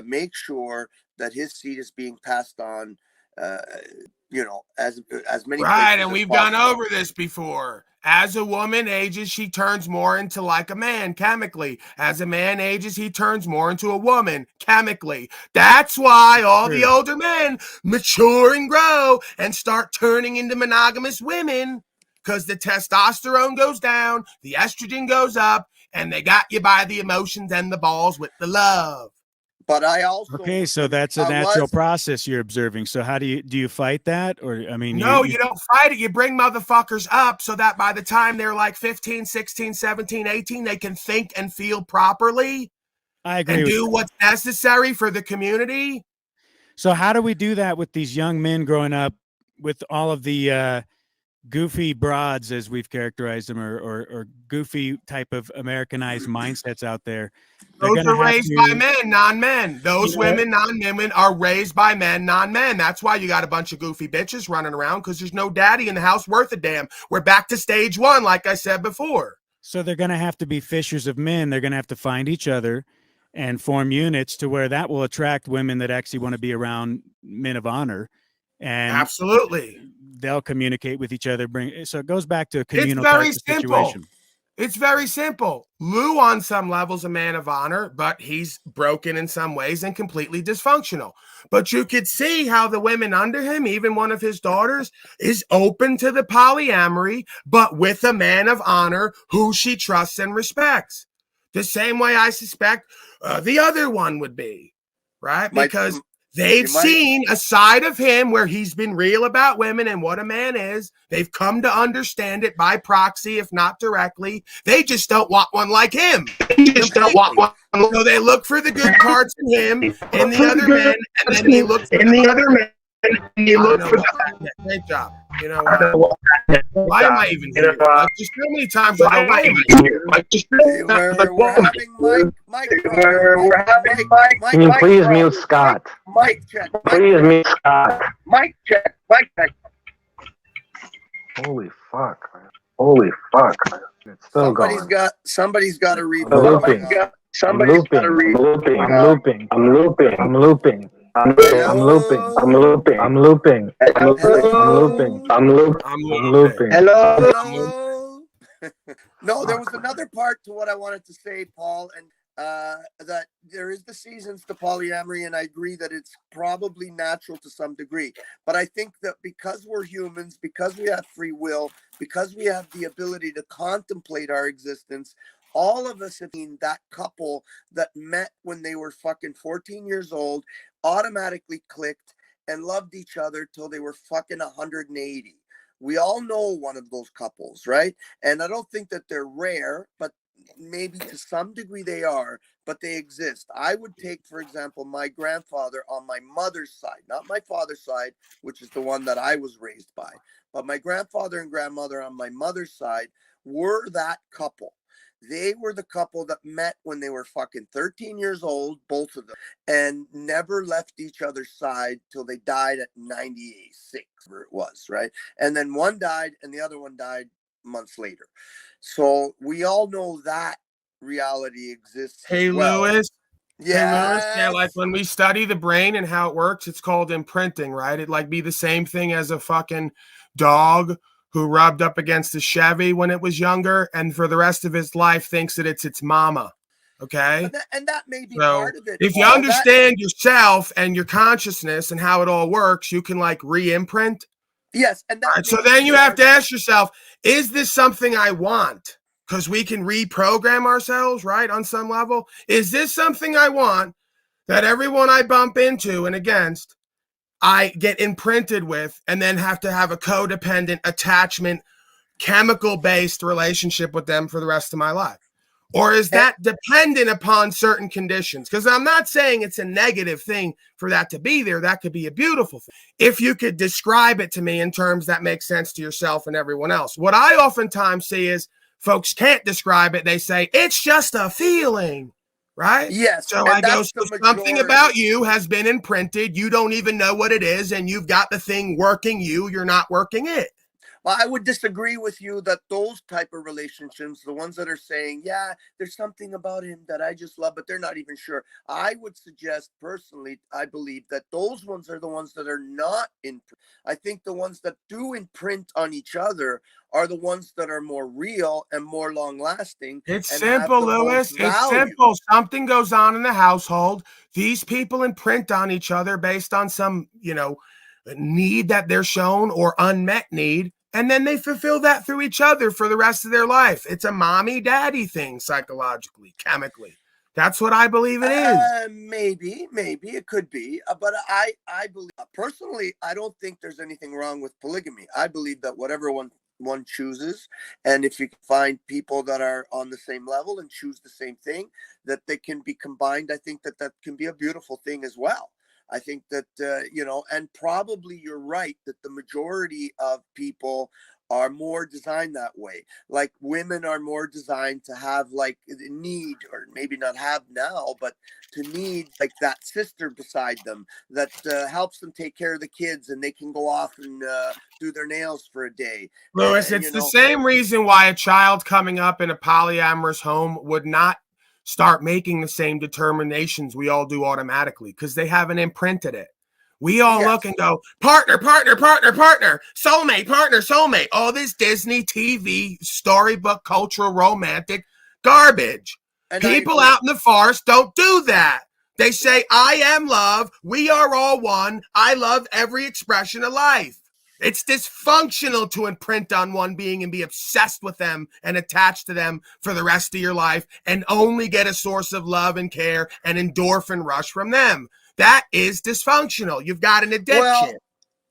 make sure that his seed is being passed on, as many Right, places and as we've possible. gone over this before. As a woman ages, she turns more into like a man chemically. As a man ages, he turns more into a woman chemically. That's why all the older men mature and grow and start turning into monogamous women, because the testosterone goes down, the estrogen goes up, and they got you by the emotions and the balls with the love. But I also Okay, so that's a natural process you're observing. So how do you fight that? Or, I mean, No, you don't fight it. You bring motherfuckers up so that by the time they're like 15, 16, 17, 18, they can think and feel properly. I agree and with do you. what's necessary for the community. So how do we do that with these young men growing up with all of the goofy broads, as we've characterized them, or goofy type of Americanized mindsets out there? Those are raised by men, non-men. Those women, non-women, are raised by men, non-men. That's why you got a bunch of goofy bitches running around, because there's no daddy in the house worth a damn. We're back to stage one, like I said before. So they're going to have to be fishers of men. They're going to have to find each other and form units to where that will attract women that actually want to be around men of honor. And absolutely, they'll communicate with each other. So it goes back to a communal type of situation. Simple. It's very simple. Lou, on some levels, a man of honor, but he's broken in some ways and completely dysfunctional. But you could see how the women under him, even one of his daughters, is open to the polyamory, but with a man of honor who she trusts and respects. The same way I suspect the other one would be, right? Because they've seen a side of him where he's been real about women and what a man is. They've come to understand it by proxy, if not directly. They just don't want one like him. So they look for the good parts in him, in the other men, and then they look for the other men. Great job. You know what? Why am I even here? Like, just so many times I go, why am I here? Like, just we're having Mike. Can you please mute Scott? Mike check. Please mute Scott. Mike check. Holy fuck, man. Holy fuck, man. It's still Somebody's going. got to read. I'm looping. I'm looping. I'm looping. I'm looping. I'm looping. I'm looping. I'm looping. I'm looping. I'm looping. I'm looping. I'm looping. I'm looping. Hello. No, there was another part to what I wanted to say, Paul, and that there is the seasons to polyamory, and I agree that it's probably natural to some degree. But I think that because we're humans, because we have free will, because we have the ability to contemplate our existence, all of us have seen that couple that met when they were fucking 14 years old, automatically clicked and loved each other till they were fucking 180. We all know one of those couples, right? And I don't think that they're rare, but maybe to some degree they are, but they exist. I would take, for example, my grandfather on my mother's side, not my father's side, which is the one that I was raised by, but my grandfather and grandmother on my mother's side were that couple. They were the couple that met when they were fucking 13 years old, both of them, and never left each other's side till they died at 96, where it was, right? And then one died and the other one died months later. So we all know that reality exists. Hey, as well. Lewis. Yes. Hey, Lewis. Yeah, like when we study the brain and how it works, it's called imprinting, right? It'd like be the same thing as a fucking dog who rubbed up against a Chevy when it was younger and for the rest of his life thinks that it's its mama. Okay? And that may be So part of it. if you Paul, understand yourself and your consciousness and how it all works, you can like re-imprint. Yes. And that so then you have to ask yourself, is this something I want? Because we can reprogram ourselves, right? On some level. Is this something I want that everyone I bump into and against, I get imprinted with and then have to have a codependent attachment, chemical-based relationship with them for the rest of my life? Or is that dependent upon certain conditions? Because I'm not saying it's a negative thing for that to be there. That could be a beautiful thing. If you could describe it to me in terms that make sense to yourself and everyone else. What I oftentimes see is folks can't describe it. They say, it's just a feeling, right? Yes. So I go, so something about you has been imprinted. You don't even know what it is. And you've got the thing working you. You're not working it. Well, I would disagree with you that those type of relationships, the ones that are saying, yeah, there's something about him that I just love, but they're not even sure. I would suggest personally, I believe that those ones are the ones that are not in. I think the ones that do imprint on each other are the ones that are more real and more long lasting. It's simple, Lewis. It's simple. Something goes on in the household. These people imprint on each other based on some, need that they're shown or unmet need. And then they fulfill that through each other for the rest of their life. It's a mommy-daddy thing, psychologically, chemically. That's what I believe it is. Maybe it could be. But I believe, personally, I don't think there's anything wrong with polygamy. I believe that whatever one chooses, and if you can find people that are on the same level and choose the same thing, that they can be combined, I think that can be a beautiful thing as well. I think that, and probably you're right that the majority of people are more designed that way. Like women are more designed to have like need, or maybe not have now, but to need like that sister beside them that helps them take care of the kids and they can go off and do their nails for a day. Lewis, it's the same reason why a child coming up in a polyamorous home would not start making the same determinations we all do automatically because they haven't imprinted it. We all look and go, partner, partner, partner, partner, soulmate, partner, soulmate. All this Disney TV, storybook, cultural, romantic garbage. And people out in the forest don't do that. They say, I am love. We are all one. I love every expression of life. It's dysfunctional to imprint on one being and be obsessed with them and attached to them for the rest of your life and only get a source of love and care and endorphin rush from them. That is dysfunctional. You've got an addiction.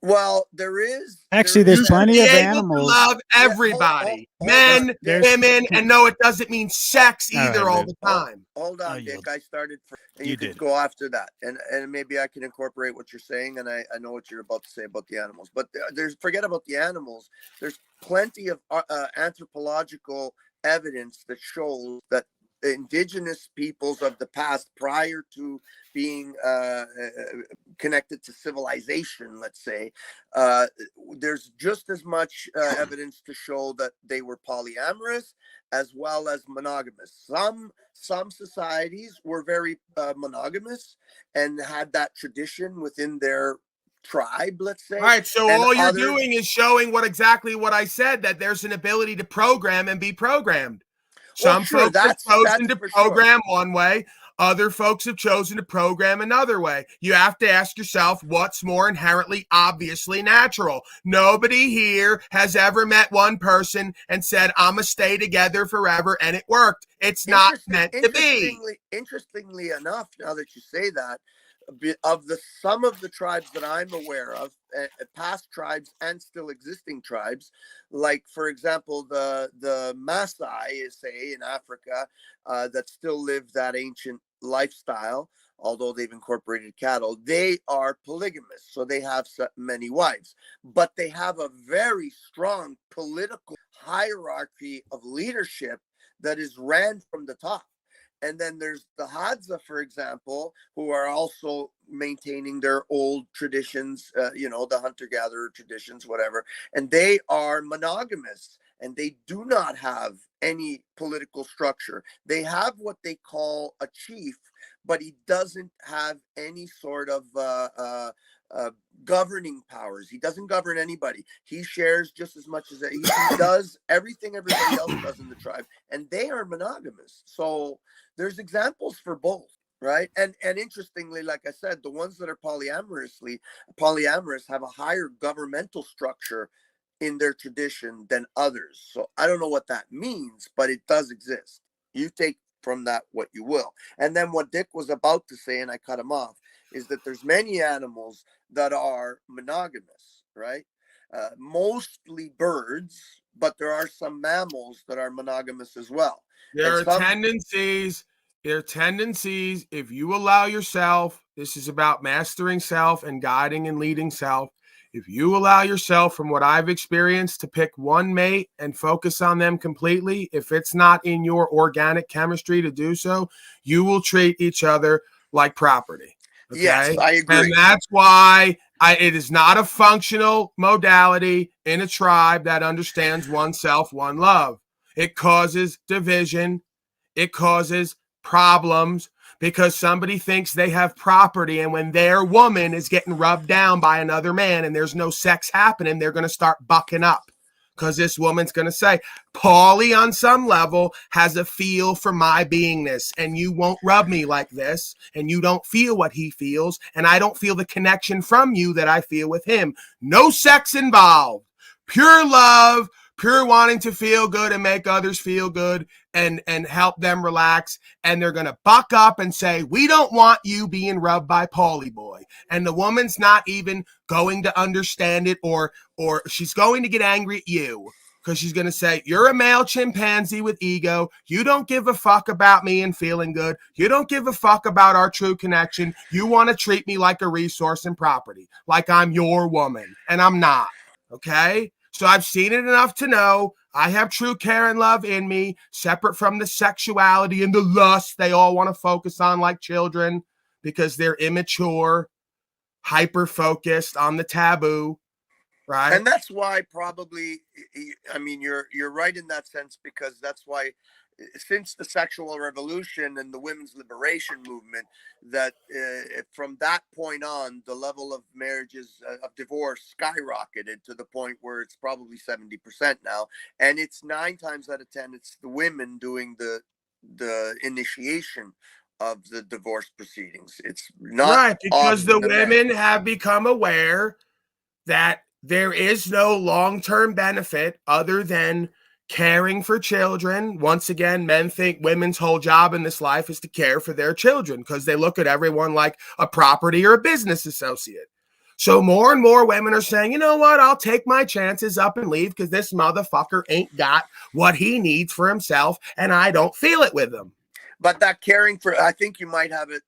Well, there is. Actually, there's plenty of animals. Love everybody, men, women, and no, it doesn't mean sex either all the time. Hold on, Dick. I started. You could go after that, and maybe I can incorporate what you're saying, and I know what you're about to say about the animals. But forget about the animals. There's plenty of anthropological evidence that shows that indigenous peoples of the past prior to being connected to civilization, let's say, there's just as much evidence to show that they were polyamorous as well as monogamous. Some societies were very monogamous and had that tradition within their tribe, let's say. All right, so and all you're others, doing is showing exactly what I said, that there's an ability to program and be programmed. Some folks have chosen to program one way. Other folks have chosen to program another way. You have to ask yourself what's more inherently obviously natural. Nobody here has ever met one person and said, I'm going to stay together forever, and it worked. It's not meant to be. Interestingly enough, now that you say that, of some of the tribes that I'm aware of, past tribes and still existing tribes, like for example the Maasai, say in Africa, that still live that ancient lifestyle, although they've incorporated cattle, they are polygamous, so they have many wives, but they have a very strong political hierarchy of leadership that is ran from the top. And then there's the Hadza, for example, who are also maintaining their old traditions, the hunter-gatherer traditions, whatever. And they are monogamous, and they do not have any political structure. They have what they call a chief, but he doesn't have any sort of governing powers. He doesn't govern anybody. He shares just as much as he does everything everybody else does in the tribe, and they are monogamous. So there's examples for both, right? And interestingly, like I said, the ones that are polyamorous have a higher governmental structure in their tradition than others. So I don't know what that means, but it does exist. You take from that what you will. And then what Dick was about to say, and I cut him off, is that there's many animals that are monogamous, right? Mostly birds, but there are some mammals that are monogamous as well. There are tendencies, if you allow yourself, this is about mastering self and guiding and leading self. If you allow yourself, from what I've experienced, to pick one mate and focus on them completely, if it's not in your organic chemistry to do so, you will treat each other like property. Okay? Yes, I agree. And that's why it is not a functional modality in a tribe that understands one self, one love. It causes division. It causes problems because somebody thinks they have property, and when their woman is getting rubbed down by another man and there's no sex happening, they're going to start bucking up because this woman's going to say, Paulie on some level has a feel for my beingness, and you won't rub me like this, and you don't feel what he feels, and I don't feel the connection from you that I feel with him. No sex involved. Pure love, pure wanting to feel good and make others feel good and help them relax. And they're going to buck up and say, we don't want you being rubbed by Paulie boy. And the woman's not even going to understand it, or she's going to get angry at you because she's going to say, you're a male chimpanzee with ego. You don't give a fuck about me and feeling good. You don't give a fuck about our true connection. You want to treat me like a resource and property, like I'm your woman, and I'm not. Okay? So I've seen it enough to know I have true care and love in me, separate from the sexuality and the lust they all want to focus on like children because they're immature, hyper-focused on the taboo, right? And that's why probably, I mean, you're right in that sense, because that's why since the sexual revolution and the women's liberation movement, that from that point on, the level of marriages of divorce skyrocketed to the point where it's probably 70% now. And it's 9 times out of 10, it's the women doing the initiation of the divorce proceedings. It's not right, because the men. women have become aware that there is no long-term benefit other than caring for children. Once again, men think women's whole job in this life is to care for their children because they look at everyone like a property or a business associate. So more and more women are saying, you know what, I'll take my chances up and leave because this motherfucker ain't got what he needs for himself and I don't feel it with him. But that caring for, I think you might have it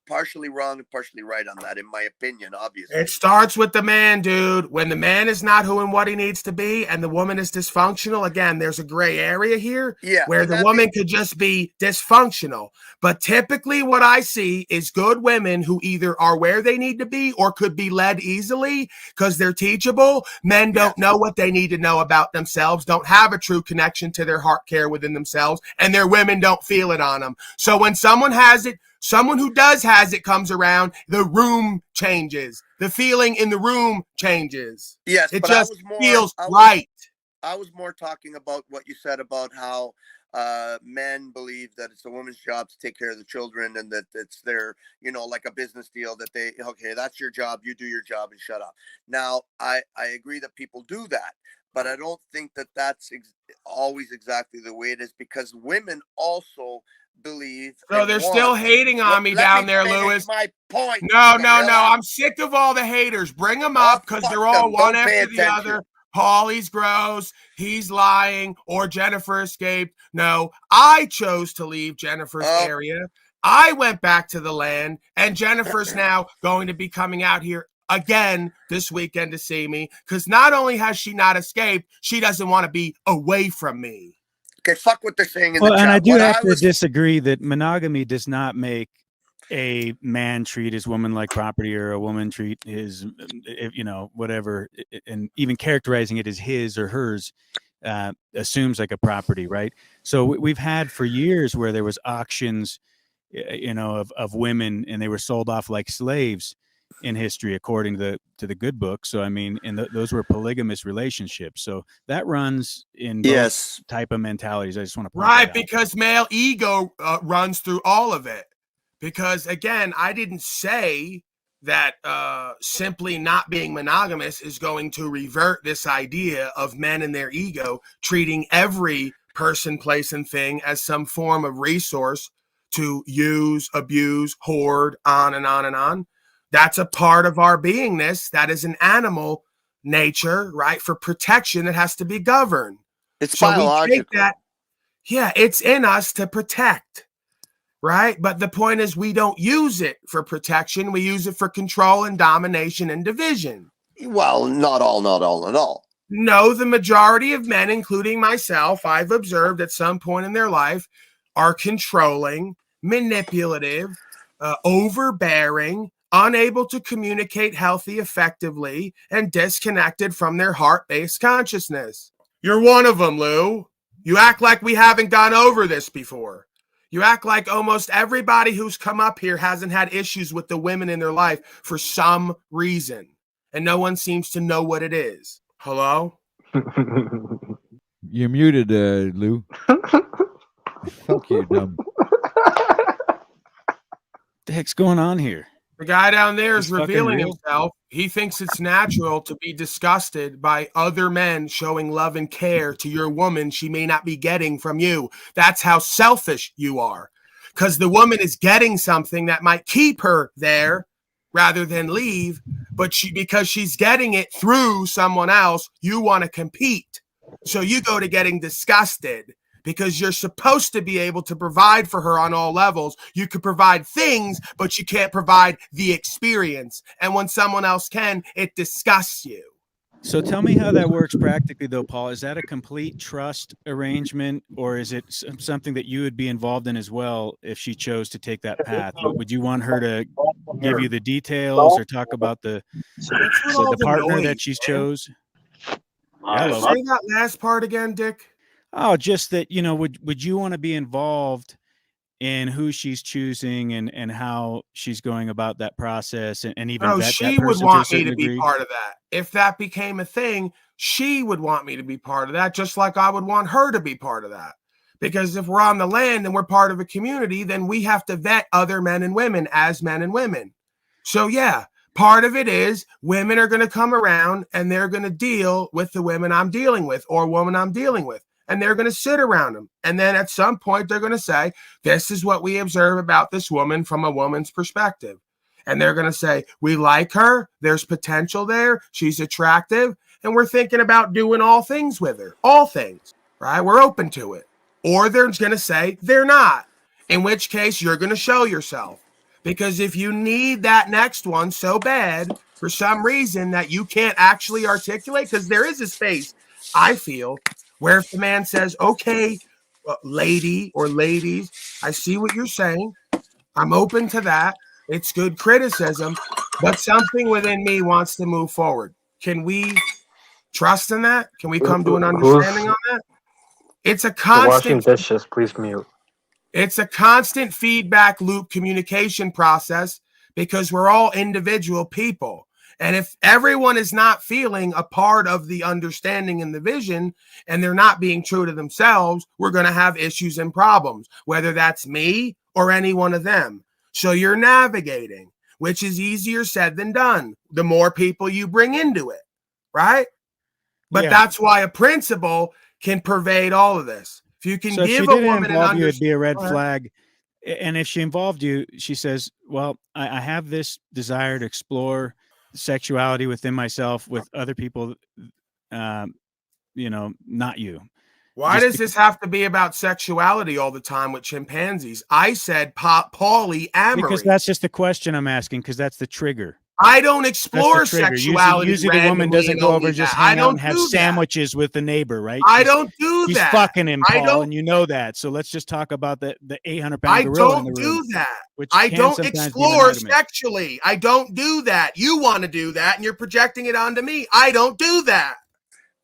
partially wrong and partially right on that, in my opinion, obviously. It starts with the man, dude. When the man is not who and what he needs to be and the woman is dysfunctional, again, there's a gray area here where the woman could just be dysfunctional. But typically what I see is good women who either are where they need to be or could be led easily because they're teachable. Men don't know what they need to know about themselves, don't have a true connection to their heart care within themselves, and their women don't feel it on them. So when someone has it, someone who has it comes around, the room changes. The feeling in the room changes. Yes, it but just feels right. I was more talking about what you said about how men believe that it's a woman's job to take care of the children and that it's their, like a business deal that okay, that's your job, you do your job and shut up. Now, I agree that people do that, but I don't think that that's always exactly the way it is, because women also believe. So they're still hating on me down there, Lewis. My point. No. I'm sick of all the haters. Bring them up because they're all one after the other. Paulie's gross. He's lying. Or Jennifer escaped. No, I chose to leave Jennifer's area. I went back to the land, and Jennifer's now going to be coming out here again this weekend to see me, because not only has she not escaped, she doesn't want to be away from me. Okay, fuck what they're saying in the chat. And I do have to disagree that monogamy does not make a man treat his woman like property, or a woman treat his, whatever, and even characterizing it as his or hers assumes like a property, right? So we've had for years where there was auctions, of women, and they were sold off like slaves in history, according to the good book. So I mean, and those were polygamous relationships. So that runs in both type of mentalities. I just want to point that out. Because male ego runs through all of it. Because again, I didn't say that simply not being monogamous is going to revert this idea of men and their ego treating every person, place, and thing as some form of resource to use, abuse, hoard, on and on and on. That's a part of our beingness. That is an animal nature, right? For protection, that has to be governed. It's biological. We take that, it's in us to protect, right? But the point is, we don't use it for protection. We use it for control and domination and division. Well, not all at all. No, the majority of men, including myself, I've observed at some point in their life, are controlling, manipulative, overbearing, unable to communicate healthy, effectively, and disconnected from their heart-based consciousness. You're one of them, Lou. You act like we haven't gone over this before. You act like almost everybody who's come up here hasn't had issues with the women in their life for some reason, and no one seems to know what it is. Hello? You're muted, Lou. Fuck you, dumb. What the heck's going on here? The guy down there is revealing himself. He thinks it's natural to be disgusted by other men showing love and care to your woman she may not be getting from you. That's how selfish you are. Because the woman is getting something that might keep her there rather than leave, but because she's getting it through someone else, you want to compete. So you go to getting disgusted. Because you're supposed to be able to provide for her on all levels. You could provide things, but you can't provide the experience. And when someone else can, it disgusts you. So tell me how that works practically, though, Paul. Is that a complete trust arrangement, or is it something that you would be involved in as well if she chose to take that path? Would you want her to give you the details or talk about the partner that she's chose? Say that last part again, Dick. Oh, just that, would you want to be involved in who she's choosing and how she's going about that process and even vet that person? She would want me to be part of that. If that became a thing, she would want me to be part of that, just like I would want her to be part of that. Because if we're on the land and we're part of a community, then we have to vet other men and women as men and women. So yeah, part of it is women are going to come around and they're going to deal with the women I'm dealing with or woman I'm dealing with. And they're going to sit around them. And then at some point, they're going to say, this is what we observe about this woman from a woman's perspective. And they're going to say, we like her. There's potential there. She's attractive. And we're thinking about doing all things with her. All things, right? We're open to it. Or they're going to say they're not. In which case, you're going to show yourself. Because if you need that next one so bad for some reason that you can't actually articulate, because there is a space, I feel, where if the man says, okay, lady or ladies, I see what you're saying. I'm open to that. It's good criticism, but something within me wants to move forward. Can we trust in that? Can we come to an understanding on that? It's a Washing constant dishes, please mute. It's a constant feedback loop communication process because we're all individual people. And if everyone is not feeling a part of the understanding and the vision, and they're not being true to themselves, we're going to have issues and problems, whether that's me or any one of them. So you're navigating, which is easier said than done. The more people you bring into it, right? But that's why a principle can pervade all of this. If you can So if give she a didn't woman an involve you, it'd be a understanding. red flag. And if she involved you, she says, well, I have this desire to explore sexuality within myself with other people, you know, not you. Why does this have to be about sexuality all the time with chimpanzees? I said polyamory. Because that's just the question I'm asking, because that's the trigger. I don't explore sexuality. Usually the woman doesn't go over and just hang out and have sandwiches with the neighbor, right? I don't do She's that. fucking him, I Paul, don't- and you know that. So let's just talk about the 800-pound I gorilla in the don't room. do that. Which I can don't sometimes be an explore impediment. sexually. I don't do that. You want to do that, and you're projecting it onto me. I don't do that.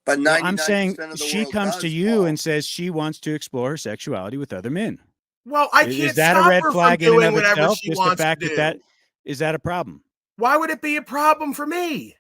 But Well, I'm saying she comes to you and says she wants to explore her sexuality with other men. Well, I Is can't that a stop red her from flag in and doing of whatever itself? she Just the wants fact to do. that is that a problem? Why would it be a problem for me?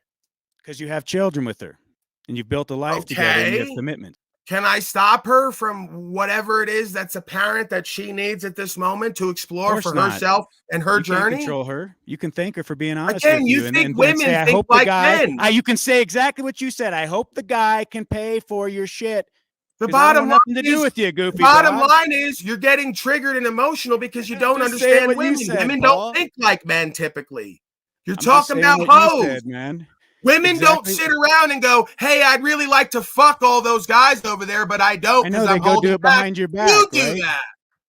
Because you have children with her and you've built a life together and you have Okay. commitment. Can I stop her from whatever it is that's apparent that she needs at this moment to Of explore course for not. herself and her You can't journey? control her. You can thank her for being honest Again, with you you, and think then say, women "I think hope the like guy." men. You can say exactly what you said. I hope the guy can pay for your shit. The 'Cause I don't bottom want line nothing to do is, with you, goofy bottom broad. line is you're getting triggered and emotional because you don't Just saying understand what you women. said, Women Paul. don't think like men typically. You're I'm just talking saying about what you hoes. said, man. Women don't Exactly. sit around and go, hey, I'd really like to fuck all those guys over there, but I don't I know because they I'm go do holding it back. behind your back, You do right? that.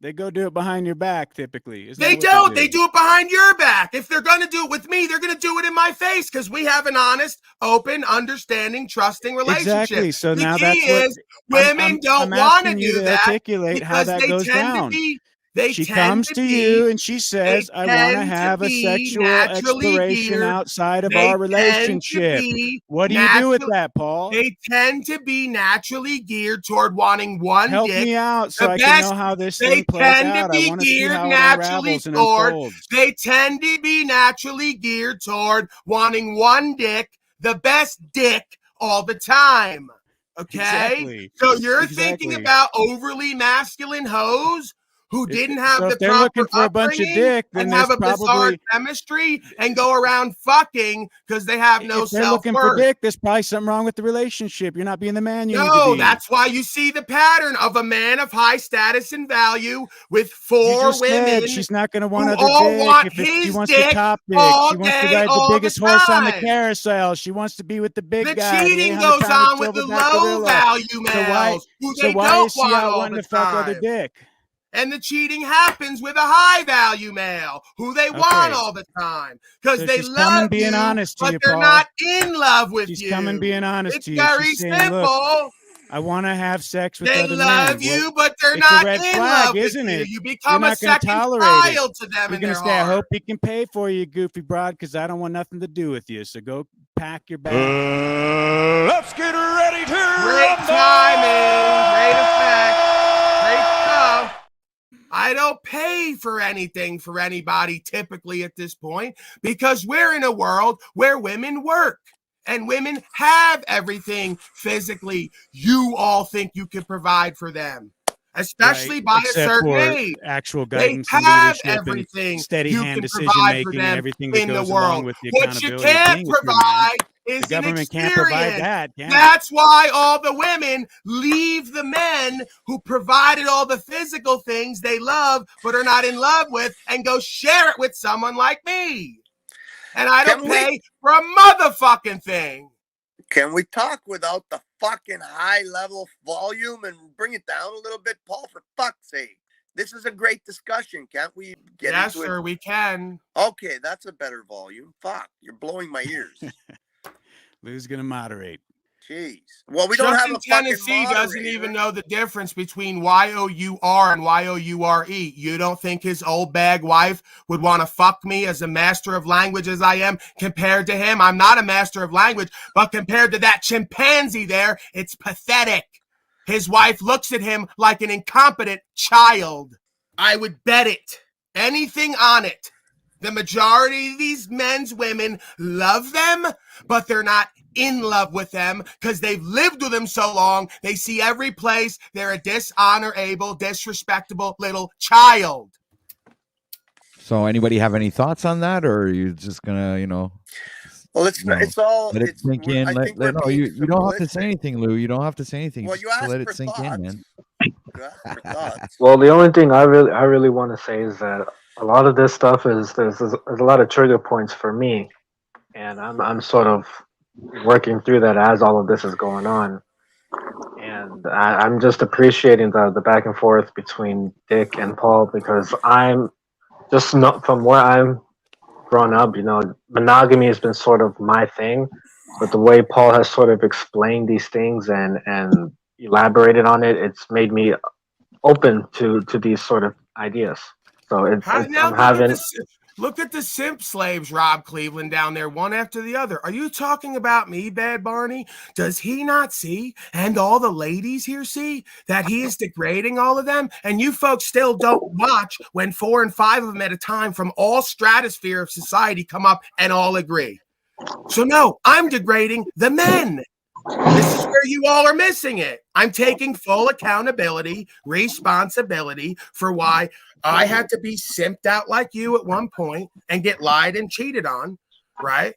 They go do it behind your back, typically. Isn't They that what don't. They They do it behind your back. If they're going to do it with me, they're going to do it in my face because we have an honest, open, understanding, trusting relationship. Exactly. So The now key that's what is women don't I'm want to asking you do to that articulate how because that they goes tend down. to be. They She tend comes to to be. you and she says, I want to tend have a be sexual naturally exploration geared. outside of They our tend to relationship. be What do you do with natural- that, Paul? They tend to be naturally geared toward wanting one Help dick. me out so The I can best- know how this they thing plays tend to out. I be want to see geared how it naturally unravels and toward. unfolds. They tend to be naturally geared toward wanting one dick, the best dick all the time. Okay? Exactly. So you're Exactly. thinking about overly masculine hoes who didn't have So the if they're proper looking for a bunch of upbringing dick, then and there's have a bizarre probably chemistry and go around fucking because they have no if they're looking for self-worth. dick, there's probably something wrong with the relationship. You're not being the man you need to No, be. that's why you see the pattern of a man of high status and value with You four just women said she's not going to want who other all dick. want If she his wants the dick top dick, all she wants to day, ride the all biggest the horse on the time. carousel. She wants to be with the big The guy, the cheating goes 800-pound on with the silverback low gorilla. value So why? males who So they why don't is she want out all wanting the to fuck other time. dick? And the cheating happens with a high value male who they want Okay. all the time because So they she's coming love being you, honest to but you, they're Paul. not in love with She's you. coming being honest It's to you. very She's saying, look, simple. I want to have sex with They other love men. you, but they're It's a not red in flag, love with isn't you. it? You You're become a not going to second tolerate it. child to them You're in going to their say, I heart. hope he can pay for you, goofy broad, because I don't want nothing to do with you. So go pack your bag. Let's get ready to Great rumble! timing, great effect, great stuff. I don't pay for anything for anybody typically at this point because we're in a world where women work and women have everything physically you all think you can provide for them, especially Right, by a except certain for age. actual They guidance and have leadership and everything steady you hand can decision provide for making and them everything that in the goes along world. with the What you accountability of can't being a true man. provide The is an government can't provide experience. that, can it? That's why all the women leave the men who provided all the physical things they love but are not in love with and go share it with someone like me. And I don't pay for a motherfucking thing. Can we talk without the fucking high level volume and bring it down a little bit, Paul? For fuck's sake. This is a great discussion. Can't we get Yes, into sir, it? we can. Okay, that's a better volume. Fuck, you're blowing my ears. Lou's gonna moderate. Jeez. Well, we Chuck don't have in a fucking Tennessee moderator. doesn't even know the difference between Y-O-U-R and Y-O-U-R-E. You don't think his old bag wife would want to fuck me as a master of language as I am compared to him? I'm not a master of language, but compared to that chimpanzee there, it's pathetic. His wife looks at him like an incompetent child. I would bet it. Anything on it. The majority of these men's women love them, but they're not in love with them because they've lived with them so long. They see every place they're a dishonorable, disrespectable little child. So, anybody have any thoughts on that, or are you just gonna, Well, it's all. let it It's. sink in? I think we're No, being you don't have to say simplistic. anything, Lou. You don't have to say anything. Well, Just you asked let for it sink thoughts. in, man. You asked for thoughts. Well, the only thing I really want to say is that a lot of this stuff is there's a lot of trigger points for me, and I'm sort of working through that as all of this is going on, and I'm just appreciating the back and forth between Dick and Paul, because I'm just not from where I'm grown up. Monogamy has been sort of my thing, but the way Paul has sort of explained these things and elaborated on it, it's made me open to these sort of ideas. So Look at the simp slaves, Rob Cleveland, down there, one after the other. Are you talking about me, Bad Barney? Does he not see, and all the ladies here see, that he is degrading all of them? And you folks still don't watch when 4 and 5 of them at a time from all stratosphere of society come up and all agree. So no, I'm degrading the men. This is where you all are missing it. I'm taking full accountability, responsibility for why I had to be simped out like you at one point and get lied and cheated on, right?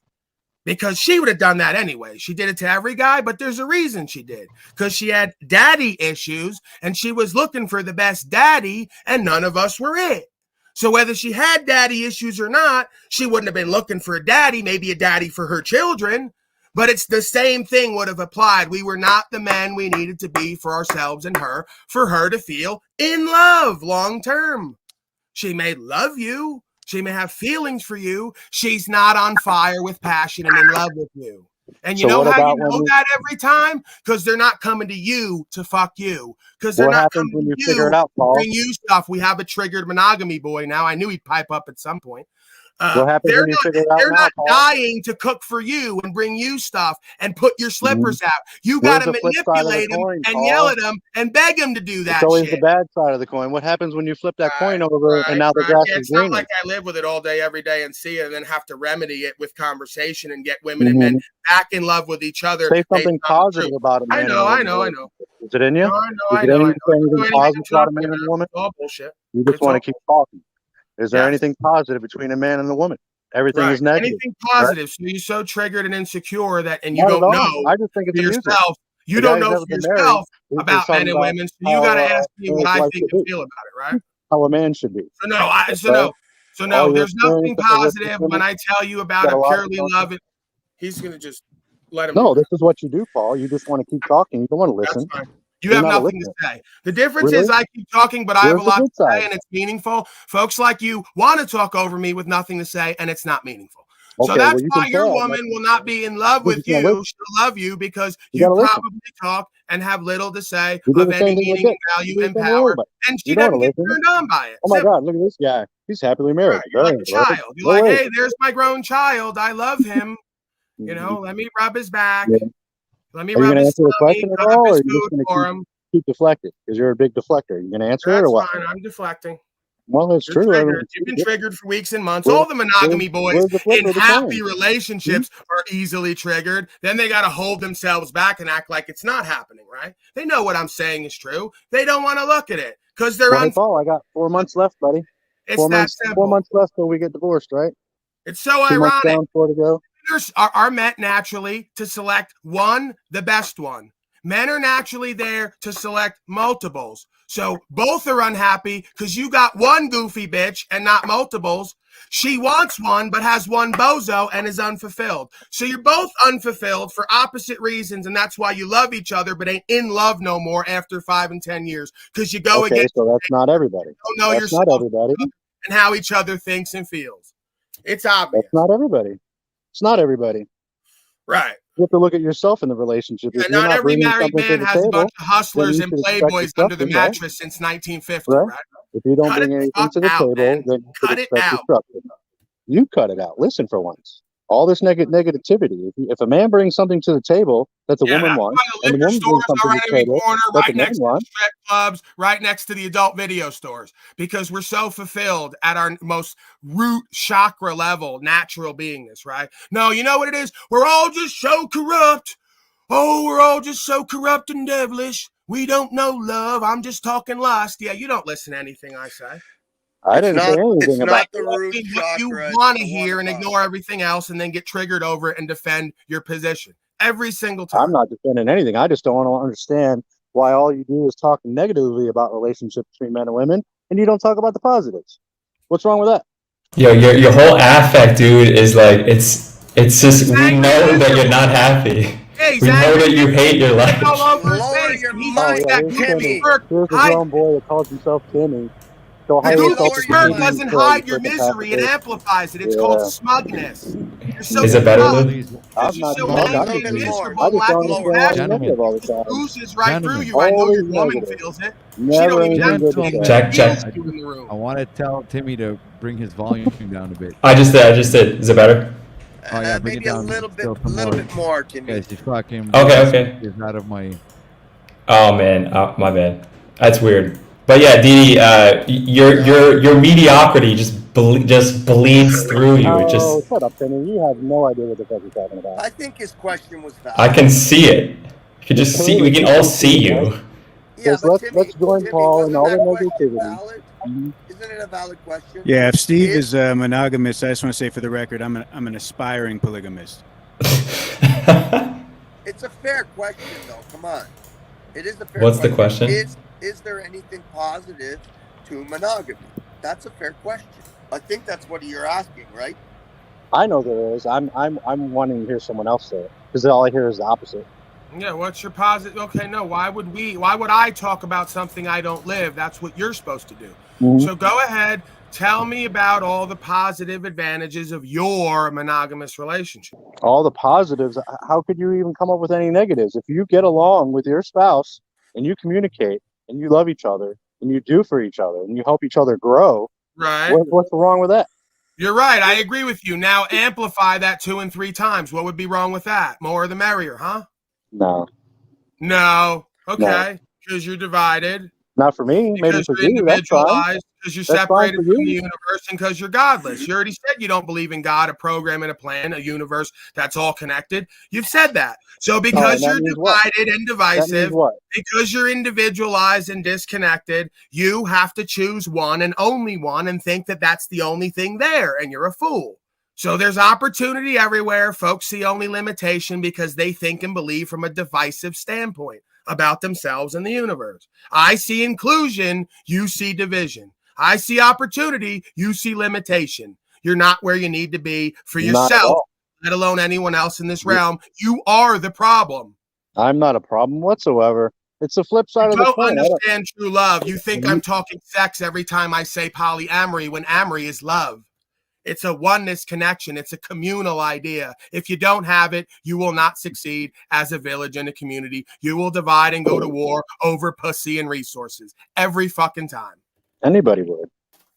Because she would have done that anyway. She did it to every guy, but there's a reason she did. Because she had daddy issues and she was looking for the best daddy, and none of us were it. So whether she had daddy issues or not, she wouldn't have been looking for a daddy, maybe a daddy for her children. But it's the same thing would have applied. We were not the men we needed to be for ourselves and her, for her to feel in love long term. She may love you. She may have feelings for you. She's not on fire with passion and in love with you. And you know how you know that every time? Because they're not coming to you to fuck you. Because they're not coming to you to bring you stuff. We have a triggered monogamy boy now. I knew he'd pipe up at some point. They're not dying to cook for you and bring you stuff and put your slippers out. You got to manipulate them and yell at them and beg them to do that. It's always shit. the bad side of the coin. What happens when you flip that coin over and now the grass is It's not greener? like I live with it all day, every day and see it and then have to remedy it with conversation and get women and men back in love with each other. Say something positive about a man. I know. Is it in you? I know. Anything positive about a man and a woman? It's all bullshit. You just want to keep talking. Is there anything positive between a man and a woman? Everything is negative. Anything positive. So you're so triggered and insecure that, and you Not don't at all. know I just think it's for amusing. yourself. You The don't guy's know never for been yourself married. about men and women. So you got to ask me what I think and feel about it, right? How a man should be. So no. All your There's nothing experience of the positive women, when I tell you about got it. a lot of Purely emotion. love it. He's gonna just let him. No, this is what you do, Paul. You just want to keep talking. You don't want to listen. That's fine. You You're have not a nothing to listener. say. The difference Really? is I keep talking, but I have a Where's the lot to good side? say, and it's meaningful. Folks like you want to talk over me with nothing to say, and it's not meaningful. So Okay, that's well, you why can your tell. woman will not be in love You with just can't you. listen. She'll love you because You you gotta listen. probably talk and have little to say You do of the same any thing with meaning and Dick. You value do and the same with power, everybody. and she You don't doesn't want to get listen. turned on by it. Oh my Simple. God, look at this guy. He's happily married. Right. You're like a Right. child. You're like, Wait. hey, there's my grown child. I love him. You know, let me rub his back. Yeah. Let me Are you rub going to his answer the tummy, question at cook all, up or his are you just food going for to him. keep deflected? Because you're a big deflector. You going to answer it or That's what? fine. I'm deflecting. Well, that's You're true. triggered. You've been triggered for weeks and months. Where- All the monogamy boys where's the flip in of the happy coin? relationships are easily triggered. Then they got to hold themselves back and act like it's not happening, right? They know what I'm saying is true. They don't want to look at it because they're Well, hey, Paul, I got 4 months left, buddy. It's 4 that months. simple. 4 months left till we get divorced, right? It's so 2 months ironic. down, 4 to go. Winners are met naturally to select one, the best one. Men are naturally there to select multiples. So both are unhappy because you got one goofy bitch and not multiples. She wants one, but has one bozo and is unfulfilled. So you're both unfulfilled for opposite reasons, and that's why you love each other, but ain't in love no more after 5 and 10 years. Because you go Okay, against so that's not everybody. don't know That's yourself not everybody. and how each other thinks and feels. It's obvious. That's not everybody. It's not everybody. Right. You have to look at yourself in the relationship. If And you're not not every bringing married something to man the has a table, bunch of then hustlers you and should expect playboys under the destruction, right? mattress since 1950, Right? right? If you don't Cut bring it the anything fuck to the out, table, man. then you should Cut it expect out. destruction. You cut it out. Listen for once. All this negativity. If a man brings something to the table that the Yeah, woman that's wants, why the and the liquor woman brings stores something are to on the every table corner, that right the man next to the wants, strip clubs, right next to the adult video stores, because we're so fulfilled at our most root chakra level, natural beingness, right? No, you know what it is? We're all just so corrupt. Oh, we're all just so corrupt and devilish. We don't know love. I'm just talking lust. Yeah, you don't listen to anything I say. I didn't say It's anything about not the root What you chakra. It's want to the one hear and above. ignore everything else and then get triggered over it and defend your position every single I'm time. not defending anything. I just don't want to understand why all you do is talk negatively about relationships between men and women, and you don't talk about the positives. What's wrong with that? Yo, your whole affect, dude, is like it's just we know that you're not happy. Yeah, he's We know angry. that you hate your life. All over his Lower face. your He Oh thinks mic, yeah, that here's goofy Timmy. smirk Here's a hides. grown boy that calls himself Timmy. Go The hire goofy yourself a smirk TV doesn't show, you hide your freaking misery. It pacifist. amplifies it. It's called Yeah. smugness. You're so Is it better, smug Luke? because I'm you're not so smug. angry I'm and just, miserable I and just lack don't of understand why you're compassion. negative all the It time. oozes right through Gentlemen, you. I know your Always woman negative. feels it. She Never don't even have anything good to to. say. Check, She check. feels you in the room. I want to tell Timmy to bring his volume down a bit. I just did. Is it better? Oh yeah, bring it Maybe a down little bit still some more. more, Timmy. Guys, you fucking Okay. is out of my. Oh man, my bad. That's weird. But yeah, Dee, your mediocrity just bleeds through you. It Oh, just shut up, Timmy. You have no idea what the fuck you're talking about. I think his question was I valid. can see it. You can You just see. clearly We can can all see see it, right? you. Yeah, Just but let's join Timmy, Paul in wasn't all the that question negativity. valid? Isn't it a valid question? Yeah, if Steve If- is monogamous, I just want to say for the record, I'm an aspiring polygamist. It's a fair question, though. Come on, it is a fair. What's the question? Is there anything positive to monogamy? That's a fair question. I think that's what you're asking, right? I know there is. I'm wanting to hear someone else say it because all I hear is the opposite. Yeah, what's your positive? Okay, no, why would I talk about something I don't live? That's what you're supposed to do. Mm-hmm. So go ahead, tell me about all the positive advantages of your monogamous relationship. All the positives. How could you even come up with any negatives? If you get along with your spouse and you communicate and you love each other and you do for each other and you help each other grow, Right. what's wrong with that? You're right. I agree with you. Now amplify that 2 and 3 times. What would be wrong with that? More the merrier, huh? No, Okay. Because you're divided. not for me. Maybe Because for you're you, that's fine. individualized, because you're That's fine separated for from you. the universe, and because you're godless. You already said you don't believe in God, a program, and a plan, a universe that's all connected. You've said that. So because and that you're means what? divided and That means divisive, what? because you're individualized and disconnected, you have to choose one and only one and think that that's the only thing there, and you're a fool. So there's opportunity everywhere. Folks see only limitation because they think and believe from a divisive standpoint about themselves and the universe. I see inclusion, you see division. I see opportunity, you see limitation. You're not where you need to be for Not at yourself, all. let alone anyone else in this realm. You are the problem. I'm not a problem whatsoever. It's the flip side You of the don't coin. understand true love. You think I'm talking sex every time I say polyamory when amory is love. It's a oneness connection. It's a communal idea. If you don't have it, you will not succeed as a village and a community. You will divide and go to war over pussy and resources every fucking time. Anybody would.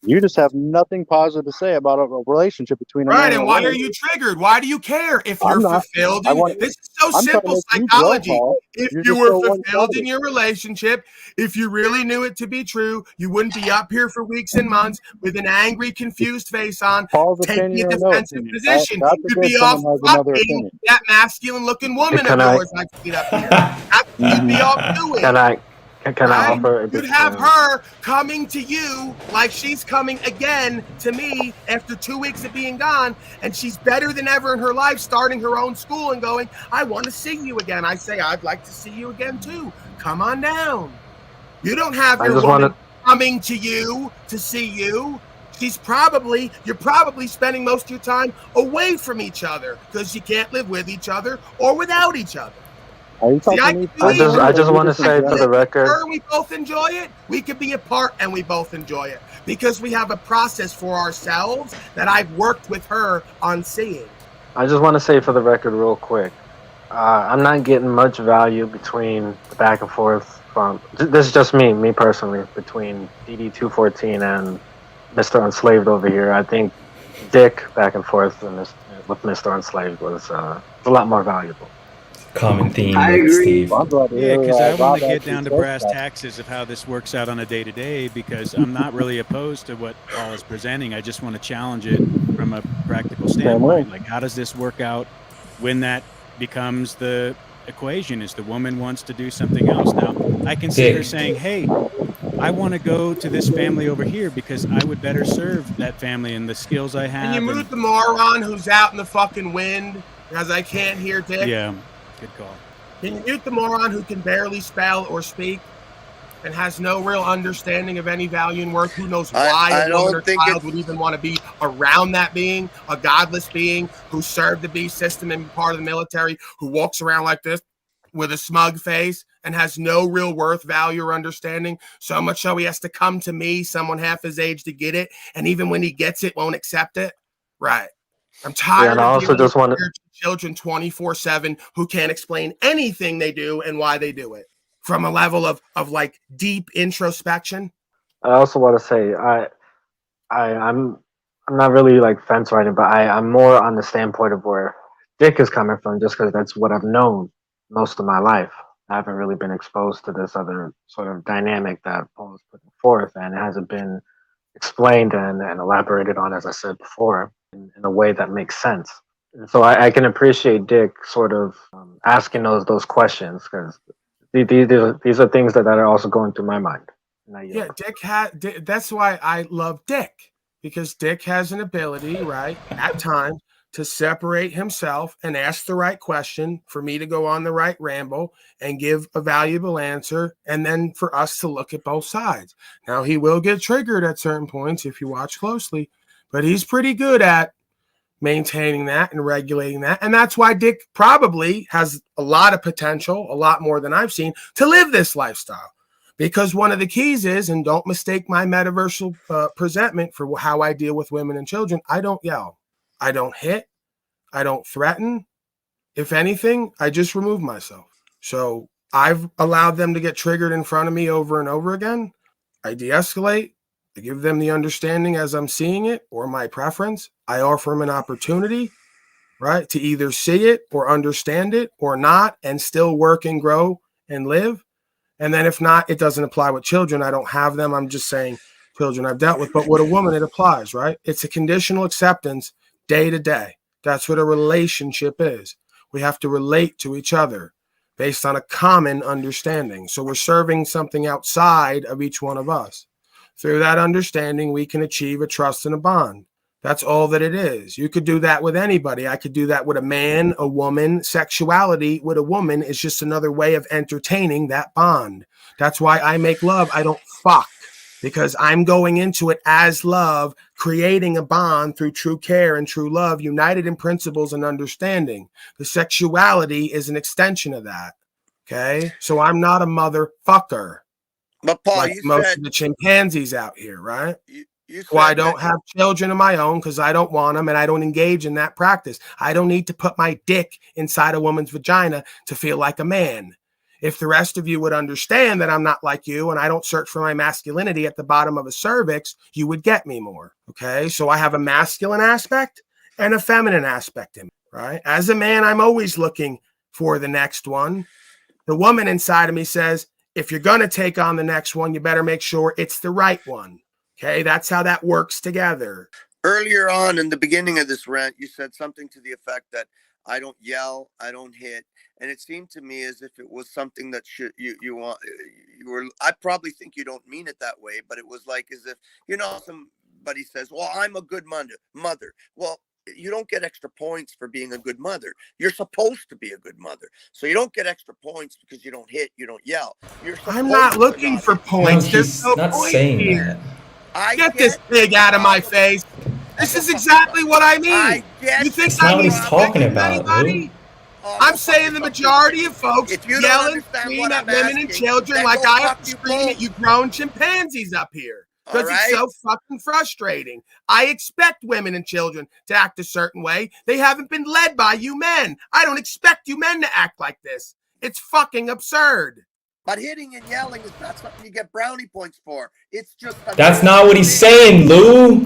You just have nothing positive to say about a relationship between a man Right, and a and why woman. are you triggered? Why do you care if I'm you're not. fulfilled? This is so I'm trying to simple make you grow, psychology. Paul. If You're you just were so fulfilled one-sided. in your relationship, if you really knew it to be true, you wouldn't be up here for weeks and months with an angry, confused face on, Paul's taking opinion a or no defensive opinion. position. God You'd forbid be off someone has another fucking opinion. that masculine-looking woman of Can I- yours I've seen up here. That's what you'd be off doing. Can Can I offer? You'd have her coming to you like she's coming again to me after 2 weeks of being gone, and she's better than ever in her life, starting her own school and going, I want to see you again. I say, I'd like to see you again too. Come on down. You don't have your woman coming to you to see you. You're probably spending most of your time away from each other because you can't live with each other or without each other. Are you talking to me? I just want to say for the record. We both enjoy it. We could be apart and we both enjoy it because we have a process for ourselves that I've worked with her on seeing. I just want to say for the record real quick. I'm not getting much value between the back and forth from, this is just me personally, between DD214 and Mr. Enslaved over here. I think Dick back and forth with Mr. Enslaved was a lot more valuable. Common theme I with agree. Steve. Yeah, because I want to get down to brass taxes of how this works out on a day-to-day, because I'm not really opposed to what Paul is presenting. I just want to challenge it from a practical standpoint. Like, how does this work out when that becomes the equation? Is the woman wants to do something else? Now, I can see her saying, hey, I want to go to this family over here because I would better serve that family and the skills I have. Can you mute the moron who's out in the fucking wind because I can't hear Dick? Yeah. Good call. Can you mute the moron who can barely spell or speak and has no real understanding of any value and worth? Who knows why a woman or child would even want to be around that being, a godless being who served the beast system and part of the military, who walks around like this with a smug face and has no real worth, value, or understanding. So much so he has to come to me, someone half his age, to get it. And even when he gets it, won't accept it. Right. I'm tired of dealing with spiritual children 24/7 who can't explain anything they do and why they do it from a level of like deep introspection. I also want to say I'm not really like fence riding, but I'm more on the standpoint of where Dick is coming from, just because that's what I've known most of my life. I haven't really been exposed to this other sort of dynamic that Paul is putting forth, and it hasn't been explained and elaborated on, as I said before, in a way that makes sense. And so I can appreciate Dick sort of asking those questions, because these are things that are also going through my mind. Yeah, that's why I love Dick, because Dick has an ability, right, at times to separate himself and ask the right question for me to go on the right ramble and give a valuable answer, and then for us to look at both sides. Now, he will get triggered at certain points if you watch closely, but he's pretty good at maintaining that and regulating that. And that's why Dick probably has a lot of potential, a lot more than I've seen, to live this lifestyle. Because one of the keys is, and don't mistake my metaversal presentment for how I deal with women and children, I don't yell. I don't hit. I don't threaten. If anything, I just remove myself. So I've allowed them to get triggered in front of me over and over again. I de-escalate. I give them the understanding as I'm seeing it or my preference. I offer them an opportunity, right, to either see it or understand it or not and still work and grow and live. And then if not, it doesn't apply with children. I don't have them. I'm just saying children I've dealt with. But with a woman, it applies, right? It's a conditional acceptance day to day. That's what a relationship is. We have to relate to each other based on a common understanding. So we're serving something outside of each one of us. Through that understanding, we can achieve a trust and a bond. That's all that it is. You could do that with anybody. I could do that with a man, a woman. Sexuality with a woman is just another way of entertaining that bond. That's why I make love. I don't fuck, because I'm going into it as love, creating a bond through true care and true love, united in principles and understanding. The sexuality is an extension of that. Okay? So I'm not a motherfucker. But Paul, like most of the chimpanzees out here, right? Well, I don't have children of my own because I don't want them, and I don't engage in that practice. I don't need to put my dick inside a woman's vagina to feel like a man. If the rest of you would understand that I'm not like you and I don't search for my masculinity at the bottom of a cervix, you would get me more. Okay, so I have a masculine aspect and a feminine aspect in me, right? As a man, I'm always looking for the next one. The woman inside of me says, if you're going to take on the next one, you better make sure it's the right one. Okay, that's how that works together. Earlier on in the beginning of this rant, you said something to the effect that I don't yell. I don't hit. And it seemed to me as if it was something that I probably think you don't mean it that way, but it was like as if, somebody says, well, I'm a good mother. Well, you don't get extra points for being a good mother. You're supposed to be a good mother. So you don't get extra points because you don't hit, you don't yell. I'm not looking for points. There's no not point saying here. that. Get this pig out of my face. This is exactly what I mean. You think That's not what he's talking offending about, anybody? I'm saying the majority of folks yell and scream at women and children like I have to scream at you grown chimpanzees up here. Because it's so fucking frustrating. I expect women and children to act a certain way. They haven't been led by you men. I don't expect you men to act like this. It's fucking absurd. But hitting and yelling is not something you get brownie points for. It's just That's not what he's saying, Lou.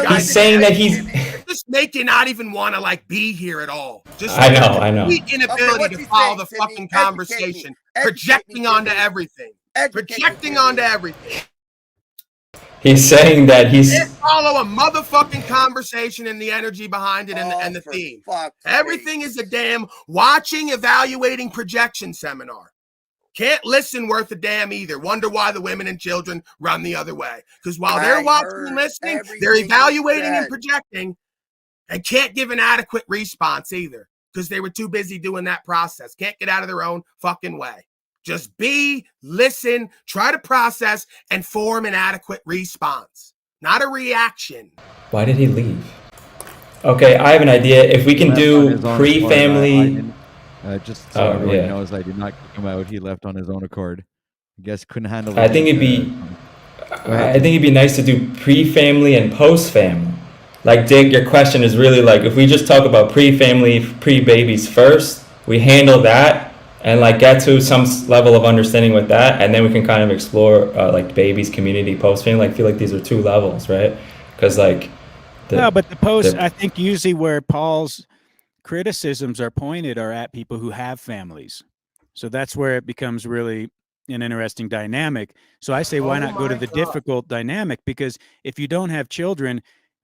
He's saying that he's just make you not even want to be here at all. Just I know. complete inability to follow the fucking conversation, projecting onto everything. Projecting onto everything. He's saying that he's Can't follow a motherfucking conversation and the energy behind it and the theme. Everything is a damn watching, evaluating, projection seminar. Can't listen worth a damn either. Wonder why the women and children run the other way. Because while they're watching and listening, they're evaluating and projecting and can't give an adequate response either. Because they were too busy doing that process. Can't get out of their own fucking way. Just listen, try to process, and form an adequate response. Not a reaction. Why did he leave? Okay, I have an idea. If we can do pre-family... just so everyone knows, I did not kick him out. He left on his own accord. I guess couldn't handle it. I think it'd be nice to do pre-family and post-family. Like, Dick, your question is really if we just talk about pre-family, pre-babies first, we handle that and get to some level of understanding with that, and then we can kind of explore babies, community, post-family. I feel like these are two levels, right? Because but the post, I think usually where Paul's criticisms are pointed are at people who have families. So that's where it becomes really an interesting dynamic. So I say, why not go to the difficult dynamic? Because if you don't have children,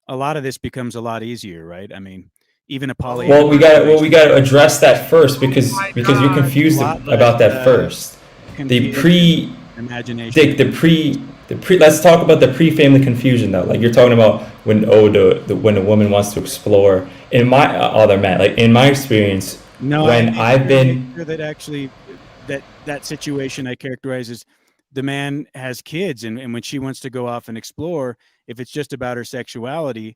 a lot of this becomes a lot easier, right? I mean, even a poly. Well, we got to address that first because you're confused about that first. The pre imagination. Dick, the pre. Let's talk about the pre-family confusion though. You're talking about when when a woman wants to explore. In my other man, in my experience, I've been that actually that situation I characterize as the man has kids, and when she wants to go off and explore, if it's just about her sexuality,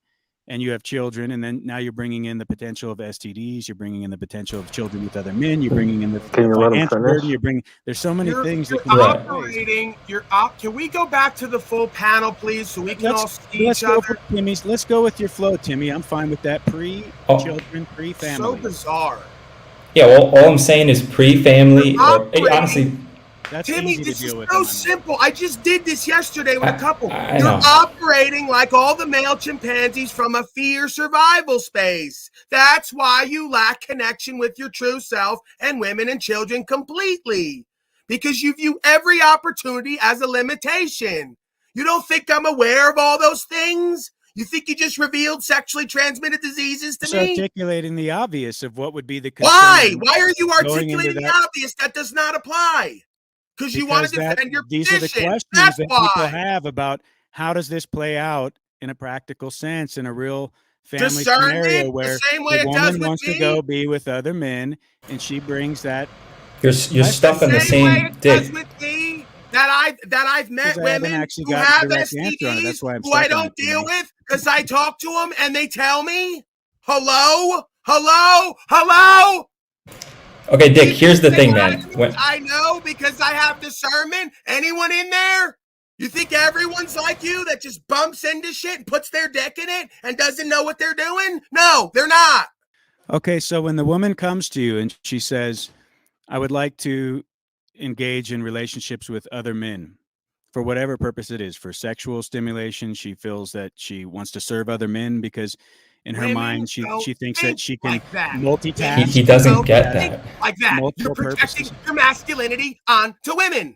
and you have children, and then now you're bringing in the potential of STDs, you're bringing in the potential of children with other men, you're bringing in the financial burden, there's so many things that can operating. Can we go back to the full panel, please, so we can all see each other? Let's go with your flow, Timmy. I'm fine with that. Pre-children, pre-family. So bizarre. Yeah, well, all I'm saying is pre-family. Honestly, Timmy, this is so simple. I just did this yesterday with a couple. You're operating like all the male chimpanzees from a fear survival space. That's why you lack connection with your true self and women and children completely. Because you view every opportunity as a limitation. You don't think I'm aware of all those things? You think you just revealed sexually transmitted diseases to me? Articulating the obvious of what would be the concern. Why? Why are you articulating the obvious? That does not apply. Because you want to defend your these position. Are the questions That's that why. People have about how does this play out in a practical sense in a real family scenario where the woman wants to go be with other men and she brings that. You're stuck on the same dick. That I've met women who have STDs who I don't deal with because I talk to them and they tell me, hello. Okay, Dick, here's the thing, man. I know because I have discernment. Anyone in there? You think everyone's like you that just bumps into shit and puts their dick in it and doesn't know what they're doing? No, they're not. Okay, so when the woman comes to you and she says, I would like to engage in relationships with other men for whatever purpose it is, for sexual stimulation, she feels that she wants to serve other men because in her mind, she thinks that she can multitask. He doesn't get that. Like that. You're projecting your masculinity onto women.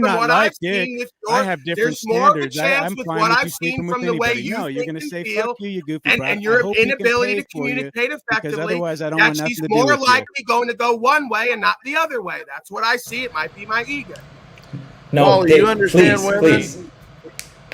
from not what like I've Dick. seen with I your, have different there's more of a standards. chance I'm with fine what with I've you seen sleeping with from the way anybody. you No, you're think gonna and say feel, fuck you goofy brat. and I your hope he can inability pay to for you communicate because effectively, otherwise I don't that want nothing she's to do more with you. likely going to go one way and not the other way. That's what I see. It might be my ego. No, Wally, you Dick, understand please, women? please.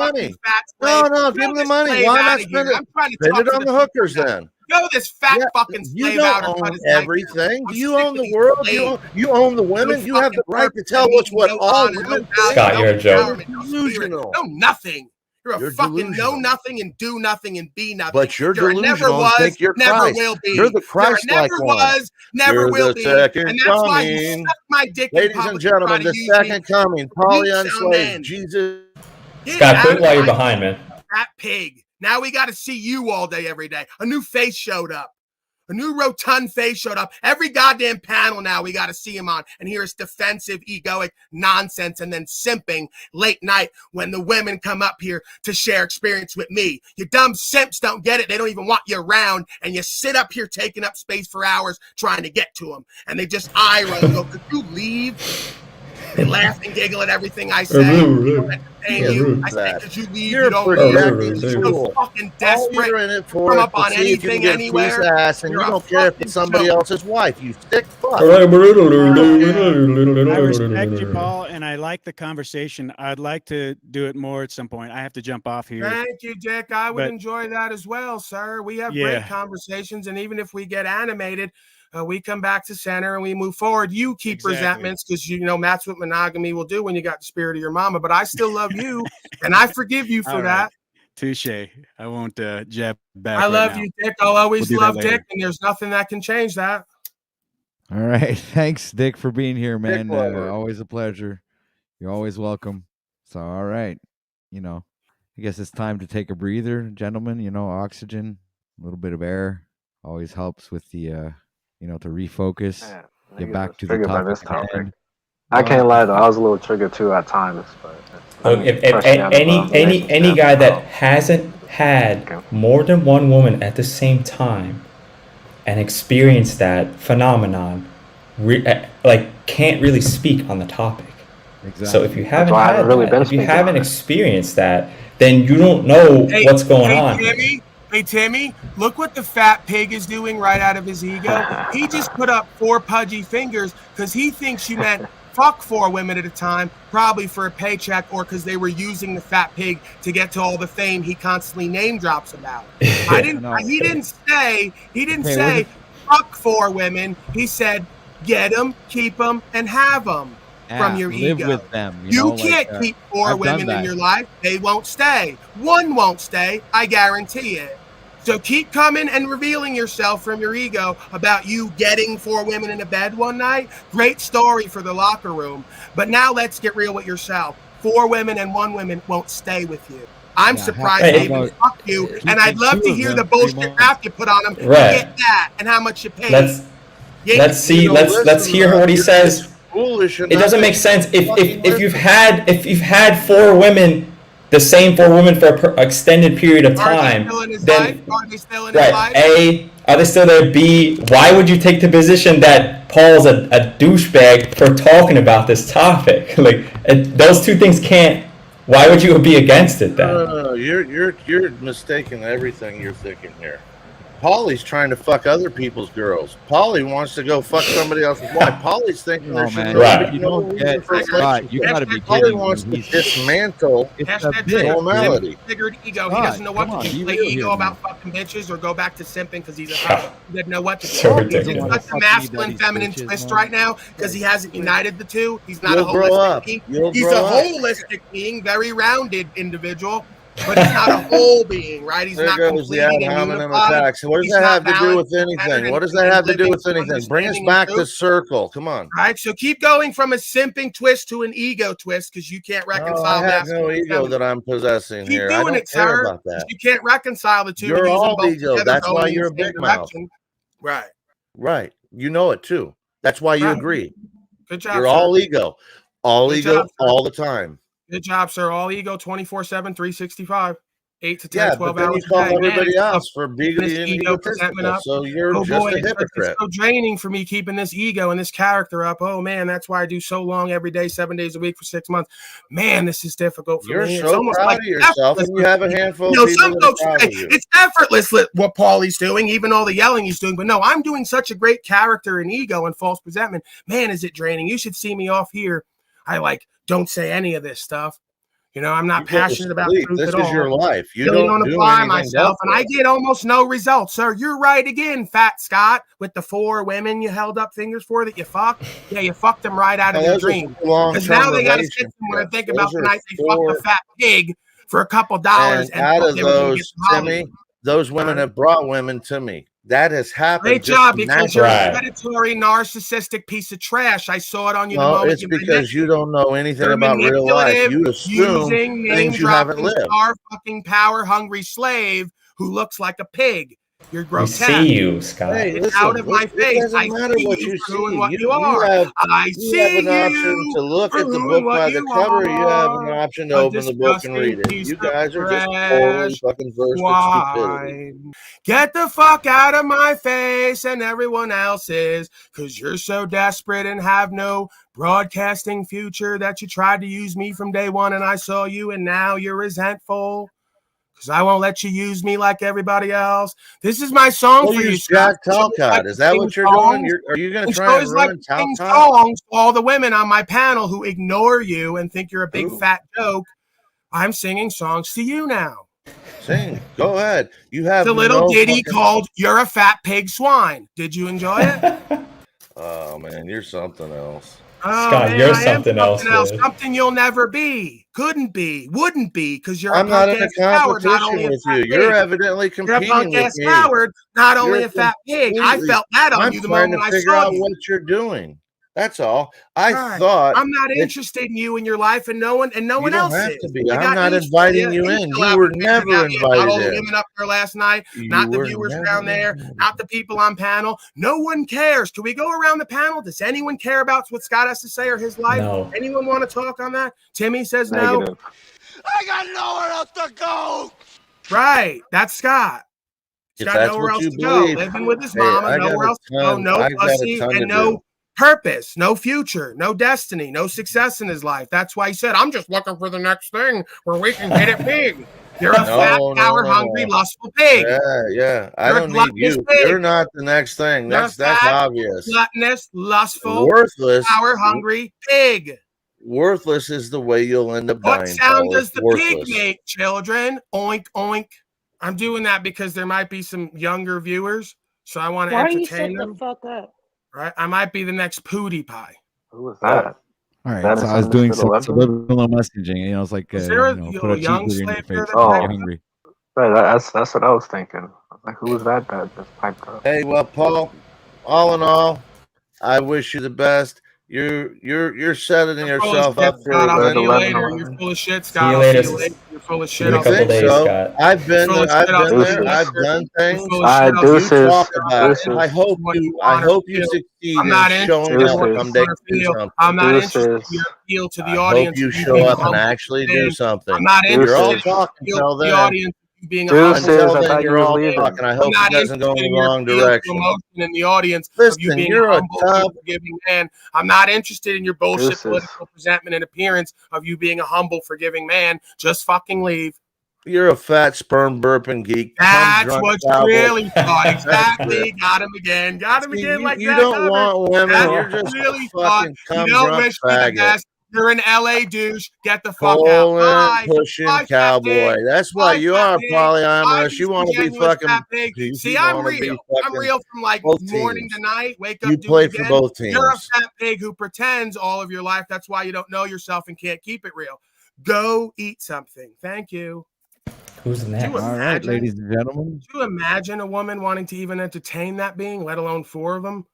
money. Fat No, slave. no, give him the money. Why not spend it? I'm trying to Spend talk it to on the the hookers then. Go this fat Yeah, fucking you slave don't out and cut own his mic down. everything. Do I'm you sick own of the these world? slaves. You own the No women. You have the fucking right to purpose, tell no us meaning, what no all honor, no women value, Scott, no you're a joke. empowerment, no spirit, Delusional. no nothing. You're You're fucking know delusional. nothing and do nothing and be nothing. But you're You're a never delusional and was, think you're never Christ. will be. You're the You're a Christ-like never one. was, never You're will the be. second And that's why you coming. suck my dick in Ladies and public and try gentlemen, to the use me. second coming. You Polly some Unslaved. man. Jesus. Get Scott, out quit of while you're my behind, man. fat pig. Now we got to see you all day, every day. A new face showed up. A new rotund face showed up. Every goddamn panel now we got to see him on and hear his defensive, egoic nonsense and then simping late night when the women come up here to share experience with me. You dumb simps don't get it. They don't even want you around, and you sit up here taking up space for hours trying to get to them, and they just eye roll and go, could you leave? They laugh and giggle at everything I say. I say, could you leave? You're You don't pretty leave. You're cool. so fucking All desperate. you're in it Come for is up to on see if you can anything, get anywhere. piece of ass, and you You're a don't care if fucking it's somebody joke. else's wife. You sick fuck. I respect you, Paul, and I like the conversation. I'd like to do it more at some point. I have to jump off here. Thank you, Dick. I would But- enjoy that as well, sir. We have Yeah. great conversations, and even if we get animated, we come back to center and we move forward. You keep Exactly. resentments because you know that's what monogamy will do when you got the spirit of your mama. But I still love you, and I forgive you for All that. right. Touche. I won't jab back. I right love now. you, Dick. I'll always We'll do that love later. Dick, and there's nothing that can change that. All right. Thanks, Dick, for being here, man. lover. Always a pleasure. You're always welcome. So, all right. You know, I guess it's time to take a breather, gentlemen. You know, oxygen, a little bit of air always helps with the, you know, to refocus, Man, get niggas back was to the triggered by topic this at topic. hand. I can't lie though, I was a little triggered too at times, but Look, if any guy that hasn't had more than one woman at the same time and experienced that phenomenon, can't really speak on the topic. Exactly. So if you haven't why I had haven't really that, been if you speaking haven't on it. experienced that, then you don't know what's going on. Timmy, hey, Timmy, look what the fat pig is doing right out of his ego. He just put up 4 pudgy fingers because he thinks you meant fuck 4 women at a time, probably for a paycheck or because they were using the fat pig to get to all the fame he constantly name drops about. He didn't say fuck 4 women. He said get them, keep them, and have them from your live ego. with them. You know, can't like, keep 4 I've done women in that. your life. They won't stay. 1 won't stay. I guarantee it. So keep coming and revealing yourself from your ego about you getting 4 women in a bed one night. Great story for the locker room. But now let's get real with yourself. 4 women and 1 woman won't stay with you. I'm surprised they even fuck you. And I'd love to hear the bullshit rap you put on them. Right. Get that and how much you paid. Let's see. Let's hear what he says. It doesn't make sense if you've had 4 women, the same 4 women for an extended period of time. Are they still in his Right. life? A, are they still there? B, why would you take the position that Paul's a douchebag for talking about this topic? Those 2 things can't. Why would you be against it then? No, you're mistaking everything you're thinking here. Paulie's trying to fuck other people's girls. Paulie wants to go fuck somebody else's wife. Paulie's thinking there should Right. be no reason for Scott, you gotta be Paulie kidding wants me. to dismantle normality. Triggered ego. He Scott, doesn't know what come on, to do. be Play real ego here, about fucking bitches or go back to simping because he's a he doesn't know what to do. So He's in ridiculous. such a masculine, feminine twist right now because he hasn't united the two. He's not You'll a grow holistic up. being. You'll He's grow a up. holistic being, very rounded individual, but he's not a whole being, right? He's There not goes the complete ad and hominem unified. attacks. What does He's that not have to do with balanced, anything? centered, What does and that have to do living with anything? Bring us understanding back and to truth. circle. Come on. Right, so keep going from a simping twist to an ego twist because you can't No, reconcile I have masculine no and ego feminine. that I'm possessing Keep here. I doing don't it, care sir. about 'Cause that. you can't reconcile the 2 You're and use them all both ego. together. That's why going you're a in the same big mouth. direction. Right. Right. You know it too. That's why you Right. agree. Good job, You're sir. all ego. All Good ego job, sir. all the time. Good job, sir. All ego 24/7, 365. 8 to 10, Yeah, 12 but then you hours a call day. Man, everybody it's tough else for being keeping this ego presentment egotistical. up. So you're Oh just boy, a it's hypocrite. so draining for me keeping this ego and this character up. Oh man, that's why I do so long every day, 7 days a week for 6 months. Man, this is difficult for You're me. It's so almost proud like of yourself, effortless. and you have a handful You of know, people some that are folks proud say of you. it's effortless what Paulie's doing, even all the yelling he's doing. But no, I'm doing such a great character and ego and false presentment. Man, is it draining? You should see me off here. I don't say any of this stuff. You know, I'm not You go to passionate about sleep. truth This at is all. your life. You Really don't do apply anything myself, but and I this. get almost no results, sir. You're right again, Fat Scott, with the 4 women you held up fingers for that you fucked. Yeah, you fucked them right out of Now, their those are dream. long-term Because now they got to sit somewhere and think about relationships. the Those are night they fucked 4 a fat pig for a couple dollars And and out thought of they were going to get those, some Timmy, Hollywood. those women have brought women to me. That has happened Great just job, because you're naturally. a predatory, narcissistic piece of trash. I saw it on you the No, moment it's you because you don't know anything You're about real life. manipulative, You assume using, name things you haven't dropping, lived. star fucking power hungry slave who looks like a pig. You're We grotesque. see you, Scott. Hey, Get listen, out of my it face. doesn't I matter see what you you for who and see. what you You are. have I you have see an option you to look for at the who and book what by the you cover. You have an are. option to A open the book and disgusting read it. piece You of guys are just totally trash. fucking versed at stupidity. Swine. Get the fuck out of my face and everyone else's, because you're so desperate and have no broadcasting future that you tried to use me from day one and I saw you and now you're resentful. Because I won't let you use me like everybody else. This is my song We'll for you, use Scott. Jack Talcott. Is that what you're doing? Are you going to try and Like ruin to sing Talcott? songs to all the women on my panel who ignore you and think you're a big fat joke. I'm singing songs to you now. Sing. Go ahead. You have It's a little no ditty fucking... called "You're a Fat Pig Swine." Did you enjoy it? Oh man, you're something else. Oh Scott, man, you're I am something else, man. something you'll never be, couldn't be, wouldn't be, because you're I'm a not punk in a ass coward, not competition only a with fat you. You're pig. evidently You're a competing punk with ass me. coward, not only You're a fat pig. I completely... felt that on I'm you the trying to moment I figure saw out you. what you're doing. That's all. I Right. thought I'm not that interested in you and your life, and no one you else don't have is. to be. I I'm got not news for inviting you You in. still You were haven't figured never out yet. Not all invited the in. women up there last night, not You the were viewers never down there, not the people on panel. No one cares. Can we go around the panel? Does anyone care about what Scott has to say or his life? No. Anyone want to talk on that? Timmy says Negative. no. I got nowhere else to go. Right. That's Scott. He's If got that's nowhere what else you to go. believe, Living with his hey, mama, I got nowhere a else to go, ton. no I've got a pussy, ton to and no do. purpose, no future, no destiny, no success in his life. That's why he said, I'm just looking for the next thing where we can hit it big. You're a fat, power-hungry, lustful pig. Yeah. I You're a don't need gluttonous you. pig. You're not the next thing. You're That's a fat, obvious. gluttonous, lustful, Worthless. power-hungry pig. Worthless is the way you'll end up What dying. sound Tyler. does the pig make, children? Oink, oink. I'm doing that because there might be some younger viewers, so I want to Why do you shut entertain the them. fuck up? Right? I might be the next Pootie Pie. Who was that? All right, That so is I was doing some misunderstood subliminal messaging. You know, it's like Is there a put a young cheeseburger in your slave face. here You're Oh, hungry. right. That's what I was thinking. I was like, who was that just piped up? Hey, well, Paul, all in all, I wish you the best. You're setting yourself up for Scott, a I'll win. see you later. You're full of shit, See Scott. you I'll later. see you later. You're full of shit. In a I'll see couple you days, later. Scott. I've been Full of there. I've shit, I'll been see you there. I've later. done You're things. full of shit. I'll see You you later. talk I'm about not it. I interested hope in what you. you I want or hope you feel. succeed I'm in not showing interested in up what you someday want or to do feel. something. I'm not interested in your appeal to the I hope audience. you of show being a up and humble actually human do being. something. I'm not You're all interested in talk your appeal until to the then. audience of you being a humble Until I then, thought you you're was all leaving. talk, and I I'm hope not it doesn't go interested in in the your wrong appeal to direction. emotion in the audience of you Listen, being you're a a humble, tough. forgiving man. I'm not interested in your bullshit Deuces. political presentment and appearance of you being a humble, forgiving man. Just fucking leave. You're a fat sperm burping geek. That's drunk what you cowboy. really thought. That's Exactly. it. Got him again. Got him See, again like you that don't covered. want women. That's You're what you just really a thought. fucking You cum don't drunk wish me the faggot. best. You're an LA douche. Get the fuck out. Poland Bye. pushing Bye, fat cowboy. pig. That's why Bye, you fat are pig. polyamorous. Bye, You want to be disingenuous fucking. fat pig. You See, I'm want to be real. I'm fucking real from like both morning teams. to night. Wake up, You do play it for again. both You're a teams. fat pig who pretends all of your life. That's why you don't know yourself and can't keep it real. Go eat something. Thank you. Who's next? All right, ladies and gentlemen. Could you imagine a woman wanting to even entertain that being, let alone 4 of them?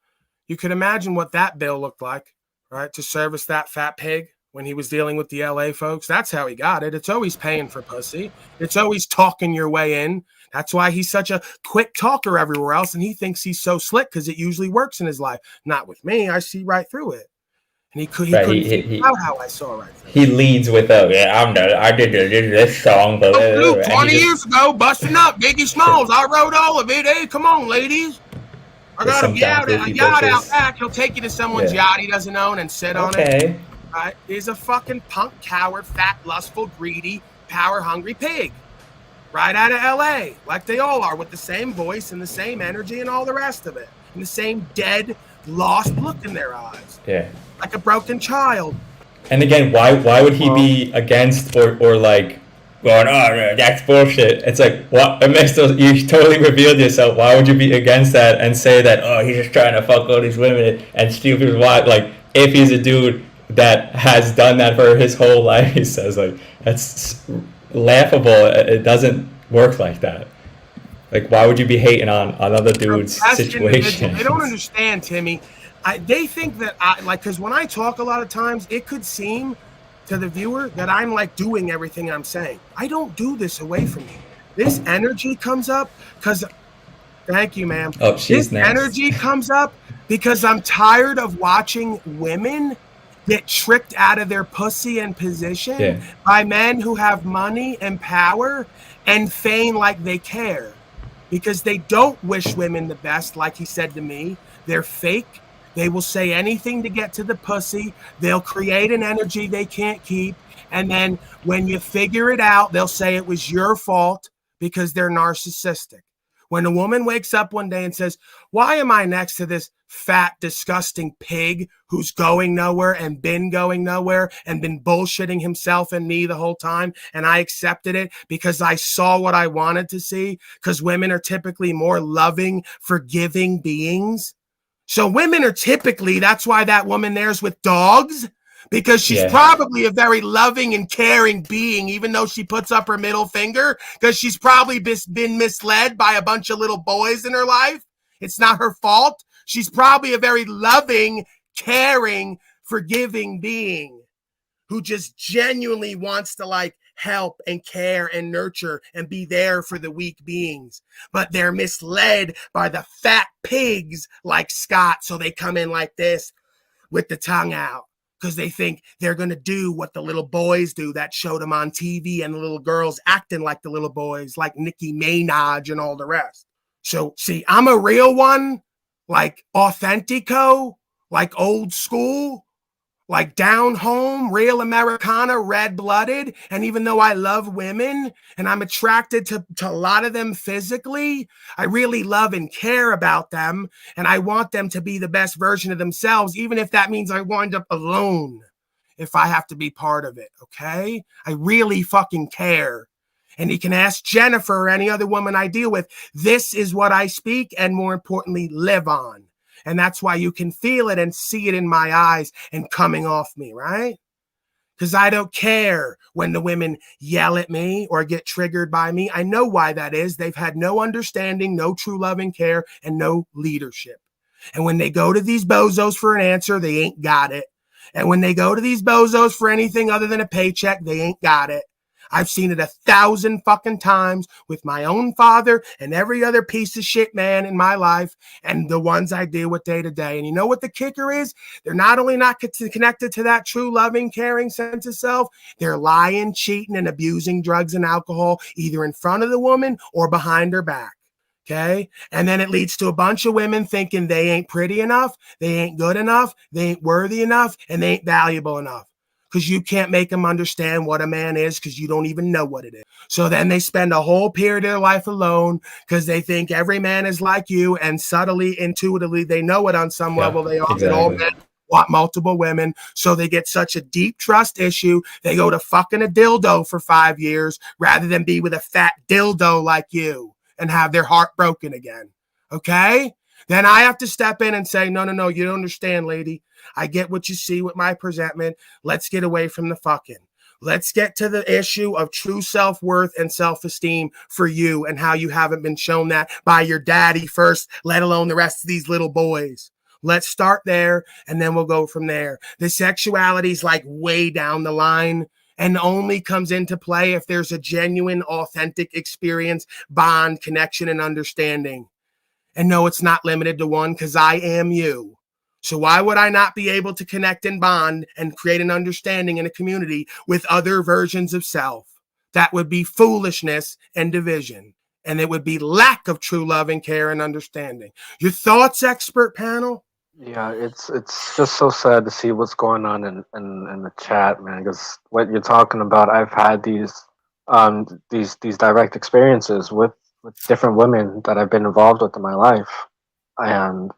You could imagine what that bill looked like, right? To service that fat pig when he was dealing with the LA folks. That's how he got it. It's always paying for pussy. It's always talking your way in. That's why he's such a quick talker everywhere else, and he thinks he's so slick because it usually works in his life. Not with me. I see right through it. And he couldn't figure out how I saw right through it. He leads with I did this song, but Luke, 20 he years ago, busting up Biggie Smalls. I wrote all of it. Hey, come on, ladies. I got a yacht out back. He'll take you to someone's yacht he doesn't own and sit on it. Right? He's a fucking punk, coward, fat, lustful, greedy, power-hungry pig. Right out of LA, like they all are, with the same voice and the same energy and all the rest of it. And the same dead, lost look in their eyes. Yeah. Like a broken child. And again, why would he be against or like going, oh, that's bullshit? It's like, what? It makes those, you totally revealed yourself. Why would you be against that and say that, oh, he's just trying to fuck all these women and steal people's wives? Like, if he's a dude that has done that for his whole life, he says, like, that's laughable. It doesn't work like that. Like, why would you be hating on other dudes' situations? They don't understand, Timmy. They think that because when I talk a lot of times, it could seem to the viewer that I'm like doing everything I'm saying. I don't do this away from you. This energy comes up because Thank you, ma'am. Oh, This she's next. energy comes up because I'm tired of watching women get tricked out of their pussy and position by men who have money and power and feign like they care, because they don't wish women the best. Like he said to me, they're fake. They will say anything to get to the pussy. They'll create an energy they can't keep. And then when you figure it out, they'll say it was your fault because they're narcissistic. When a woman wakes up one day and says, why am I next to this fat, disgusting pig who's going nowhere and been going nowhere and been bullshitting himself and me the whole time? And I accepted it because I saw what I wanted to see, because women are typically more loving, forgiving beings. So women are typically, that's why that woman there's with dogs, because she's probably a very loving and caring being, even though she puts up her middle finger, because she's probably been misled by a bunch of little boys in her life. It's not her fault. She's probably a very loving, caring, forgiving being who just genuinely wants to like help and care and nurture and be there for the weak beings. But they're misled by the fat pigs like Scott. So they come in like this with the tongue out, because they think they're going to do what the little boys do that showed them on TV, and the little girls acting like the little boys, like Nicki Minaj and all the rest. So, see, I'm a real one, like authentico, like old school, like down home, real Americana, red-blooded. And even though I love women and I'm attracted to a lot of them physically, I really love and care about them. And I want them to be the best version of themselves, even if that means I wind up alone, if I have to be part of it, okay? I really fucking care. And you can ask Jennifer or any other woman I deal with. This is what I speak and, more importantly, live on. And that's why you can feel it and see it in my eyes and coming off me, right? Because I don't care when the women yell at me or get triggered by me. I know why that is. They've had no understanding, no true love and care, and no leadership. And when they go to these bozos for an answer, they ain't got it. And when they go to these bozos for anything other than a paycheck, they ain't got it. I've seen it 1,000 fucking times with my own father and every other piece of shit man in my life and the ones I deal with day to day. And you know what the kicker is? They're not only not connected to that true loving, caring sense of self, they're lying, cheating, and abusing drugs and alcohol, either in front of the woman or behind her back. Okay. And then it leads to a bunch of women thinking they ain't pretty enough, they ain't good enough, they ain't worthy enough, and they ain't valuable enough. Because you can't make them understand what a man is, because you don't even know what it is. So then they spend a whole period of their life alone because they think every man is like you, and subtly, intuitively, they know it on some level. They are that all men want multiple women. So they get such a deep trust issue. They go to fucking a dildo for 5 years rather than be with a fat dildo like you and have their heart broken again. Okay? Then I have to step in and say, no, you don't understand, lady. I get what you see with my presentment. Let's get away from the fucking. Let's get to the issue of true self-worth and self-esteem for you, and how you haven't been shown that by your daddy first, let alone the rest of these little boys. Let's start there, and then we'll go from there. The sexuality is like way down the line, and only comes into play if there's a genuine, authentic experience, bond, connection, and understanding. And no, it's not limited to one, because I am you. So why would I not be able to connect and bond and create an understanding in a community with other versions of self? That would be foolishness and division. And it would be lack of true love and care and understanding. Your thoughts, expert panel? Yeah, it's just so sad to see what's going on in the chat, man. Because what you're talking about, I've had these direct experiences with different women that I've been involved with in my life, and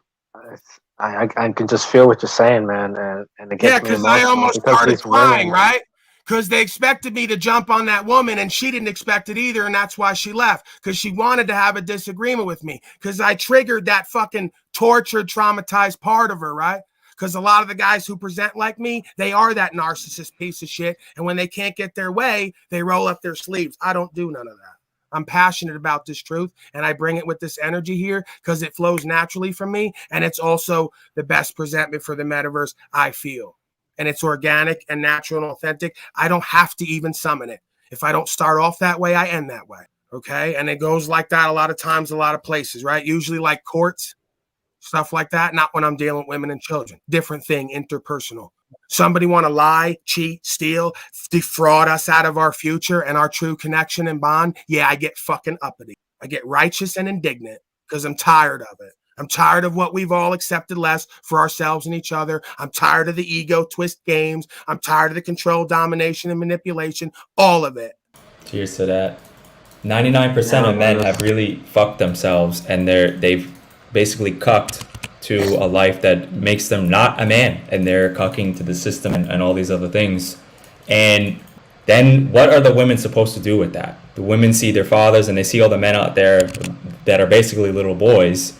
I can just feel what you're saying, man, and it gets me because I emotional almost because started these crying, women, right? Because they expected me to jump on that woman, and she didn't expect it either, and that's why she left, because she wanted to have a disagreement with me, because I triggered that fucking tortured, traumatized part of her, right? Because a lot of the guys who present like me, they are that narcissist piece of shit, and when they can't get their way, they roll up their sleeves. I don't do none of that. I'm passionate about this truth, and I bring it with this energy here because it flows naturally from me, and it's also the best presentment for the metaverse, I feel. And it's organic and natural and authentic. I don't have to even summon it. If I don't start off that way, I end that way. Okay. And it goes like that a lot of times, a lot of places, right? Usually like courts, stuff like that. Not when I'm dealing with women and children. Different thing, interpersonal. Somebody want to lie, cheat, steal, defraud us out of our future and our true connection and bond. Yeah, I get fucking uppity. I get righteous and indignant because I'm tired of it. I'm tired of what we've all accepted less for ourselves and each other. I'm tired of the ego twist games. I'm tired of the control, domination, and manipulation. All of it. Cheers to that. 99% of men have really fucked themselves, and they've basically cucked to a life that makes them not a man, and they're cucking to the system and all these other things. And then what are the women supposed to do with that? The women see their fathers and they see all the men out there that are basically little boys,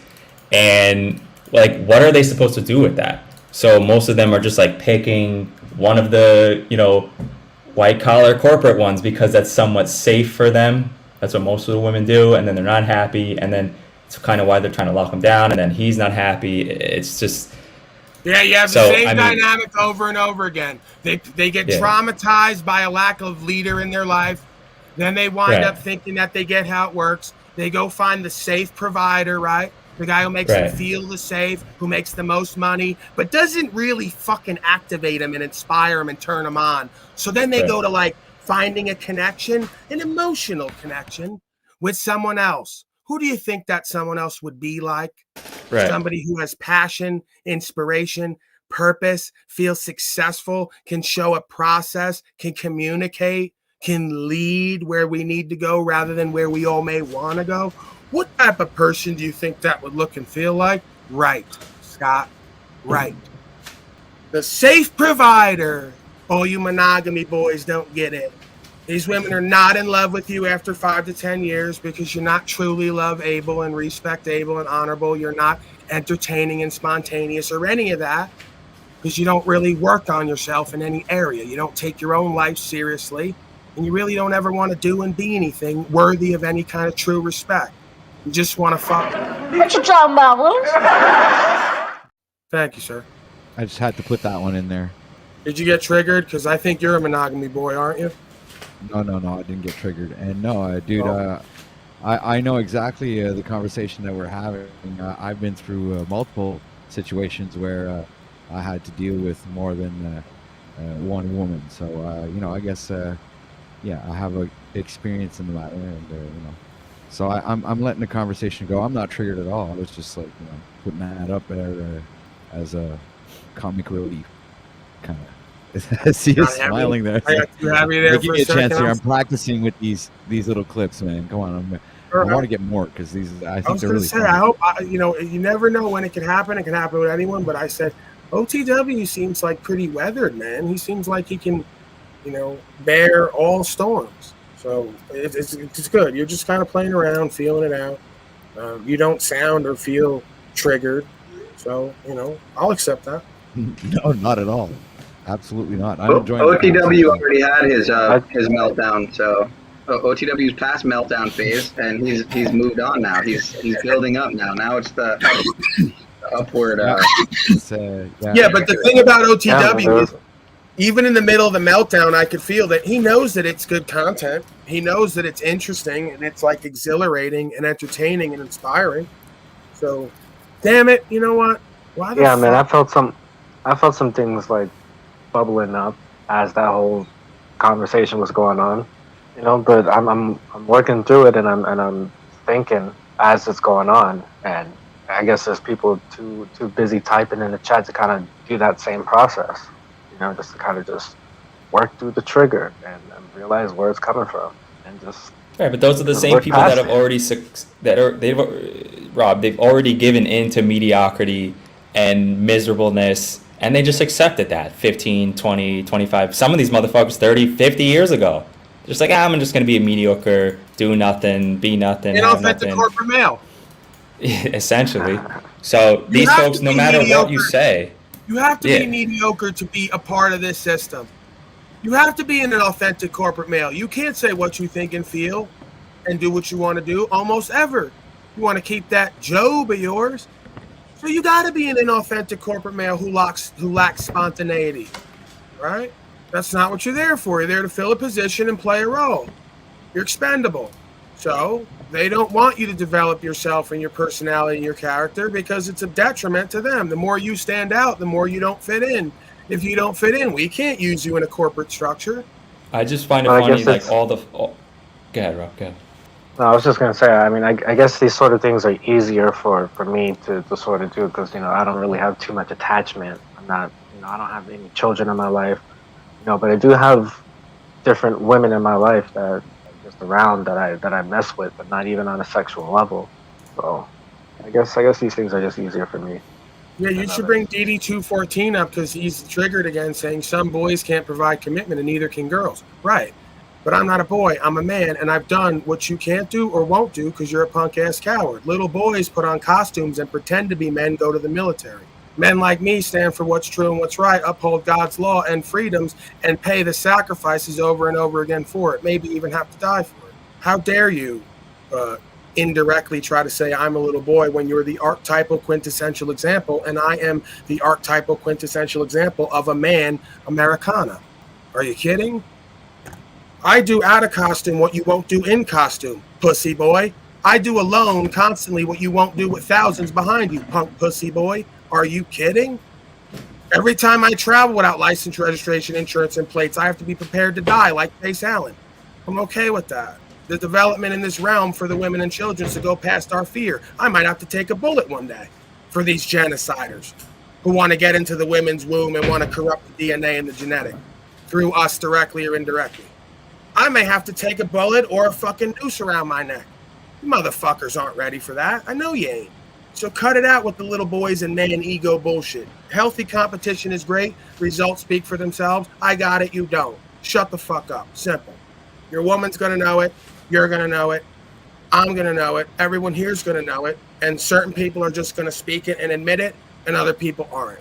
and like, what are they supposed to do with that? So most of them are just like picking one of the, white collar corporate ones because that's somewhat safe for them. That's what most of the women do, and then they're not happy, and then it's kind of why they're trying to lock him down, and then he's not happy. It's just... Yeah, you have the same dynamic over and over again. They get traumatized by a lack of leader in their life. Then they wind up thinking that they get how it works. They go find the safe provider, right? The guy who makes them feel the safe, who makes the most money, but doesn't really fucking activate them and inspire them and turn them on. So then they go to like finding a connection, an emotional connection with someone else. Who do you think that someone else would be like? Somebody who has passion, inspiration, purpose, feels successful, can show a process, can communicate, can lead where we need to go rather than where we all may want to go. What type of person do you think that would look and feel like? Right, Scott, right. The safe provider. All you monogamy boys don't get it. These women are not in love with you after 5 to 10 years because you're not truly love able and respect able and honorable. You're not entertaining and spontaneous or any of that because you don't really work on yourself in any area. You don't take your own life seriously, and you really don't ever want to do and be anything worthy of any kind of true respect. You just want to fuck. What you talking about, Willis? Thank you, sir. I just had to put that one in there. Did you get triggered? Because I think you're a monogamy boy, aren't you? No, I didn't get triggered. And no, dude, I know exactly the conversation that we're having. I've been through multiple situations where I had to deal with more than one woman. So, I guess, I have a experience in the matter, and so I'm letting the conversation go. I'm not triggered at all. I was just like, putting that up there as a comic relief, kind of. I see you smiling there. I got too happy there. Give me a chance here. I'm practicing with these little clips, man. Come on, I want to get more because these. I think they're really. I hope you never know when it can happen. It can happen with anyone. But I said, OTW seems like pretty weathered, man. He seems like he can, bear all storms. So it's good. You're just kind of playing around, feeling it out. You don't sound or feel triggered. So I'll accept that. No, not at all. Absolutely not. I'm enjoying OTW already had his meltdown, so OTW's past meltdown phase, and he's moved on now. He's building up now. Now it's the upward. Yeah, but the thing about OTW is, even in the middle of the meltdown, I could feel that he knows that it's good content. He knows that it's interesting and it's like exhilarating and entertaining and inspiring. So, damn it, you know what? Why the fuck? Man, I felt some things like bubbling up as that whole conversation was going on, but I'm working through it, and I'm thinking as it's going on, and I guess there's people too busy typing in the chat to kind of do that same process, just to kind of just work through the trigger and realize where it's coming from, and just right. But those are the same people that have already they've already given in to mediocrity and miserableness. And they just accepted that 15, 20, 25, some of these motherfuckers 30, 50 years ago. Just like, I'm just going to be a mediocre, do nothing, be nothing, have nothing. Corporate male. Essentially. So these folks, no matter what you say. You have to be mediocre to be a part of this system. You have to be an authentic corporate male. You can't say what you think and feel and do what you want to do almost ever. You want to keep that job of yours. So you got to be an inauthentic corporate male who lacks spontaneity, right? That's not what you're there for. You're there to fill a position and play a role. You're expendable. So they don't want you to develop yourself and your personality and your character because it's a detriment to them. The more you stand out, the more you don't fit in. If you don't fit in, we can't use you in a corporate structure. I just find it Well, I funny, guess like it's. all the. Go ahead, Rob. Go ahead. No, I was just gonna say. I mean, I guess these sort of things are easier for me to sort of do because I don't really have too much attachment. I'm not. I don't have any children in my life. But I do have different women in my life that are just around that I mess with, but not even on a sexual level. So I guess these things are just easier for me Yeah, you than should others. bring DD214 up because he's triggered again saying some boys can't provide commitment and neither can girls. Right. But I'm not a boy. I'm a man, and I've done what you can't do or won't do because you're a punk ass coward. Little boys put on costumes and pretend to be men, go to the military. Men like me stand for what's true and what's right, uphold God's law and freedoms, and pay the sacrifices over and over again for it, maybe even have to die for it. How dare you indirectly try to say I'm a little boy when you're the archetypal quintessential example, and I am the archetypal quintessential example of a man Americana. Are you kidding? I do out of costume what you won't do in costume, pussy boy. I do alone constantly what you won't do with thousands behind you, punk pussy boy. Are you kidding? Every time I travel without license, registration, insurance, and plates, I have to be prepared to die like Chase Allen. I'm okay with that. The development in this realm for the women and children to go past our fear. I might have to take a bullet one day for these genociders who want to get into the women's womb and want to corrupt the DNA and the genetic through us directly or indirectly. I may have to take a bullet or a fucking noose around my neck. You motherfuckers aren't ready for that. I know you ain't. So cut it out with the little boys and man ego bullshit. Healthy competition is great. Results speak for themselves. I got it, you don't. Shut the fuck up. Simple. Your woman's gonna know it. You're gonna know it. I'm gonna know it. Everyone here's gonna know it. And certain people are just gonna speak it and admit it, and other people aren't.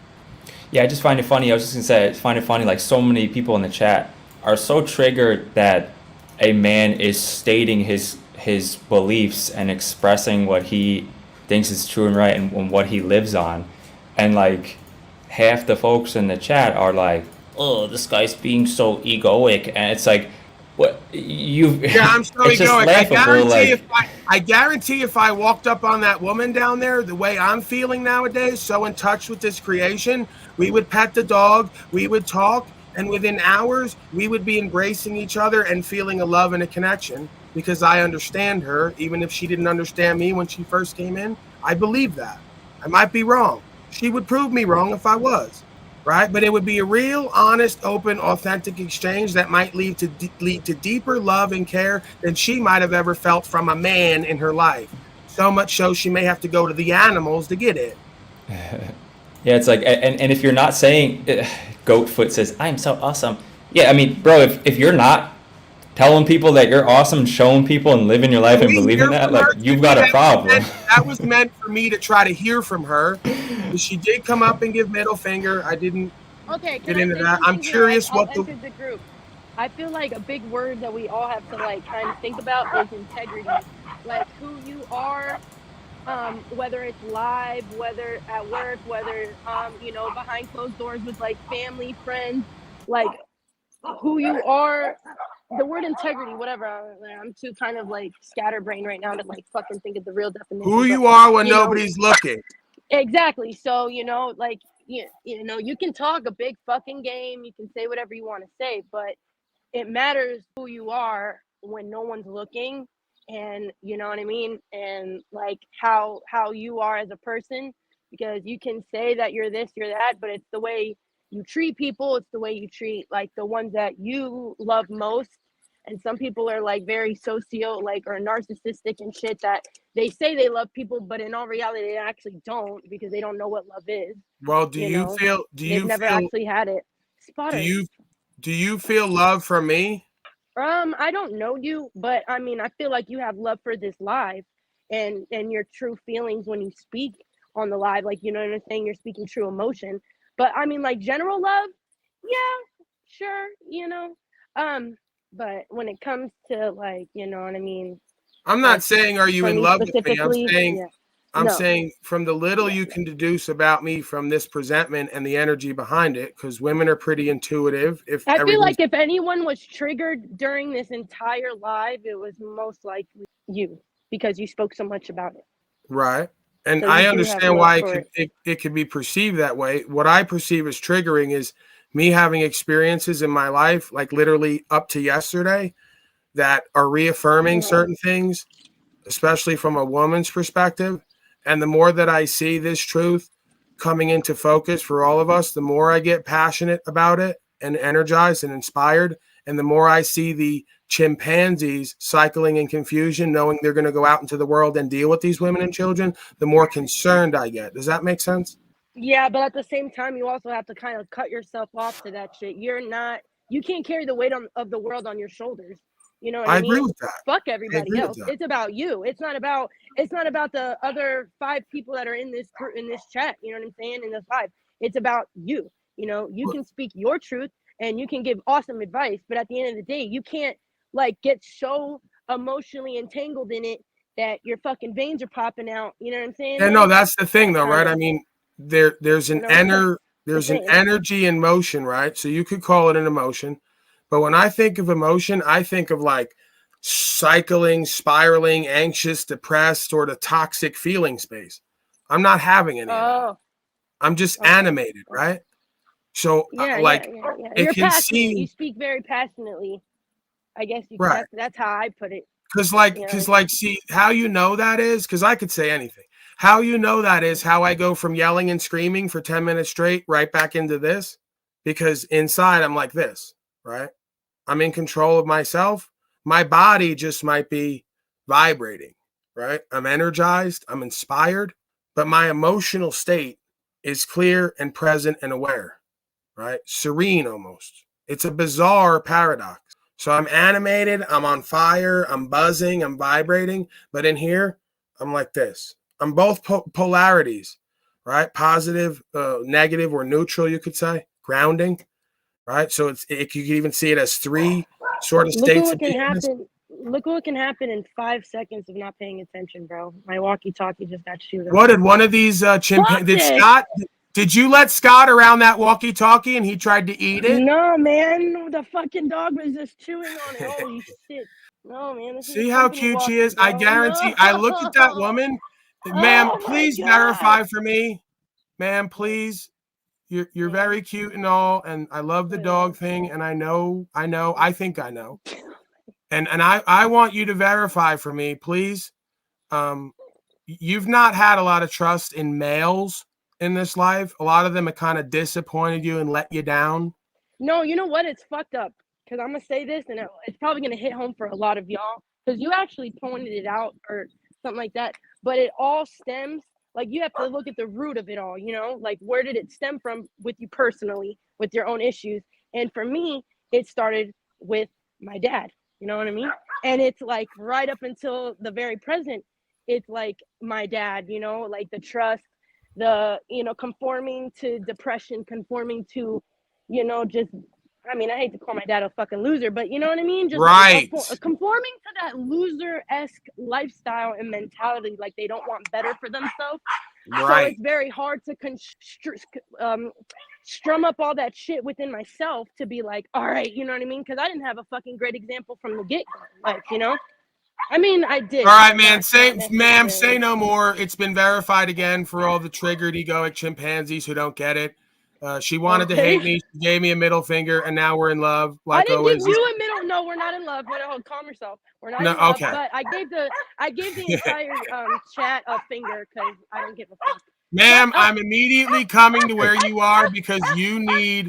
Yeah, I just find it funny. I was just gonna say, I find it funny. Like so many people in the chat are so triggered that a man is stating his beliefs and expressing what he thinks is true and right and what he lives on, and like half the folks in the chat are like, "Oh, this guy's being so egoic," and it's like, what you? Yeah, I'm so It's just egoic. laughable. Like, I guarantee if I walked up on that woman down there, the way I'm feeling nowadays, so in touch with this creation, we would pet the dog, we would talk, and within hours, we would be embracing each other and feeling a love and a connection because I understand her, even if she didn't understand me when she first came in. I believe that. I might be wrong. She would prove me wrong if I was. Right, but it would be a real, honest, open, authentic exchange that might lead to deeper love and care than she might have ever felt from a man in her life. So much so she may have to go to the animals to get it. yeah, it's like, and if you're not saying, Goatfoot says, "I'm so awesome." Yeah, I mean, bro, if you're not telling people that you're awesome, showing people and living your life and believing that, like, you've got a problem. That was meant for me to try to hear from her. She did come up and give middle finger. I didn't get into that. I'm curious what the group. I feel like a big word that we all have to like kind of think about is integrity. Like who you are, whether it's live, whether at work, whether behind closed doors with like family, friends, like who you are. The word integrity, whatever. I'm too kind of like scatterbrained right now to like fucking think of the real definition. Who you are when nobody's looking. Exactly. So, like, you can talk a big fucking game. You can say whatever you want to say, but it matters who you are when no one's looking. And you know what I mean? And like how you are as a person, because you can say that you're this, you're that, but it's the way you treat people. It's the way you treat like the ones that you love most. And some people are like very like or narcissistic and shit that they say they love people, but in all reality they actually don't because they don't know what love is. Well, they've never actually had it. Do you feel love from me? I don't know you, but I mean, I feel like you have love for this live and your true feelings when you speak on the live, like, you know what I'm saying? You're speaking true emotion. But I mean, like general love, yeah, sure, but when it comes to like, you know what I mean? I'm not saying are you in love with me? I'm saying yeah. I'm No. saying from the little you can deduce about me from this presentment and the energy behind it, because women are pretty intuitive. If I feel everything's like if anyone was triggered during this entire live, it was most likely you, because you spoke so much about it. right, and So I you do have understand love why for it. it could be perceived that way. What I perceive as triggering is me having experiences in my life, like literally up to yesterday, that are reaffirming certain things, especially from a woman's perspective. And the more that I see this truth coming into focus for all of us, the more I get passionate about it and energized and inspired. And the more I see the chimpanzees cycling in confusion, knowing they're going to go out into the world and deal with these women and children, the more concerned I get. Does that make sense? Yeah, but at the same time, you also have to kind of cut yourself off to that shit. You can't carry the weight of the world on your shoulders. You know what I I agree mean? with that. Fuck I everybody agree with else. that. It's about you. It's not about the other 5 people that are in this group, in this chat. You know what I'm saying? In the 5, it's about you. You know, you can speak your truth and you can give awesome advice, but at the end of the day, you can't like get so emotionally entangled in it that your fucking veins are popping out. You know what I'm saying? Yeah, no, that's the thing though, right? Kinda. I mean, there's an there's an saying. energy in motion, right? So you could call it an emotion. But when I think of emotion, I think of like cycling, spiraling, anxious, depressed, or the toxic feeling space. I'm not having any of that. I'm just animated, right? So Yeah. it You're can passionate. You seem speak very passionately. I guess right. that's how I put it. Because see how you know that is, because I could say anything. How you know that is how I go from yelling and screaming for 10 minutes straight right back into this, because inside I'm like this, right? I'm in control of myself. My body just might be vibrating, right? I'm energized, I'm inspired, but my emotional state is clear and present and aware, right? Serene almost. It's a bizarre paradox. So I'm animated, I'm on fire, I'm buzzing, I'm vibrating, but in here, I'm like this. I'm both polarities, right? Positive, negative, or neutral, you could say, grounding, right? So you could even see it as 3 sort of Look at states what of can beingness. happen. Look what can happen in 5 seconds of not paying attention, bro. My walkie-talkie just got shooted. What did one of these chimpanzees? Did you let Scott around that walkie-talkie and he tried to eat it? No, man. The fucking dog was just chewing on it. Holy shit. No, man. This See is a how company cute she walkie, is? I bro. guarantee. No. I look at that woman, ma'am. Oh, my Please God. verify for me, ma'am. Please. You're very cute and all, and I love the dog thing, and I think I know, and I want you to verify for me, please. You've not had a lot of trust in males in this life. A lot of them have kind of disappointed you and let you down. No, you know what? It's fucked up. Because I'm going to say this, and it's probably going to hit home for a lot of y'all. Because you actually pointed it out or something like that. But it all stems, like you have to look at the root of it all, you know? Like where did it stem from with you personally, with your own issues? And for me, it started with my dad. You know what I mean? And it's like right up until the very present, it's like my dad, you know, like the trust, the, you know, conforming to depression, conforming to, you know, just, I mean, I hate to call my dad a fucking loser, but you know what I mean? Just right. Conforming to that loser-esque lifestyle and mentality, like they don't want better for themselves. Right. So it's very hard to strum up all that shit within myself to be like, all right, you know what I mean? Because I didn't have a fucking great example from the get-go, like, you know? I mean, I did. All right, man. Ma'am, say no more. It's been verified again for all the triggered egoic chimpanzees who don't get it. She wanted to hate me. She gave me a middle finger, and now we're in love. Like I didn't always. give you a middle. No, we're not in love. Calm yourself. We're not in love. Okay. But I gave the entire chat a finger because I don't give a fuck. Ma'am, I'm immediately coming to where you are because you need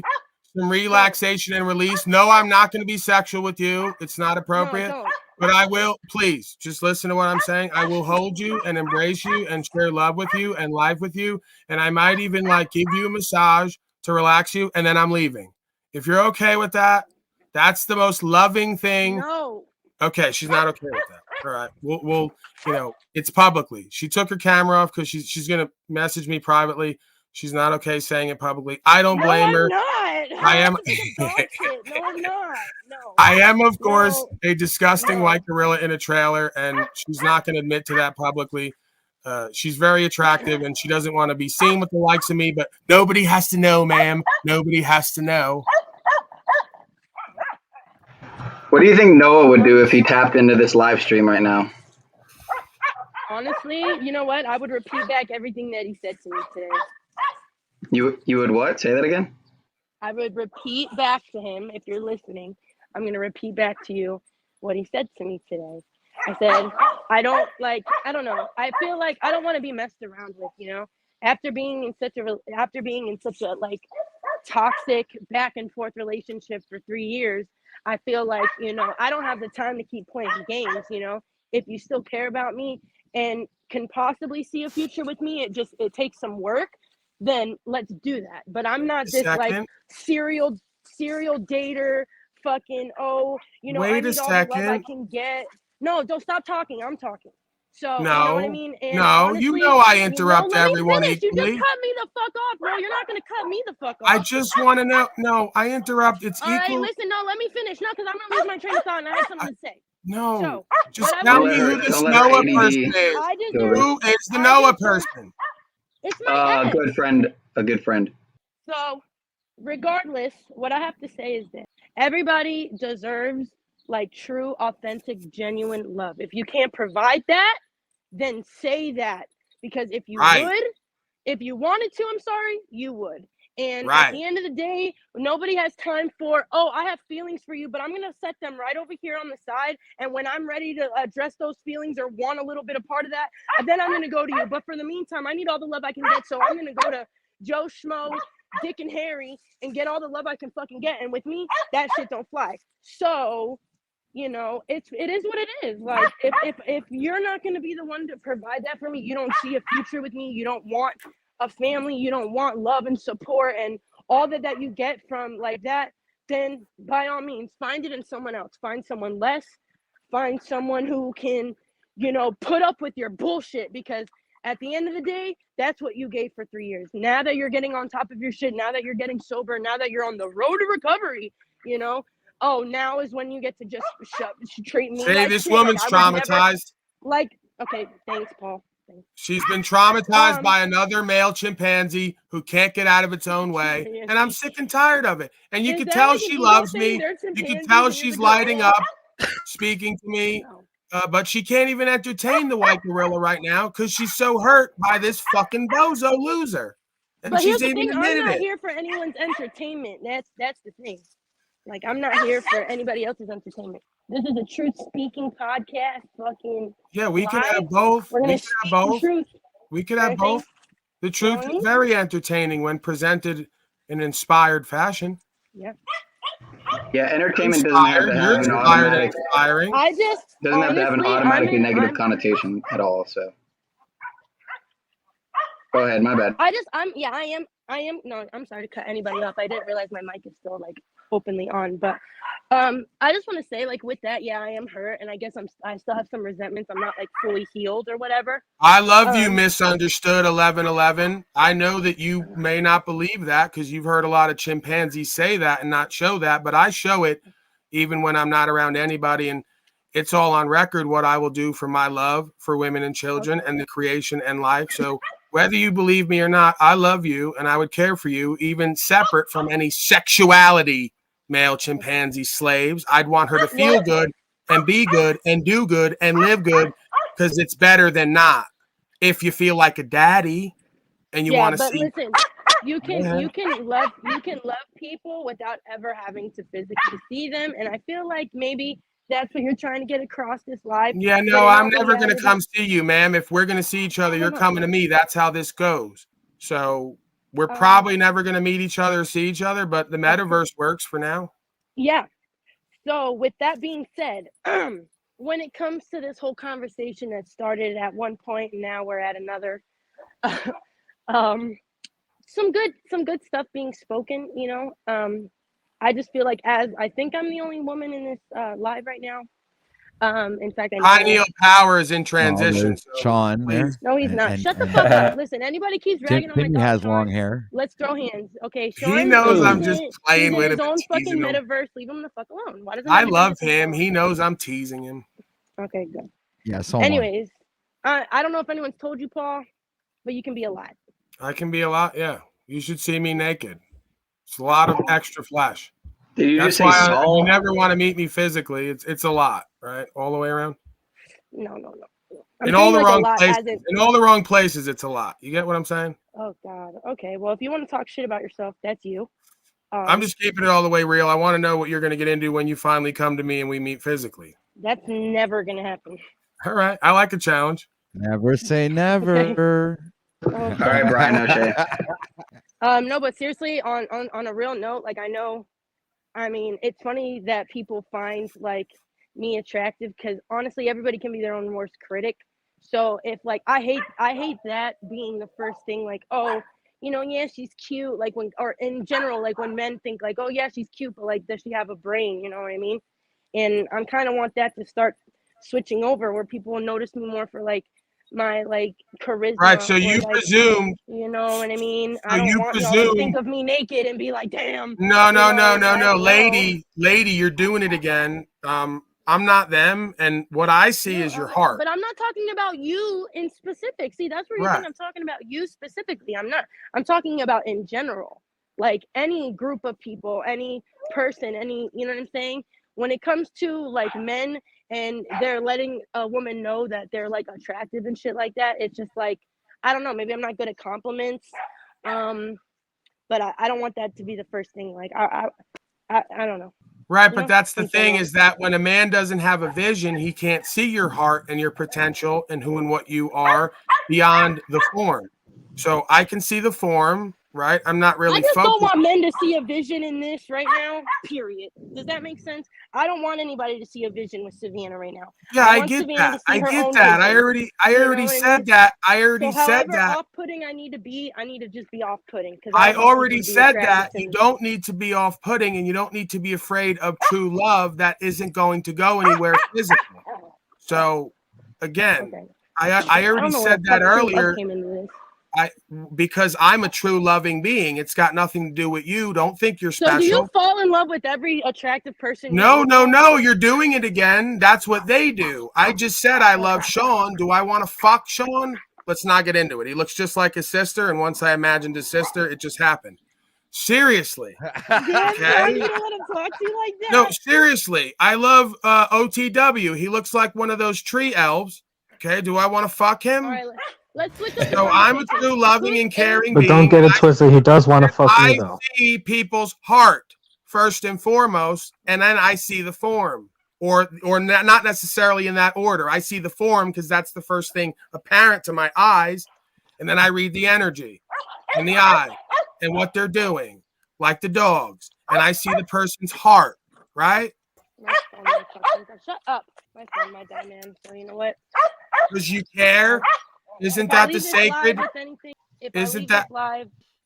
some relaxation and release. No, I'm not going to be sexual with you. It's not appropriate. No, but I will, please, just listen to what I'm saying. I will hold you and embrace you and share love with you and life with you. And I might even like give you a massage to relax you. And then I'm leaving. If you're okay with that, that's the most loving thing. No. Okay, she's not okay with that. All right, we'll you know, it's publicly. She took her camera off because she's gonna message me privately. She's not okay saying it publicly. I don't blame her. Not. I am. No, I'm not. No. I am, of course, a disgusting white gorilla in a trailer, and she's not going to admit to that publicly. She's very attractive, and she doesn't want to be seen with the likes of me. But nobody has to know, ma'am. Nobody has to know. What do you think Noah would do if he tapped into this live stream right now? Honestly, you know what? I would repeat back everything that he said to me today. You would what? Say that again. I would repeat back to him. If you're listening, I'm going to repeat back to you what he said to me today. I said, I don't know. I feel like I don't want to be messed around with, you know, after being in such a like toxic back and forth relationship for 3 years. I feel like, you know, I don't have the time to keep playing games. You know, if you still care about me and can possibly see a future with me, it takes some work, then let's do that. But I'm not this like serial dater fucking, you know, I need all the love I can get. No, don't stop talking. I'm talking. So, you know what I mean? And honestly, you know I interrupt everyone equally. You just equally. cut me the fuck off, bro. You're not going to cut me the fuck off. I just want to know. No, I interrupt. It's all equal. All right, listen, no, let me finish. No, because I'm going to lose my train of thought and I have something to say. No, so, just tell me who this Noah person is. Who is the Noah person? It's my ex. A good friend. So, regardless, what I have to say is that everybody deserves like true, authentic, genuine love. If you can't provide that, then say that. Because if you would, if you wanted to, I'm sorry, you would. And at the end of the day, nobody has time for, I have feelings for you, but I'm going to set them right over here on the side. And when I'm ready to address those feelings or want a little bit of part of that, then I'm going to go to you. But for the meantime, I need all the love I can get. So I'm going to go to Joe Schmo, Dick and Harry and get all the love I can fucking get. And with me, that shit don't fly. So, you know, it is what it is. Like if you're not going to be the one to provide that for me, you don't see a future with me, you don't want a family, you don't want love and support and all that you get from like that, then by all means find it in someone else. Find someone less, find someone who can, you know, put up with your bullshit, because at the end of the day, that's what you gave for 3 years. Now that you're getting on top of your shit, now that you're getting sober, now that you're on the road to recovery, you know, now is when you get to just treat me like this shit. woman's Like, traumatized. Okay, thanks, Paul. Thanks. She's been traumatized by another male chimpanzee who can't get out of its own way. And I'm sick and tired of it. And you can tell she loves me. You can tell she's lighting up, speaking to me. But she can't even entertain the white gorilla right now because she's so hurt by this fucking bozo loser. And but she's here's the even thing, I'm admitted not it. here for anyone's entertainment. That's the thing. Like, I'm not here for anybody else's entertainment. This is a truth-speaking podcast. Fucking we can have both. We're gonna speak the truth. We could have both. The truth is very entertaining when presented in inspired fashion. Yeah. Yeah, entertainment doesn't have to have an automatic. Doesn't have to have an automatically negative connotation at all. So. Go ahead, my bad. I am. No, I'm sorry to cut anybody off. I didn't realize my mic is still like openly on, but I just want to say, like, with that, I am hurt, and I guess I still have some resentments. I'm not like fully healed or whatever. I love you, misunderstood 1111. I know that you may not believe that because you've heard a lot of chimpanzees say that and not show that, but I show it even when I'm not around anybody, and it's all on record what I will do for my love for women and children and the creation and life. So whether you believe me or not, I love you and I would care for you, even separate from any sexuality, male chimpanzee slaves. I'd want her to feel good and be good and do good and live good because it's better than not. If you feel like a daddy and you want to see. Listen, you can love people without ever having to physically see them, and I feel like maybe that's what you're trying to get across this live. Yeah, no, I'm never going to come see you, ma'am. If we're going to see each other, you're coming to me. That's how this goes. So we're probably never going to meet each other or see each other, but the metaverse works for now. Yeah. So with that being said, when it comes to this whole conversation that started at one point and now we're at another, some good stuff being spoken, you know. I just feel like I think I'm the only woman in this live right now. In fact, Neil Power is in transition. Sean there. No, he's not. Shut the fuck up. Listen, anybody keeps dragging on my Timmy dog. has long hair. Let's throw hands. Okay, Sean, he knows I'm just playing with him. His own fucking metaverse. Leave him the fuck alone. Why doesn't I love him. He knows I'm teasing him. Okay, good. Yeah, so anyways, I don't know if anyone's told you, Paul, but you can be a lot. I can be a lot. Yeah, you should see me naked. It's a lot of extra flesh. Did you That's just say why if you Saul? never want to meet me physically, it's a lot, right? All the way around. No. In all the like wrong a lot places. as in, In all the wrong places, it's a lot. You get what I'm saying? oh God. Okay. Well, if you want to talk shit about yourself, that's you. I'm just keeping it all the way real. I want to know what you're going to get into when you finally come to me and we meet physically. That's never gonna happen. All right. I like a challenge. Never say never. Okay. All right, Brian O'Shea. No, but seriously, on a real note, like I mean, it's funny that people find like me attractive because honestly, everybody can be their own worst critic. So if like I hate that being the first thing, like, oh, yeah, she's cute, like when, or in general, like when men think like, oh yeah, she's cute, but like, does she have a brain? You know what I mean? And I'm kind of want that to start switching over where people will notice me more for like my like charisma. Right. So you like, presume. you know what I mean? So I don't you want y'all to think presume. of me naked and be like, damn. No, lady, you're doing it again. I'm not them, and what I see is your heart. But I'm not talking about you in specific. See, that's where you think I'm talking about you specifically. I'm not. I'm talking about in general, like any group of people, any person, you know what I'm saying? When it comes to like men and they're letting a woman know that they're like attractive and shit like that, it's just like, I don't know, maybe I'm not good at compliments. But I don't want that to be the first thing. Like I don't know. Right, but that's the thing is that when a man doesn't have a vision, he can't see your heart and your potential and who and what you are beyond the form. So I can see the form, right? I'm not really I just focused. don't want men to see a vision in this right now, period. Does that make sense? I don't want anybody to see a vision with Savannah right now. Yeah, I want get Savannah that. to see I her get own that. vision. I already said that. I already So said however that. off-putting I need to be, I need to just be off-putting. I already said that. You don't need to be off-putting and you don't need to be afraid of true love that isn't going to go anywhere physically. So again, I already said that earlier. Because I'm a true loving being. It's got nothing to do with you. Don't think you're special. So do you fall in love with every attractive person? No. You're doing it again. That's what they do. I just said I love Sean. Do I want to fuck Sean? Let's not get into it. He looks just like his sister. And once I imagined his sister, it just happened. Seriously. Okay. Like no, seriously. I love OTW. He looks like one of those tree elves. Okay. Do I want to fuck him? All right, let's switch up. So I'm a true loving and caring But being. don't get it twisted. He does want to fuck you, though. I see people's heart first and foremost, and then I see the form, or not necessarily in that order. I see the form because that's the first thing apparent to my eyes, and then I read the energy in the eye and what they're doing, like the dogs, and I see the person's heart, right? Shut up. My phone might die, man. So you know what? Because you care. Isn't that the sacred?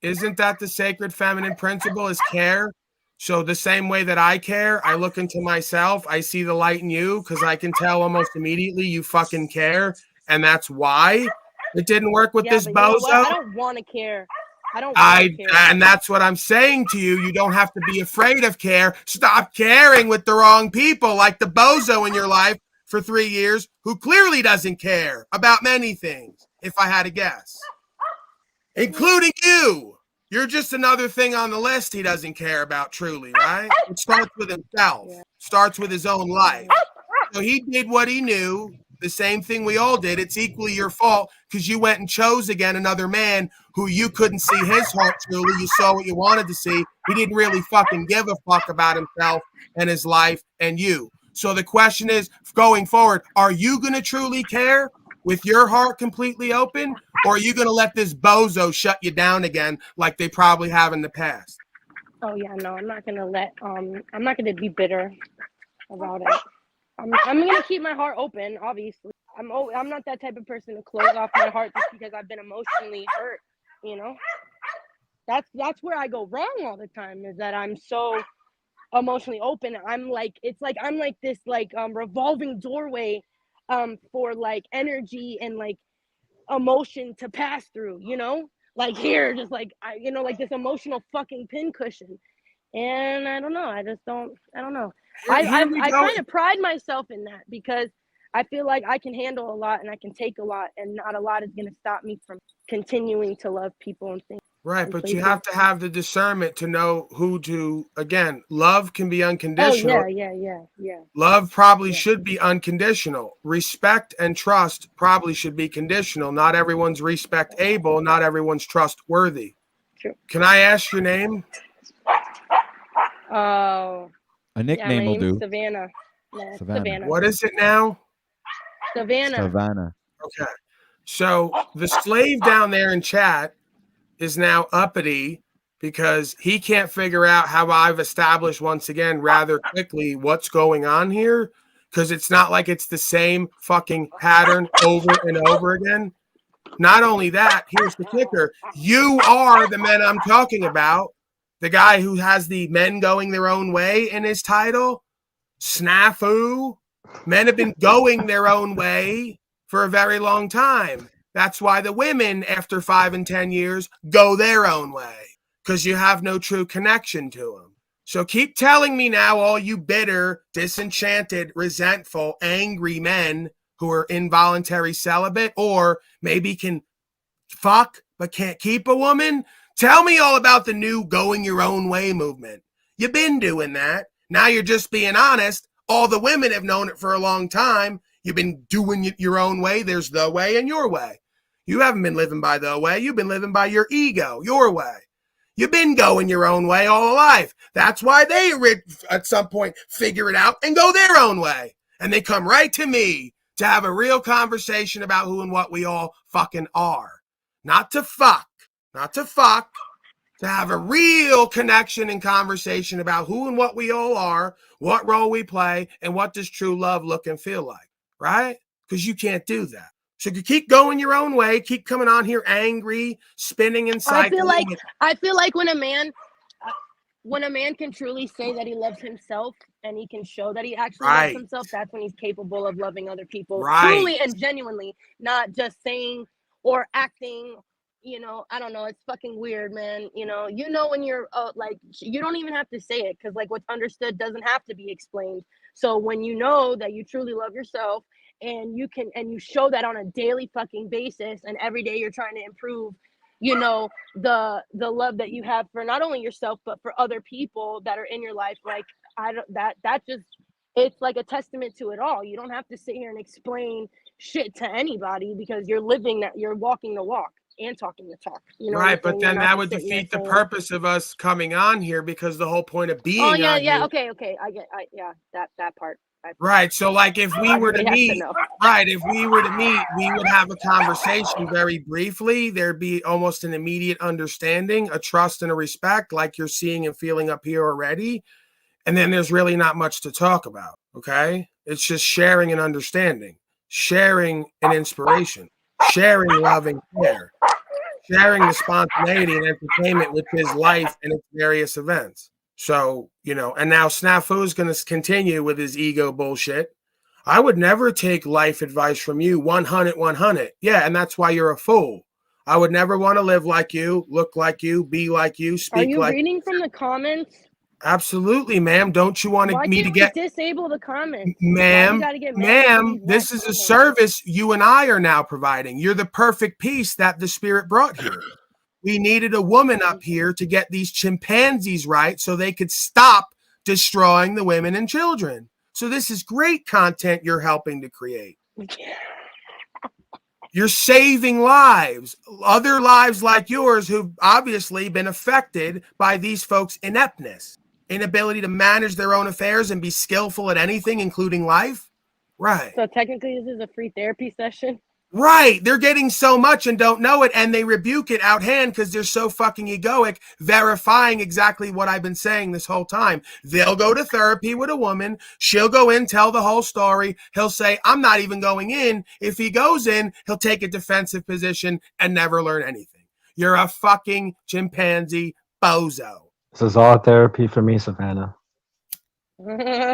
Isn't that the sacred feminine principle is care? So the same way that I care, I look into myself, I see the light in you because I can tell almost immediately you fucking care. And that's why it didn't work with this bozo. I don't want to care. I don't want to care. And that's what I'm saying to you. You don't have to be afraid of care. Stop caring with the wrong people like the bozo in your life for 3 years who clearly doesn't care about many things, if I had to guess, including you. You're just another thing on the list he doesn't care about truly, right? It starts with himself, starts with his own life. So he did what he knew, the same thing we all did. It's equally your fault because you went and chose again another man who you couldn't see his heart truly. You saw what you wanted to see. He didn't really fucking give a fuck about himself and his life and you. So the question is, going forward, are you going to truly care with your heart completely open, or are you going to let this bozo shut you down again like they probably have in the past? Oh, yeah, no, I'm not going to let, I'm not going to be bitter about it. I'm going to keep my heart open, obviously. I'm not that type of person to close off my heart just because I've been emotionally hurt, you know? That's where I go wrong all the time, is that I'm so emotionally open. I'm like this like revolving doorway for like energy and like emotion to pass through, you know, like here, just like like this emotional fucking pincushion. And I don't know, I don't know. I kind of pride myself in that because I feel like I can handle a lot and I can take a lot, and not a lot is going to stop me from continuing to love people and things. Right, but you have to have the discernment to know who to, again, love can be Oh unconditional. yeah. Love probably should be unconditional. Respect and trust probably should be conditional. Not everyone's respect-able, not everyone's trustworthy. True. Can I ask your name? Oh. A Yeah, my nickname will name is do. Savannah. No, Savannah. What is it now? Savannah. Savannah. Okay. So the slave down there in chat is now uppity because he can't figure out how I've established once again rather quickly what's going on here, because it's not like it's the same fucking pattern over and over again. Not only that, here's the kicker. You are the men I'm talking about. The guy who has the men going their own way in his title. Snafu. Men have been going their own way for a very long time. That's why the women, after 5 and 10 years, go their own way, because you have no true connection to them. So keep telling me now, all you bitter, disenchanted, resentful, angry men who are involuntary celibate or maybe can fuck but can't keep a woman. Tell me all about the new going your own way movement. You've been doing that. Now you're just being honest. All the women have known it for a long time. You've been doing it your own way. There's the way and your way. You haven't been living by the way. You've been living by your ego, your way. You've been going your own way all life. That's why they at some point figure it out and go their own way. And they come right to me to have a real conversation about who and what we all fucking are. Not to fuck, to have a real connection and conversation about who and what we all are, what role we play, and what does true love look and feel like, right? Because you can't do that. So you keep going your own way, keep coming on here angry, spinning and cycling. I feel like when a man can truly say that he loves himself and he can show that he actually loves himself, that's when he's capable of loving other people truly and genuinely, not just saying or acting. You know, I don't know. It's fucking weird, man. You know when you're like, you don't even have to say it, because like what's understood doesn't have to be explained. So when you know that you truly love yourself and you show that on a daily fucking basis, and every day you're trying to improve, you know, the love that you have for not only yourself but for other people that are in your life, like it's like a testament to it all. You don't have to sit here and explain shit to anybody, because you're living that, you're walking the walk and talking the talk. You know, right? But then that would defeat the purpose of us coming on here, because the whole point of being on here. Okay, I get, that part. Right. So like if we were to meet, we would have a conversation very briefly. There'd be almost an immediate understanding, a trust and a respect, like you're seeing and feeling up here already. And then there's really not much to talk about. Okay. It's just sharing and understanding, sharing and inspiration, sharing love and care, sharing the spontaneity and entertainment, which is life and its various events. So, you know, and now Snafu is going to continue with his ego bullshit. I would never take life advice from you 100. Yeah, and that's why you're a fool. I would never want to live like you, look like you, be like you, speak like you. Are you reading from the comments? Absolutely, ma'am. Don't you want me to get disable the comments? Ma'am, this is a service you and I are now providing. You're the perfect piece that the spirit brought here. We needed a woman up here to get these chimpanzees right so they could stop destroying the women and children. So this is great content you're helping to create. You're saving lives, other lives like yours who've obviously been affected by these folks' ineptness, inability to manage their own affairs and be skillful at anything, including life. Right. So technically this is a free therapy session. Right. They're getting so much and don't know it, and they rebuke it out hand because they're so fucking egoic, verifying exactly what I've been saying this whole time. They'll go to therapy with a woman. She'll go in, tell the whole story. He'll say, I'm not even going in. If he goes in, he'll take a defensive position and never learn anything. You're a fucking chimpanzee bozo. This is all therapy for me, Savannah.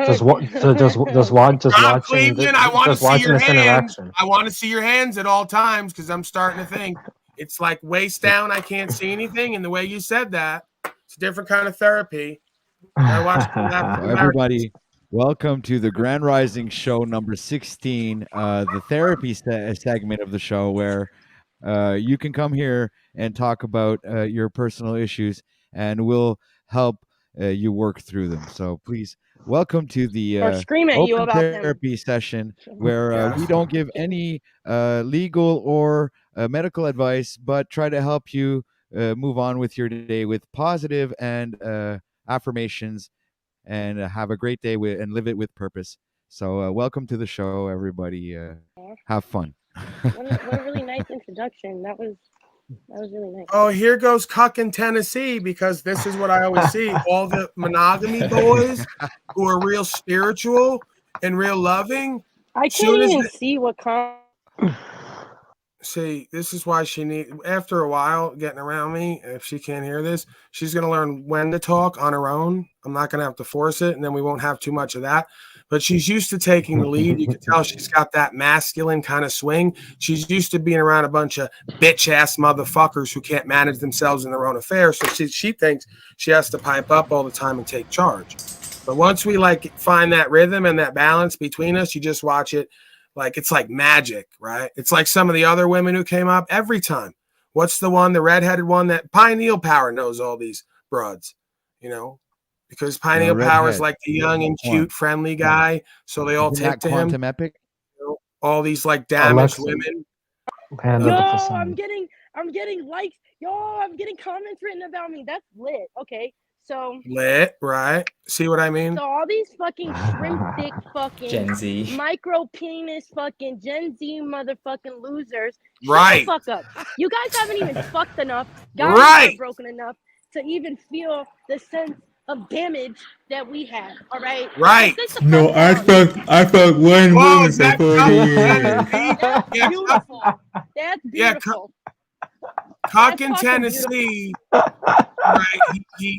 Just watching Cleveland, I want to see your hands. Interaction. I want to see your hands at all times, because I'm starting to think it's like waist down. I can't see anything, and the way you said that, it's a different kind of therapy. I watch everybody. Welcome to the Grand Rising Show number 16, the therapy segment of the show where you can come here and talk about your personal issues, and we'll help you work through them. So please welcome to the Or scream at you open about them. therapy session where we don't give any legal or medical advice, but try to help you move on with your day with positive and affirmations, and have a great day and live it with purpose. So welcome to the show, everybody. Have fun. What a really nice introduction. That was really nice. Oh, here goes Cuck in Tennessee, because this is what I always see. All the monogamy boys who are real spiritual and real loving. I can't even see what See, this is why after a while getting around me, if she can't hear this, she's going to learn when to talk on her own. I'm not going to have to force it, and then we won't have too much of that. But she's used to taking the lead. You can tell she's got that masculine kind of swing. She's used to being around a bunch of bitch-ass motherfuckers who can't manage themselves in their own affairs. So she thinks she has to pipe up all the time and take charge. But once we find that rhythm and that balance between us, you just watch it. Like, it's like magic, right? It's like some of the other women who came up every time. What's the one, the redheaded one that Pineal Power knows all these broads, because Pineal Power is like the young and cute, friendly guy. So they all take to him. Quantum Epic? All these damaged women. I'm getting likes. I'm getting comments written about me. That's lit. Okay. So lit, right? See what I mean? So all these fucking shrimp dick fucking Gen Z. micro penis fucking Gen Z motherfucking losers. Right. Shut the fuck up. You guys haven't even fucked enough. Right. Guys are broken enough to even feel the sense of damage that we have. All right. Right. No, I fuck one woman for 40 years. That's beautiful. That's beautiful. Cock in Tennessee, right? He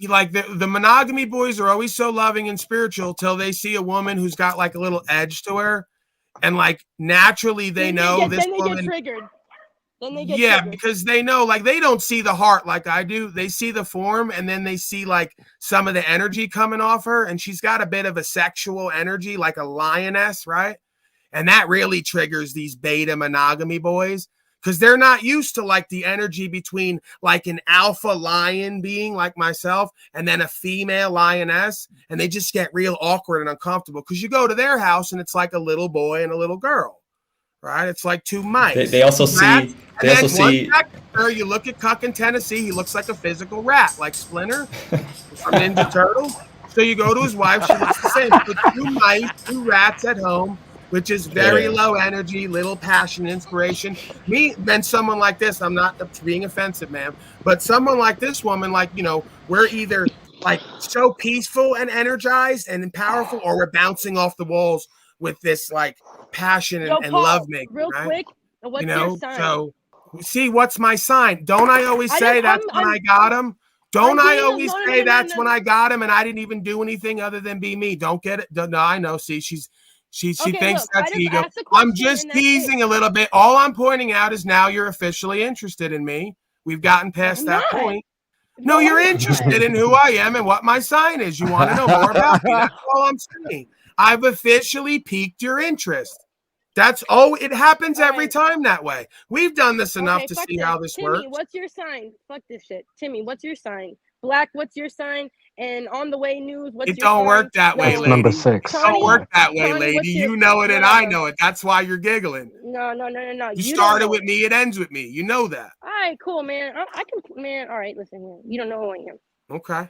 like the monogamy boys are always so loving and spiritual till they see a woman who's got like a little edge to her, and like naturally they know this woman. Then they get triggered. Then they get yeah, triggered. because they know, like, they don't see the heart like I do. They see the form, and then they see like some of the energy coming off her, and she's got a bit of a sexual energy, like a lioness, right? And that really triggers these beta monogamy boys, because they're not used to like the energy between like an alpha lion being like myself and then a female lioness, and they just get real awkward and uncomfortable because you go to their house and it's like a little boy and a little girl, right? It's like two mice. They also see. They also see. You look at Cuck in Tennessee, he looks like a physical rat, like Splinter from Ninja Turtle. So you go to his wife, she looks the same. With two mice, two rats at home, which is very low energy, little passion, inspiration. Me, then someone like this, I'm not being offensive, ma'am, but someone like this woman, like, we're either like so peaceful and energized and powerful, or we're bouncing off the walls with this like passion and Paul, love making. Real right? quick, what's your sign? So see, what's my sign? Don't I always say that's when I got him? Don't I always say that's when I got him, and I didn't even do anything other than be me? Don't get it? No, I know. See, she thinks that's ego. I'm just teasing a little bit. All I'm pointing out is now you're officially interested in me. We've gotten past that point. No, you're interested in who I am and what my sign is. You want to know more about me. That's all I'm saying. I've officially piqued your interest. It happens every time that way. We've done this enough to see how this works. Timmy, what's your sign? Fuck this shit. Timmy, what's your sign? Black, what's your sign? And on the way news, what's your sign? It don't work that way, lady. Number 6. It don't work that way, lady. You know it and I know it. That's why you're giggling. No. You started with me, it ends with me. You know that. All right, cool, man. I can, man. All right, listen here. You don't know who I am. Okay.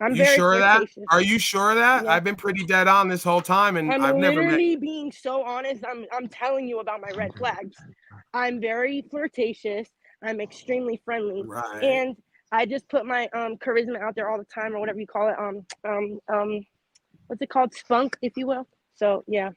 I'm you very sure of that? flirtatious. Are you sure of that? Yeah. I've been pretty dead on this whole time, and I've never met. literally being so honest. I'm telling you about my red flags. I'm very flirtatious. I'm extremely friendly. Right. And I just put my charisma out there all the time, or whatever you call it. What's it called? Spunk, if you will. So yeah.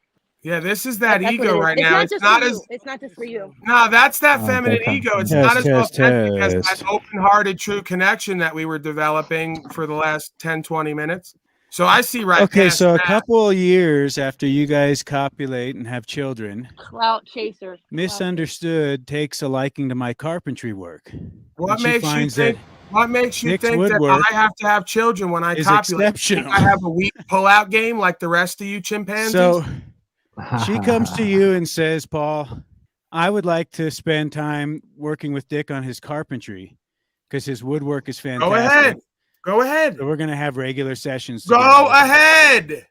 Yeah, this is that That's ego right now. It's not just for you. No, that's that feminine ego. It's not as authentic as test. that open-hearted, true connection that we were developing for the last 10, 20 minutes. So I see right Okay, past so a that. couple of years after you guys copulate and have children, Clout chaser. Misunderstood takes a liking to my carpentry work. What And she makes you finds think? What makes you Dick's think that woodwork I have to have children when I is copulate? exceptional. I have a weak pull-out game like the rest of you chimpanzees? So she comes to you and says, Paul, I would like to spend time working with Dick on his carpentry because his woodwork is fantastic. Go ahead. Go ahead. So we're going to have regular sessions. Go together. ahead.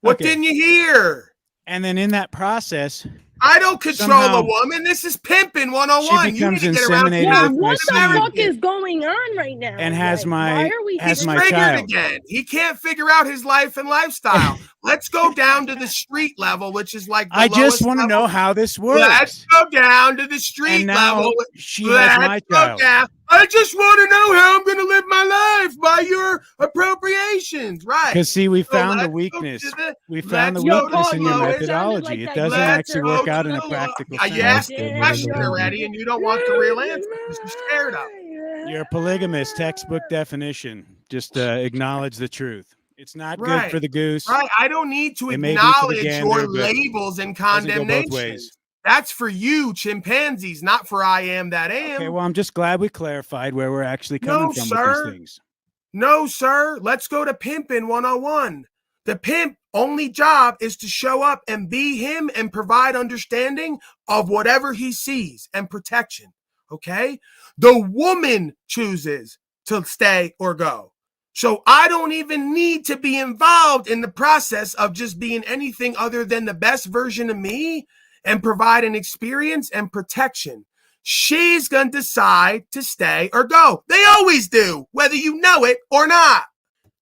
What Okay. didn't you hear? And then in that process, I don't control somehow a woman. This is pimping 101. she becomes you need to get around inseminated Yeah, with my what the seed fuck is going on right now? and has Like, my why are we has He's my triggered child. again. He can't figure out his life and lifestyle. Let's go down to the street level, which is like the I just lowest want to level. know how this works. Let's go down to the street And now level. she has my Let's go child. down. I just want to know how I'm going to live my life by your appropriations, right? Because see, we So found the let's go weakness. to the- We found the let's go weakness to in your the lowest. methodology. It like doesn't that. actually Let's work go out to in a the- practical You sense. asked the question already, and you don't want the real answer because you're scared of it. You're a polygamist, textbook definition. Just acknowledge the truth. It's not good Right. for the goose. Right. I don't need to It may be for the acknowledge gander, your but labels and doesn't go both condemnation. ways. That's for you, chimpanzees, not for I am that am. Okay, well, I'm just glad we clarified where we're actually coming No, from sir. with these things. No, sir. Let's go to pimping 101. The pimp only job is to show up and be him and provide understanding of whatever he sees and protection. Okay? The woman chooses to stay or go. So I don't even need to be involved in the process of just being anything other than the best version of me and provide an experience and protection. She's going to decide to stay or go. They always do, whether you know it or not.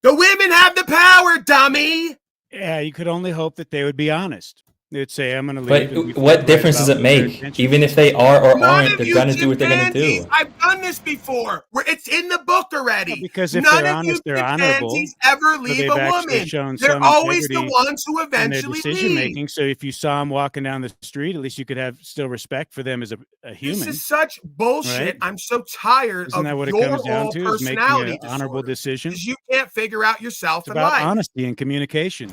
The women have the power, dummy. Yeah, you could only hope that they would be honest. They'd say, I'm going to leave. and we But what feel difference right does about it their make? intentions. Even if they are or None aren't, of they're you going to do what they're going to chimpanzees, do. I've done this before. Where it's in the book already. Because if None they're of honest, you they're honorable. chimpanzees ever So leave they've a actually woman. shown They're some always the integrity ones who in their eventually decision leave. making. So if you saw them walking down the street, at least you could have still respect for them as a human. This is such bullshit. Right? I'm so tired Isn't of that what it your comes down all to? Is making personality an honorable disorder. decision. Because you can't figure out yourself It's in about life. honesty and communication.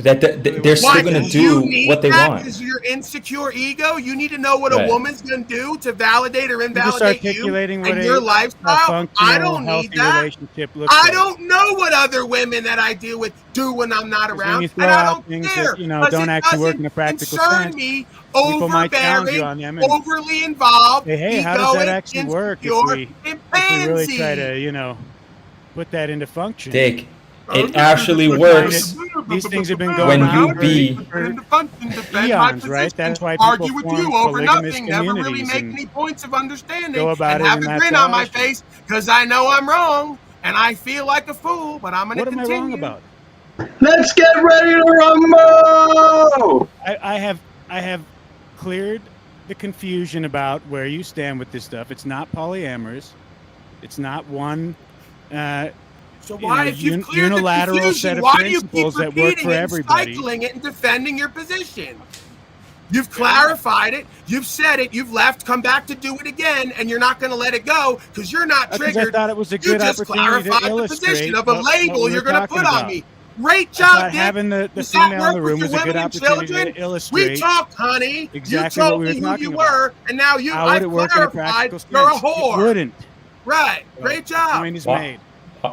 But they're still Why? going to Because you do need what they that? want. Because your insecure ego, you need to know what Right. a woman's going to do to validate or You're just invalidate you articulating what and your a lifestyle. functional, I don't healthy need that. relationship looks I like. don't know what other women that I deal with do when I'm not 'Cause when around, you throw and I out don't things care. that, you know, 'cause don't it actually work doesn't in a practical concern sense, me. people might challenge you Overbearing, on them and overly involved, say, hey, how does that egoic, actually work if insecure we really try to, chimpanzee. you know, put that into function? Dick, it actually works These things have been going when on you for be eons, right? That's why people Argue with form you over polygamous nothing, never really communities make and any points of understanding, go about and it have in a that grin on my fashion. face because I know I'm wrong and I feel like a fool, but I'm going to What am I continue. wrong about? Let's get ready to rumble! I have cleared the confusion about where you stand with this stuff. It's not polyamorous. It's not one So you why, know, if you've cleared the unilateral confusion, set of why do you keep principles that work repeating for it and everybody. cycling it and defending your position? You've clarified it. You've said it. You've left. Come back to do it again, and you're not going to let it go because you're not Because I triggered. thought it was a You good just opportunity to clarified the illustrate position of a what label we you're were going to put talking on about. me. Great I job, thought Dick. having the Does that female in work the with room your was a good women and opportunity children? to illustrate We talked, honey. exactly You what told we were me who talking you about. were, and now How would I've it work in a clarified practical you're a sense? whore. It wouldn't. Right. Great The job. point is Why? made.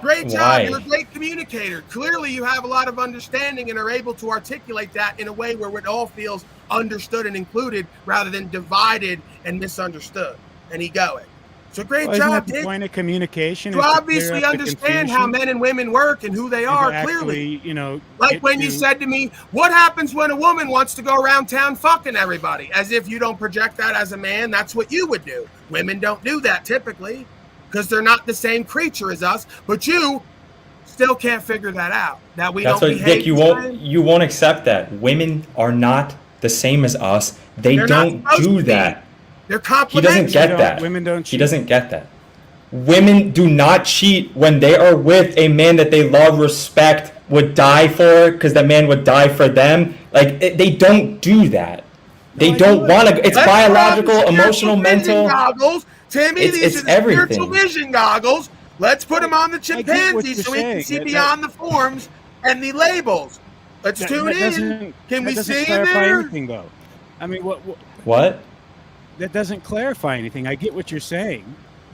Great job. Why? You're a great communicator. Clearly, you have a lot of understanding and are able to articulate that in a way where it all feels understood and included rather than divided and misunderstood and egoic. So great Well, isn't job, that the Dick. point of communication? You is to clear obviously up the understand how confusion men and women work and who they and are, to clearly. actually, you know, Like get when you to- said to me, what happens when a woman wants to go around town fucking everybody? As if you don't project that as a man. That's what you would do. Women don't do that typically because they're not the same creature as us. But you still can't figure that out. That we That's don't what behave Dick. You the won't. same. You won't accept that. Women are not the same as us. They They're not don't supposed do to be. that. They're He complementary. doesn't get that. Women don't He cheat. doesn't get that. Women do not cheat when they are with a man that they love, respect, would die for, because that man would die for them. Like they don't do that. They don't want to. It's Let's biological, put on the emotional, spiritual vision mental. goggles. Timmy, It's these are the everything. spiritual vision goggles. Let's put them on the I get what chimpanzee you're so we can saying. see That- beyond the forms and the labels. Let's tune in. doesn't- Can we that doesn't see in clarify there? anything, though. I mean, what What? that doesn't clarify anything. I get what you're saying.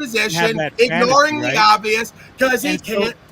position, that ignoring fantasy, the right? obvious because he And so- can't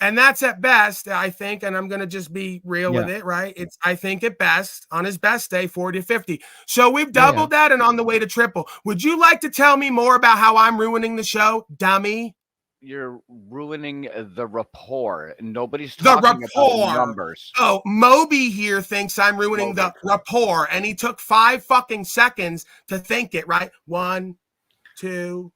and that's at best, I think, and I'm going to just be real with it, right? I think at best, on his best day, 40 to 50. So we've doubled that and on the way to triple. Would you like to tell me more about how I'm ruining the show, dummy? You're ruining the rapport. Nobody's talking about numbers. Oh, Moby here thinks I'm ruining the rapport, and he took 5 fucking seconds to think it, right? 1, 2,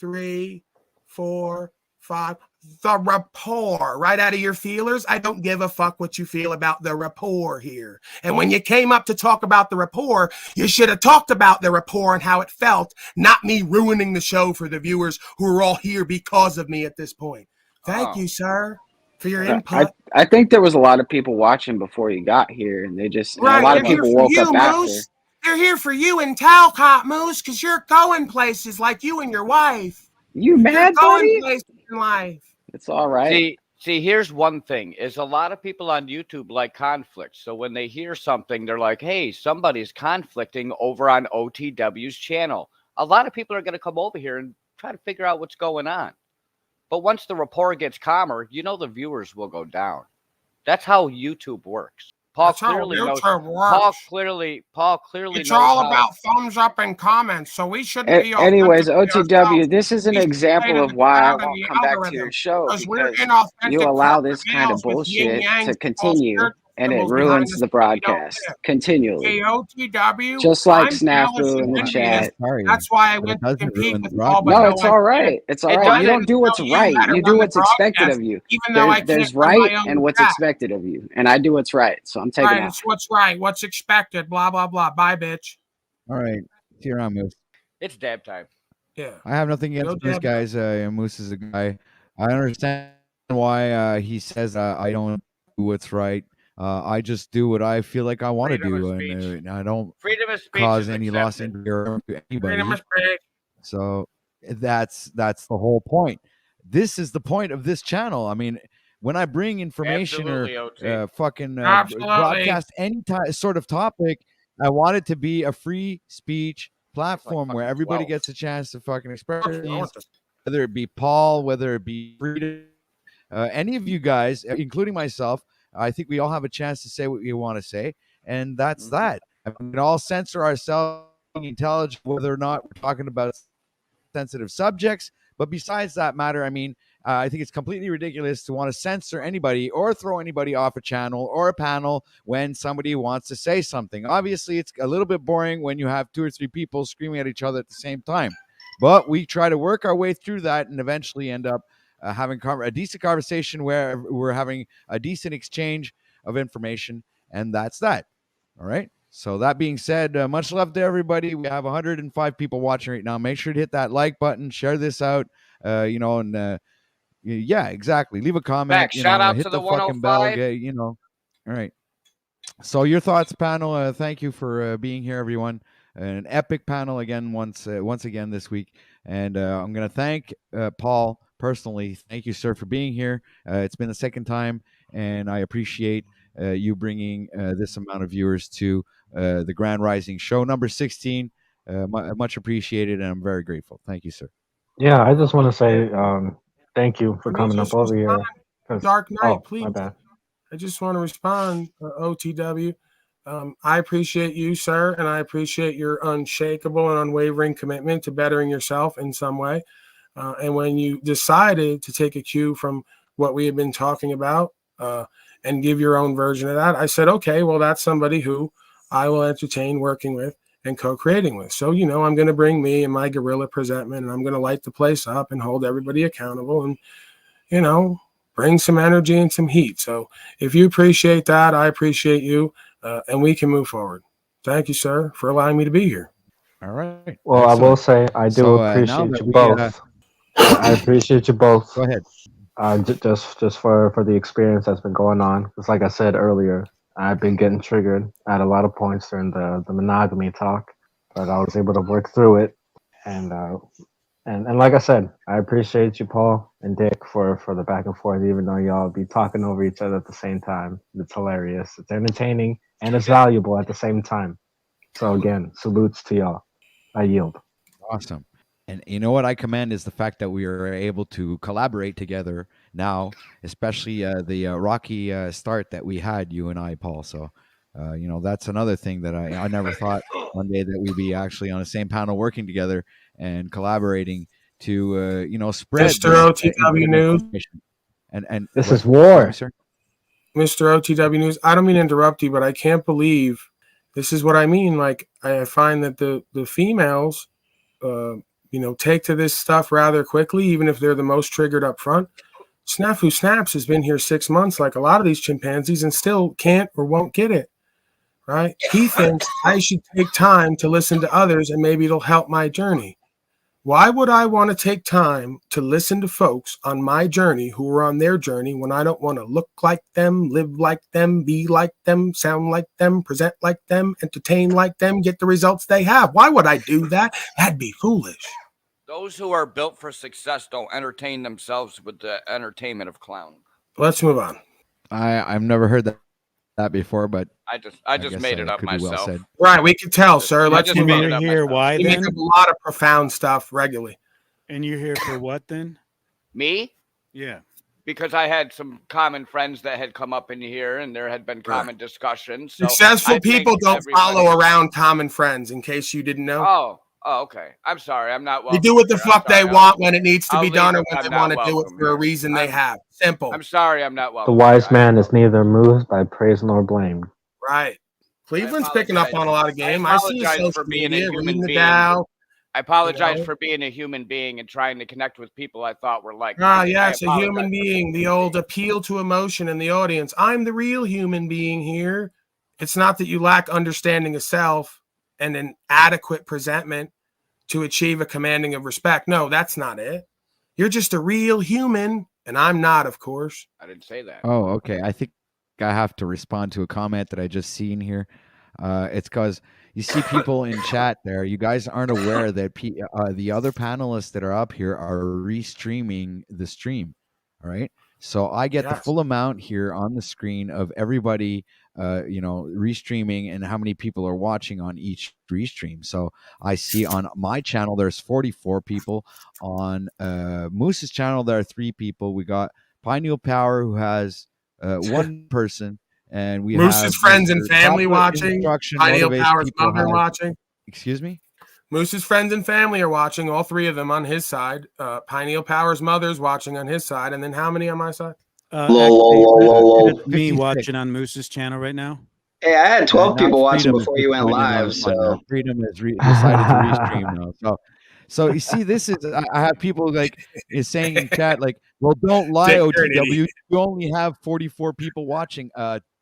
3, 4, 5. the rapport right out of your feelers. I don't give a fuck what you feel about the rapport here. And when you came up to talk about the rapport, you should have talked about the rapport and how it felt, not me ruining the show for the viewers who are all here because of me at this point. Thank you, sir, for your input. I think there was a lot of people watching before you got here, and they just and a Right, lot of they're here people for woke you, up after. Moose. They're here for you in Talcott, Moose, because you're going places like you and your wife. You mad, You're going buddy? places in life. It's all right. See, here's one thing: is a lot of people on YouTube like conflict. So when they hear something, they're like, "Hey, somebody's conflicting over on OTW's channel." A lot of people are going to come over here and try to figure out what's going on. But once the rapport gets calmer, you know the viewers will go down. That's how YouTube works. Paul That's how clearly knows. YouTube works. Paul clearly It's knows all how. about thumbs up and comments, so we shouldn't be Anyways, authentic to OTW, ourselves. this is an We should example play to of the why I crowd and won't the come back to algorithm, your show, because we're because inauthentic you allow corporate this kind of males with yin bullshit yang to false continue, spiritual and it symbols behind ruins us the that we don't broadcast live. continually. Hey, OTW, Just like I'm jealous Snafu in and the envious. chat. Sorry, That's why I but it went to doesn't compete ruin the with Paul, but No, broadcast. it's I all didn't. right. It's all It right. You doesn't don't do what's show you right. how to You do run the what's expected broadcast, of you. even though I can't There's run right my and own what's chat. expected of you, and I do what's right. So I'm taking Right, off. it's what's right, what's expected, blah, blah, blah. Bye, bitch. All right, see you around, Moose. It's dab time. Yeah. I have nothing against Go Moose, dab. guys. Moose is a guy. I understand why he says I don't do what's right. I just do what I feel like I want to Freedom do, of and I don't Freedom of speech cause is any loss, accepted. injury, or harm to anybody. Freedom of speech. So that's the whole point. This is the point of this channel. I mean, when I bring information Absolutely, or OT. fucking Absolutely. broadcast any sort of topic, I want it to be a free speech platform where everybody 12. gets a chance to fucking express their I opinions, want this. whether it be Paul, whether it be Freedom, any of you guys, including myself. I think we all have a chance to say what we want to say, and that's that. I mean, we can all censor ourselves, being intelligent, whether or not we're talking about sensitive subjects. But besides that matter, I mean, I think it's completely ridiculous to want to censor anybody or throw anybody off a channel or a panel when somebody wants to say something. Obviously, it's a little bit boring when you have 2 or 3 people screaming at each other at the same time. But we try to work our way through that and eventually end up having a decent conversation where we're having a decent exchange of information. And that's that. All right. So that being said, much love to everybody. We have 105 people watching right now. Make sure to hit that like button, share this out, and yeah, exactly. Leave a comment, Back, shout out hit to the the fucking bell, 105. All right. So your thoughts, panel. Thank you for being here, everyone. An epic panel again, once again this week. And I'm going to thank Paul personally. Thank you, sir, for being here. It's been the second time, and I appreciate you bringing this amount of viewers to the Grand Rising show number 16. Much appreciated, and I'm very grateful. Thank you, sir. Yeah, I just want to say thank you for Let me coming just up over respond. here. 'Cause- Dark Knight, oh, please. my bad. I just want to respond, OTW. I appreciate you, sir, and I appreciate your unshakable and unwavering commitment to bettering yourself in some way. And when you decided to take a cue from what we had been talking about and give your own version of that, I said, okay, well, that's somebody who I will entertain working with and co-creating with. So, I'm going to bring me and my guerrilla presentment, and I'm going to light the place up and hold everybody accountable and, bring some energy and some heat. So if you appreciate that, I appreciate you, and we can move forward. Thank you, sir, for allowing me to be here. All right. Well, Excellent. I will say I do So, now appreciate that you we, both. I appreciate you both. Go ahead. Just for the experience that's been going on. Just like I said earlier, I've been getting triggered at a lot of points during the monogamy talk, but I was able to work through it. And like I said, I appreciate you, Paul and Dick, for the back and forth, even though y'all be talking over each other at the same time. It's hilarious. It's entertaining and it's valuable at the same time. So again, salutes to y'all. I yield. Awesome. And you know what I commend is the fact that we are able to collaborate together now, especially the rocky start that we had, you and I, Paul. So, that's another thing that I never thought one day that we'd be actually on the same panel working together and collaborating to, spread Mr. this OTW News. information. And this what- is war. Sorry, sir? Mr. OTW News, I don't mean to interrupt you, but I can't believe this is what I mean. Like, I find that the females, take to this stuff rather quickly, even if they're the most triggered up front. Snafu Snaps has been here 6 months, like a lot of these chimpanzees, and still can't or won't get it. Right? He thinks I should take time to listen to others, and maybe it'll help my journey. Why would I want to take time to listen to folks on my journey who are on their journey when I don't want to look like them, live like them, be like them, sound like them, present like them, entertain like them, get the results they have? Why would I do that? That'd be foolish. Those who are built for success don't entertain themselves with the entertainment of clowning. Let's move on. I've never heard that before, but I just made it up could be well myself. said. Right, we can tell, sir. Let's you move on. want to hear why You then? make up a lot of profound stuff regularly. And you're here for what then? Me? Yeah. Because I had some common friends that had come up in here, and there had been common discussions. So Successful I people think don't everybody- follow around common friends, in case you didn't know. Oh, okay. I'm sorry. I'm not They welcome. do what the here. I'm fuck they sorry. want when it needs to I'll be leave done, or if when I'm they not want to do it welcome for a here. reason they have. Simple. I'm sorry. I'm not The welcome. wise man is neither moved by praise nor blame. Right. Cleveland's picking up on a lot of game. I see apologize social for being a media, human reading the being. Dow. I apologize You know? for being a human being and trying to connect with people I thought were like. Yes, a human being. The old appeal to emotion in the audience. I'm the real human being here. It's not that you lack understanding of self and an adequate presentment to achieve a commanding of respect. No, that's not it. You're just a real human, and I'm not, of course. I didn't say that. Oh, okay. I think I have to respond to a comment that I just seen here. It's because you see people in chat there. You guys aren't aware that the other panelists that are up here are restreaming the stream. All right. So I get the full amount here on the screen of everybody, restreaming and how many people are watching on each restream. So I see on my channel, there's 44 people. On Moose's channel, there are 3 people. We got Pineal Power, who has 1 person. And we Moose's have friends and Mr. family Proper watching. Instruction Pineal Motivates Power's People mother has- watching. Excuse me? Moose's friends and family are watching, all 3 of them on his side. Pineal Power's mother's watching on his side. And then how many on my side? It's me watching on Moose's channel right now. Hey, I had 12 Now people watching Freedom is before you went joining on live. the fun now. So Freedom has decided to restream now. So you see, this is I have people is saying in chat well, don't lie, Dick, you're an OTW. idiot. You only have 44 people watching.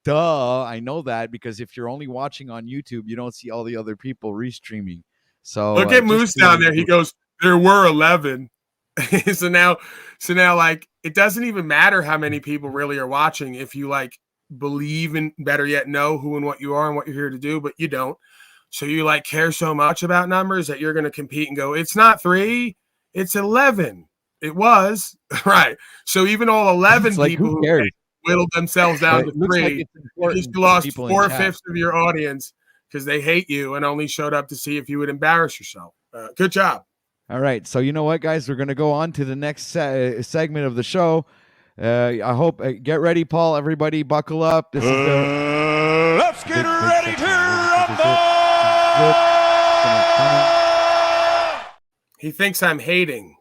Duh, I know that, because if you're only watching on YouTube, you don't see all the other people restreaming. So Look at just Moose to- down there. He goes, there were 11. so now, it doesn't even matter how many people really are watching if you believe in, better yet, know who and what you are and what you're here to do, but you don't. So you care so much about numbers that you're going to compete and go, it's not 3, it's 11. It was right. So even all 11 It's people who who cares? whittled themselves down But to it looks 3, like it's important you to lost people in chat. 4/5 of your audience because they hate you and only showed up to see if you would embarrass yourself. Good job. All right. So you know what, guys? We're going to go on to the next segment of the show. I hope get ready, Paul. Everybody, buckle up. This is the. Let's get ready to rumble. He thinks I'm hating.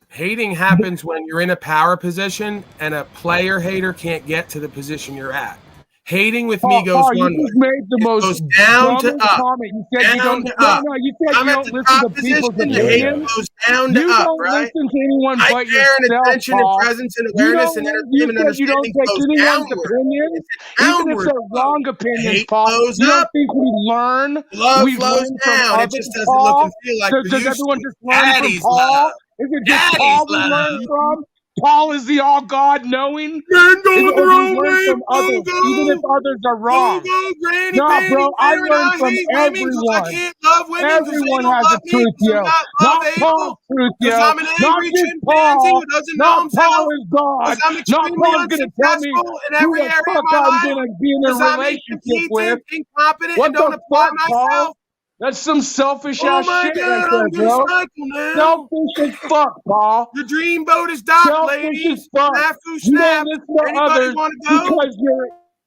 Hating happens when you're in a power position and a player hater can't get to the position you're at. Hating with me goes you one just way. made the It most goes down to dumbest up. comment. You said you Down don't. to No, up. no, you said I'm you at don't the listen top to people's position. The hate opinions. goes down to You up, don't right? listen to anyone My but care and yourself, attention Paul. and presence and You awareness don't. and You entertainment said you don't understanding take goes anyone's downward. opinions, It's even if downward they're flow. wrong opinions, Hate Paul. flows You don't up. think we learn? Love We flows learn from down. It others, just doesn't look Paul. and feel like Does, we does used everyone to. just learn from Daddy's Paul? love. Is it just Daddy's Paul we love. learn from? Paul is the all God knowing. Man going the Or do we wrong learn way. from others, even if others are wrong? Granny No, panty bro, I wearing. learn I from hate women because I everyone. can't love women because they Everyone don't has a love me because I'm truthio. not Not love Paul able. Because truthio. I'm an Not angry just chimpanzee Paul. who doesn't know Not Paul himself. is God. Because I'm Not extremely Paul's gonna tell me unsuccessful in who every the area of fuck my I'm life. gonna be in a Because I'm relationship with. incompetent, incompetent, What and don't the apply fuck, Paul? myself. That's some selfish Oh ass my shit right God, there, I'm gonna bro. cycle now. Selfish as fuck, Paul. The dream boat is docked, Selfish ladies. as fuck. Snafu You snap. don't listen to Anybody others want to go? because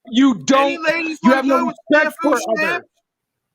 you Any don't. ladies You want have to no go with respect Snafu for snap? others.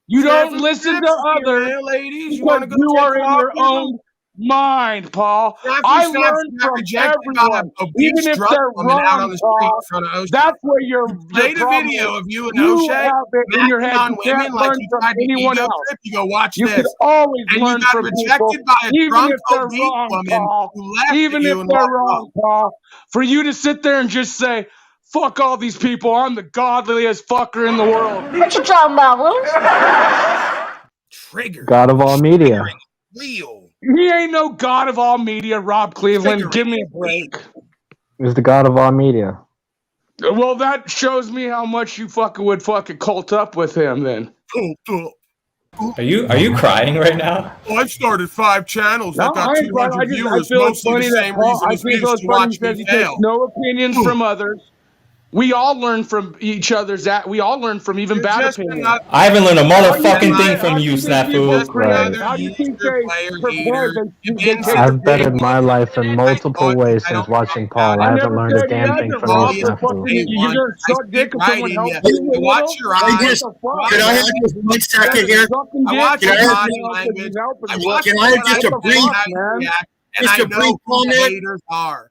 You don't Snafu listen snaps to is here others now, ladies. You because want to go you take are a in walk your with them? own mind, Paul. After I Snap's learned got from rejected by an everyone, obese even if drunk they're woman out on wrong, the street in Paul. front of O'Shea. That's where your Played a problem video is. of you and You O'Shea have it in your macking head. on You women can't like learn you from tried to anyone ego else. trip. You go watch You can this. always And you learn got from people, rejected by a even drunk if they're obese wrong, woman Paul. who laughed Even at if you and they're walked wrong, off. Paul. For you to sit there and just say, fuck all these people, I'm the godliest fucker in the world. What you talking about, Willis? Trigger. God of all media. Real. He ain't no god of all media, Rob Cleveland. Give me a break. He's the God of all media. Well, that shows me how much you fucking would fucking cult up with him then. Are you crying right now? Well, I've started 5 channels No, that got I ain't crying. 200 I viewers, feel it's mostly the funny that same Paul, reason I as feel views it's to funny he watch me says he takes fail. no opinions from others. We all learn from each other's we all learn from even bad opinions. I haven't learned a How do you motherfucking think thing that- from how do you, think people Snafu. create? How do you think they perform? They take the I've bettered my life in multiple ways since watching Paul. I haven't learned a said he damn thing hasn't, from you, Rob, but Snafu. fucking, you're gonna suck dick if someone helps you a watch little? your What eyes. the fuck, Can I have man? just 1 second Yeah, here? sucking I dick watch is your not body because language. he's helping I you. watch What what the I fuck, say, man? and I know who the haters are.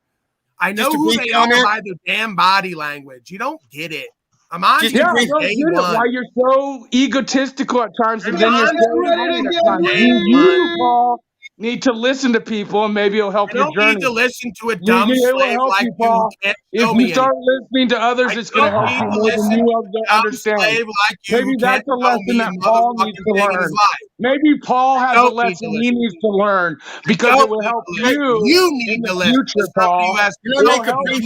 I know who they are by their damn body language. You don't get it. I'm on you Yeah, I from don't day get it. one. Why you're so egotistical at times, and I'm then you're on so you right from at day times. You, Paul, need to listen to people, and maybe it'll help I your don't journey. need to listen to a dumb It will slave help like you, you who Paul. can't If show you me start anything. listening to others, I it's going to don't help need you to more than listen you to a dumb understand. slave like you Maybe who that's can't a show lesson me that a Paul needs motherfucking to thing in learn. his life. Maybe Paul has a Don't need lesson to he listen needs to learn because it Don't will need help to listen. you You in need the to listen future, to somebody Paul. who has It'll help you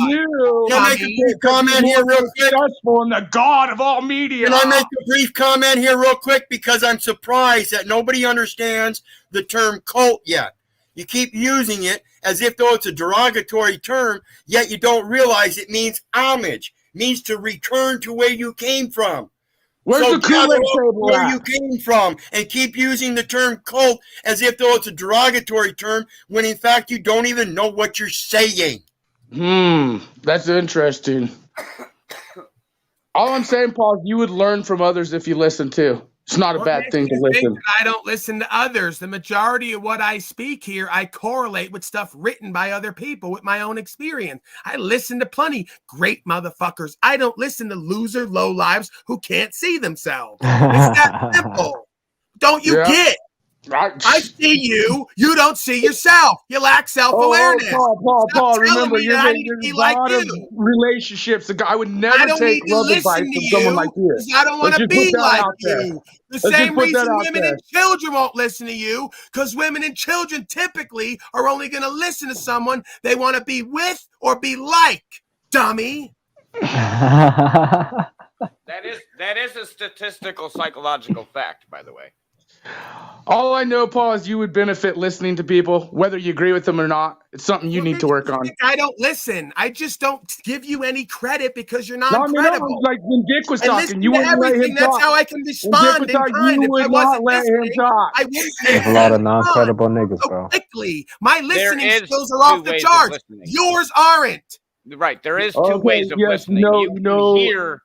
Can I make a brief to be comment more here real quick? successful in the God of all media. Can I make a brief comment here real quick? Because I'm surprised that nobody understands the term cult yet. You keep using it as if though it's a derogatory term, yet you don't realize it means homage, means to return to where you came from. Where's So the Kool-Aid gather up table where at? you came from and keep using the term cult as if though it's a derogatory term when in fact you don't even know what you're saying. That's interesting. All I'm saying, Paul, is you would learn from others if you listen too. It's not a What bad makes thing to you think listen. that I don't listen to others? The majority of what I speak here, I correlate with stuff written by other people with my own experience. I listen to plenty great motherfuckers. I don't listen to loser lowlives who can't see themselves. It's that simple. Don't you get? I see you. You don't see yourself. You lack self-awareness. Paul, Stop telling remember, me you're that I need to be like God of you. relationships. I would I never don't take need to love listen advice to from someone you like you. because I don't want Let's to just put be that like out there. you. The Let's just same put that reason out women there. and children won't listen to you, because women and children typically are only going to listen to someone they want to be with or be like, dummy. That is a statistical psychological fact, by the way. All I know, Paul, is you would benefit listening to people, whether you agree with them or not. It's something you need to work on. I don't listen. I just don't give you any credit because you're not No, I mean, credible. like when Dick was I talking, listen you to wouldn't let everything. him That's talk. how I can When Dick respond was in talking, kind. you If I would wasn't not let him listening, talk. I wouldn't be There's a able lot to of non-credible niggas, so bro. quickly. My listening is skills are off two the ways of charts. listening. Yours aren't. Right, there is two Okay, ways of yes, listening. you You know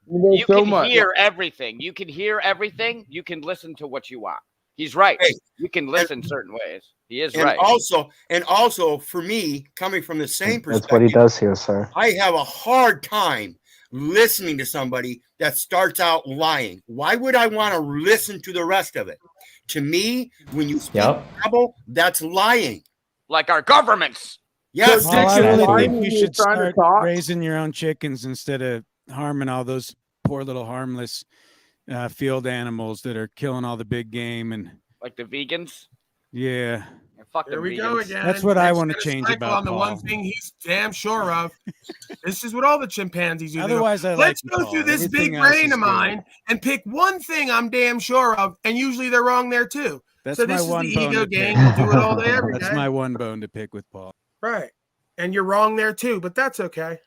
so can much. hear everything. You can hear everything. You can listen to what you want. He's right. Hey, You can listen certain ways. He is And right. also for me, coming from the same perspective, That's what he does here, sir. I have a hard time listening to somebody that starts out lying. Why would I want to listen to the rest of it? To me, when you speak babble, that's lying. Like our governments. Yes. Well, I really think you should start raising your own chickens instead of harming all those poor little harmless field animals that are killing all the big game and like the vegans. Yeah. Fuck Here the we vegans. go again. That's what I Next want to gonna change cycle about on the Paul. one thing he's damn sure of. This is what all the chimpanzees do. They go, Otherwise, I like let's you, go Paul. through this Everything big else brain is of good. mine and pick one thing I'm damn sure of, and usually they're wrong there too. That's So my this is one the bone ego to game. pick. We'll do it all day, every day. That's my one bone to pick with Paul. Right. And you're wrong there too, but that's okay.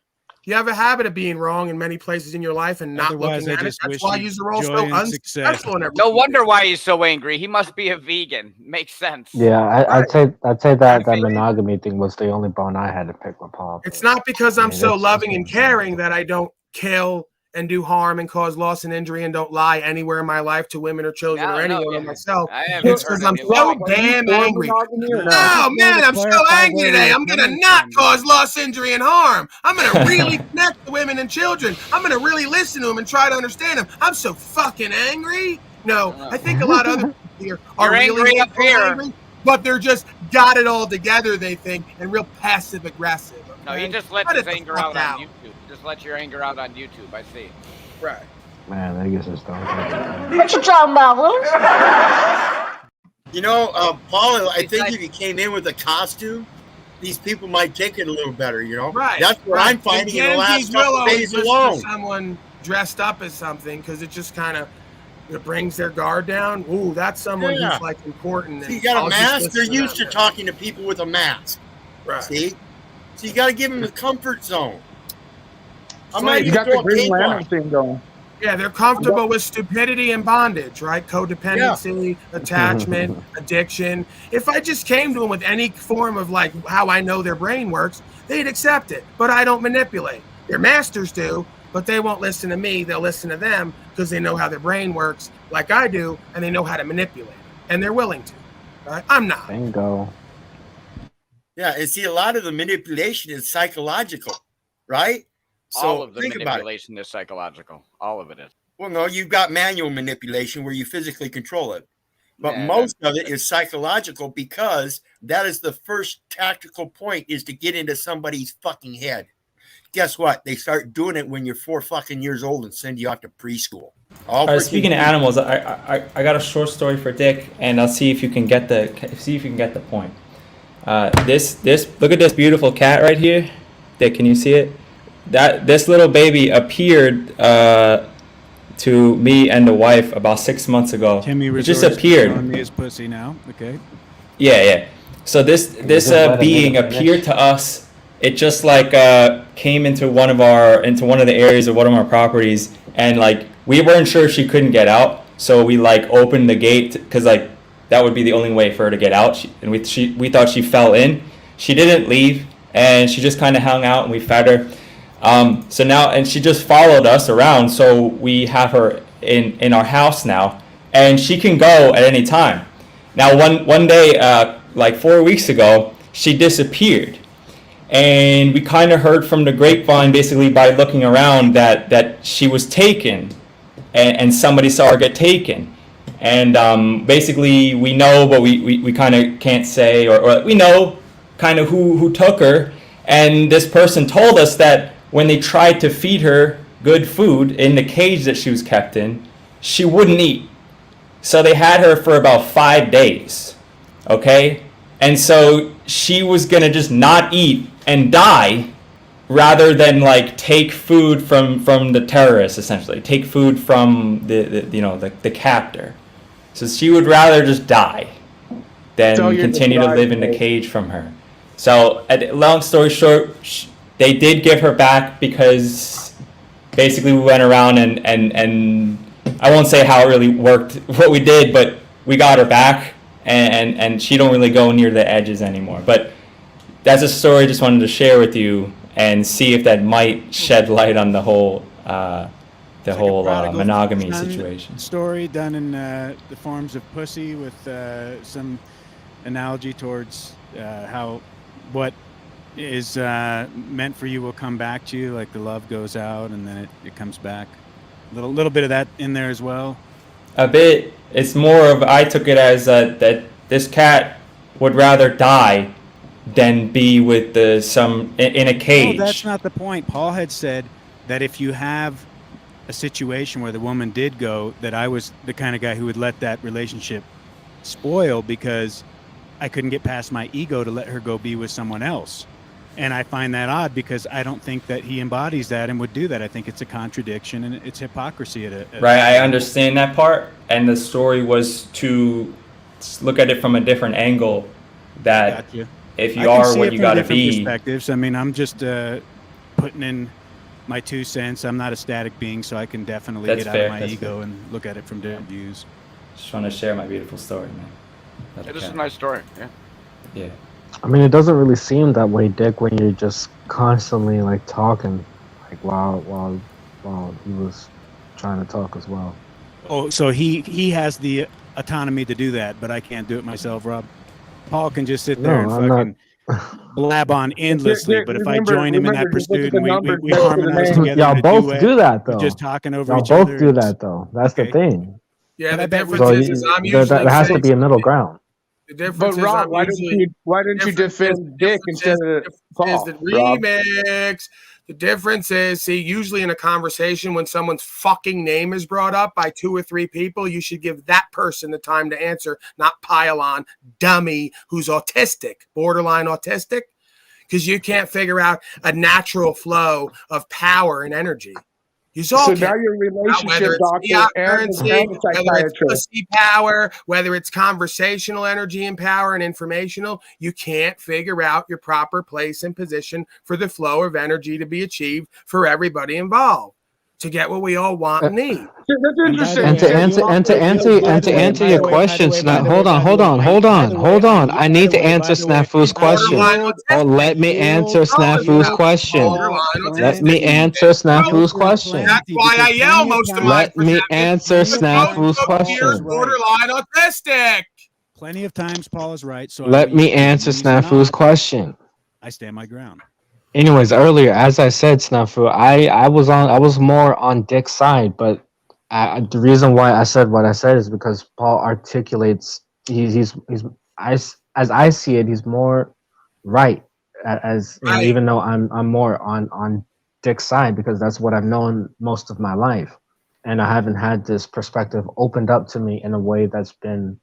You have a habit of being wrong in many places in your life and not Otherwise, looking I at it. just That's wish why you you're all joy so and success. unsuccessful in everything. No wonder why he's so angry. He must be a vegan. Makes sense. Yeah, I'd say that monogamy thing was the only bone I had to pick with Paul. It's not because I'm so it's loving and caring that I don't kill and do harm and cause loss and injury and don't lie anywhere in my life to women or children or anyone or myself. I haven't It's because heard I'm any so lying. damn angry. or not? Oh man, I'm so angry today. I'm gonna not cause loss, injury, and harm. I'm gonna really connect to women and children. I'm gonna really listen to them and try to understand them. I'm so fucking angry. No, I think a lot of other people here are You're really angry up here. angry, but they're just got it all together, they think, and real passive aggressive. No, he just lets his anger out on YouTube. Just let your anger out on YouTube. I see. Right. Man, that gets us started. What you talking about, Willis? You know, Paul, I think if you came in with a costume, these people might take it a little better, you know? Right. That's what I'm finding in the last couple will days listen alone. to someone dressed up as something because it just kind of brings their guard down. Ooh, that's someone who's like important. So you got a I'll just mask, listen they're to used them. to talking to people with a mask. Right. See? So you got to give them the comfort zone. I'm So not you even got the doing Green paintball. Lantern thing going. Yeah, they're comfortable with stupidity and bondage, right? Codependency, attachment, addiction. If I just came to them with any form of like how I know their brain works, they'd accept it. But I don't manipulate. Their masters do, but they won't listen to me. They'll listen to them because they know how their brain works like I do, and they know how to manipulate it. And they're willing to. Right? I'm not. Bingo. Yeah, and see, a lot of the manipulation is psychological, right? So All of the think about it. manipulation is psychological. All of it is. Well, no, you've got manual manipulation where you physically control it. But Yeah, most of it is psychological because that is the first tactical point is to get into somebody's fucking head. Guess what? They start doing it when you're 4 fucking years old and send you out to preschool. All right, speaking of animals, I got a short story for Dick, and I'll see if you can get the point. This look at this beautiful cat right here. Dick, can you see it? This little baby appeared to me and the wife about 6 months ago. Timmy It just resorts to appeared. showing me his pussy now. Okay. Yeah. So this being appeared to us. It just like came into one of the areas of one of our properties, and like we weren't sure she couldn't get out, so we like opened the gate because like that would be the only way for her to get out. We thought she fell in. She didn't leave, and she just kind of hung out, and we fed her. So now, and she just followed us around. So we have her in our house now, and she can go at any time. Now, one day, like 4 weeks ago, she disappeared. And we kind of heard from the grapevine, basically by looking around, that she was taken, and somebody saw her get taken. And basically, we know, but we kind of can't say, or we know kind of who took her. And this person told us that when they tried to feed her good food in the cage that she was kept in, she wouldn't eat. So they had her for about 5 days. Okay? And so she was going to just not eat and die rather than like take food from the terrorists, essentially take food from the captor. So she would rather just die than So you're continue to just live in the dying. cage from her. So long story short, they did give her back because basically we went around and I won't say how it really worked what we did, but we got her back, and she don't really go near the edges anymore. But that's a story I just wanted to share with you and see if that might shed light on the whole monogamy son situation. Story done in the forms of pussy with some analogy towards how what is meant for you will come back to you, like the love goes out and then it comes back. Little bit of that in there as well. A bit. It's more of, I took it as that this cat would rather die than be with in a cage. No, that's not the point. Paul had said that if you have a situation where the woman did go, that I was the kind of guy who would let that relationship spoil because I couldn't get past my ego to let her go be with someone else. And I find that odd because I don't think that he embodies that and would do that. I think it's a contradiction and it's hypocrisy. Right, I understand that part. And the story was to look at it from a different angle, that Gotcha. if I you can are see what it you from got to different be. perspectives. I mean, I'm just putting in my 2 cents. I'm not a static being, so I can definitely That's get out fair, of my that's ego and look at it from different views. Just trying to share my beautiful story, man. Yeah, this is a nice story. Yeah. Yeah. I mean, it doesn't really seem that way, Dick, when you're just constantly like talking, like while while he was trying to talk as well. Oh, so he has the autonomy to do that, but I can't do it myself, Rob. Paul can just sit there and I'm fucking blab on endlessly, but if I join him in that pursuit and we harmonize together Y'all in a both duet, do that we're though. just talking over Y'all each both other. do that though. That's the thing. Yeah, But the I bet difference So is I'm there usually has to saying be a middle ground. the difference But is Rob, I'm why usually didn't you defend Dick instead of Paul? the Rob? remix. The difference is, see, usually in a conversation when someone's fucking name is brought up by 2 or 3 people, you should give that person the time to answer, not pile on dummy who's autistic, borderline autistic, because you can't figure out a natural flow of power and energy. So now your relationship doctor and a whether it's psychiatrist. pussy power, whether it's conversational energy and power and informational, you can't figure out your proper place and position for the flow of energy to be achieved for everybody involved to get what we all want and need. That's interesting. And to answer your question, hold on. I need to answer Snafu's question. Oh, let me answer Snafu's question. Let me answer Snafu's question. That's why I yell most of my Let me answer Snafu's question. borderline autistic. Plenty of times Paul is right. So Let me answer Snafu's question. I stand my ground. Anyways, earlier, as I said, Snafu, I was more on Dick's side, but the reason why I said what I said is because Paul articulates he's as I see it, he's more right as you know, even though I'm more on Dick's side because that's what I've known most of my life, and I haven't had this perspective opened up to me in a way that's been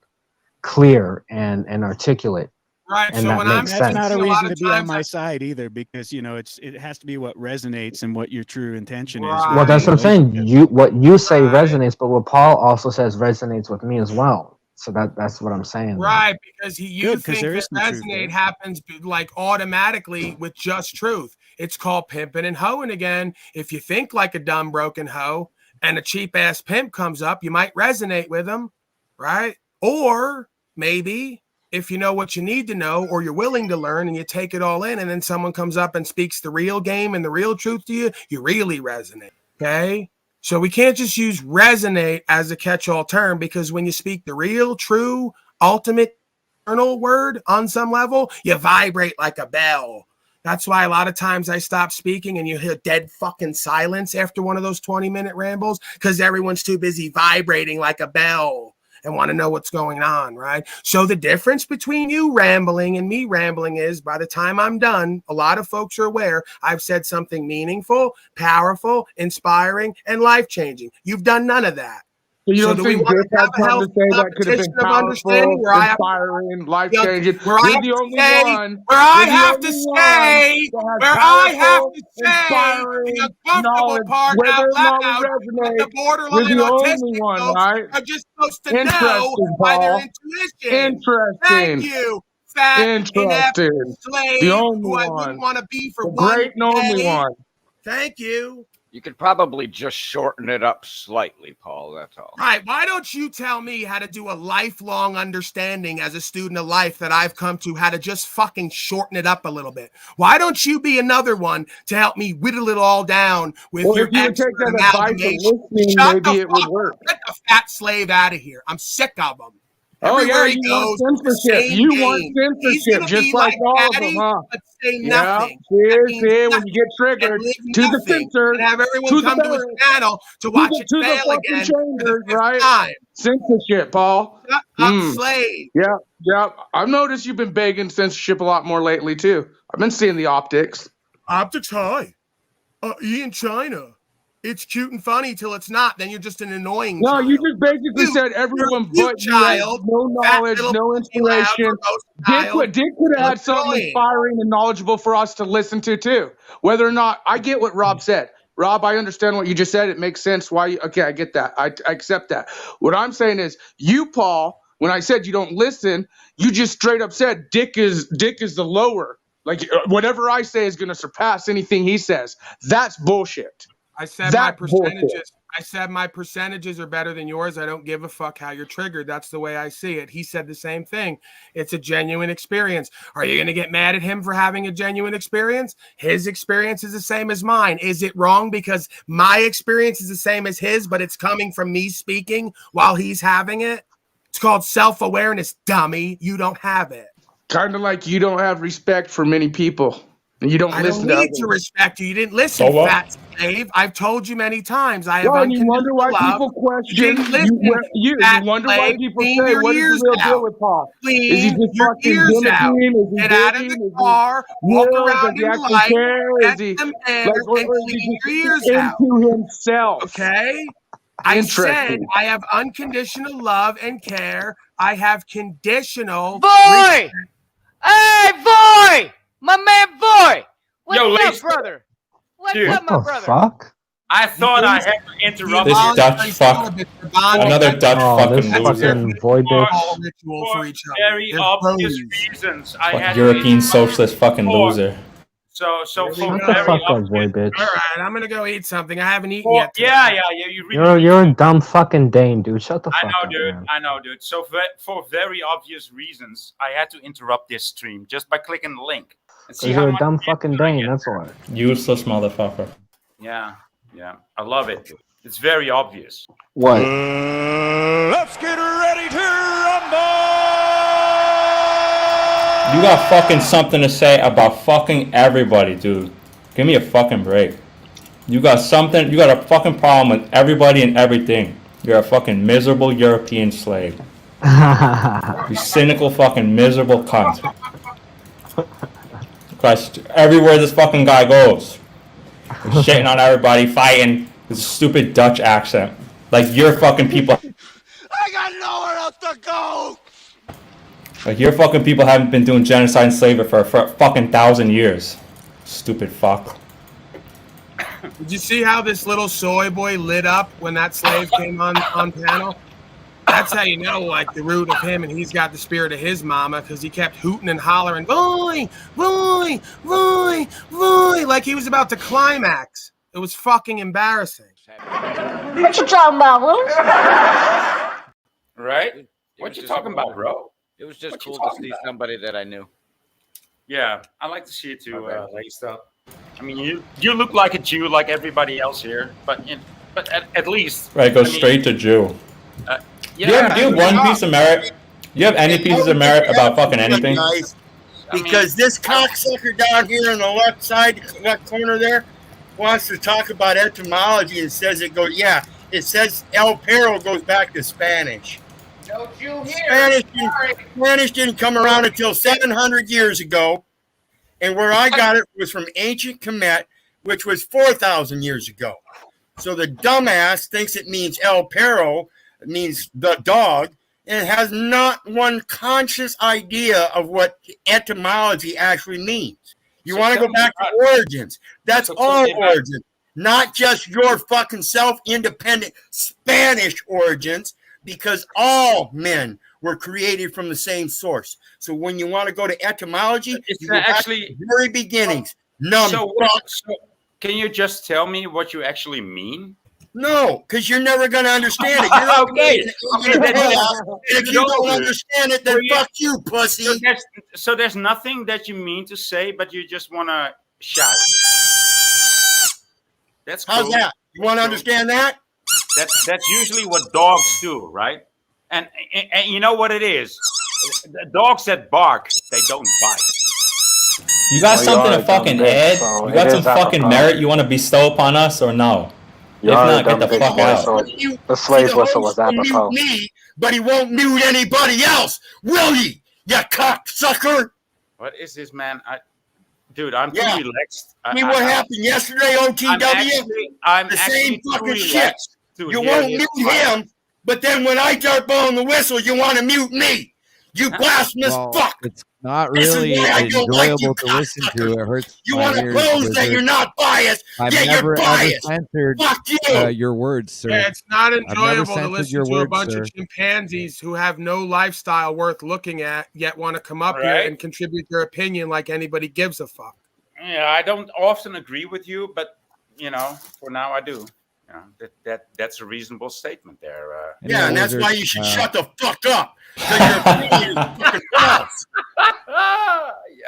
clear and articulate. Right. And so that when I'm makes That's not a speaking, reason lot to of be on times my side either, because it has to be what resonates and what your true intention is. Well, that's what I'm saying. What you say resonates, but what Paul also says resonates with me as well. So that's what I'm saying. Right, because you Good, 'cause think there that is some truth resonate there. happens like automatically with just truth. It's called pimping and hoeing again. If you think like a dumb broken hoe and a cheap ass pimp comes up, you might resonate with him, right? Or maybe if you know what you need to know or you're willing to learn and you take it all in and then someone comes up and speaks the real game and the real truth to you, you really resonate, okay? So we can't just use resonate as a catch-all term because when you speak the real, true, ultimate, eternal word on some level, you vibrate like a bell. That's why a lot of times I stop speaking and you hear dead fucking silence after one of those 20-minute rambles because everyone's too busy vibrating like a bell and want to know what's going on, right? So the difference between you rambling and me rambling is by the time I'm done, a lot of folks are aware I've said something meaningful, powerful, inspiring, and life-changing. You've done none of that. So you don't do we think want Dick to had have a something healthy to say that could have been competition of understanding powerful, inspiring, life-changing? You're the only one. where I You're the have to only say, one that where has I have powerful, to say inspiring the uncomfortable knowledge, part whether out or not we loud, but resonate. the borderline You're the only autistic one, folks right? are just supposed to know Interesting, by their Paul. intuition. Thank Interesting. you, fat, inept Interesting. slave The only who I one. wouldn't want to be for The one great and only day. one. Thank you. You could probably just shorten it up slightly, Paul. That's all. Right. Why don't you tell me how to do a lifelong understanding as a student of life that I've come to, how to just fucking shorten it up a little bit? Why don't you be another one to help me whittle it all down with Well, your if you would expert take that advice of amalgamation? listening, Shut maybe the it would fuck work. up. Get the fat slave out of here. I'm sick of him. Oh, Everywhere yeah, he you goes, want the censorship. same You game. want He's censorship, gonna just be like like all of them, Daddy, huh? but say Yeah, nothing. That means see, when nothing. you get triggered, And live to the nothing. censor, And have everyone to the come to his barracks, channel to watch it to the fail fucking again for the chambers, 5th right? time. Censorship, Paul. Shut up, slave. Yeah. I've noticed you've been begging censorship a lot more lately, too. I've been seeing the optics. Optics high. Ian China. It's cute and funny till it's not. Then you're just an annoying No, child. you just basically said everyone you're a but you has child, no knowledge, no inspiration. Dick could have had something inspiring and knowledgeable for us to listen to, too. Whether or not, I get what Rob said. Rob, I understand what you just said. It makes sense why okay, I get that. I accept that. What I'm saying is, you, Paul, when I said you don't listen, you just straight up said Dick is the lower. Like, whatever I say is going to surpass anything he says. That's bullshit. I said my percentages. I said my percentages are better than yours. I don't give a fuck how you're triggered. That's the way I see it. He said the same thing. It's a genuine experience. Are you going to get mad at him for having a genuine experience? His experience is the same as mine. Is it wrong because my experience is the same as his, but it's coming from me speaking while he's having it? It's called self-awareness, dummy. You don't have it. Kind of like you don't have respect for many people. You don't listen I don't need to respect you. You didn't listen, fat slave. I've told you many times. I have you wonder why people question. You wonder why people say, "What is the real deal with Paul? Is he just fucking gimmicky? Is he Get out of the car, walk around in light, get some air, and clean your ears out." Into himself. Okay? I said I have unconditional love and care. I have conditional. Boy! Hey, boy! My man, boy! What's up, brother? What's up, my brother? Fuck? I thought I had to interrupt This Dutch fuck. Another Dutch fucking loser. Void for very obvious reasons. I had European socialist fucking loser. So for Shut the fuck up, void bitch. All right, I'm gonna go eat something. I haven't eaten yet. Yeah. You're a dumb fucking Dane, dude. Shut the fuck up. I know, dude. So for very obvious reasons, I had to interrupt this stream just by clicking the link. And see You're a dumb fucking Dane, that's why. Useless motherfucker. Yeah. I love it. It's very obvious. What? Let's get ready to rumble! You got fucking something to say about fucking everybody, dude. Give me a fucking break. You got a fucking problem with everybody and everything. You're a fucking miserable European slave. You cynical fucking miserable cunt. Christ, everywhere this fucking guy goes. He's shitting on everybody, fighting with a stupid Dutch accent. Like your fucking people. I got nowhere else to go! Like your fucking people haven't been doing genocide and slavery for a fucking 1,000 years. Stupid fuck. Did you see how this little soy boy lit up when that slave came on panel? That's how you know, like, the root of him, and he's got the spirit of his mama, because he kept hooting and hollering, boy, boy, boy, boy, like he was about to climax. It was fucking embarrassing. What you talking about, Will? Right? What you talking about, bro? It was just cool to see somebody that I knew. Yeah, I like to see it too. I mean, you look like a Jew, like everybody else here, but at least Right, go straight to Jew. Do you have one piece of merit? Do you have any pieces of merit about fucking anything? Because this cocksucker down here on the left corner there, wants to talk about etymology and says it says El Perro goes back to Spanish. No Jew here. Spanish didn't come around until 700 years ago, and where I got it was from ancient Kemet, which was 4,000 years ago. So the dumbass thinks it means El Perro, it means the dog, and has not one conscious idea of what etymology actually means. You want to go back to origins. That's all origins, not just your fucking self-independent Spanish origins, because all men were created from the same source. So when you want to go to etymology, you go back to the very beginnings. So can you just tell me what you actually mean? No, because you're never going to understand it. You're Okay. If you don't understand it, then fuck you, pussy. So there's nothing that you mean to say, but you just want to shout. That's cool. How's that? You want to understand that? That's usually what dogs do, right? And you know what it is? The dogs that bark, they don't bite. You got something to fucking add? You got some fucking merit you want to bestow upon us or no? If not, get the fuck out. The slave whistle was apropos. Me, but he won't mute anybody else, will he? You cocksucker! What is this, man? Dude, I'm too relaxed. I mean, what happened yesterday, OTW? I'm the same fucking shit. Dude, you won't mute him, but then when I start blowing the whistle, you want to mute me. You blasphemous fuck. It's not really enjoyable to listen to. It hurts. You want to pose that you're not biased, yet you're biased. Censored, fuck you. Your words, sir. Yeah, it's not enjoyable to listen your to words, a bunch sir. of chimpanzees who have no lifestyle worth looking at, yet want to come up here and contribute their opinion like anybody gives a fuck. Yeah, I don't often agree with you, but for now I do. That's a reasonable statement there. Yeah, and that's why you should shut the fuck up. Because your opinion is fucking false. Yeah,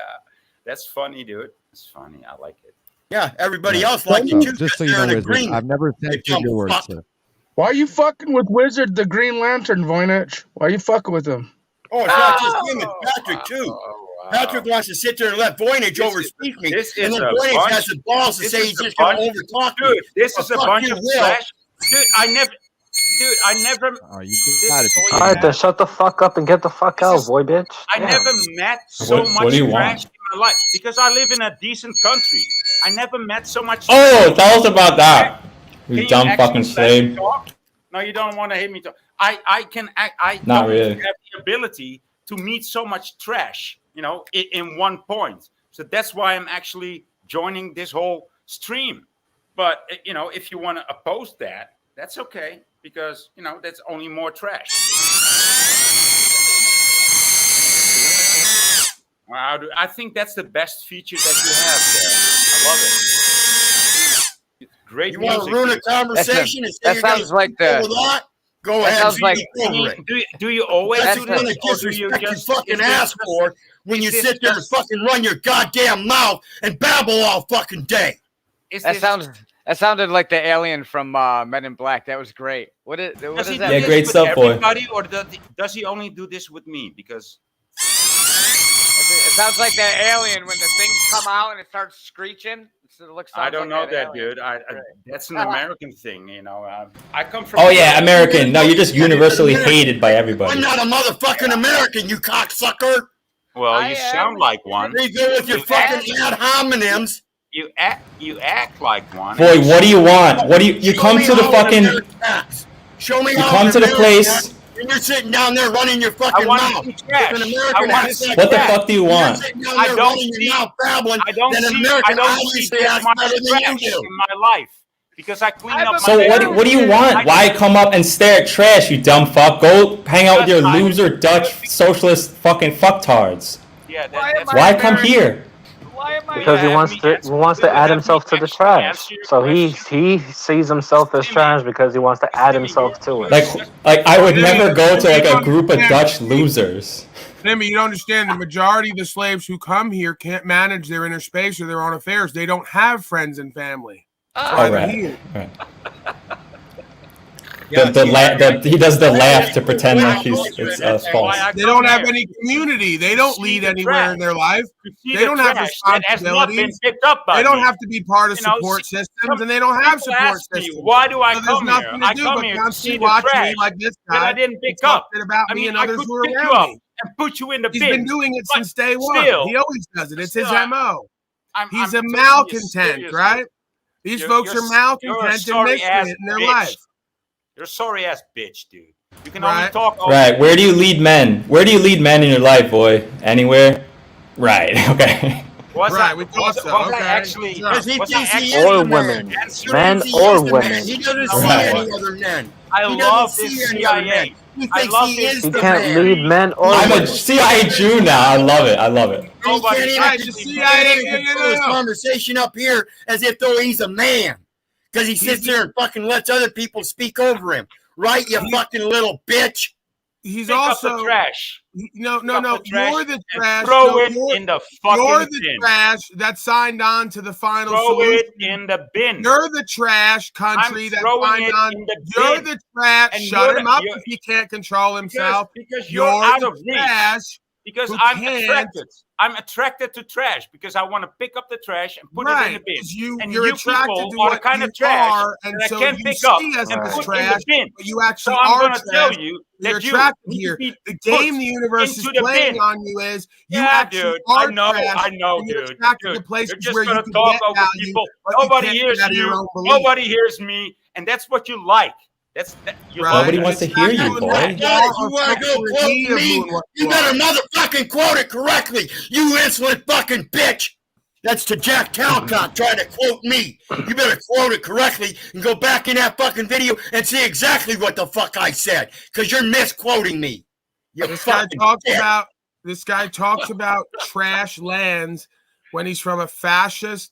that's funny, dude. It's funny. I like it. Yeah, everybody else likes it too. Just so you know, Wizard, I've never censored your words, sir. Why are you fucking with Wizard the Green Lantern, Voynich? Why are you fucking with him? Oh, it's not just him, it's Patrick too. Patrick wants to sit there and let Voynich overspeak me. And then Voynich has the balls to say he's just going to overtalk me. Dude, this is a bunch of trash. Dude, I never. Oh, you All right, then shut the fuck up and get the fuck out, boy, bitch. I never met so much trash in my life because I live in a decent country. I never met so much. Oh, tell us about that. You Can dumb fucking slave. No, you don't want to hear me talk. I Not don't really. have the ability to meet so much trash, in one point. So that's why I'm actually joining this whole stream. But if you want to oppose that, that's okay because that's only more trash. Wow, I think that's the best feature that you have there. I love it. Great. You want to ruin a conversation and say that you're sounds like go the. with that? Go That ahead. sounds like. Do you always That's do the one this, that or gives do you respect just you fucking is this ask for when you is this sit there and just- fucking run your goddamn mouth and babble all fucking day? That sounded like the alien from Men in Black. That was great. What is Does he that? do Yeah, this great with stuff, boy. everybody, or does he only do this with me? Because It sounds like that alien when the things come out and it starts screeching. It looks. I don't know like that, alien. dude. That's an American thing, I come from. Oh yeah, American. No, you're just universally hated by I'm everybody. not a motherfucking American, you cocksucker. Well, you sound like one. There you go with your fucking ad hominems. You act like one. Boy, what do you want? What do you Show come me to the how fucking? an American acts. Show me You how come an to the American place- acts, and you're sitting down there running your fucking wanna mouth. see trash. If an I American wanna acts see like What the that, fuck do you you're want? sitting down I there don't running see- your mouth babbling, I don't then an see. American I don't see obviously that acts much better than you trash do. in my life because I clean up. So my what do you want? Why come up and stare at trash, you dumb fuck? Go hang out with your loser Dutch socialist fucking fucktards. Yeah, Why come here? Because he wants to add himself to the trash. So he sees himself as trash because he wants to add himself to it. Like I would never go to like a group of Dutch losers. Timmy, you don't understand. The majority of the slaves who come here can't manage their inner space or their own affairs. They don't have friends and family. That's why All they're right. here. Right. He does the laugh to pretend like it's false. They don't have any community. They don't lead anywhere in their life. They don't have responsibilities. They don't have to be part of support systems, and they don't have people support ask me, systems. why do I So come there's here? nothing I to do come but here to constantly see the watch trash me like this that guy. I didn't pick and talk up. shit about I me mean, and I others could who are pick you around up me. and put you in the He's bin. been doing it But since day one. still- He always does it. It's his still, MO. He's a I'm malcontent, serious, right? These folks are malcontent and miscreant in their life. You're a sorry ass bitch, dude. You can only Right. talk. Right. Where do you lead men? Where do you lead men in your life, boy? Anywhere? Right. Okay. Was Right, I, we was, thought so. was I Okay. actually? Because he was I thinks he actually- is Or the man. women. He Men thinks he or is the women. man. He doesn't see Right. any other men. I He love doesn't this see any other CIA. men. He I thinks love he this is He the can't man. lead men or I'm women. a CIA Jew now. I love it. I love it. And he Nobody can't even Right, the control CIA. this conversation up here as if though he's a man. Because he sits there and fucking lets other people speak over him. Right, you fucking little bitch? He's Pick up also the trash. no. Pick up the trash You're the and trash. Throw No, it you're- in the fucking You're the bin. trash that signed on to the final Throw solution. it in the bin. You're the trash country I'm that throwing signed it on. in the You're bin. the trash. And Shut you're him the- up you're- if he can't control himself. Because you're out of reach. trash. Because who I'm can't- attracted. I'm attracted to trash because I want to pick up the trash and put it in Right, the bin. 'cause and you're you attracted people to are the what kind you of trash are, and that I so can't you pick up see us and as put in trash, the bin. but you actually so I'm are going to tell trash. you You're that you attracted need here. to be The put game the universe is into the playing bin. on you is you Yeah, actually dude. are I know, trash. I know, and you're dude. attracted to Dude, places you're just where you gonna can talk get over value, people. but you Nobody can't hears get out of your you. own belief. Nobody hears me, and that's what you like. You Right. like Nobody it. wants to It's hear not you, doing boy. that. Guys, you want to go quote me? You better motherfucking quote it correctly. You insolent fucking bitch. That's to Jack Talcott trying to quote me. You better quote it correctly and go back in that fucking video and see exactly what the fuck I said. Because you're misquoting me. You This guy fucking talks dick. about trash lands when he's from a fascist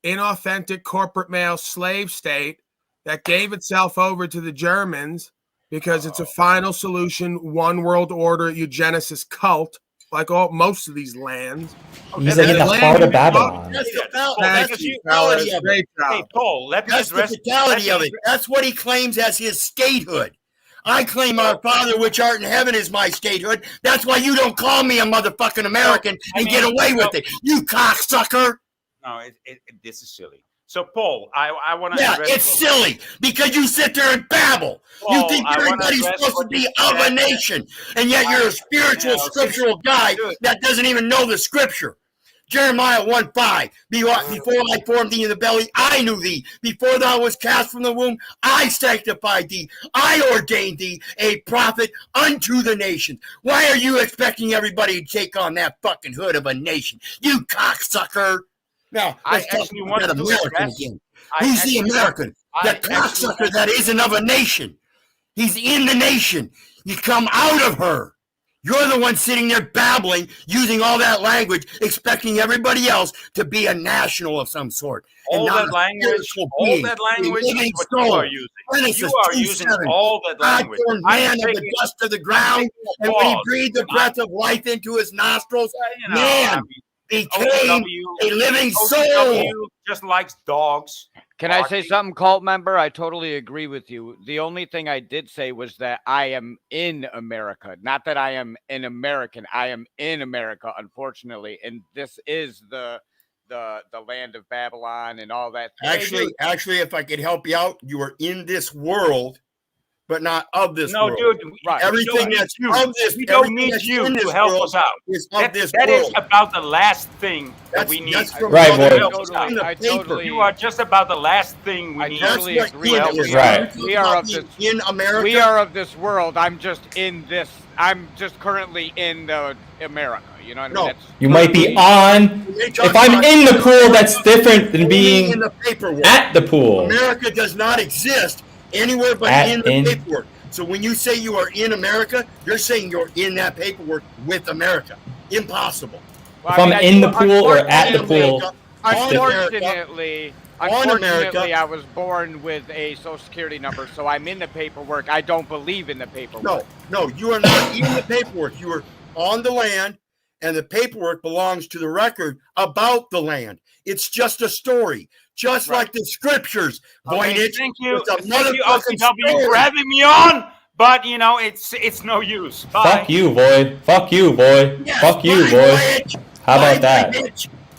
inauthentic corporate male slave state that gave itself over to the Germans because it's a final solution, one world order, eugenicist cult, like most of these lands. He's like in the heart of Babylon. That's the fatality of it. Hey, Paul, let me That's the address fatality of it. That's what he claims as his statehood. I claim our Father which art in heaven is my statehood. That's why you don't call me a motherfucking American and get away with it, you cocksucker. No, this is silly. So, Paul, I want to. Yeah, it's silly because you sit there and babble. Paul, You think everybody's supposed to be of a nation, and yet you're a spiritual, scriptural guy that doesn't even know the scripture. Jeremiah 1:5. Before I formed thee in the belly, I knew thee. Before thou was cast from the womb, I sanctified thee. I ordained thee a prophet unto the nations. Why are you expecting everybody to take on that fucking hood of a nation? You cocksucker. Now, let's talk about that American again. Who's the American? The cocksucker that isn't of a nation. He's in the nation. You come out of her. You're the one sitting there babbling, using all that language, expecting everybody else to be a national of some sort. All that language is what you are using. You are using all that language. God formed man of the dust of the ground, and when he breathed the breath of life into his nostrils, man became a living soul. Just likes dogs. Can I say something, cult member? I totally agree with you. The only thing I did say was that I am in America, not that I am an American. I am in America, unfortunately, and this is the land of Babylon and all that. Actually, if I could help you out, you are in this world, but not of this world. No, dude. Right. Everything that's of this, we don't need you to help us out. That is about the last thing that we need. Right, boy. You are just about the last thing we need. Totally agree. Right. We are of this in America. We are of this world. I'm just currently in America. You know what I mean? You might be on. If I'm in the pool, that's different than being at the pool. America does not exist anywhere but in the paperwork. So when you say you are in America, you're saying you're in that paperwork with America. Impossible. Well, if I'm in the pool or at the pool. Unfortunately, I was born with a Social Security number, so I'm in the paperwork. I don't believe in the paperwork. No, you are not in the paperwork. You are on the land, and the paperwork belongs to the record about the land. It's just a story, just like the scriptures. Okay, thank you, OCW, for having me on. But it's no use. Bye. Fuck you, boy. Fuck you, boy. Yes, fuck you, boy. How about that?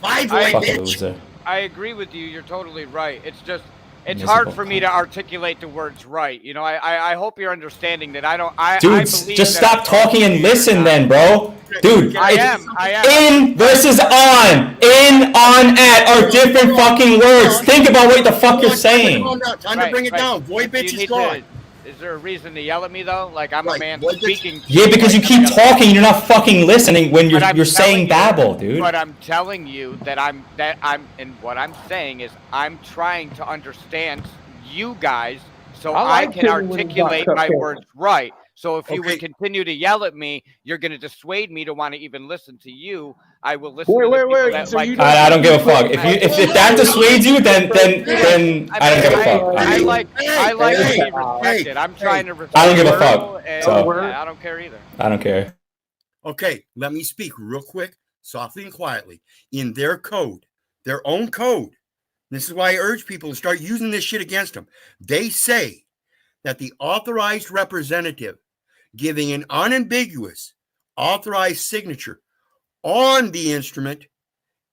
Fucking loser. I agree with you. You're totally right. It's hard for me to articulate the words right. I hope you're understanding that I don't. Dude, just stop talking and listen, then, bro. Dude, I am. In versus on. In, on, at are different fucking words. Think about what the fuck you're saying. Time to bring it down. Boy, bitch is gone. Is there a reason to yell at me though? Like I'm a man speaking. Yeah, because you keep talking, and you're not fucking listening when you're saying babble, dude. But I'm telling you that I'm, and what I'm saying is I'm trying to understand you guys so I can articulate my words right. So if you would continue to yell at me, you're going to dissuade me to want to even listen to you. I will listen. Wait. So I don't give a fuck. If that dissuades you, then I don't give a fuck. I like to be respected. I'm trying to respect. I don't give a fuck. So I don't care either. I don't care. Okay, let me speak real quick, softly and quietly. In their code, their own code. This is why I urge people to start using this shit against them. They say that the authorized representative giving an unambiguous authorized signature on the instrument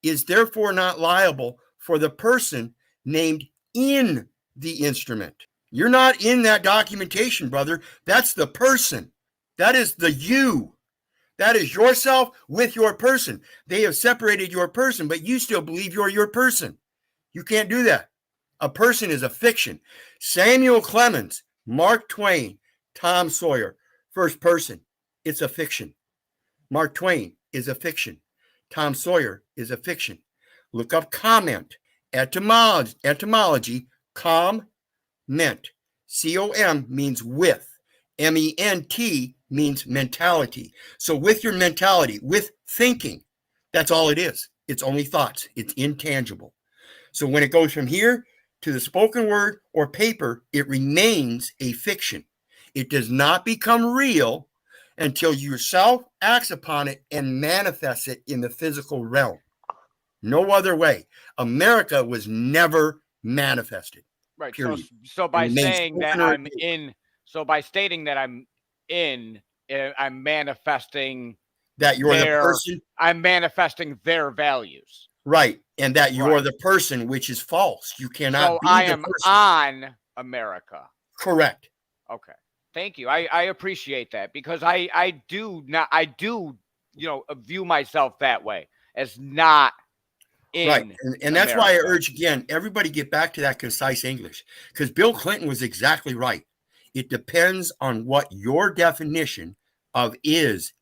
is therefore not liable for the person named in the instrument. You're not in that documentation, brother. That's the person. That is the you. That is yourself with your person. They have separated your person, but you still believe you're your person. You can't do that. A person is a fiction. Samuel Clemens, Mark Twain, Tom Sawyer, first person. It's a fiction. Mark Twain is a fiction. Tom Sawyer is a fiction. Look up comment. Etymology, com, meant. C-O-M means with. M-E-N-T means mentality. So with your mentality, with thinking, that's all it is. It's only thoughts. It's intangible. So when it goes from here to the spoken word or paper, it remains a fiction. It does not become real until yourself acts upon it and manifests it in the physical realm. No other way. America was never manifested. Right. Period. So by It remains saying that spoken or I'm in, so by stating that I'm in, I'm manifesting that you're the person. I'm manifesting their values. Right. And that you're Right. the person, which is false. You cannot So be I the am person. on America. Correct. Okay. Thank you. I appreciate that because I do view myself that way as not in Right. And that's why I America. urge again, everybody get back to that concise English, because Bill Clinton was exactly right. It depends on what your definition of is.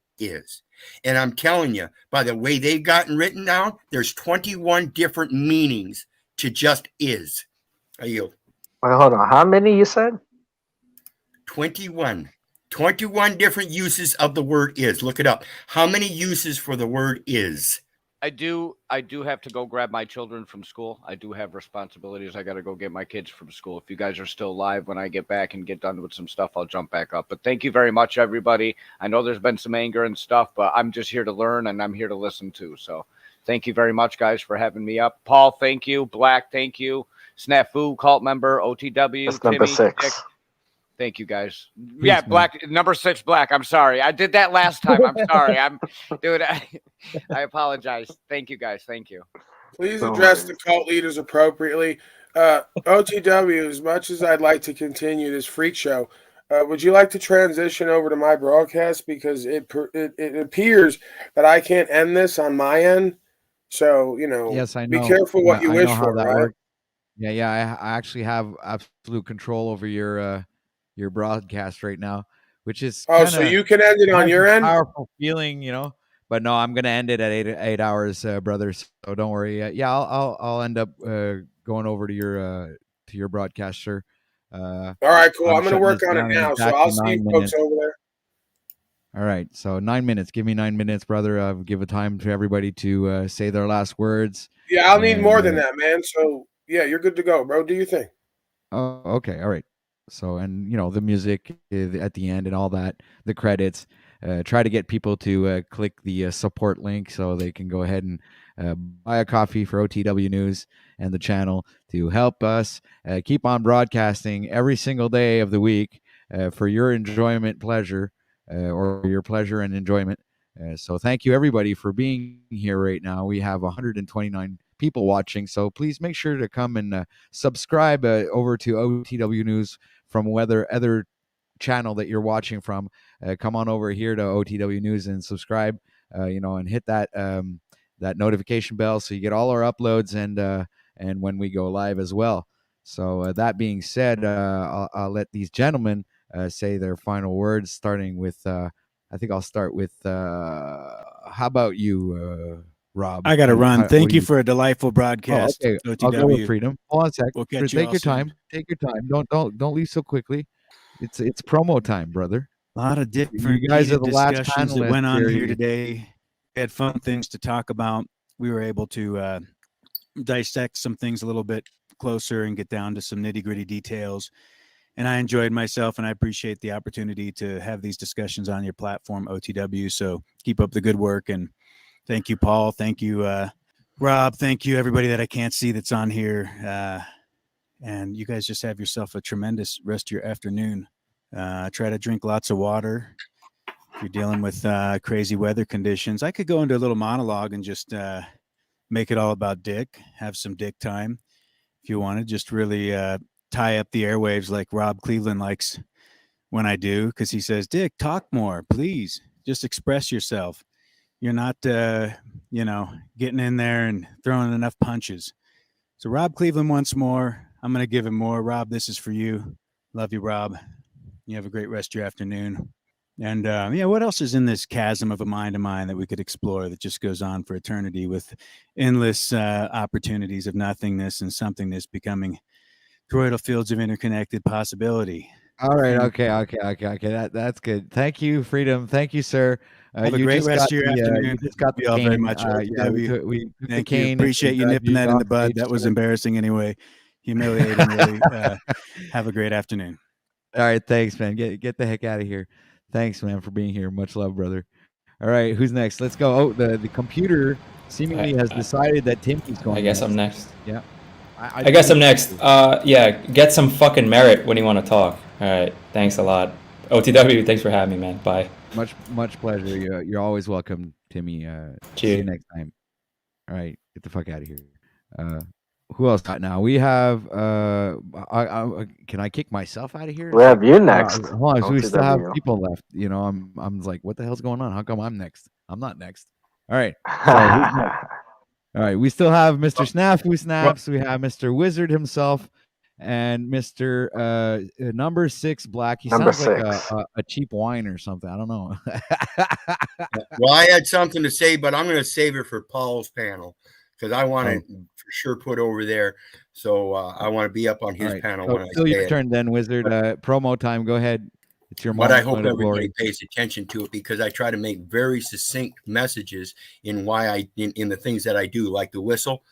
And I'm telling you, by the way they've gotten written down, there's 21 different meanings to just is. I yield. Wait, hold on. How many you said? 21. 21 different uses of the word is. Look it up. How many uses for the word is? I do have to go grab my children from school. I do have responsibilities. I got to go get my kids from school. If you guys are still live when I get back and get done with some stuff, I'll jump back up. But thank you very much, everybody. I know there's been some anger and stuff, but I'm just here to learn and I'm here to listen too. So thank you very much, guys, for having me up. Paul, thank you. Black, thank you. Snafu, cult member, OTW, That's number Timmy, 6. Dick. Thank you, guys. Yeah, Black, number 6, Black. I'm sorry. I did that last time. I'm sorry. I apologize. Thank you, guys. Thank you. Please address the cult leaders appropriately. OTW, as much as I'd like to continue this freak show, would you like to transition over to my broadcast? Because it appears that I can't end this on my end. So, Yes, I be know. careful what you I wish know how for, that right? works. Yeah. I actually have absolute control over your broadcast right now, which is So you can end it on your end? powerful feeling, But no, I'm gonna end it at 8 hours, brother. So don't worry. Yeah, I'll end up going over to your broadcast, sir. All right, cool. I'm gonna shutting work this on it down in now. So exactly I'll see 9 you folks minutes. over there. All right, so 9 minutes. Give me 9 minutes, brother. Give a time to everybody to say their last words. Yeah, I'll need more than that, man. So yeah, you're good to go, bro. Do your thing. Oh, okay. All right. So, and the music at the end and all that, the credits, try to get people to click the support link so they can go ahead and buy a coffee for OTW News and the channel to help us keep on broadcasting every single day of the week for your enjoyment, pleasure, or your pleasure and enjoyment. So thank you everybody for being here right now. We have 129 people watching, so please make sure to come and subscribe over to OTW News from whether other channel that you're watching from. Come on over here to OTW News and subscribe, and hit that that notification bell so you get all our uploads and when we go live as well. So that being said, I'll let these gentlemen say their final words, starting with I think I'll start with how about you, Rob? I got to run. Thank you do for a delightful broadcast. okay, OTW. I'll go with Freedom. Hold on a sec. We'll catch you Take all your soon. time. Take your time. Don't leave so quickly. It's promo time, brother. A lot of different You guys are the last discussions that panelists went on here here. today. We had fun things to talk about. We were able to dissect some things a little bit closer and get down to some nitty-gritty details. And I enjoyed myself, and I appreciate the opportunity to have these discussions on your platform, OTW. So keep up the good work. And thank you, Paul. Thank you, Rob. Thank you, everybody that I can't see that's on here. And you guys just have yourself a tremendous rest of your afternoon. Try to drink lots of water. If you're dealing with crazy weather conditions, I could go into a little monologue and just make it all about Dick, have some Dick time. If you want to just really tie up the airwaves like Rob Cleveland likes when I do, because he says, Dick, talk more, please. Just express yourself. You're not, getting in there and throwing enough punches. So Rob Cleveland once more. I'm going to give him more. Rob, this is for you. Love you, Rob. You have a great rest of your afternoon. And what else is in this chasm of a mind to mind that we could explore that just goes on for eternity with endless opportunities of nothingness and somethingness becoming toroidal fields of interconnected possibility? All right. Okay. That's good. Thank you, Freedom. Thank you, sir. Have a You great just rest got of your the afternoon. you just got Thank the you all very cane. much. Yeah, we OTW. took the Thank you. cane and Appreciate you grabbed nipping you that in off the bud. stage, That was sir. embarrassing anyway. Humiliating, really. Have a great afternoon. All right, thanks, man. Get the heck out of here. Thanks, man, for being here. Much love, brother. All right, who's next? Let's go. Oh, the computer seemingly has decided that Timmy's I going guess I'm next. next. Yeah, I I guess think I'm next. Yeah, get some fucking merit when you want to talk. All right, thanks a lot. OTW, thanks for having me, man. Bye. much pleasure. You're always welcome, Timmy. See you Cheers. next time. All right, get the fuck out of here. Who else got now? We have. Can I kick myself out of here? We have you next. Hold on, so we still have OTW. people left. You know, I'm like, what the hell's going on? How come I'm next? I'm not next. All right. So who's next? All right, we still have Mr. Snafu Snaps. We have Mr. Wizard himself, and Mr. Number 6 Black. He Number sounds like 6. a cheap wine or something. I don't know. Well, I had something to say, but I'm going to save it for Paul's panel because I want to for sure put over there. So I want to be up on his All right. panel So when I still say your it. turn then, Wizard. Promo time. Go ahead. It's your But I moment hope of everybody glory. pays attention to it because I try to make very succinct messages in why in the things that I do, like the whistle.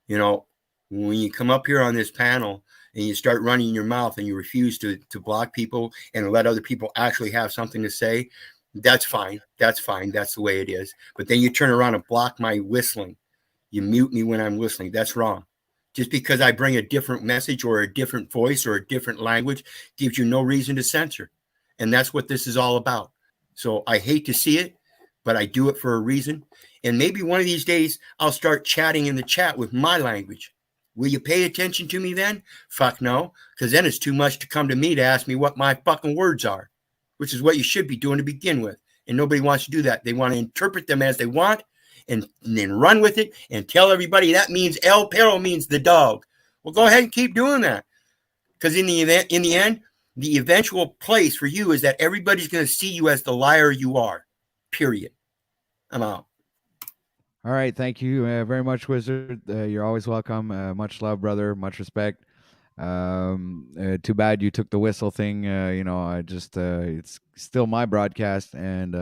You know, when you come up here on this panel and you start running your mouth and you refuse to block people and let other people actually have something to say, that's fine. That's fine. That's the way it is. But then you turn around and block my whistling. You mute me when I'm whistling. That's wrong. Just because I bring a different message or a different voice or a different language gives you no reason to censor. And that's what this is all about. So I hate to see it, but I do it for a reason. And maybe one of these days I'll start chatting in the chat with my language. Will you pay attention to me then? Fuck no, because then it's too much to come to me to ask me what my fucking words are, which is what you should be doing to begin with. And nobody wants to do that. They want to interpret them as they want and then run with it and tell everybody that means El Perro means the dog. Well, go ahead and keep doing that. Because in the end, the eventual place for you is that everybody's going to see you as the liar you are. Period. I'm out. All right, thank you very much, Wizard. You're always welcome. Much love, brother. Much respect. Too bad you took the whistle thing. You know, I just it's still my broadcast, and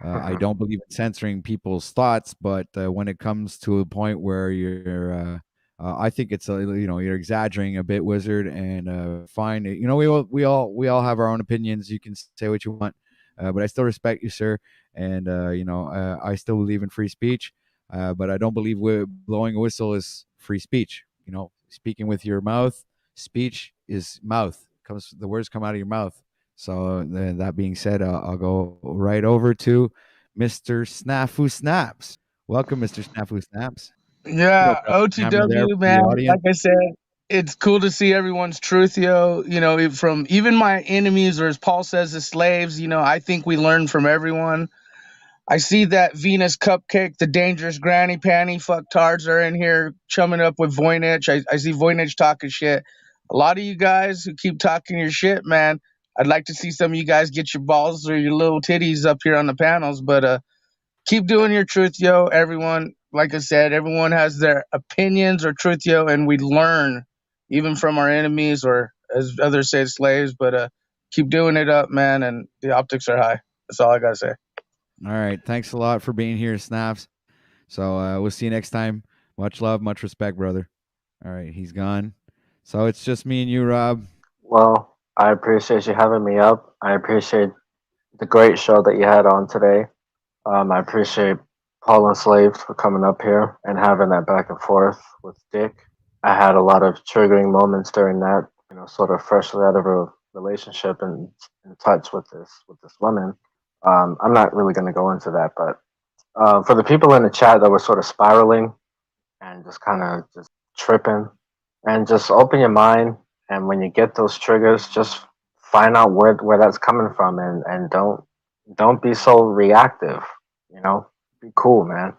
I don't believe in censoring people's thoughts. But when it comes to a point where you're, I think it's you're exaggerating a bit, Wizard. And fine, you know, we all have our own opinions. You can say what you want, but I still respect you, sir. And I still believe in free speech, but I don't believe blowing a whistle is free speech. You know, speaking with your mouth, speech is mouth. The words come out of your mouth. So that being said, I'll go right over to Mr. Snafu Snaps. Welcome, Mr. Snafu Snaps. Yeah, Camera there OTW, for the man. audience. Like I said, it's cool to see everyone's truth, yo. You know, from even my enemies, or as Paul says, the slaves, you know, I think we learn from everyone. I see that Venus Cupcake, the dangerous granny panty fucktards are in here chumming up with Voynich. I see Voynich talking shit. A lot of you guys who keep talking your shit, man, I'd like to see some of you guys get your balls or your little titties up here on the panels, but keep doing your truth, yo. Everyone, like I said, everyone has their opinions or truth, yo, and we learn even from our enemies or, as others say, slaves. But keep doing it up, man, and the optics are high. That's all I gotta say. All right. Thanks a lot for being here, Snaps. So we'll see you next time. Much love, much respect, brother. All right. He's gone. So it's just me and you, Rob. Well, I appreciate you having me up. I appreciate the great show that you had on today. I appreciate Paul and Slaves for coming up here and having that back and forth with Dick. I had a lot of triggering moments during that, you know, sort of freshly out of a relationship and in touch with this woman. I'm not really going to go into that, but for the people in the chat that were sort of spiraling and just kind of just tripping, and just open your mind, and when you get those triggers, just find out where that's coming from, and don't be so reactive. You know, be cool, man.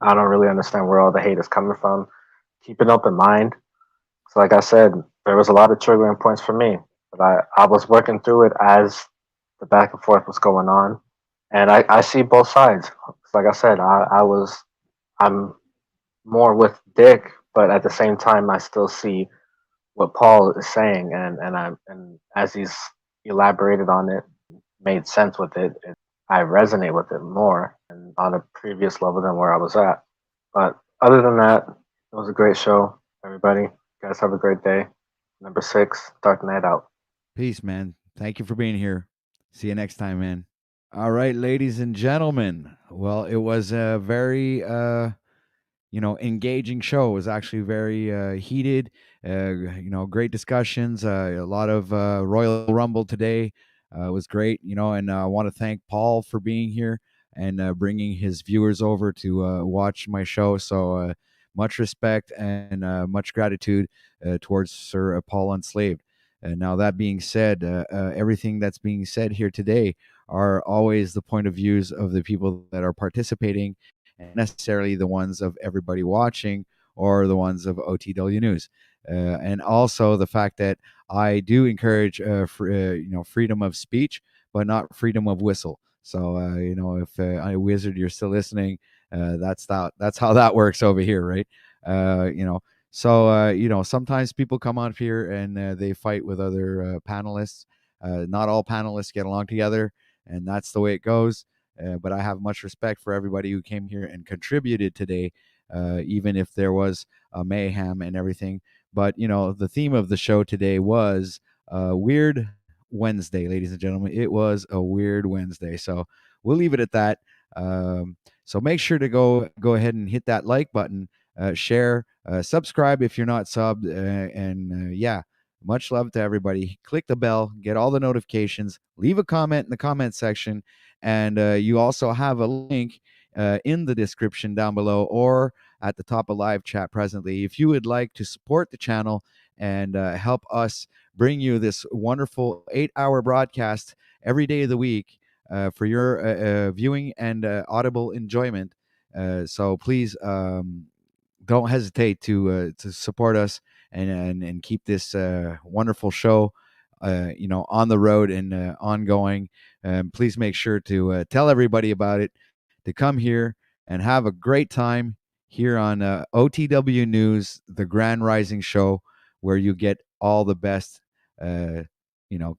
I don't really understand where all the hate is coming from. Keep an open mind. So like I said, there was a lot of triggering points for me, but I was working through it as the back and forth was going on, and I see both sides. Like I said, I'm more with Dick, but at the same time, I still see what Paul is saying, and as he's elaborated on it, made sense with it, I resonate with it more and on a previous level than where I was at. But other than that, it was a great show, everybody. You guys have a great day. Number 6, Dark Knight out. Peace, man. Thank you for being here. See you next time, man. All right, ladies and gentlemen. Well, it was a very engaging show. It was actually very heated. Great discussions. A lot of Royal Rumble today. It was great. And I want to thank Paul for being here and bringing his viewers over to watch my show. So much respect and much gratitude towards Sir Paul Enslaved. Now, that being said, everything that's being said here today are always the point of views of the people that are participating, and necessarily the ones of everybody watching or the ones of OTW News. And also the fact that I do encourage freedom of speech, but not freedom of whistle. So if Wizard, you're still listening, that's how that works over here, right? So sometimes people come on here and they fight with other panelists. Not all panelists get along together, and that's the way it goes. But I have much respect for everybody who came here and contributed today, even if there was a mayhem and everything. But, the theme of the show today was Weird Wednesday, ladies and gentlemen. It was a weird Wednesday. So we'll leave it at that. So make sure to go ahead and hit that like button, share, subscribe if you're not subbed. Much love to everybody. Click the bell, get all the notifications, leave a comment in the comment section. And you also have a link in the description down below or at the top of live chat presently. If you would like to support the channel and help us bring you this wonderful 8-hour broadcast every day of the week for your viewing and audible enjoyment. So please don't hesitate to support us and keep this wonderful show on the road and ongoing. Please make sure to tell everybody about it, to come here and have a great time here on OTW News, the Grand Rising Show, where you get all the best,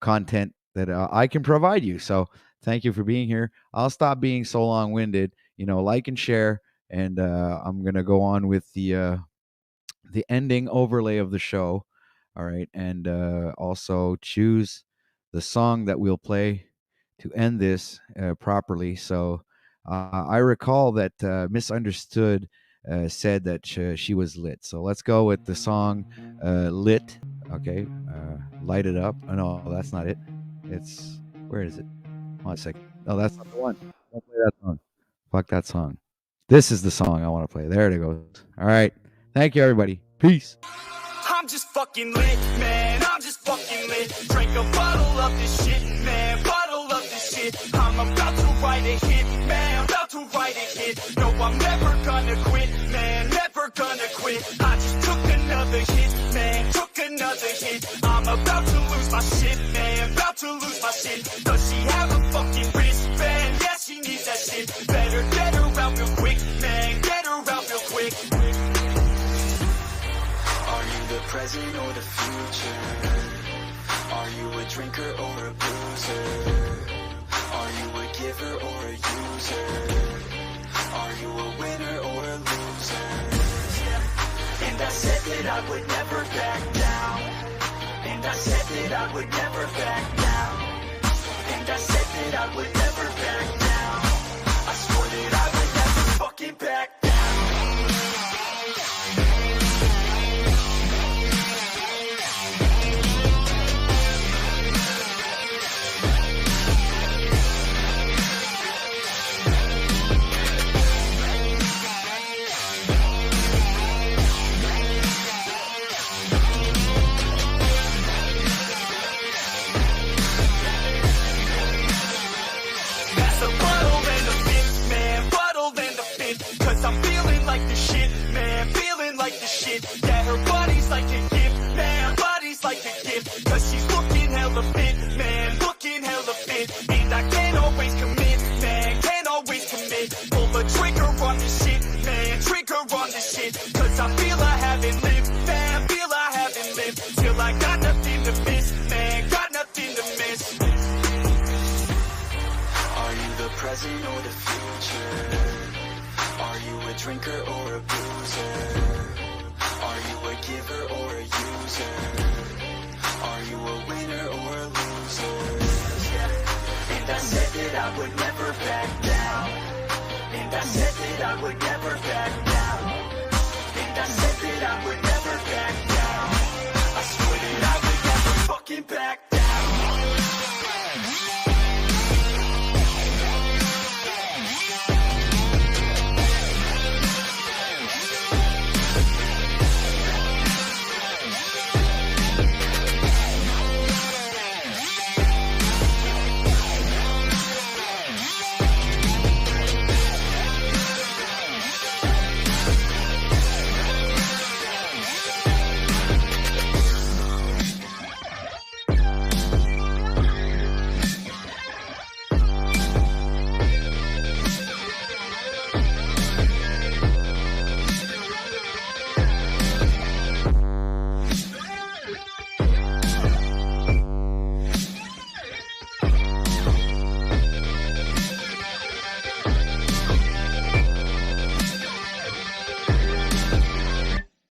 content that I can provide you. So thank you for being here. I'll stop being so long-winded. Like and share, and I'm gonna go on with the ending overlay of the show. All right, and also choose the song that we'll play to end this properly. So I recall that Misunderstood said that she was lit. So let's go with the song Lit. Okay, Light It Up. Oh, no, that's not it. Where is it? One second. No, that's not the one. Don't play that song. Fuck that song. This is the song I want to play. There it goes. All right. Thank you, everybody. Peace. I'm just fucking lit, man. I'm just fucking lit. Drink a bottle of this shit, man. Bottle of this shit. I'm about to write a hit, man. About to write a hit. No, I'm never gonna quit, man. Never gonna quit. I just took another hit, man. Took another hit. I'm about to lose my shit, man. About to lose my shit. Does she have a fucking wristband? Yeah, she needs that shit. Better get her out real quick, man. Get her out real quick. The present or the future? Are you a drinker or a boozer? Are you a giver or a user? Are you a winner or a loser? And I said that I would never back down. And I said that I would never back down. And I said that I would never back down. I swore that I would never fucking back down. I'm feeling like the shit, man, feeling like the shit. Yeah, her body's like a gift, man, body's like a gift. Cause she's looking hella fit, man, looking hella fit. And I can't always commit, man, can't always commit. Pull the trigger on this shit, man, trigger on this shit. Cause I feel I haven't lived, man, feel I haven't lived. Till present or the future? Are you a drinker or a boozer? Are you a giver or a user? Are you a winner or a loser? And I said that I would never back down. And I said that I would never back down. And I said that I would never back down. I swear that I would never fucking back